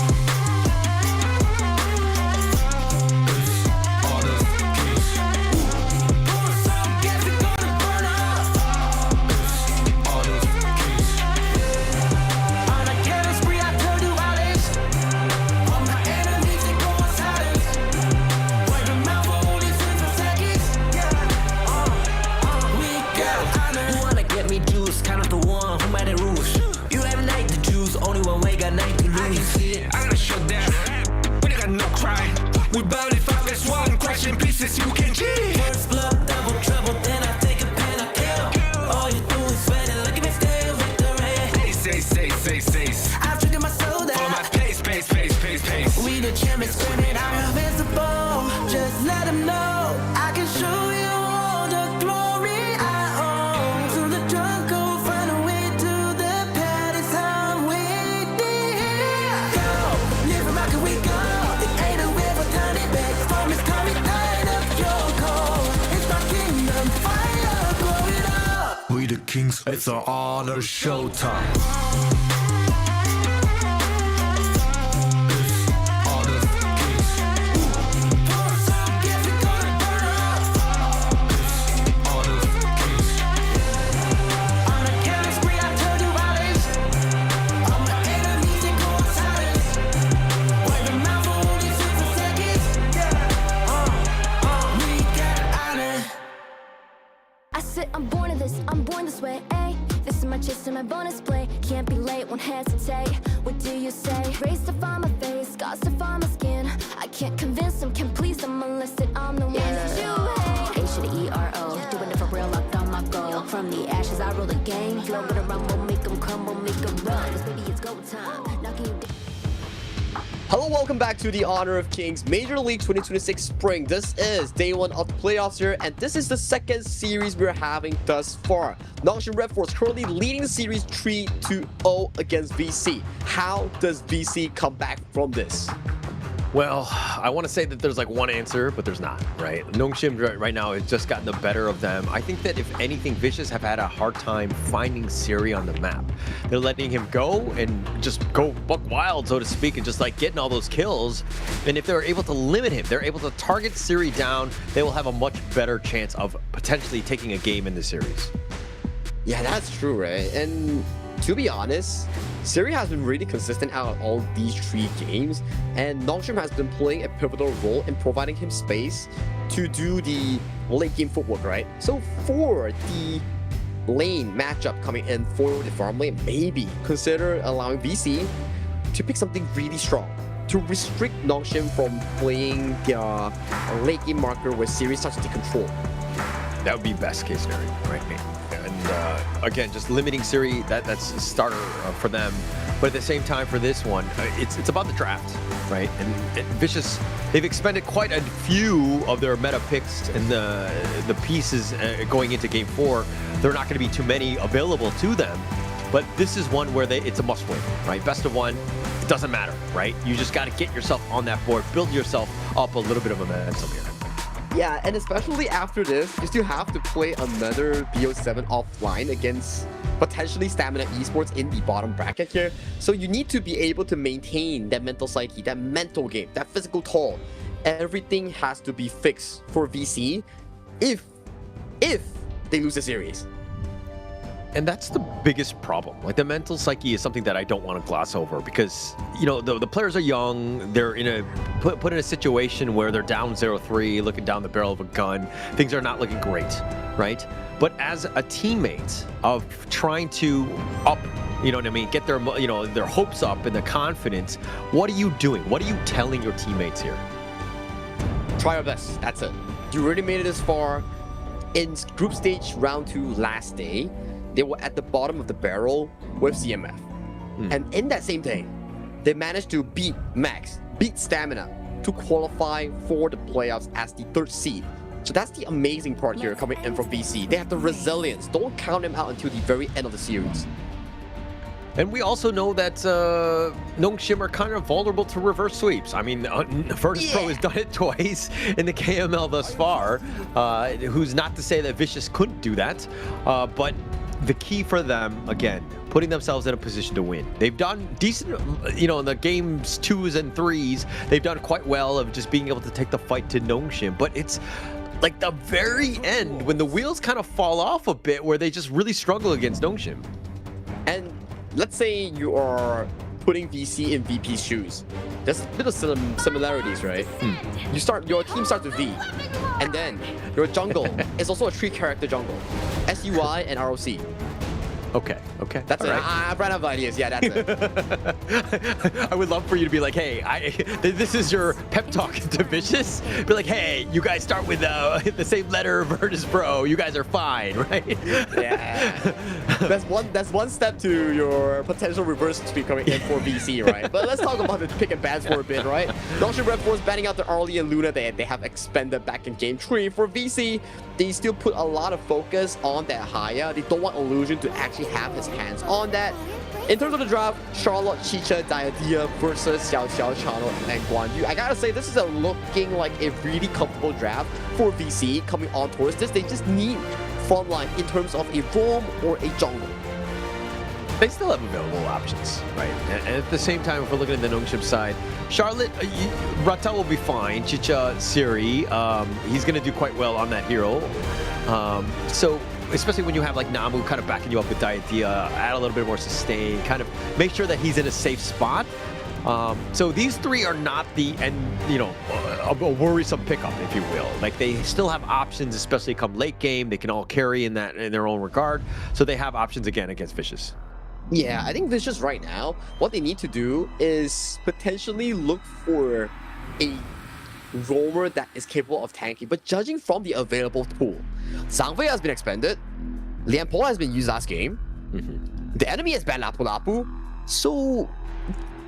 Kings, it's an honor showtime.
My bonus play can't be late, won't hesitate. What do you say? Race to find my face, scars to find my skin. I can't convince them, can't please them unless that I'm the one that you hate. H to the E-R-O, doing it for real, locked on my goal. From the ashes, I roll a game. Flow with a rumble, make them crumble, make them run. Cause baby, it's go time. Knocking you down.
Hello, welcome back to the Honor of Kings Major League 2026 Spring. This is day one of the playoffs here, and this is the second series we're having thus far. Nongshim Redforce currently leading the series 3-0 against VC. How does VC come back from this?
Well, I want to say that there's like one answer, but there's not, right? Nongshim right now has just gotten the better of them. I think that if anything, Vicious have had a hard time finding Siri on the map. They're letting him go and just go buck wild, so to speak, and just like getting all those kills. And if they're able to limit him, they're able to target Siri down, they will have a much better chance of potentially taking a game in the series.
Yeah, that's true, right? And to be honest, Siri has been really consistent out of all these three games, and Nongshim has been playing a pivotal role in providing him space to do the late game footwork, right? So for the lane matchup coming in for the farm lane, maybe consider allowing VC to pick something really strong. to restrict Nongshim from playing their late game marker where series starts to take control.
That would be best case scenario, right? And again, just limiting Siri, that's a starter for them. But at the same time, for this one, it's about the draft, right? And Vicious, they've expended quite a few of their meta picks and the pieces going into Game 4. There are not going to be too many available to them. But this is one where it's a must-win, right? Best of one, it doesn't matter, right? You just got to get yourself on that board, build yourself up a little bit of a momentum here.
Yeah, and especially after this, you still have to play another BO7 offline against potentially Stamina Esports in the bottom bracket here. So you need to be able to maintain that mental psyche, that mental game, that physical toll. Everything has to be fixed for VC if they lose the series.
And that's the biggest problem. Like, the mental psyche is something that I don't want to gloss over because, you know, the players are young. They're in a put in a situation where they're down 0-3, looking down the barrel of a gun. Things are not looking great, right? But as a teammate of trying to up, you know what I mean, get their, you know, their hopes up and their confidence, what are you doing? What are you telling your teammates here?
Try your best. That's it. You already made it this far. In group stage round 2 last day, they were at the bottom of the barrel with CMF. And in that same day, they managed to beat Max, beat Stamina to qualify for the playoffs as the 3rd seed. So that's the amazing part here coming in from VC. They have the resilience. Don't count them out until the very end of the series.
And we also know that Nongshim are kind of vulnerable to reverse sweeps. I mean, Virtus Pro has done it twice in the KML thus far. Who's not to say that Vicious couldn't do that. But the key for them, again, putting themselves in a position to win. They've done decent, you know, in the games 2s and 3s, they've done quite well of just being able to take the fight to Nongshim. But it's like the very end when the wheels kind of fall off a bit where they just really struggle against Nongshim.
And let's say you are putting VC in VP's shoes. There's a bit of similarities, right? Your team starts with V, and then your jungle is also a 3-character jungle, SUI and ROC.
Okay.
That's it. I ran out of ideas. Yeah, that's it.
I would love for you to be like, hey, this is your pep talk to Vicious. Be like, hey, you guys start with the same letter, Virtus Pro. You guys are fine, right?
Yeah. That's one step to your potential reverse sweep coming in for VC, right? But let's talk about the pick and bans for a bit, right? Nongshim Redforce banning out the Arlie and Luna they have expended back in Game 3. For VC, they still put a lot of focus on that Haya. They don't want Illusion to actually have his hands on that. In terms of the draft, Charlotte, Chicha, Diadea versus Xiao Xiao, Chano, and Guan Yu. I gotta say, this is looking like a really comfortable draft for VC coming on towards this. They just need frontline in terms of a roam or a jungle.
They still have available options, right? And at the same time, if we're looking at the Nongshim side, Charlotte, Ratel will be fine. Chicha, Siri, he's going to do quite well on that hero. So, especially when you have like Namu kind of backing you up with Diadea, add a little bit more sustain, kind of make sure that he's in a safe spot. So these 3 are not a worrisome pickup, if you will. Like, they still have options, especially come late game. They can all carry in their own regard. So they have options again against Vicious.
Yeah, I think Vicious right now, what they need to do is potentially look for a roamer that is capable of tanking. But judging from the available pool, Zhangfei has been expended, Lian Po has been used last game, the enemy has banned Lapu Lapu, so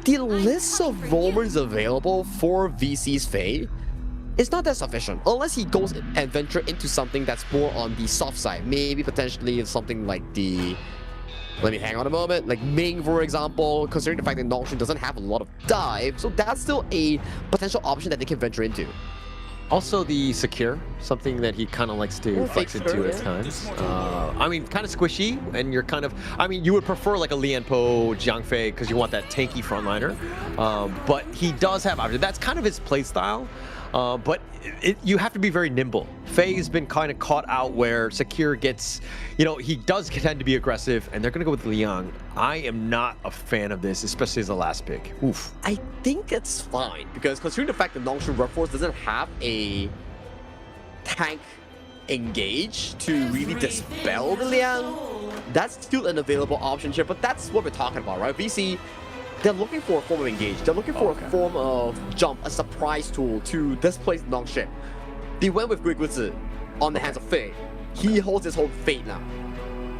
the list of roamers available for VC's Faye is not that sufficient, unless he goes and venture into something that's more on the soft side. Maybe potentially something like the... Let me hang on a moment. Like Ming, for example, considering the fact that Nongshim doesn't have a lot of dive, so that's still a potential option that they can venture into.
Also, the Secure, something that he kind of likes to flex into at times. I mean, kind of squishy, and you're kind of... I mean, you would prefer like a Lian Po, Jiang Fei, because you want that tanky frontliner. But he does have options. That's kind of his play style. But you have to be very nimble. Fei's been kind of caught out where Secure gets, you know, he does tend to be aggressive, and they're going to go with Liang. I am not a fan of this, especially as the last pick. Oof.
I think it's fine, because considering the fact that Nongshim Redforce doesn't have a tank engage to really dispel the Liang, that's still an available option here, but that's what we're talking about, right? VC they're looking for a form of engage. They're looking for a form of jump, a surprise tool to displace Nongshim. They went with Guiguzi on the hands of Fei. He holds his whole fate now.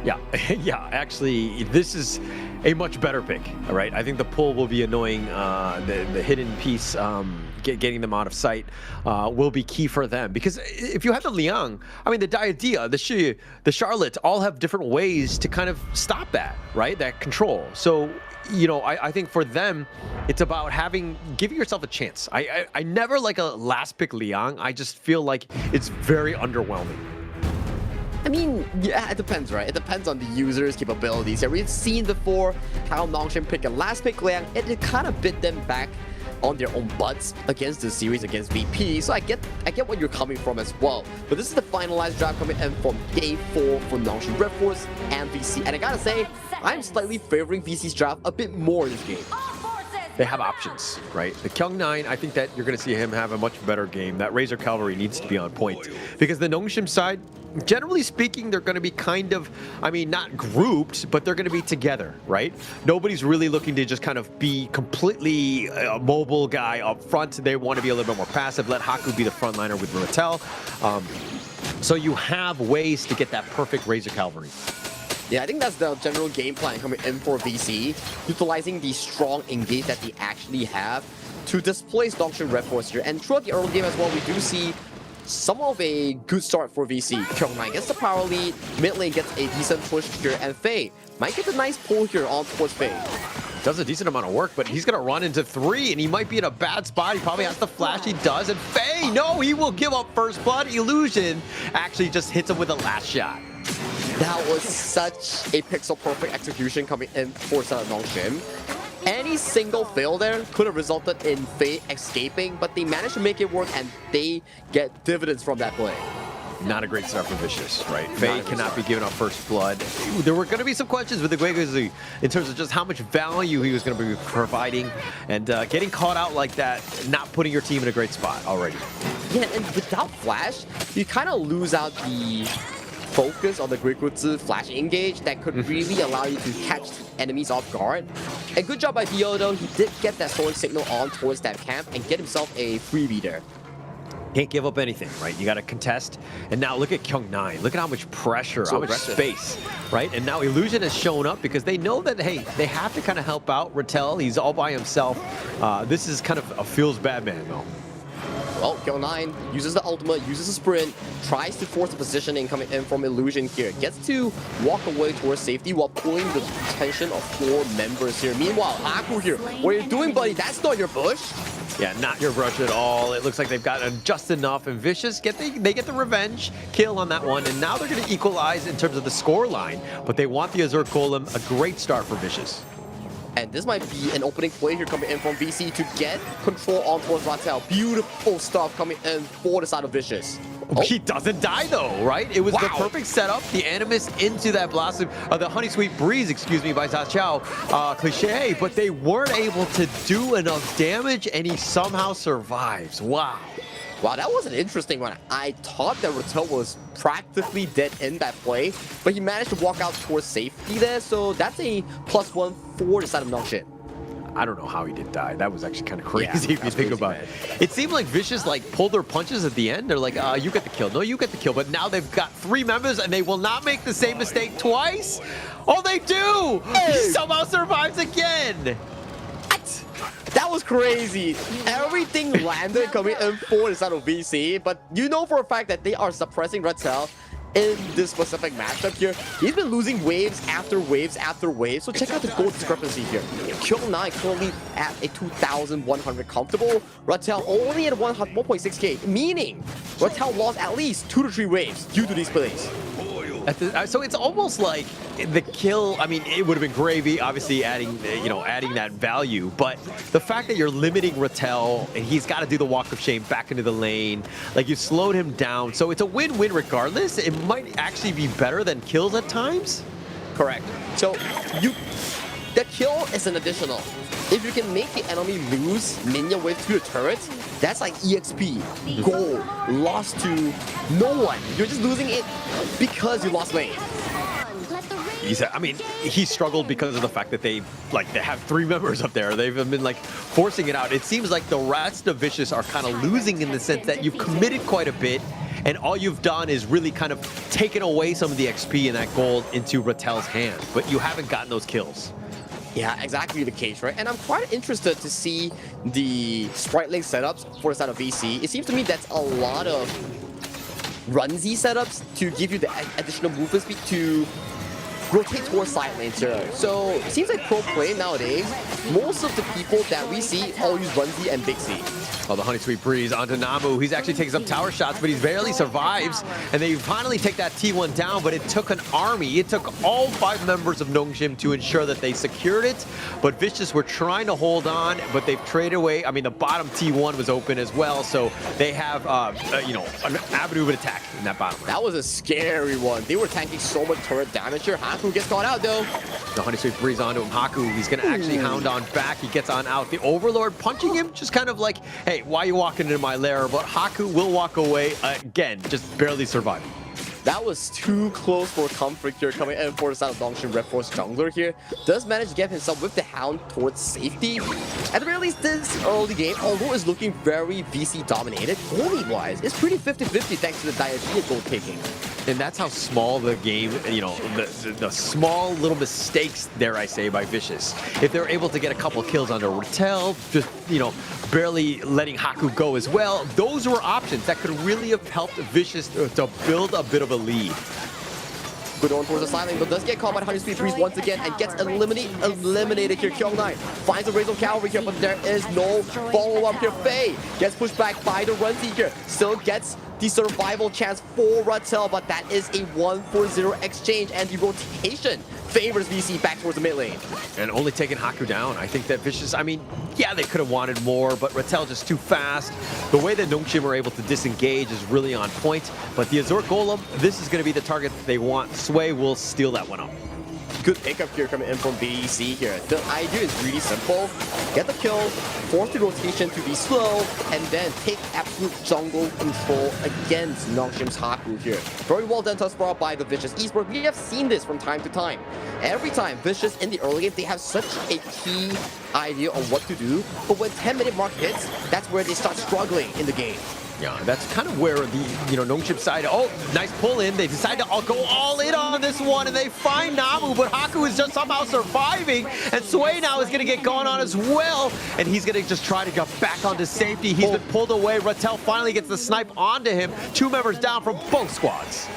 Yeah, yeah, actually, this is a much better pick, all right? I think the pull will be annoying. The hidden piece, getting them out of sight will be key for them. Because if you have the Liang, I mean, the Diadea, the Shi, the Charlotte all have different ways to kind of stop that, right? That control. So, you know, I think for them, it's about giving yourself a chance. I never like a last pick Liang. I just feel like it's very underwhelming.
I mean, yeah, it depends, right? It depends on the user's capabilities. Here, we've seen before how Nongshim picked a last pick Liang, and it kind of bit them back on their own butts against the series against VP. So I get what you're coming from as well. But this is the finalized draft coming in from Game 4 for Nongshim, Redforce, and VC. And I gotta say, I'm slightly favoring VC's draft a bit more in this game.
They have options, right? The Kyung9, I think that you're going to see him have a much better game. That Razor Cavalry needs to be on point. Because the Nongshim side, generally speaking, they're going to be kind of, I mean, not grouped, but they're going to be together, right? Nobody's really looking to just kind of be completely a mobile guy up front. They want to be a little bit more passive. Let Haku be the frontliner with Rattel. So you have ways to get that perfect Razor Cavalry.
Yeah, I think that's the general game plan coming in for VC, utilizing the strong engage that they actually have to displace Nongshim Redforce here. And throughout the early game as well, we do see somewhat of a good start for VC. Kyung9 gets the power lead, mid lane gets a decent push here, and Fei might get a nice pull here on towards Fei.
Does a decent amount of work, but he's going to run into 3, and he might be in a bad spot. He probably has the flash. He does, and Fei, no, he will give up first blood. Illusion actually just hits him with a last shot.
That was such a pixel-perfect execution coming in for Nongshim. Any single fail there could have resulted in Fei escaping, but they managed to make it work, and they get dividends from that play.
Not a great start for Vicious, right? Fei cannot be giving up first blood. There were going to be some questions with the Guiguzi in terms of just how much value he was going to be providing, and getting caught out like that, not putting your team in a great spot already.
Yeah, and without flash, you kind of lose out the focus on the Guiguzi flash engage that could really allow you to catch enemies off guard. And good job by Dio though, he did get that solar signal on towards that camp and get himself a freebie there.
Can't give up anything, right? You got to contest. And now look at Kyung9. Look at how much pressure, how much space, right? And now Illusion has shown up because they know that, hey, they have to kind of help out Rattel. He's all by himself. This is kind of a feels bad man, though.
Well, Kyung9 uses the ultimate, uses the sprint, tries to force the positioning coming in from Illusion here. Gets to walk away towards safety while pulling the attention of 4 members here. Meanwhile, Haku here, what are you doing, buddy? That's not your bush.
Yeah, not your brush at all. It looks like they've gotten just enough, and Vicious they get the revenge kill on that one, and now they're going to equalize in terms of the score line, but they want the Azure Golem. A great start for Vicious.
And this might be an opening play here coming in from VC to get control on towards Rattel. Beautiful stuff coming in for the side of Vicious.
Oh. He doesn't die though, right? It was the perfect setup. The Animus into that Blossom, the Honey Sweet Breeze, excuse me, by Zhao cliche, but they weren't able to do enough damage, and he somehow survives. Wow.
Wow, that was an interesting one. I thought that Rattel was practically dead in that play, but he managed to walk out towards safety there, so that's a +1 for the side of Nongshim.
I don't know how he did die. That was actually kind of crazy if you think about it. It seemed like Vicious pulled their punches at the end. They're like, you get the kill. No, you get the kill. But now they've got 3 members, and they will not make the same mistake twice. Oh, they do! Hey. He somehow survives again.
That was crazy. Everything landed coming in for the side of VC, but you know for a fact that they are suppressing Rattel in this specific matchup here. He's been losing waves after waves after waves, so check out the gold discrepancy here. Kyung9 currently at a 2,100 comfortable. Rattel only at 1.6k, meaning Rattel lost at least 2 to 3 waves due to these plays.
So it's almost like the kill, I mean, it would have been gravy, obviously adding that value, but the fact that you're limiting Rattel and he's got to do the walk of shame back into the lane, like you slowed him down. So it's a win-win regardless. It might actually be better than kills at times.
Correct. So the kill is an additional. If you can make the enemy lose minion wave to the turrets, that's like EXP, gold, lost to no one. You're just losing it because you lost lane.
Let the
I mean, he struggled because of the fact that they have 3 members up there. They've been like forcing it out. It seems like the rest of Vicious are kind of losing in the sense that you've committed quite a bit, and all you've done is really kind of taken away some of the XP and that gold into Rattel's hand, but you haven't gotten those kills.
Yeah, exactly the case, right? And I'm quite interested to see the sprite link setups for the side of VC. It seems to me that's a lot of runsy setups to give you the additional movement speed to rotate towards side lanes here. So it seems like pro play nowadays, most of the people that we see all use Runzy and Big C.
Oh, the Honey Sweet Breeze onto Namu. He's actually taking some tower shots, but he barely survives. And they finally take that T1 down, but it took an army. It took all 5 members of Nongshim to ensure that they secured it. But Vicious were trying to hold on, but they've traded away. I mean, the bottom T1 was open as well, so they have, you know, an avenue of attack in that bottom.
That was a scary one. They were tanking so much turret damage here. Haku gets caught out, though.
The Honey Sweet Breeze onto him. Haku, he's going to actually hound on back. He gets on out. The Overlord punching him, just kind of like, hey, why are you walking into my lair? But Haku will walk away again, just barely surviving.
That was too close for comfort here, coming in for the side of Nongshim. Redforce jungler here does manage to get himself with the hound towards safety. At the very least, this early game, although it's looking very VC dominated, goalie wise, it's pretty 50-50 thanks to the Diarrhea goal taking.
And that's how small the game, you know, the small little mistakes, dare I say, by Vicious. If they're able to get a couple kills under Rattel, just, you know, barely letting Haku go as well, those were options that could really have helped Vicious to build a bit of a lead.
Good on towards the side lane, but does get caught by the Honey Sweet Breeze once again and gets eliminated here. Kyung9 finds a Razor of Cavalry here, but there is no follow-up here. Faye gets pushed back by the Runzy here. Still gets the survival chance for Rattel, but that is a 1-for-0 exchange, and the rotation favors VC back towards the mid lane.
And only taking Haku down. I think that Vicious, I mean, yeah, they could have wanted more, but Rattel just too fast. The way that Nongshim were able to disengage is really on point, but the Azure Golem, this is going to be the target that they want. Sway will steal that one up.
Good pickup here coming in from BEC here. The idea is really simple. Get the kill, force the rotation to be slow, and then take absolute jungle control against Nongshim's Haku here. Very well done thus far by the Vicious Esports. We have seen this from time to time. Every time Vicious in the early game, they have such a key idea on what to do, but when 10-minute mark hits, that's where they start struggling in the game.
Yeah, that's kind of where the, you know, Nongshim side, oh, nice pull in. They decide to go all in on this one, and they find Namu, but Haku is just somehow surviving, and Sway now is going to get going on as well, and he's going to just try to get back onto safety. He's been pulled away. Rattel finally gets the snipe onto him. 2 members down from both squads.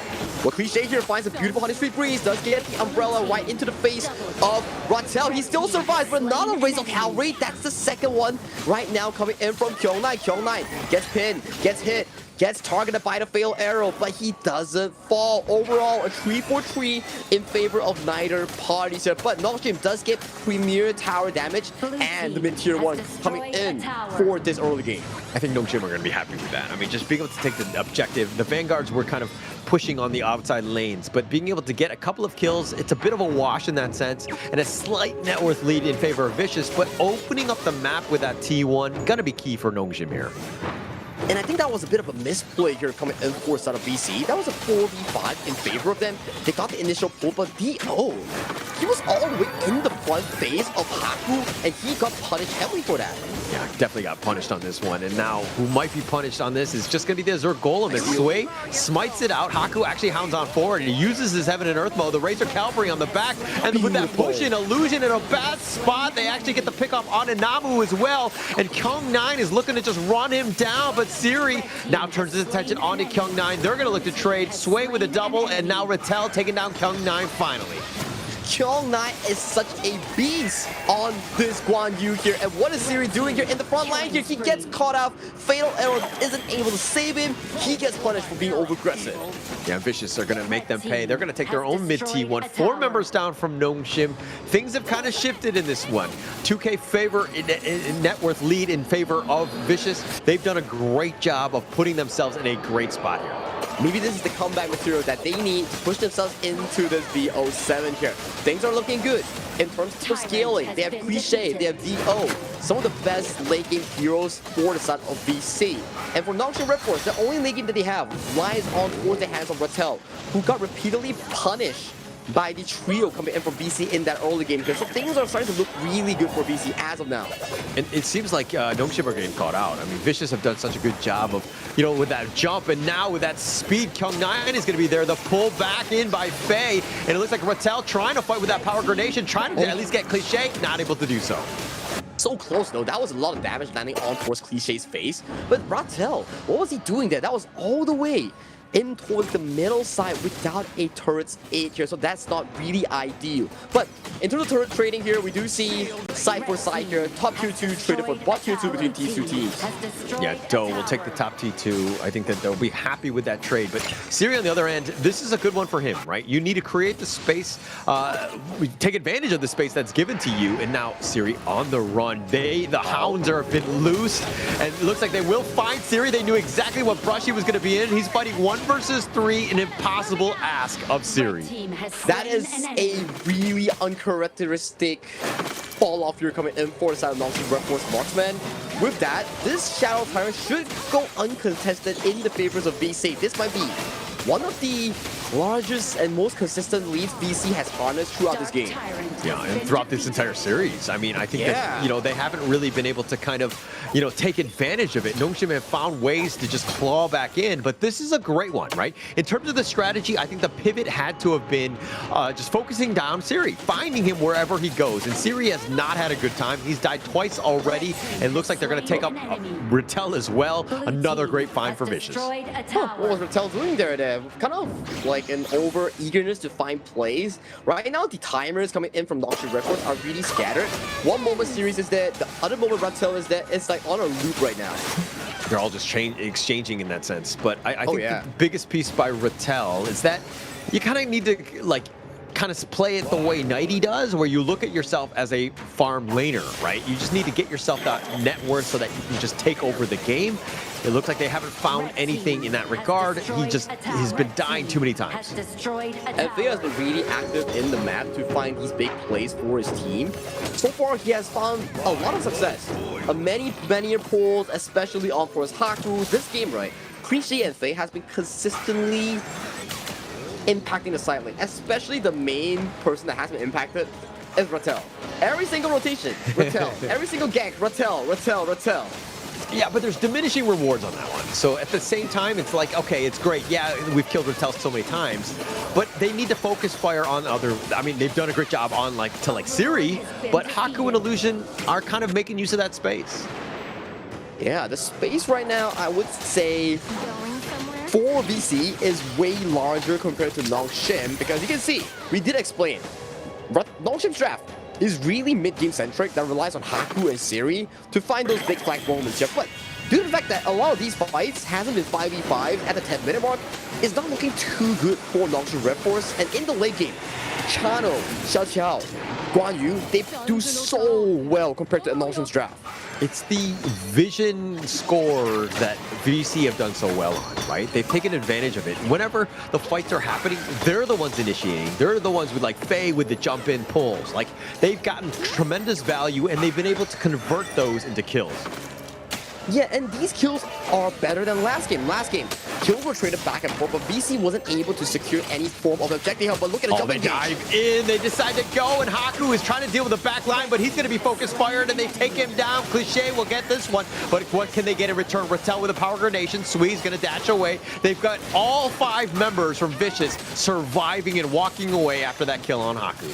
Well, Cliche here finds a beautiful Honey Sweet Breeze, does get the umbrella right into the face of Rattel. He still survives, but not a Razor of Cavalry. That's the second one right now coming in from Kyung9. Kyung9 gets pinned, gets hit, gets targeted by the fail arrow, but he doesn't fall. Overall, a 3-for-3 in favor of neither parties here. But Nongshim does get premier tower damage and the mid-tier 1 coming in for this early game.
I think Nongshim are going to be happy with that. I mean, just being able to take the objective. The Vanguards were kind of pushing on the outside lanes, but being able to get a couple of kills, it's a bit of a wash in that sense, and a slight net worth lead in favor of Vicious, but opening up the map with that T1, going to be key for Nongshim here.
And I think that was a bit of a misplay here coming in for side of BC. That was a 4v5 in favor of them. They got the initial pull, but D.O, he was all the way in the front phase of Haku, and he got punished heavily for that.
Yeah, definitely got punished on this one. And now, who might be punished on this is just going to be the Azure Golem. And Sway smites it out. Haku actually hounds on forward. He uses his Heaven and Earth mode. The Razor Cavalry on the back. And with that push in, Illusion in a bad spot, they actually get the pick off on Namu as well. And Kyung9 is looking to just run him down. But Siri now turns his attention onto Kyung9. They're going to look to trade. Sway with a double. And now Rattel taking down Kyung9 finally.
Kyung9 is such a beast on this Guan Yu here. And what is Siri doing here in the front line here? He gets caught out. Fatal Arrow isn't able to save him. He gets punished for being over-aggressive.
Yeah, Vicious are going to make them pay. They're going to take their own mid-T1. 4 members down from Nongshim. Things have kind of shifted in this one. 2K favor in net worth lead in favor of Vicious. They've done a great job of putting themselves in a great spot here.
Maybe this is the comeback material that they need to push themselves into this VO7 here. Things are looking good in terms of scaling. They have Cliche, they have DO, some of the best late game heroes for the side of VC. And for Nongshim Redforce, the only late game that they have lies on towards the hands of Rattel, who got repeatedly punished by the trio coming in from BC in that early game here. So things are starting to look really good for BC as of now.
And it seems like Nongshim are getting caught out. I mean, Vicious have done such a good job of, with that jump, and now with that speed, Kyung9 is going to be there. The pull back in by Faye, and it looks like Rattel trying to fight with that power grenade, trying to at least get Cliché, not able to do so.
So close though, that was a lot of damage landing on towards Cliché's face. But Rattel, what was he doing there? That was all the way in towards the middle side without a turret's aid here, so that's not really ideal. But in terms of turret trading here, we do see side for side here, top tier 2 traded for bot tier 2 between these two teams.
Yeah, Doe will take the top T2. I think that they'll be happy with that trade. But Siri on the other end, this is a good one for him, right? You need to create the space, take advantage of the space that's given to you, and now Siri on the run. The Hounds are a bit loose, and it looks like they will find Siri. They knew exactly what brush he was going to be in. He's fighting 1 versus 3, an impossible ask of Siri.
That is a really uncharacteristic fall off here coming in for the side of Nongshim Redforce marksman. With that, this Shadow Tyrant should go uncontested in the favors of BC. This might be one of the largest and most consistent leads BC has harnessed throughout this game.
Yeah, and throughout this entire series. I mean, I think that, they haven't really been able to kind of, take advantage of it. Nongshim have found ways to just claw back in, but this is a great one, right? In terms of the strategy, I think the pivot had to have been just focusing down Siri, finding him wherever he goes. And Siri has not had a good time. He's died twice already, and looks like they're going to take up Rattel as well. Another great find for Vicious.
What was Rattel doing there? Kind of like an over eagerness to find plays. Right now, the timers coming in from Nongshim Redforce are really scattered. One moment Series is there, the other moment Rattel is there. It's like on a loop right now.
They're all just exchanging in that sense. But I think the biggest piece by Rattel is that you kind of need to kind of play it the way Nighty does, where you look at yourself as a farm laner, right? You just need to get yourself that net worth so that you can just take over the game. It looks like they haven't found anything in that regard. He's been dying too many times.
And Faye has been really active in the map to find these big plays for his team. So far, he has found a lot of success. Many pulls, especially on for his Haku. This game, right? Cliché and Faye has been consistently impacting the side lane, especially the main person that has been impacted is Rattel. Every single rotation, Rattel. Every single gank, Rattel.
Yeah, but there's diminishing rewards on that one. So at the same time, it's like, okay, it's great. Yeah, we've killed Rattel so many times, but they need to focus fire on other. I mean, they've done a great job on to Siri, but Haku and Illusion are kind of making use of that space.
Yeah, the space right now, I would say, for BC is way larger compared to Nongshim, because you can see, we did explain, Nongshim's draft is really mid-game centric that relies on Haku and Siri to find those big flag moments here. But due to the fact that a lot of these fights hasn't been 5v5 at the 10-minute mark, it's not looking too good for Nongshim Redforce. And in the late game, Chano, Xiao, Guan Yu, they do so well compared to Nongshim's draft.
It's the vision score that VC have done so well on, right? They've taken advantage of it. Whenever the fights are happening, they're the ones initiating. They're the ones with Faye with the jump in pulls. They've gotten tremendous value and they've been able to convert those into kills.
Yeah, and these kills are better than last game. Last game, kills were traded back and forth, but BC wasn't able to secure any form of objective help. But look at the jump
they dive in, they decide to go, and Haku is trying to deal with the back line, but he's going to be focus fired, and they take him down. Cliché will get this one, but what can they get in return? Rattel with a power grenade. Sui's going to dash away. They've got all 5 members from Vicious surviving and walking away after that kill on Haku.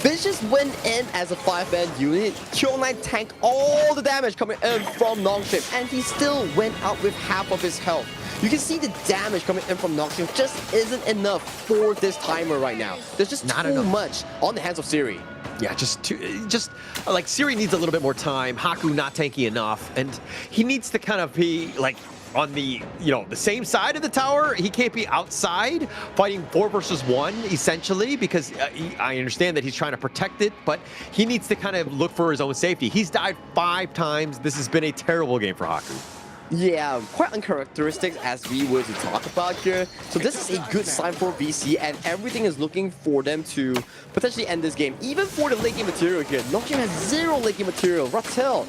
Vicious went in as a 5-man unit. Kyung9 tanked all the damage coming in from Nongshim, and he still went out with half of his health. You can see the damage coming in from Nongshim just isn't enough for this timer right now. There's just not too much on the hands of Siri.
Yeah, Siri needs a little bit more time. Haku not tanky enough, and he needs to kind of be on the the same side of the tower. He can't be outside fighting 4 versus 1 essentially, because I understand that he's trying to protect it, but he needs to kind of look for his own safety. He's died 5 times. This has been a terrible game for Haku.
Yeah, quite uncharacteristic as we were to talk about here. So this is a good sign for BC, and everything is looking for them to potentially end this game. Even for the late game material here, Nongshim has 0 late game material. Rattel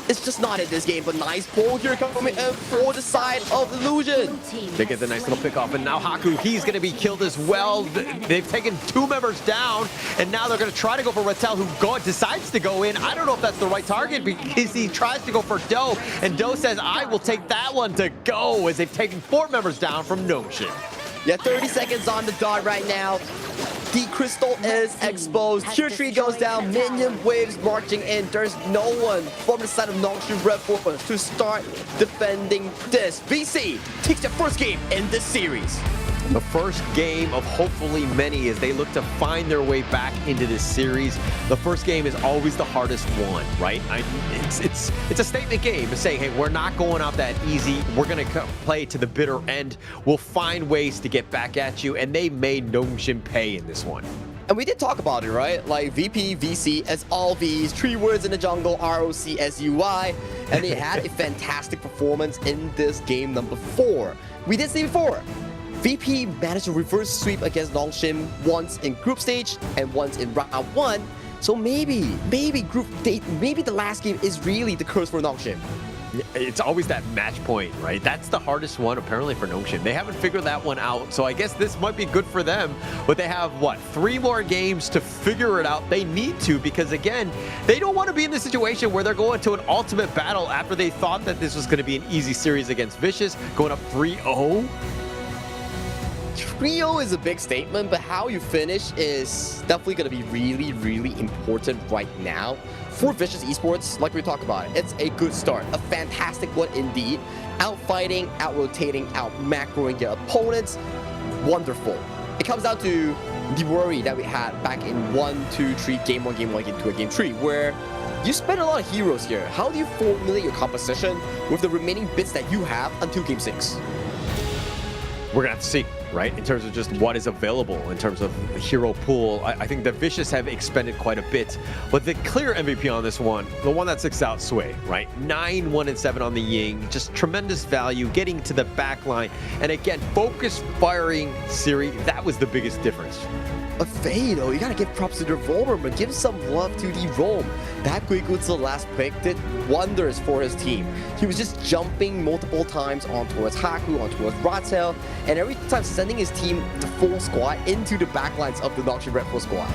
It's just not in this game, but nice pull here coming in for the side of Illusion.
They get the nice little pick off, and now Haku, he's going to be killed as well. They've taken 2 members down, and now they're going to try to go for Rattel, who decides to go in. I don't know if that's the right target because he tries to go for Doe, and Doe says, I will take that one to go, as they've taken 4 members down from Nongshim.
Yeah, 30 seconds on the dot right now. The crystal is exposed. Tier 3 goes down. Minion waves marching in. There's no one from the side of Nongshim Redforce to start defending this. VC takes their first game in this series.
The first game of hopefully many as they look to find their way back into this series. The first game is always the hardest one, right? It's a statement game to say, hey, we're not going out that easy. We're going to play to the bitter end. We'll find ways to get back at you, and they made Nongshim pay in this one.
And we did talk about it, right? Like VP, VC, as all V's, 3 words in the jungle, ROC, SUI, and they had a fantastic performance in this game number 4. We did see before. VP managed to reverse sweep against Nongshim once in group stage and once in round 1. So maybe the last game is really the curse for Nongshim.
It's always that match point, right? That's the hardest one apparently for Nongshim. They haven't figured that one out, so I guess this might be good for them. But they have, what, 3 more games to figure it out. They need to, because again, they don't want to be in the situation where they're going to an ultimate battle after they thought that this was going to be an easy series against Vicious, going up 3-0.
3-0 is a big statement, but how you finish is definitely going to be really, really important right now. For Vicious Esports, like we talked about, it's a good start. A fantastic one indeed. Out-fighting, out-rotating, out-macroing your opponents. Wonderful. It comes down to the worry that we had back in 1, 2, 3, game 1, game 1, game 2, and game 3, where you spend a lot of heroes here. How do you formulate your composition with the remaining bits that you have until game 6?
We're going to have to see, right? In terms of just what is available in terms of the hero pool. I think the Vicious have expended quite a bit, but the clear MVP on this one, the one that sticks out, Sway, right? 9, 1, and 7 on the Ying. Just tremendous value, getting to the back line. And again, focus firing Siri, that was the biggest difference.
A Faye, though, you gotta give props to the Roamer, but give some love to the Roam. That Guigutsu last pick did wonders for his team. He was just jumping multiple times on towards Haku, on towards Rattel, and every time sending his team, the full squad, into the backlines of the Nongshim Redforce squad.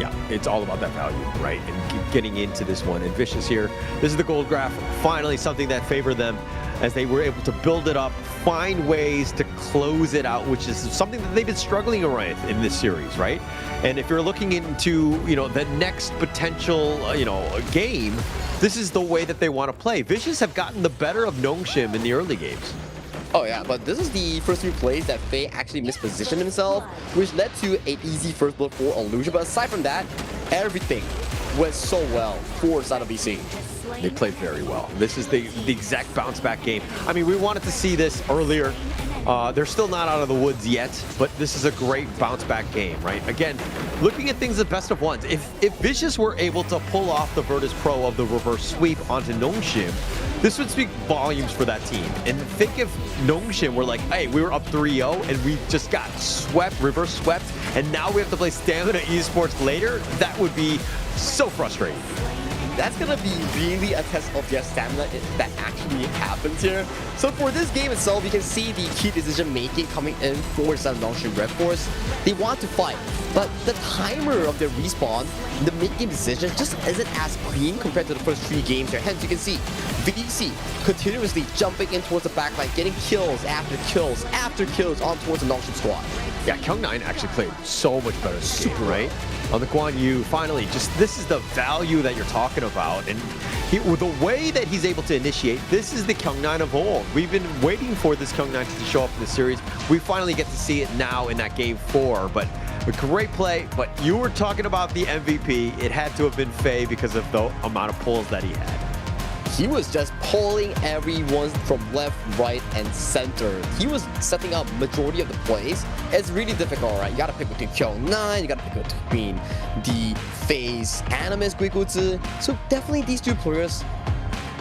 Yeah, it's all about that value, right? And getting into this one. And Vicious here, this is the gold graph. Finally, something that favored them as they were able to build it up, find ways to close it out, which is something that they've been struggling with in this series, right? And if you're looking into, the next potential, game, this is the way that they want to play. Vicious have gotten the better of Nongshim in the early games.
Oh yeah, but this is the first 2 plays that Faye actually mispositioned himself, which led to an easy first blood for Illusion. But aside from that, everything went so well for the side of VC.
They played very well. This is the exact bounce back game. I mean, we wanted to see this earlier. They're still not out of the woods yet, but this is a great bounce back game, right? Again, looking at things at best of ones. If Vicious were able to pull off the Virtus Pro of the reverse sweep onto Nongshim, this would speak volumes for that team. And think if Nongshim were like, hey, we were up 3-0 and we just got swept, reverse swept, and now we have to play Stamina Esports later, that would be so frustrating.
That's gonna be really a test of their stamina that actually happens here. So for this game itself, you can see the key decision making coming in for the side of Nongshim Redforce. They want to fight, but the timer of their respawn, the mid-game decision just isn't as clean compared to the first 3 games here. Hence, you can see VC continuously jumping in towards the backline, getting kills after kills after kills on towards the Nongshim squad.
Yeah, Kyung9 actually played so much better this game, right? On the Guan Yu, finally, this is the value that you're talking about. And the way that he's able to initiate, this is the Kyung9 of old. We've been waiting for this Kyung9 to show up in the series. We finally get to see it now in that game 4. But a great play, but you were talking about the MVP. It had to have been Faye because of the amount of pulls that he had.
He was just pulling everyone from left, right, and center. He was setting up majority of the plays. It's really difficult, right? You gotta pick between Kyung9, you gotta pick between the Faye's Animus Guigutsu. So definitely these 2 players,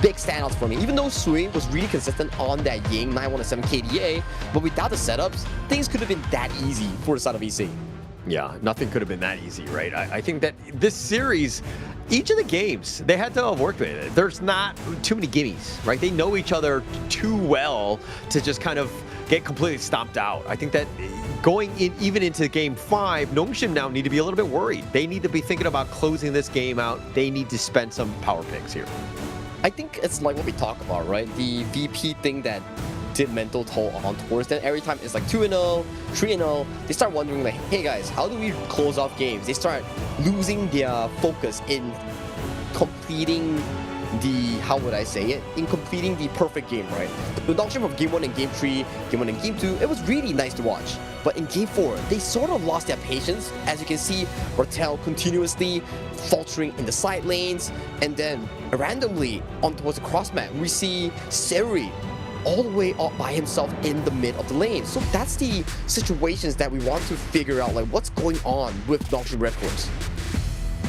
big standouts for me. Even though Sui was really consistent on that Ying 917 KDA, but without the setups, things could have been that easy for the side of VC.
Yeah, nothing could have been that easy, right? I think that this series, each of the games, they had to have worked with it. There's not too many gimmies, right? They know each other too well to just kind of get completely stomped out. I think that going in even into game 5, Nongshim now need to be a little bit worried. They need to be thinking about closing this game out. They need to spend some power picks here.
I think it's like what we talk about, right? The VP thing that did mental toll on tours. Then every time it's like 2-0, 3-0, they start wondering like, hey guys, how do we close off games? They start losing their focus in completing the, how would I say it? In completing the perfect game, right? The Nongshim of game 1 and game 3, game 1 and game 2, it was really nice to watch. But in game 4, they sort of lost their patience. As you can see, Ratel continuously faltering in the side lanes, and then randomly on towards the cross map, we see Seri all the way up by himself in the mid of the lane. So that's the situations that we want to figure out, like what's going on with Nongshim Redforce.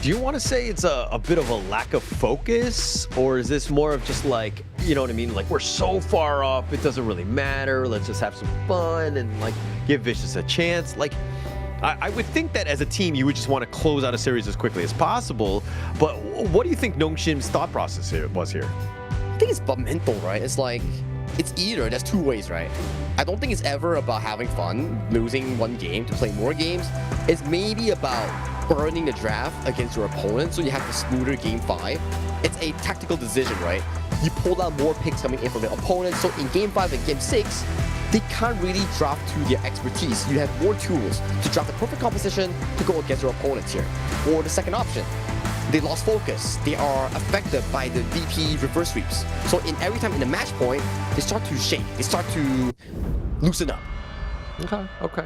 Do you want to say it's a bit of a lack of focus, or is this more of just like, you know what I mean? Like, we're so far up, it doesn't really matter. Let's just have some fun and like give Vicious a chance. Like, I would think that as a team, you would just want to close out a series as quickly as possible. But what do you think Nongshim's thought process was here?
I think it's mental, right? It's like, it's either, there's two ways, right? I don't think it's ever about having fun, losing one game to play more games. It's maybe about burning the draft against your opponent, so you have a smoother game 5. It's a tactical decision, right? You pull out more picks coming in from the opponent, so in game 5 and game 6, they can't really draft to their expertise. You have more tools to draft the perfect composition to go against your opponents here. Or the second option, they lost focus. They are affected by the VP reverse sweeps. So in every time in the match point, they start to shake. They start to loosen up.
Okay.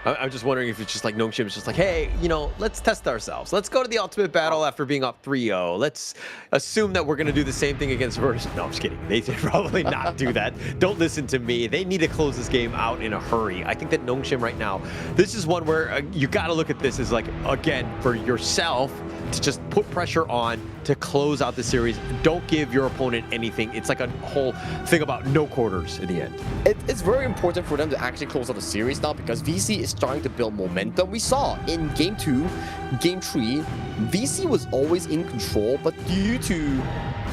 I'm just wondering if it's just like Nongshim is just like, hey, you know, let's test ourselves. Let's go to the ultimate battle after being up 3-0. Let's assume that we're going to do the same thing against Virtus. No, I'm just kidding. They should probably not do that. Don't listen to me. They need to close this game out in a hurry. I think that Nongshim right now, this is one where you got to look at this as like, again, for yourself to just put pressure on to close out the series. Don't give your opponent anything. It's like a whole thing about no quarters in the end.
It's very important for them to actually close out the series now because VC is starting to build momentum. We saw in game 2, game 3, VC was always in control, but due to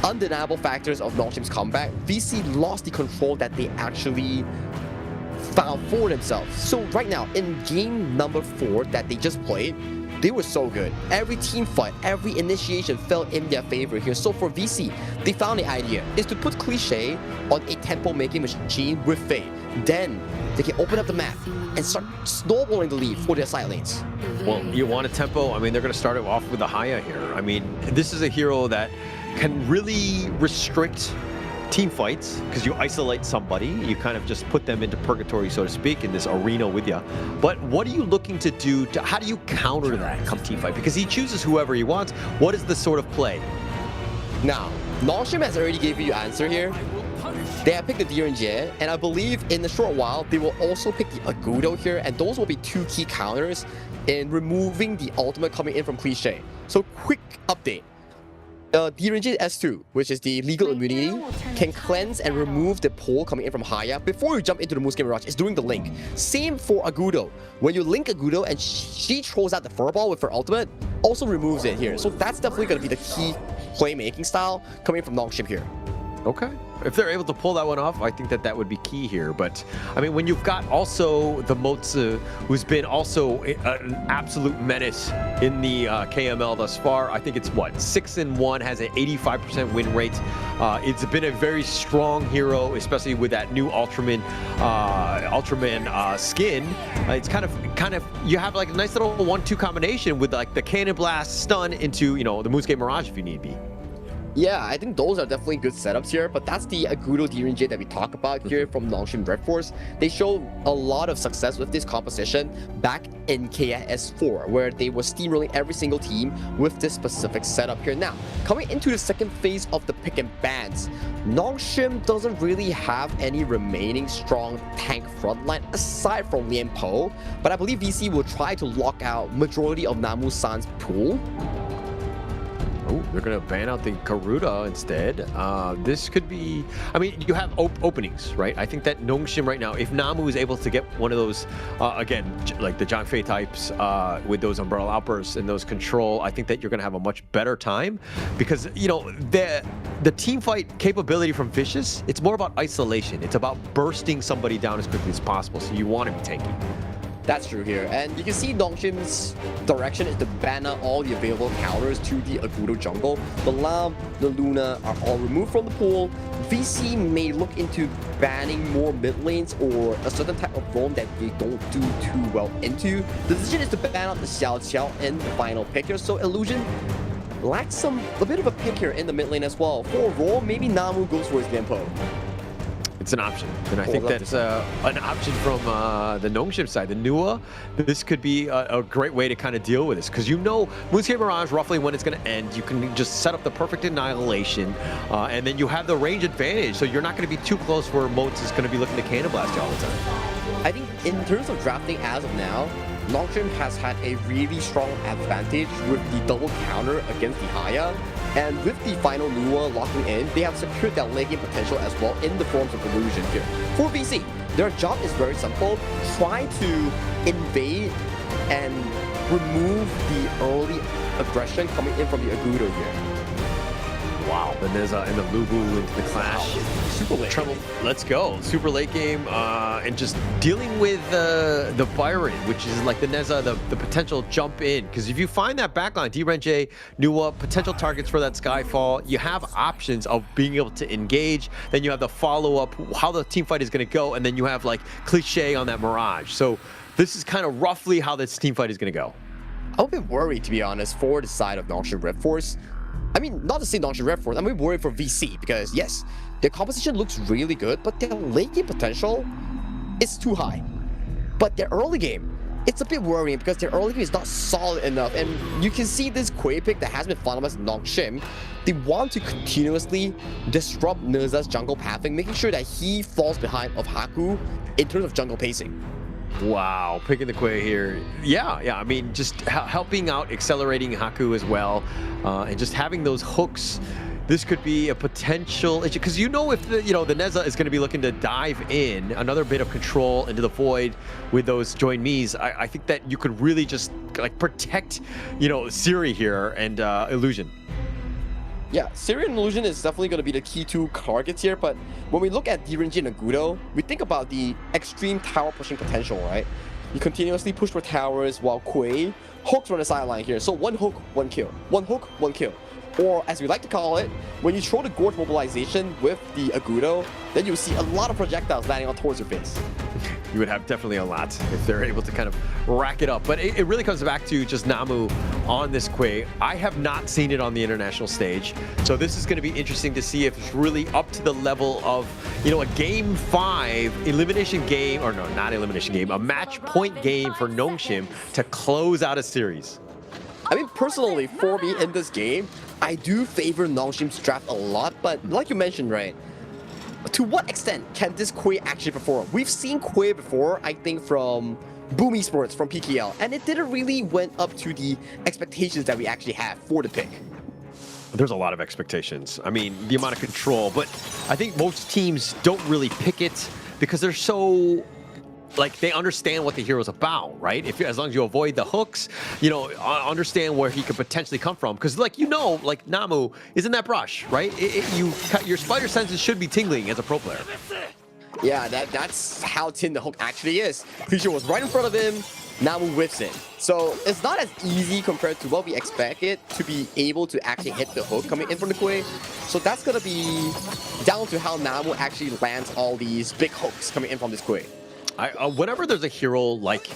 undeniable factors of Nongshim's comeback, VC lost the control that they actually found for themselves. So right now, in game number 4 that they just played, they were so good. Every team fight, every initiation fell in their favor here. So for VC, they found the idea is to put Cliché on a tempo making machine with Fade. Then they can open up the map and start snowballing the lead for their side lanes.
Well, you want a tempo? I mean, they're going to start it off with the Haya here. I mean, this is a hero that can really restrict team fights because you isolate somebody, you kind of just put them into purgatory, so to speak, in this arena with you. But what are you looking to do to, how do you counter that come team fight? Because he chooses whoever he wants. What is the sort of play?
Now, Nongshim has already gave you your answer here. They have picked the Direnjie, and I believe in a short while, they will also pick the Agudo here, and those will be 2 key counters in removing the ultimate coming in from Cliché. So quick update. Direnjie S2, which is the legal immunity, can cleanse and remove the pull coming in from Haya before you jump into the Moon's Game Mirage. It's doing the link. Same for Agudo. When you link Agudo and she throws out the Furball with her ultimate, also removes it here. So that's definitely going to be the key playmaking style coming from Nongshim here.
Okay. If they're able to pull that one off, I think that that would be key here. But, I mean, when you've got also the Motsu, who's been also an absolute menace in the KML thus far, I think it's, what, 6-1, has an 85% win rate. It's been a very strong hero, especially with that new Ultraman skin. It's kind of, you have like a nice little 1-2 combination with like the Cannon Blast stun into, you know, the Moon's Game Mirage if you need be.
Yeah, I think those are definitely good setups here, but that's the Agudo Direnjie that we talk about here from Nongshim Redforce. They showed a lot of success with this composition back in KS4, where they were steamrolling every single team with this specific setup here. Now, coming into the second phase of the pick and bans, Nongshim doesn't really have any remaining strong tank frontline aside from Lian Po, but I believe VC will try to lock out majority of Namu-san's pool.
Oh, they're going to ban out the Garuda instead. This could be... I mean, you have openings, right? I think that Nongshim right now, if Namu is able to get one of those, again, like the Zhang Fei types with those Umbrella Outbursts and those control, I think that you're going to have a much better time. Because, you know, the team fight capability from Vicious, it's more about isolation. It's about bursting somebody down as quickly as possible. So you want to be tanky.
That's true here, and you can see Nongshim's direction is to ban out all the available counters to the Agudo jungle. The Lam, the Luna are all removed from the pool. VC may look into banning more mid lanes or a certain type of roam that they don't do too well into. The decision is to ban out the Xiao Xiao in the final pick here, so Illusion lacks a bit of a pick here in the mid lane as well. For roam, maybe Namu goes for his Genpo.
It's an option, and I think that's an option from the Nongshim side. The Nua, this could be a great way to kind of deal with this, because you know Moonscape Mirage roughly when it's going to end. You can just set up the perfect annihilation, and then you have the range advantage, so you're not going to be too close where Moats is going to be looking to cannon blast you all the time.
I think in terms of drafting as of now, Nongshim has had a really strong advantage with the double counter against the Haya. And with the final Nua locking in, they have secured their late game potential as well in the forms of Illusion here. For VC, their job is very simple. Try to invade and remove the early aggression coming in from the Agudo here.
Wow, the Neza and the Lubu into the clash.
Super late
Trouble. Let's go. Super late game, and just dealing with the Byron, which is like the Neza, the potential jump in. Because if you find that backline, D-Renje, Nua, potential targets for that Skyfall, you have options of being able to engage. Then you have the follow-up, how the team fight is going to go, and then you have like Cliche on that Mirage. So this is kind of roughly how this team fight is going to go.
I'm a bit worried, to be honest, for the side of Nongshim Redforce. I mean, not to say Nongshim Redforce, I'm a bit worried for VC because, yes, their composition looks really good, but their late game potential is too high. But their early game, it's a bit worrying because their early game is not solid enough, and you can see this Quay pick that has been finalized in Nongshim. They want to continuously disrupt Nerza's jungle pathing, making sure that he falls behind of Haku in terms of jungle pacing.
Wow, picking the Quay here. Yeah, I mean, just helping out, accelerating Haku as well, and just having those hooks. This could be a potential issue, because you know if the Neza is going to be looking to dive in, another bit of control into the void with those join me's. I think that you could really just like protect, Siri here and Illusion.
Yeah, Siri and Illusion is definitely going to be the key two targets here, but when we look at D-Renji and Agudo, we think about the extreme tower pushing potential, right? You continuously push for towers while Quay hooks on the sideline here. So one hook, one kill. One hook, one kill. Or as we like to call it, when you throw the Gorge mobilization with the Agudo, then you'll see a lot of projectiles landing on towards your face.
You would have definitely a lot if they're able to kind of rack it up. But it really comes back to just Namu on this Quay. I have not seen it on the international stage. So this is going to be interesting to see if it's really up to the level of, a Game 5 elimination game, or no, not elimination game, a match point game for Nongshim to close out a series.
I mean, personally, for me in this game, I do favor Nongshim's draft a lot, but like you mentioned, right? To what extent can this Quay actually perform? We've seen Quay before, I think, from Boom Esports, from PKL, and it didn't really went up to the expectations that we actually have for the pick.
There's a lot of expectations. I mean, the amount of control, but I think most teams don't really pick it because they're so... like they understand what the hero's about, right? As long as you avoid the hooks, understand where he could potentially come from. Because like Namu is in that brush, right? Your spider senses should be tingling as a pro player.
Yeah, that's how thin the hook actually is. Creature was right in front of him, Namu whiffs it. So it's not as easy compared to what we expect it to be able to actually hit the hook coming in from the Quay. So that's gonna be down to how Namu actually lands all these big hooks coming in from this Quay.
Whenever there's a hero like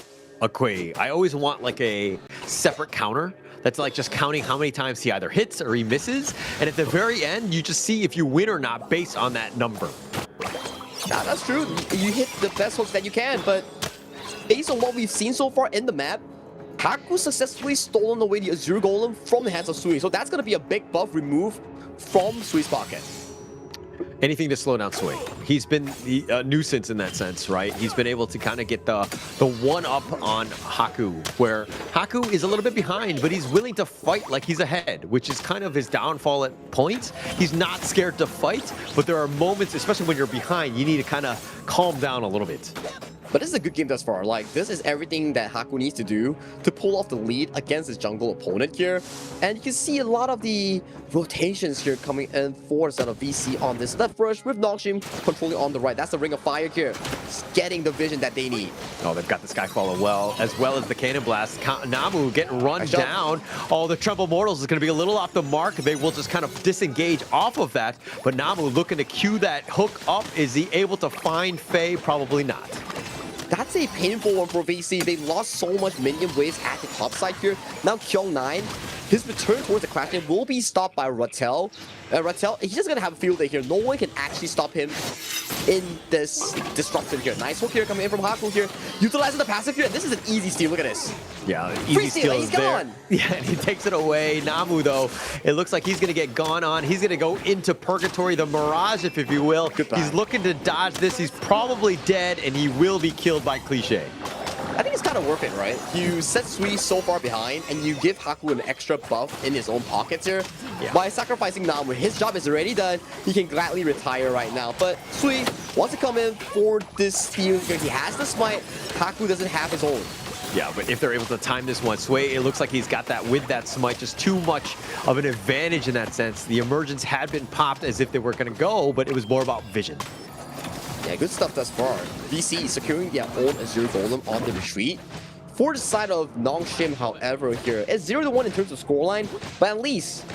a Quay, I always want like a separate counter that's like just counting how many times he either hits or he misses, and at the very end you just see if you win or not based on that number.
Yeah, that's true. You hit the best hooks that you can, but based on what we've seen so far in the map, Haku successfully stolen away the Azure Golem from the hands of Sui, so that's going to be a big buff removed from Sui's pocket.
anything to slow down Sway. He's been a nuisance in that sense, right? He's been able to kind of get the one-up on Haku, where Haku is a little bit behind, but he's willing to fight like he's ahead, which is kind of his downfall at points. He's not scared to fight, but there are moments, especially when you're behind, you need to kind of calm down a little bit.
But this is a good game thus far. Like, this is everything that Haku needs to do to pull off the lead against his jungle opponent here. And you can see a lot of the rotations here coming in for the set of VC on this left rush with Nongshim controlling on the right. That's the Ring of Fire here. It's getting the vision that they need.
Oh, they've got the Skyfall as well as the Cannon Blast. Namu getting run down. Oh, the Tremble Mortals is going to be a little off the mark. They will just kind of disengage off of that. But Namu looking to cue that hook up. Is he able to find Faye? Probably not.
That's a painful one for VC. They lost so much minion waves at the top side here. Now Kyung9, his return towards the Kraken will be stopped by Rattel. Rattel, he's just gonna have a field day here. No one can actually stop him in this disruption here. Nice hook here coming in from Haku here. Utilizing the passive here. This is an easy steal. Look at this.
Yeah,
Free
easy steal
he's
is there.
gone.
Yeah, and he takes it away. Namu, though, it looks like he's going to get gone on. He's going to go into Purgatory, the Mirage, if you will.
Goodbye.
He's looking to dodge this. He's probably dead, and he will be killed by Cliché.
I think it's kind of worth it, right? You set Sui so far behind, and you give Haku an extra buff in his own pockets here.
Yeah.
By sacrificing Namu, his job is already done. He can gladly retire right now. But Sui wants to come in for this steal here. He has the smite. Haku doesn't have his own.
Yeah, but if they're able to time this one, Sway, it looks like he's got that with that smite. Just too much of an advantage in that sense. The emergence had been popped as if they were going to go, but it was more about vision.
Yeah, good stuff thus far. VC securing their own Azure Golem on the retreat. For the side of Nongshim, however, here, it's 0-1 in terms of scoreline, but at least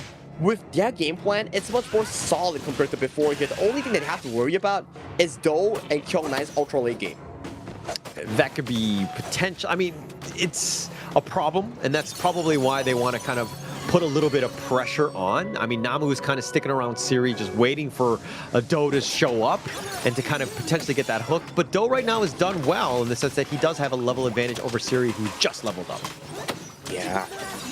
with their game plan, it's much more solid compared to before here. The only thing they have to worry about is Do and Kyung9's ultra late game.
That could be potential. I mean, it's a problem, and that's probably why they want to kind of put a little bit of pressure on. I mean, Namu is kind of sticking around Siri, just waiting for a Do to show up and to kind of potentially get that hook. But Do right now has done well in the sense that he does have a level advantage over Siri, who just leveled up.
Yeah.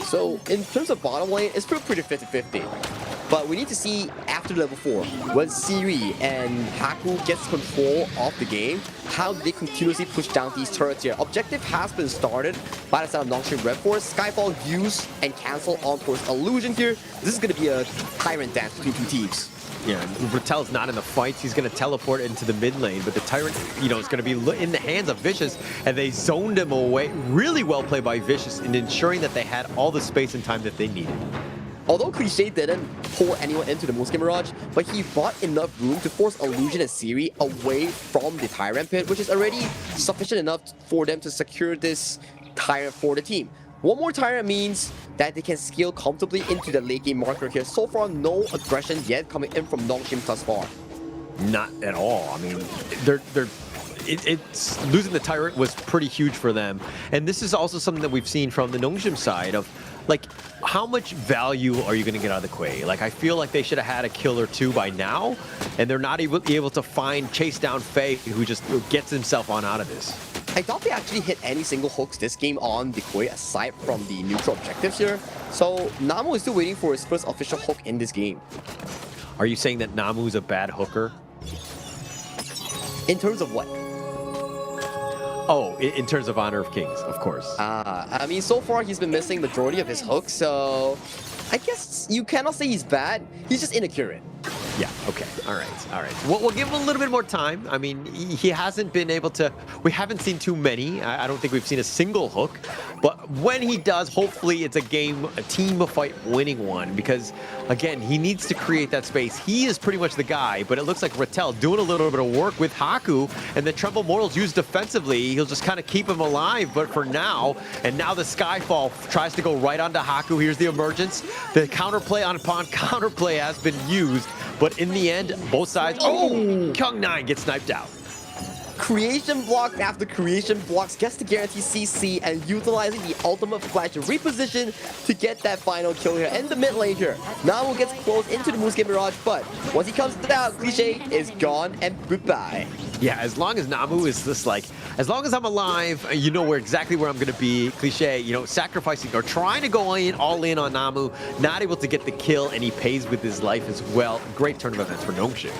So in terms of bottom lane, it's pretty 50-50. But we need to see after level 4, when Siri and Haku gets control of the game, how they continuously push down these turrets here. Objective has been started by the side of Nongshim Redforce. Skyfall use and cancel on towards Illusion here. This is going to be a Tyrant dance between two teams.
Yeah, Rattel's not in the fights. He's going to teleport into the mid lane, but the Tyrant, you know, is going to be in the hands of Vicious, and they zoned him away. Really well played by Vicious in ensuring that they had all the space and time that they needed.
Although Cliché didn't pull anyone into the Moonscape Mirage, but he bought enough room to force Illusion and Siri away from the Tyrant pit, which is already sufficient enough for them to secure this Tyrant for the team. One more Tyrant means that they can scale comfortably into the late game marker here. So far, no aggression yet coming in from Nongshim thus far.
Not at all. I mean, it's losing the Tyrant was pretty huge for them. And this is also something that we've seen from the Nongshim side of, like, how much value are you going to get out of the Quay? Like, I feel like they should have had a kill or two by now, and they're not able to chase down Faye, who just gets himself on out of this.
I thought they actually hit any single hooks this game on the Koi aside from the neutral objectives here. So Namu is still waiting for his first official hook in this game.
Are you saying that Namu's a bad hooker?
In terms of what?
Oh, in terms of Honor of Kings, of course.
I mean, so far he's been missing majority of his hooks, so I guess you cannot say he's bad. He's just inaccurate.
Yeah, okay, all right. We'll give him a little bit more time. I mean, he hasn't been able to, we haven't seen too many. I don't think we've seen a single hook, but when he does, hopefully it's a team fight winning one, because again, he needs to create that space. He is pretty much the guy, but it looks like Rattel doing a little bit of work with Haku, and the Tremble Mortals used defensively, he'll just kind of keep him alive, but for now, and now the Skyfall tries to go right onto Haku. Here's the emergence. The counterplay upon counterplay has been used, but in the end, both sides, Kyung9 gets sniped out.
Creation block after creation blocks gets to guarantee CC and utilizing the ultimate flash to reposition to get that final kill here in the mid lane here. Namu gets close into the Moonscape Mirage, but once he comes down, Cliché is gone and goodbye.
Yeah, as long as Namu is just like, as long as I'm alive, you know exactly where I'm going to be. Cliché, you know, sacrificing or trying to go all in on Namu, not able to get the kill, and he pays with his life as well. Great turn of events for Nongshim.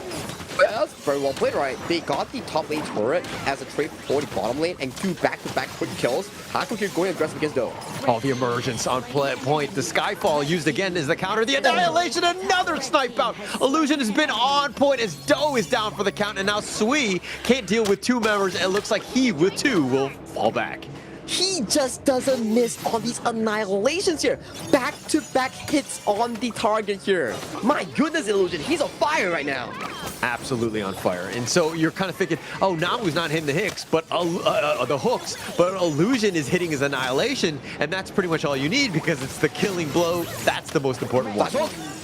very well played, right? They got the top lane turret as a trade for the bottom lane and 2 back-to-back quick kills. Haku here going aggressive against Do.
Oh, the emergence on point. The Skyfall used again as the counter. The Annihilation, another snipe out. Illusion has been on point as Do is down for the count, and now Sui can't deal with 2 members. It looks like he, with 2, will fall back.
He just doesn't miss on these annihilations here. Back-to-back hits on the target here. My goodness, Illusion, he's on fire right now.
Absolutely on fire. And so you're kind of thinking, oh, Namu's not hitting the hooks, but the hooks, but Illusion is hitting his annihilation, and that's pretty much all you need because it's the killing blow. That's the most important one.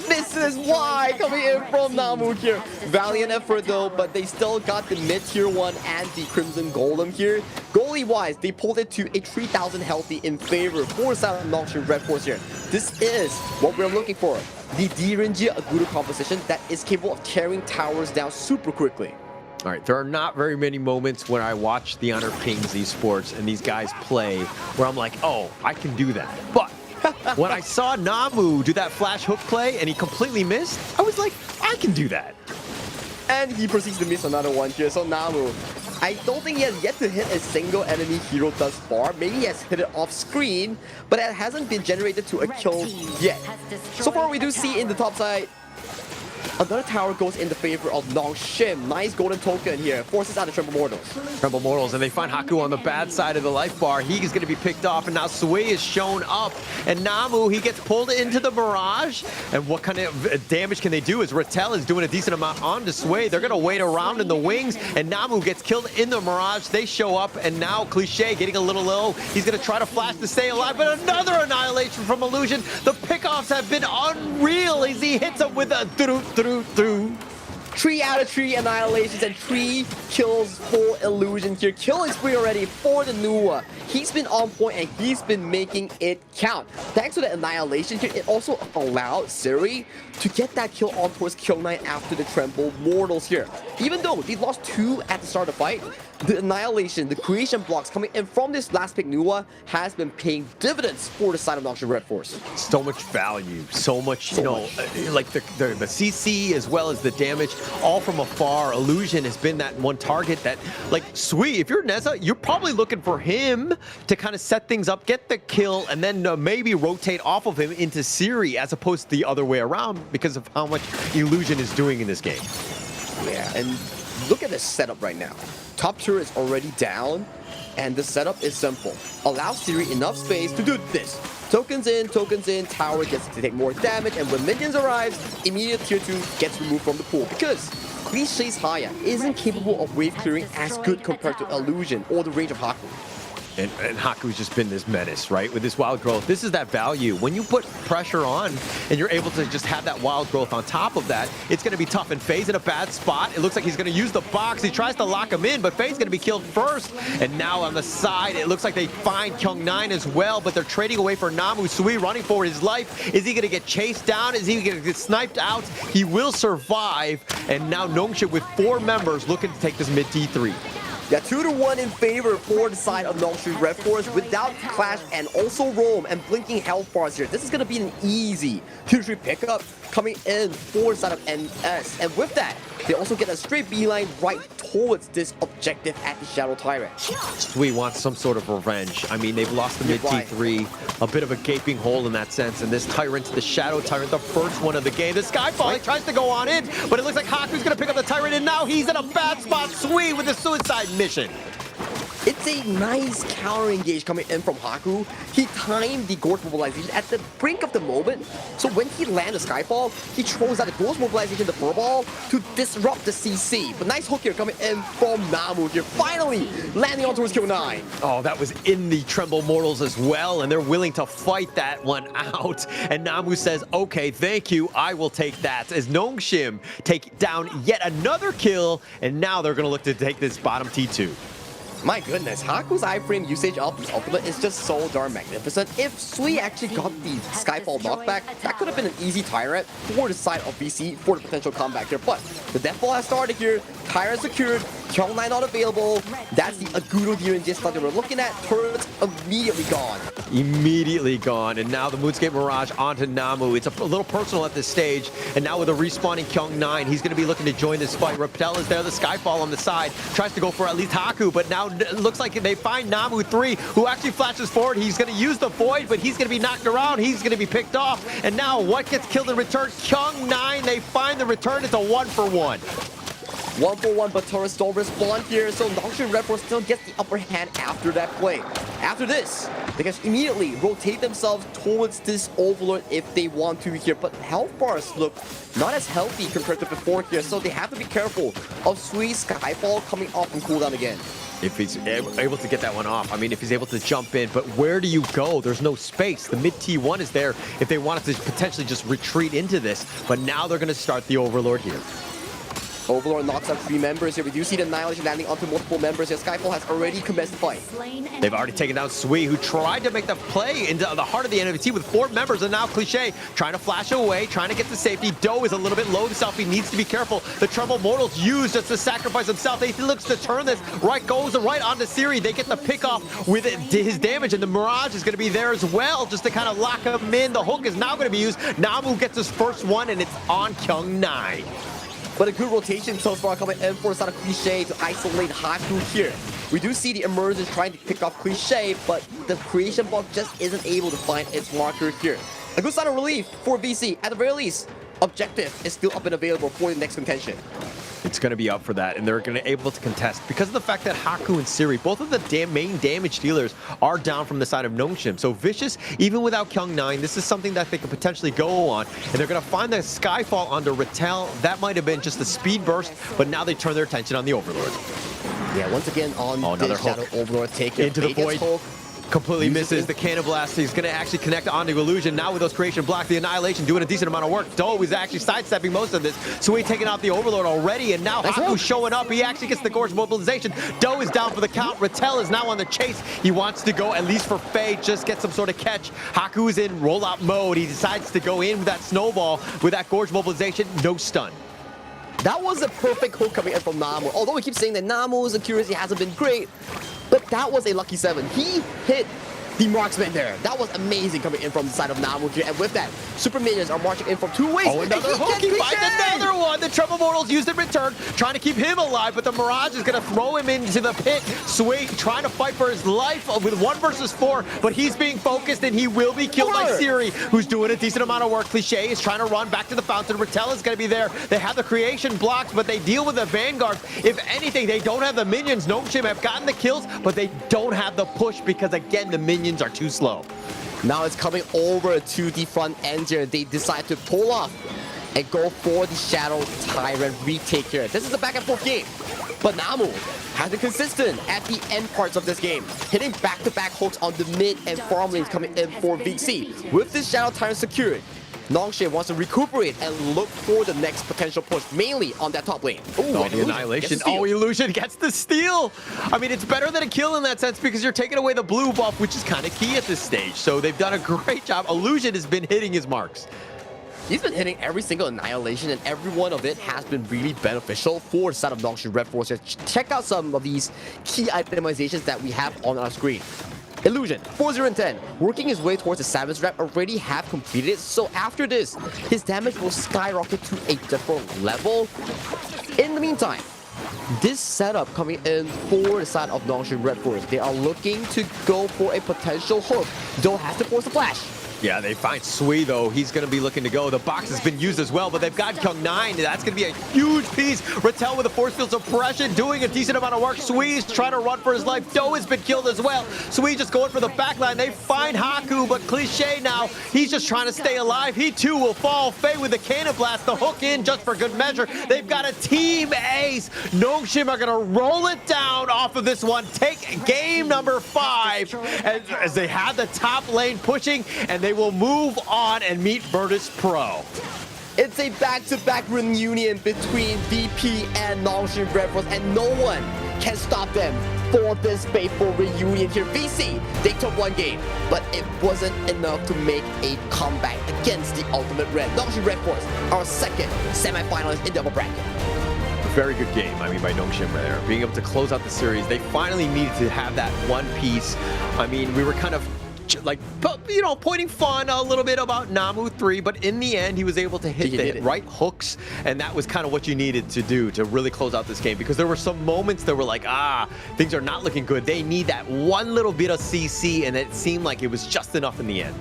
This is why coming in from Namu here. Valiant effort though, but they still got the mid-tier 1 and the Crimson Golem here. Goalie-wise, they pulled it to a 3,000 healthy in favor for side of Nongshim Redforce here. This is what we're looking for. The Direnji Aguru composition that is capable of tearing towers down super quickly.
All right, there are not very many moments when I watch the Honor of Kings Esports and these guys play where I'm like, oh, I can do that. But when I saw Namu do that flash hook play and he completely missed, I was like, I can do that.
And he proceeds to miss another one here. So Namu, I don't think he has yet to hit a single enemy hero thus far. Maybe he has hit it off screen, but it hasn't been generated to a kill yet. So far we do see in the top side, another tower goes in the favor of Nongshim. Nice golden token here. Forces out the Tremble Mortals.
Tremble Mortals, and they find Haku on the bad side of the life bar. He is going to be picked off, and now Sui is shown up. And Namu, he gets pulled into the barrage. And what kind of damage can they do? As Rattel is doing a decent amount onto Sui. They're going to wait around in the wings, and Namu gets killed in the mirage. They show up, and now Cliché getting a little low. He's going to try to flash to stay alive, but another annihilation from Illusion. The pickoffs have been unreal as he hits him with a through.
3 out of 3 annihilations and 3 kills for Illusion here. Killing spree already for the Nuwa. He's been on point and he's been making it count. Thanks to the annihilation here, it also allowed Siri to get that kill on towards kill 9 after the Tremble Mortals here. Even though they lost 2 at the start of the fight, the annihilation, the creation blocks coming in from this last pick Nuwa has been paying dividends for the side of Nongshim Redforce.
So much value, so much, you know, like the CC as well as the damage, all from afar. Illusion has been that one target that, like, Sui, if you're Neza, you're probably looking for him to kind of set things up, get the kill, and then maybe rotate off of him into Siri as opposed to the other way around because of how much Illusion is doing in this game.
Yeah, and look at this setup right now. Top turret is already down, and the setup is simple. Allow Siri enough space to do this. Tokens in, tower gets to take more damage, and when minions arrives, immediate tier 2 gets removed from the pool because Cliché's Haya isn't capable of wave clearing as good compared to Illusion or the range of Haku.
And Haku's just been this menace, right? With this wild growth. This is that value. When you put pressure on and you're able to just have that wild growth on top of that, it's going to be tough. And Faye's in a bad spot. It looks like he's going to use the box. He tries to lock him in, but Faye's going to be killed first. And now on the side, it looks like they find Kyung 9 as well, but they're trading away for Namu. Sui running for his life. Is he going to get chased down? Is he going to get sniped out? He will survive. And now Nongshim with 4 members looking to take this mid T3.
Yeah, 2-1 in favor for the side of Nongshim Redforce without Clash and also Roam and blinking health bars here. This is going to be an easy 2-3 pickup coming in for the side of NS. And with that, they also get a straight beeline right towards this objective at the Shadow Tyrant.
Sui wants some sort of revenge. I mean, they've lost the mid T3, a bit of a gaping hole in that sense. And this Tyrant, the Shadow Tyrant, the first one of the game. The Skyfall, he tries to go on in, but it looks like Haku's going to pick up the Tyrant, and now he's in a bad spot. Sui with the suicide mission.
It's a nice counter engage coming in from Haku. He timed the Gorge mobilization at the brink of the moment. So when he lands the Skyfall, he throws out the Gorge mobilization, the Furball, to disrupt the CC. But nice hook here coming in from Namu here, finally landing on towards kill 9.
Oh, that was in the Tremble Mortals as well, and they're willing to fight that one out. And Namu says, okay, thank you, I will take that. As Nongshim take down yet another kill, and now they're going to look to take this bottom T2.
My goodness, Haku's iframe usage of his ultimate is just so darn magnificent. If Sui actually got the Skyfall knockback, that could have been an easy Tyrant for the side of BC for the potential comeback here. But the Deathfall has started here, Tyrant secured, Kyung9 not available. That's the Aguro here in this start that we're looking at. Turrets immediately gone.
Immediately gone, and now the Moonscape Mirage onto Namu. It's a little personal at this stage, and now with a respawning Kyung9, he's going to be looking to join this fight. Reptel is there, the Skyfall on the side, tries to go for at least Haku, but now it looks like they find Namu 3, who actually flashes forward. He's going to use the Void, but he's going to be knocked around. He's going to be picked off, and now what gets killed in return? Kyung9, they find the return. It's a 1-for-1.
1-for-1, but Taurus don't respond here, so Nongshim Redforce still gets the upper hand after that play. After this, they can immediately rotate themselves towards this Overlord if they want to here, but health bars look not as healthy compared to before here, so they have to be careful of Sui Skyfall coming off from cooldown again.
If he's able to get that one off, I mean, if he's able to jump in, but where do you go? There's no space. The mid T1 is there if they wanted to potentially just retreat into this, but now they're going to start the Overlord here.
Overlord knocks out 3 members here. We do see the Annihilation landing onto multiple members here. Skyfall has already commenced the fight.
They've already taken down Sui, who tried to make the play into the heart of the NFT with 4 members, and now Cliché trying to flash away, trying to get to safety. Doe is a little bit low himself. He needs to be careful. The Tremble Mortals used just to sacrifice himself. He looks to turn this. Right goes right onto Siri. They get the pick off with his damage, and the Mirage is going to be there as well, just to kind of lock him in. The hook is now going to be used. Namu gets his first one, and it's on Kyung9.
But a good rotation so far coming in for side of Cliché to isolate Haku here. We do see the emergence trying to pick off Cliché, but the creation block just isn't able to find its marker here. A good sign of relief for VC. At the very least, objective is still up and available for the next contention.
It's going to be up for that, and they're going to be able to contest because of the fact that Haku and Siri, both of the main damage dealers, are down from the side of Nongshim. So Vicious, even without Kyung9, this is something that they could potentially go on, and they're going to find the Skyfall onto Rattel. That might have been just a speed burst, but now they turn their attention on the Overlord.
Yeah, once again on
another
this Shadow Overlord taking
into the Void.
Hook.
Completely misses the Cannon Blast. He's going to actually connect onto Illusion. Now with those Creation Blocks, the Annihilation doing a decent amount of work. Doe is actually sidestepping most of this. Sui taking out the Overlord already, and now Haku showing up. He actually gets the Gorge Mobilization. Doe is down for the count. Rattel is now on the chase. He wants to go at least for Faye, just get some sort of catch. Haku is in rollout mode. He decides to go in with that Snowball, with that Gorge Mobilization. No stun.
That was a perfect hook coming in from Namu. Although we keep saying that Namu's accuracy hasn't been great, but that was a lucky 7. He hit the marksman there. That was amazing coming in from the side of Namu here. And with that, Super Minions are marching in from 2 ways.
Oh, another hook. He finds another one. The Tremble Mortals used in return, trying to keep him alive, but the Mirage is going to throw him into the pit. Sui trying to fight for his life with 1 versus 4, but he's being focused, and he will be killed by Siri, who's doing a decent amount of work. Cliché is trying to run back to the fountain. Rattel is going to be there. They have the creation blocks, but they deal with the Vanguard. If anything, they don't have the minions. Nongshim have gotten the kills, but they don't have the push because, again, the minions are too slow.
Now it's coming over to the front end here. They decide to pull off and go for the Shadow Tyrant retake here. This is a back and forth game, but Namu has been consistent at the end parts of this game, hitting back-to-back hooks on the mid and farm lanes coming in for VC. With this Shadow Tyrant secured, Nongshim wants to recuperate and look for the next potential push, mainly on that top lane. Ooh,
oh, the Annihilation. Oh, Illusion gets the steal. I mean, it's better than a kill in that sense because you're taking away the blue buff, which is kind of key at this stage. So they've done a great job. Illusion has been hitting his marks.
He's been hitting every single Annihilation, and every one of it has been really beneficial for the side of Nongshim Redforce. Check out some of these key itemizations that we have on our screen. Illusion, 4-0 and 10, working his way towards the Savage Rep, already have completed it, so after this, his damage will skyrocket to a different level. In the meantime, this setup coming in for the side of Nongshim Redforce, they are looking to go for a potential hook. Doe has to force a flash.
Yeah, they find Sui, though. He's going to be looking to go. The box has been used as well, but they've got Kyung9. That's going to be a huge piece. Rattel with the force field suppression, doing a decent amount of work. Sui's trying to run for his life. Doe has been killed as well. Sui just going for the backline. They find Haku, but Cliché now, he's just trying to stay alive. He, too, will fall. Faye with the Cannon Blast, the hook in just for good measure. They've got a team ace. Nongshim are going to roll it down off of this one. Take game number 5 as they have the top lane pushing, and they will move on and meet Virtus Pro.
It's a back-to-back reunion between VP and Nongshim Redforce, and no one can stop them for this faithful reunion here. VC, they took 1 game, but it wasn't enough to make a comeback against the Ultimate Red. Nongshim Redforce, our second semi-finalist in double bracket.
very good game, I mean, by Nongshim there. Being able to close out the series, they finally needed to have that one piece. I mean, we were kind of like, you know, pointing fun a little bit about Namu 3, but in the end, he was able to hit the right hooks, and that was kind of what you needed to do to really close out this game, because there were some moments that were like, things are not looking good. They need that one little bit of CC, and it seemed like it was just enough in the end.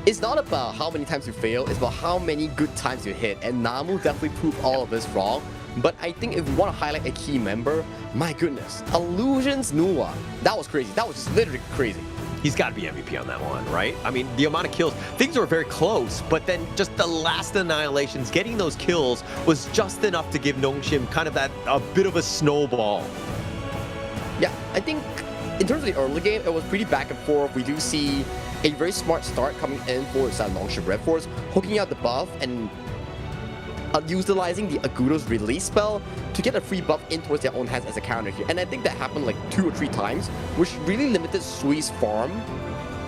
It's not about how many times you fail, it's about how many good times you hit, and Namu definitely proved all of this wrong. But I think if we want to highlight a key member, my goodness, Illusion's Nuwa. That was crazy. That was just literally crazy.
He's got to be MVP on that one, right? I mean, the amount of kills, things were very close, but then just the last annihilations, getting those kills was just enough to give Nongshim kind of that, a bit of a snowball.
Yeah, I think in terms of the early game, it was pretty back and forth. We do see a very smart start coming in for Nongshim Redforce, hooking out the buff and utilizing the Agudo's release spell to get a free buff in towards their own hands as a counter here. And I think that happened like 2 or 3 times, which really limited Sui's farm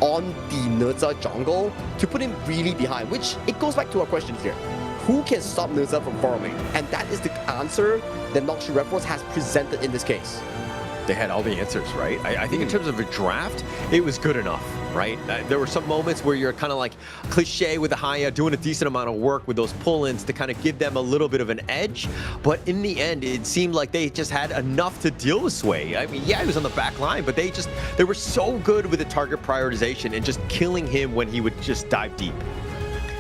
on the Nerza jungle to put him really behind, which it goes back to our questions here. Who can stop Nerza from farming? And that is the answer that Nongshim Redforce has presented in this case.
They had all the answers, right? I think in terms of a draft, it was good enough, right? There were some moments where you're kind of like cliche with the Haya doing a decent amount of work with those pull-ins to kind of give them a little bit of an edge. But in the end, it seemed like they just had enough to deal with Sway. I mean, yeah, he was on the back line, but they were so good with the target prioritization and just killing him when he would just dive deep.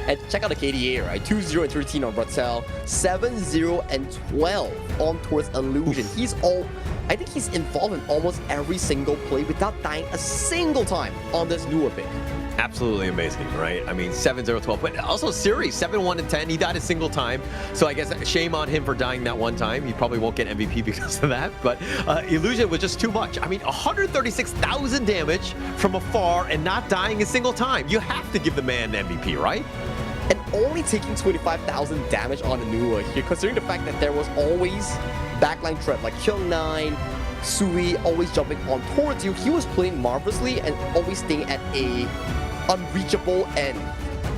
And check out the KDA, right? 2-0 and 13 on Bratel, 7-0 and 12 on towards Illusion. I think he's involved in almost every single play without dying a single time on this newer pick.
Absolutely amazing, right? I mean, 7-0-12, but also Siri, 7-1 and 10. He died a single time, so I guess shame on him for dying that one time. He probably won't get MVP because of that, but Illusion was just too much. I mean, 136,000 damage from afar and not dying a single time. You have to give the man an MVP, right?
And only taking 25,000 damage on the Nuwa here, considering the fact that there was always backline threat like Kyung9, Sui always jumping on towards you. He was playing marvelously and always staying at a unreachable end.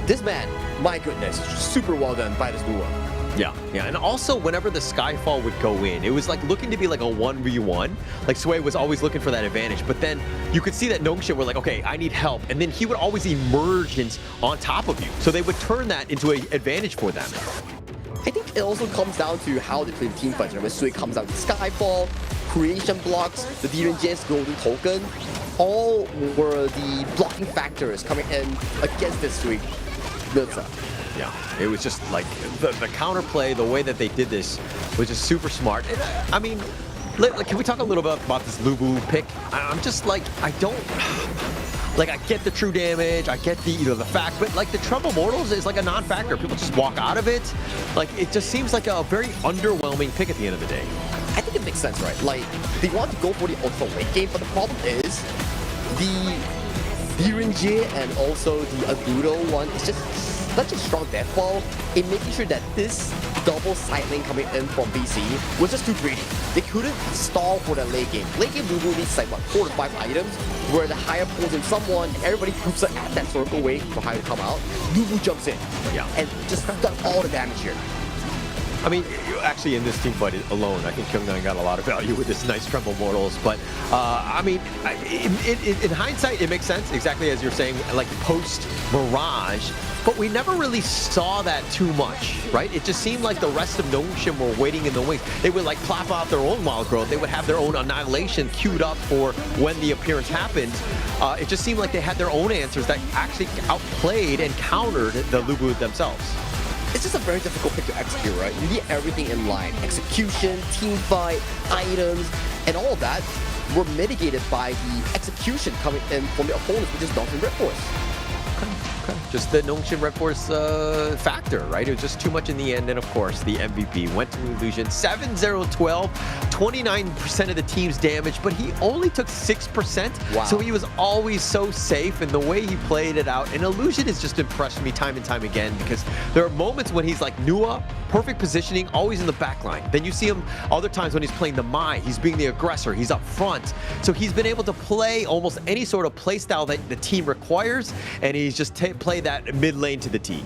This man, my goodness, super well done by this Nuwa.
Yeah, and also whenever the Skyfall would go in, it was like looking to be like a 1v1. Like Sway was always looking for that advantage, but then you could see that Nongshim were like, okay, I need help, and then he would always emerge on top of you. So they would turn that into an advantage for them.
I think it also comes down to how they play the team fights. When Sui comes out with Skyfall, creation blocks, the DRNG's golden token, all were the blocking factors coming in against this Sui Nerza.
Yeah, it was just like the counterplay, the way that they did this was just super smart. And, I mean, can we talk a little bit about this Lubu pick? I'm just like, I don't... Like, I get the true damage, I get the, the fact, but like the Tremble Mortals is like a non-factor. People just walk out of it. Like, it just seems like a very underwhelming pick at the end of the day.
I think it makes sense, right? Like, they want to go for the ultra late game, but the problem is the DRNG and also the Agudo one is just such a strong deathball in making sure that this double side lane coming in from BC was just too greedy. They couldn't stall for the late game. Late game Lubu needs like what, 4 to 5 items where the Haya pulls in someone, everybody groups up at that circle waiting for Haya to come out. Lubu jumps in and just does all the damage here.
I mean, actually in this team fight alone, I think Kyung9 got a lot of value with this nice Tremble Mortals, but I mean, in hindsight, it makes sense, exactly as you're saying, like post-Mirage, but we never really saw that too much, right? It just seemed like the rest of Nongshim were waiting in the wings. They would like plop out their own wild growth. They would have their own annihilation queued up for when the appearance happened. It just seemed like they had their own answers that actually outplayed and countered the Lubu themselves.
It's just a very difficult pick to execute, right? You need everything in line. Execution, team fight, items, and all of that were mitigated by the execution coming in from the opponents, which is Nongshim Redforce.
Just the Nongshim Redforce factor, right? It was just too much in the end, and of course, the MVP went to Illusion. 7-0-12, 29% of the team's damage, but he only took 6%,
wow.
So he was always so safe in the way he played it out, and Illusion has just impressed me time and time again, because there are moments when he's like Nua, perfect positioning, always in the back line. Then you see him other times when he's playing the Mai, he's being the aggressor, he's up front. So he's been able to play almost any sort of play style that the team requires, and he's just played that mid lane to the T.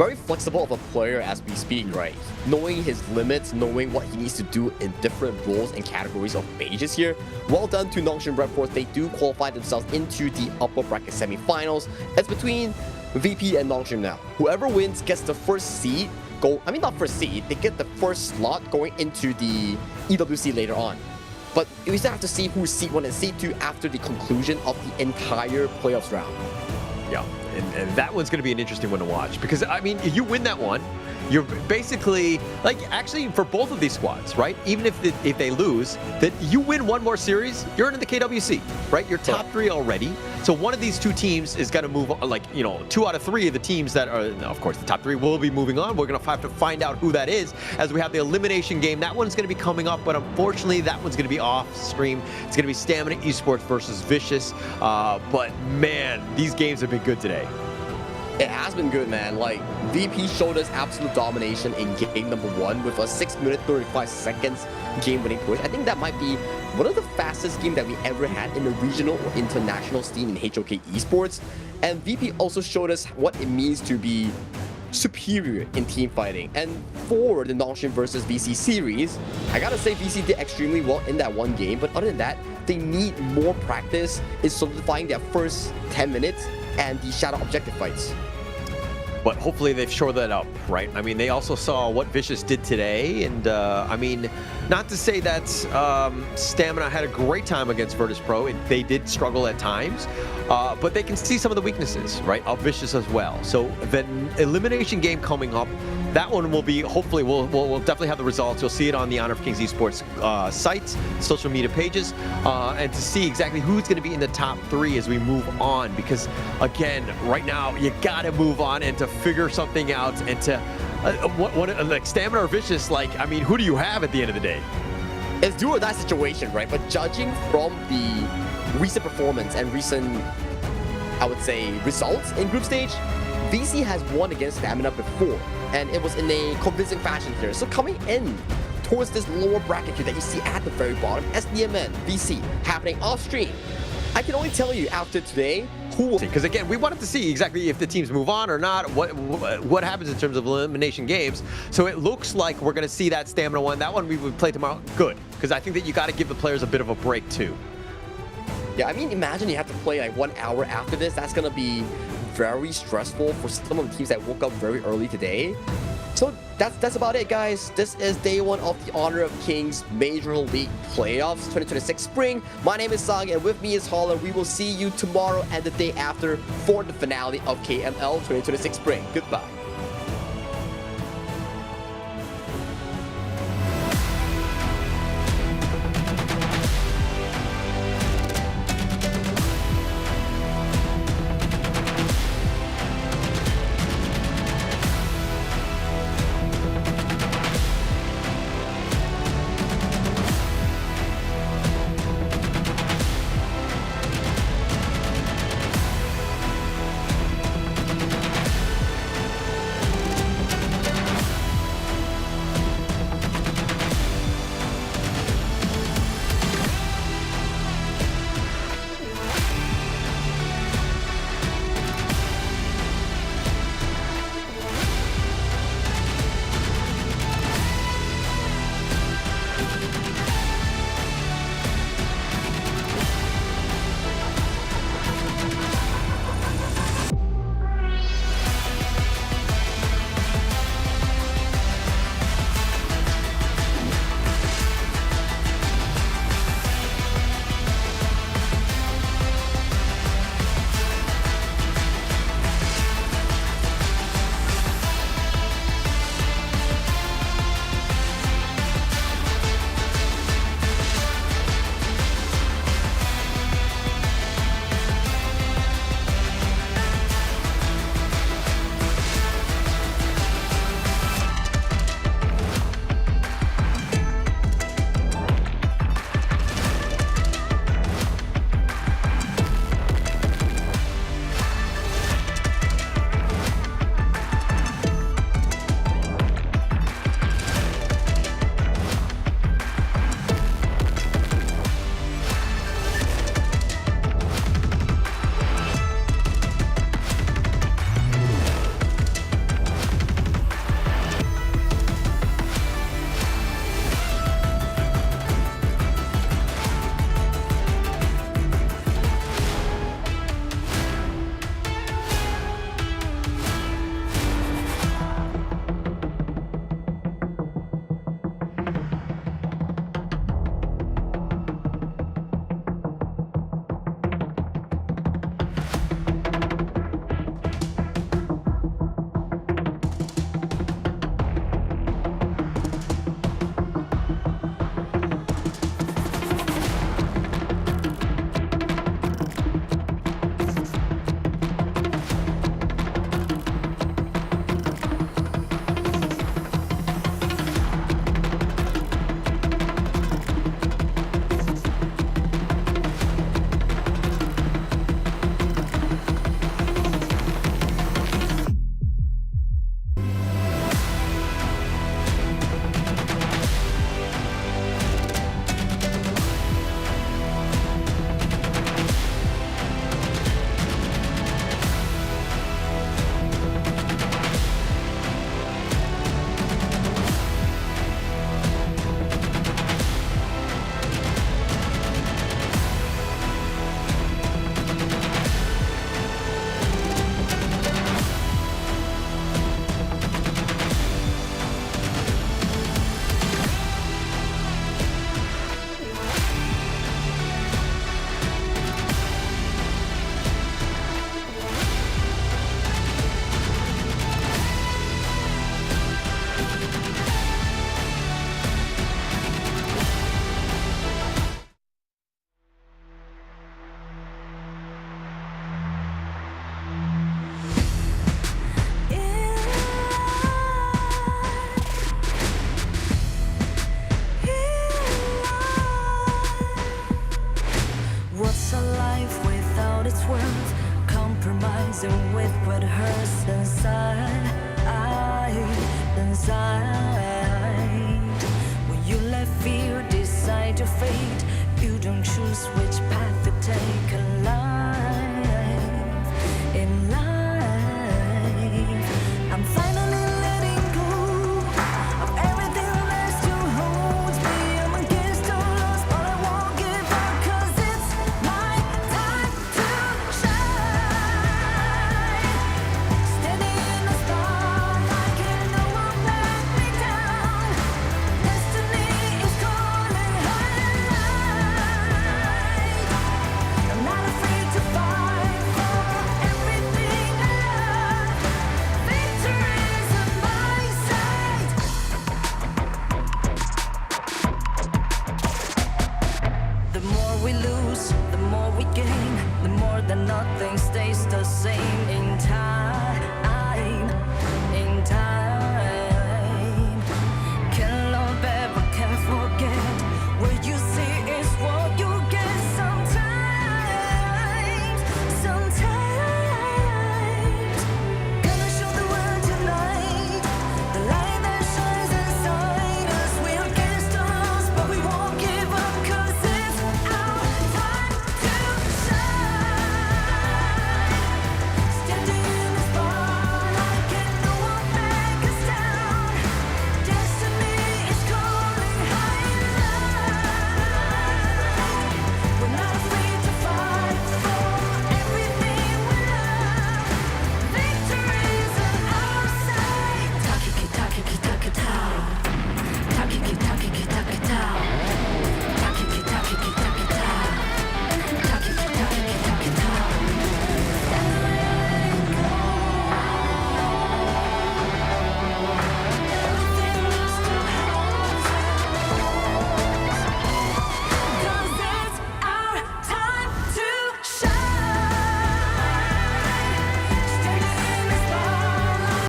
very flexible of a player as we speak, right? Knowing his limits, knowing what he needs to do in different roles and categories of mages here. Well done to Nongshim Redforce. They do qualify themselves into the upper bracket semifinals. It's between VP and Nongshim now. Whoever wins gets the first seed. Not first seed. They get the first slot going into the EWC later on. But we still have to see who's seed 1 and seed 2 after the conclusion of the entire playoffs round.
Yeah, and that one's going to be an interesting one to watch because, I mean, if you win that one, you're basically, like, actually for both of these squads, right? Even if they lose, that you win one more series, you're in the KWC, right? You're top 3 already. So one of these 2 teams is going to move on, like, 2 out of 3 of the teams that are, of course, the top 3 will be moving on. We're going to have to find out who that is as we have the elimination game. That one's going to be coming up, but unfortunately, that one's going to be off stream. It's going to be Stamina Esports versus Vicious. But man, these games have been good today.
It has been good, man. Like, VP showed us absolute domination in game number 1 with a 6-minute 35 seconds game-winning push. I think that might be one of the fastest games that we ever had in the regional or international scene in HOK Esports. And VP also showed us what it means to be superior in team fighting. And for the Nongshim versus VC series, I gotta say VC did extremely well in that one game, but other than that, they need more practice in solidifying their first 10 minutes and the shadow objective fights.
But hopefully they've shored that up, right? I mean, they also saw what Vicious did today, and I mean, not to say that Stamina had a great time against Virtus Pro. They did struggle at times, but they can see some of the weaknesses, right, of Vicious as well. So the elimination game coming up, that one will be, hopefully, we'll definitely have the results. You'll see it on the Honor of Kings Esports sites, social media pages, and to see exactly who's going to be in the top 3 as we move on. Because, again, right now, you got to move on and to figure something out and to, like, Stamina or Vicious, like, I mean, who do you have at the end of the day?
It's do or die situation, right? But judging from the recent performance and recent, I would say, results in group stage, VC has won against Stamina before, and it was in a convincing fashion here. So coming in towards this lower bracket here that you see at the very bottom, SDMN, VC, happening off stream, I can only tell you after today who will...
Because again, we wanted to see exactly if the teams move on or not, what happens in terms of elimination games. So it looks like we're going to see that Stamina one. That one we would play tomorrow. Good, because I think that you got to give the players a bit of a break too.
Yeah, I mean, imagine you have to play like 1 hour after this. That's going to be very stressful for some of the teams that woke up very early today. So that's about it, guys. This is day 1 of the Honor of Kings Major League Playoffs 2026 Spring. My name is Sang, and with me is Holler. We will see you tomorrow and the day after for the finale of KML 2026 Spring. Goodbye.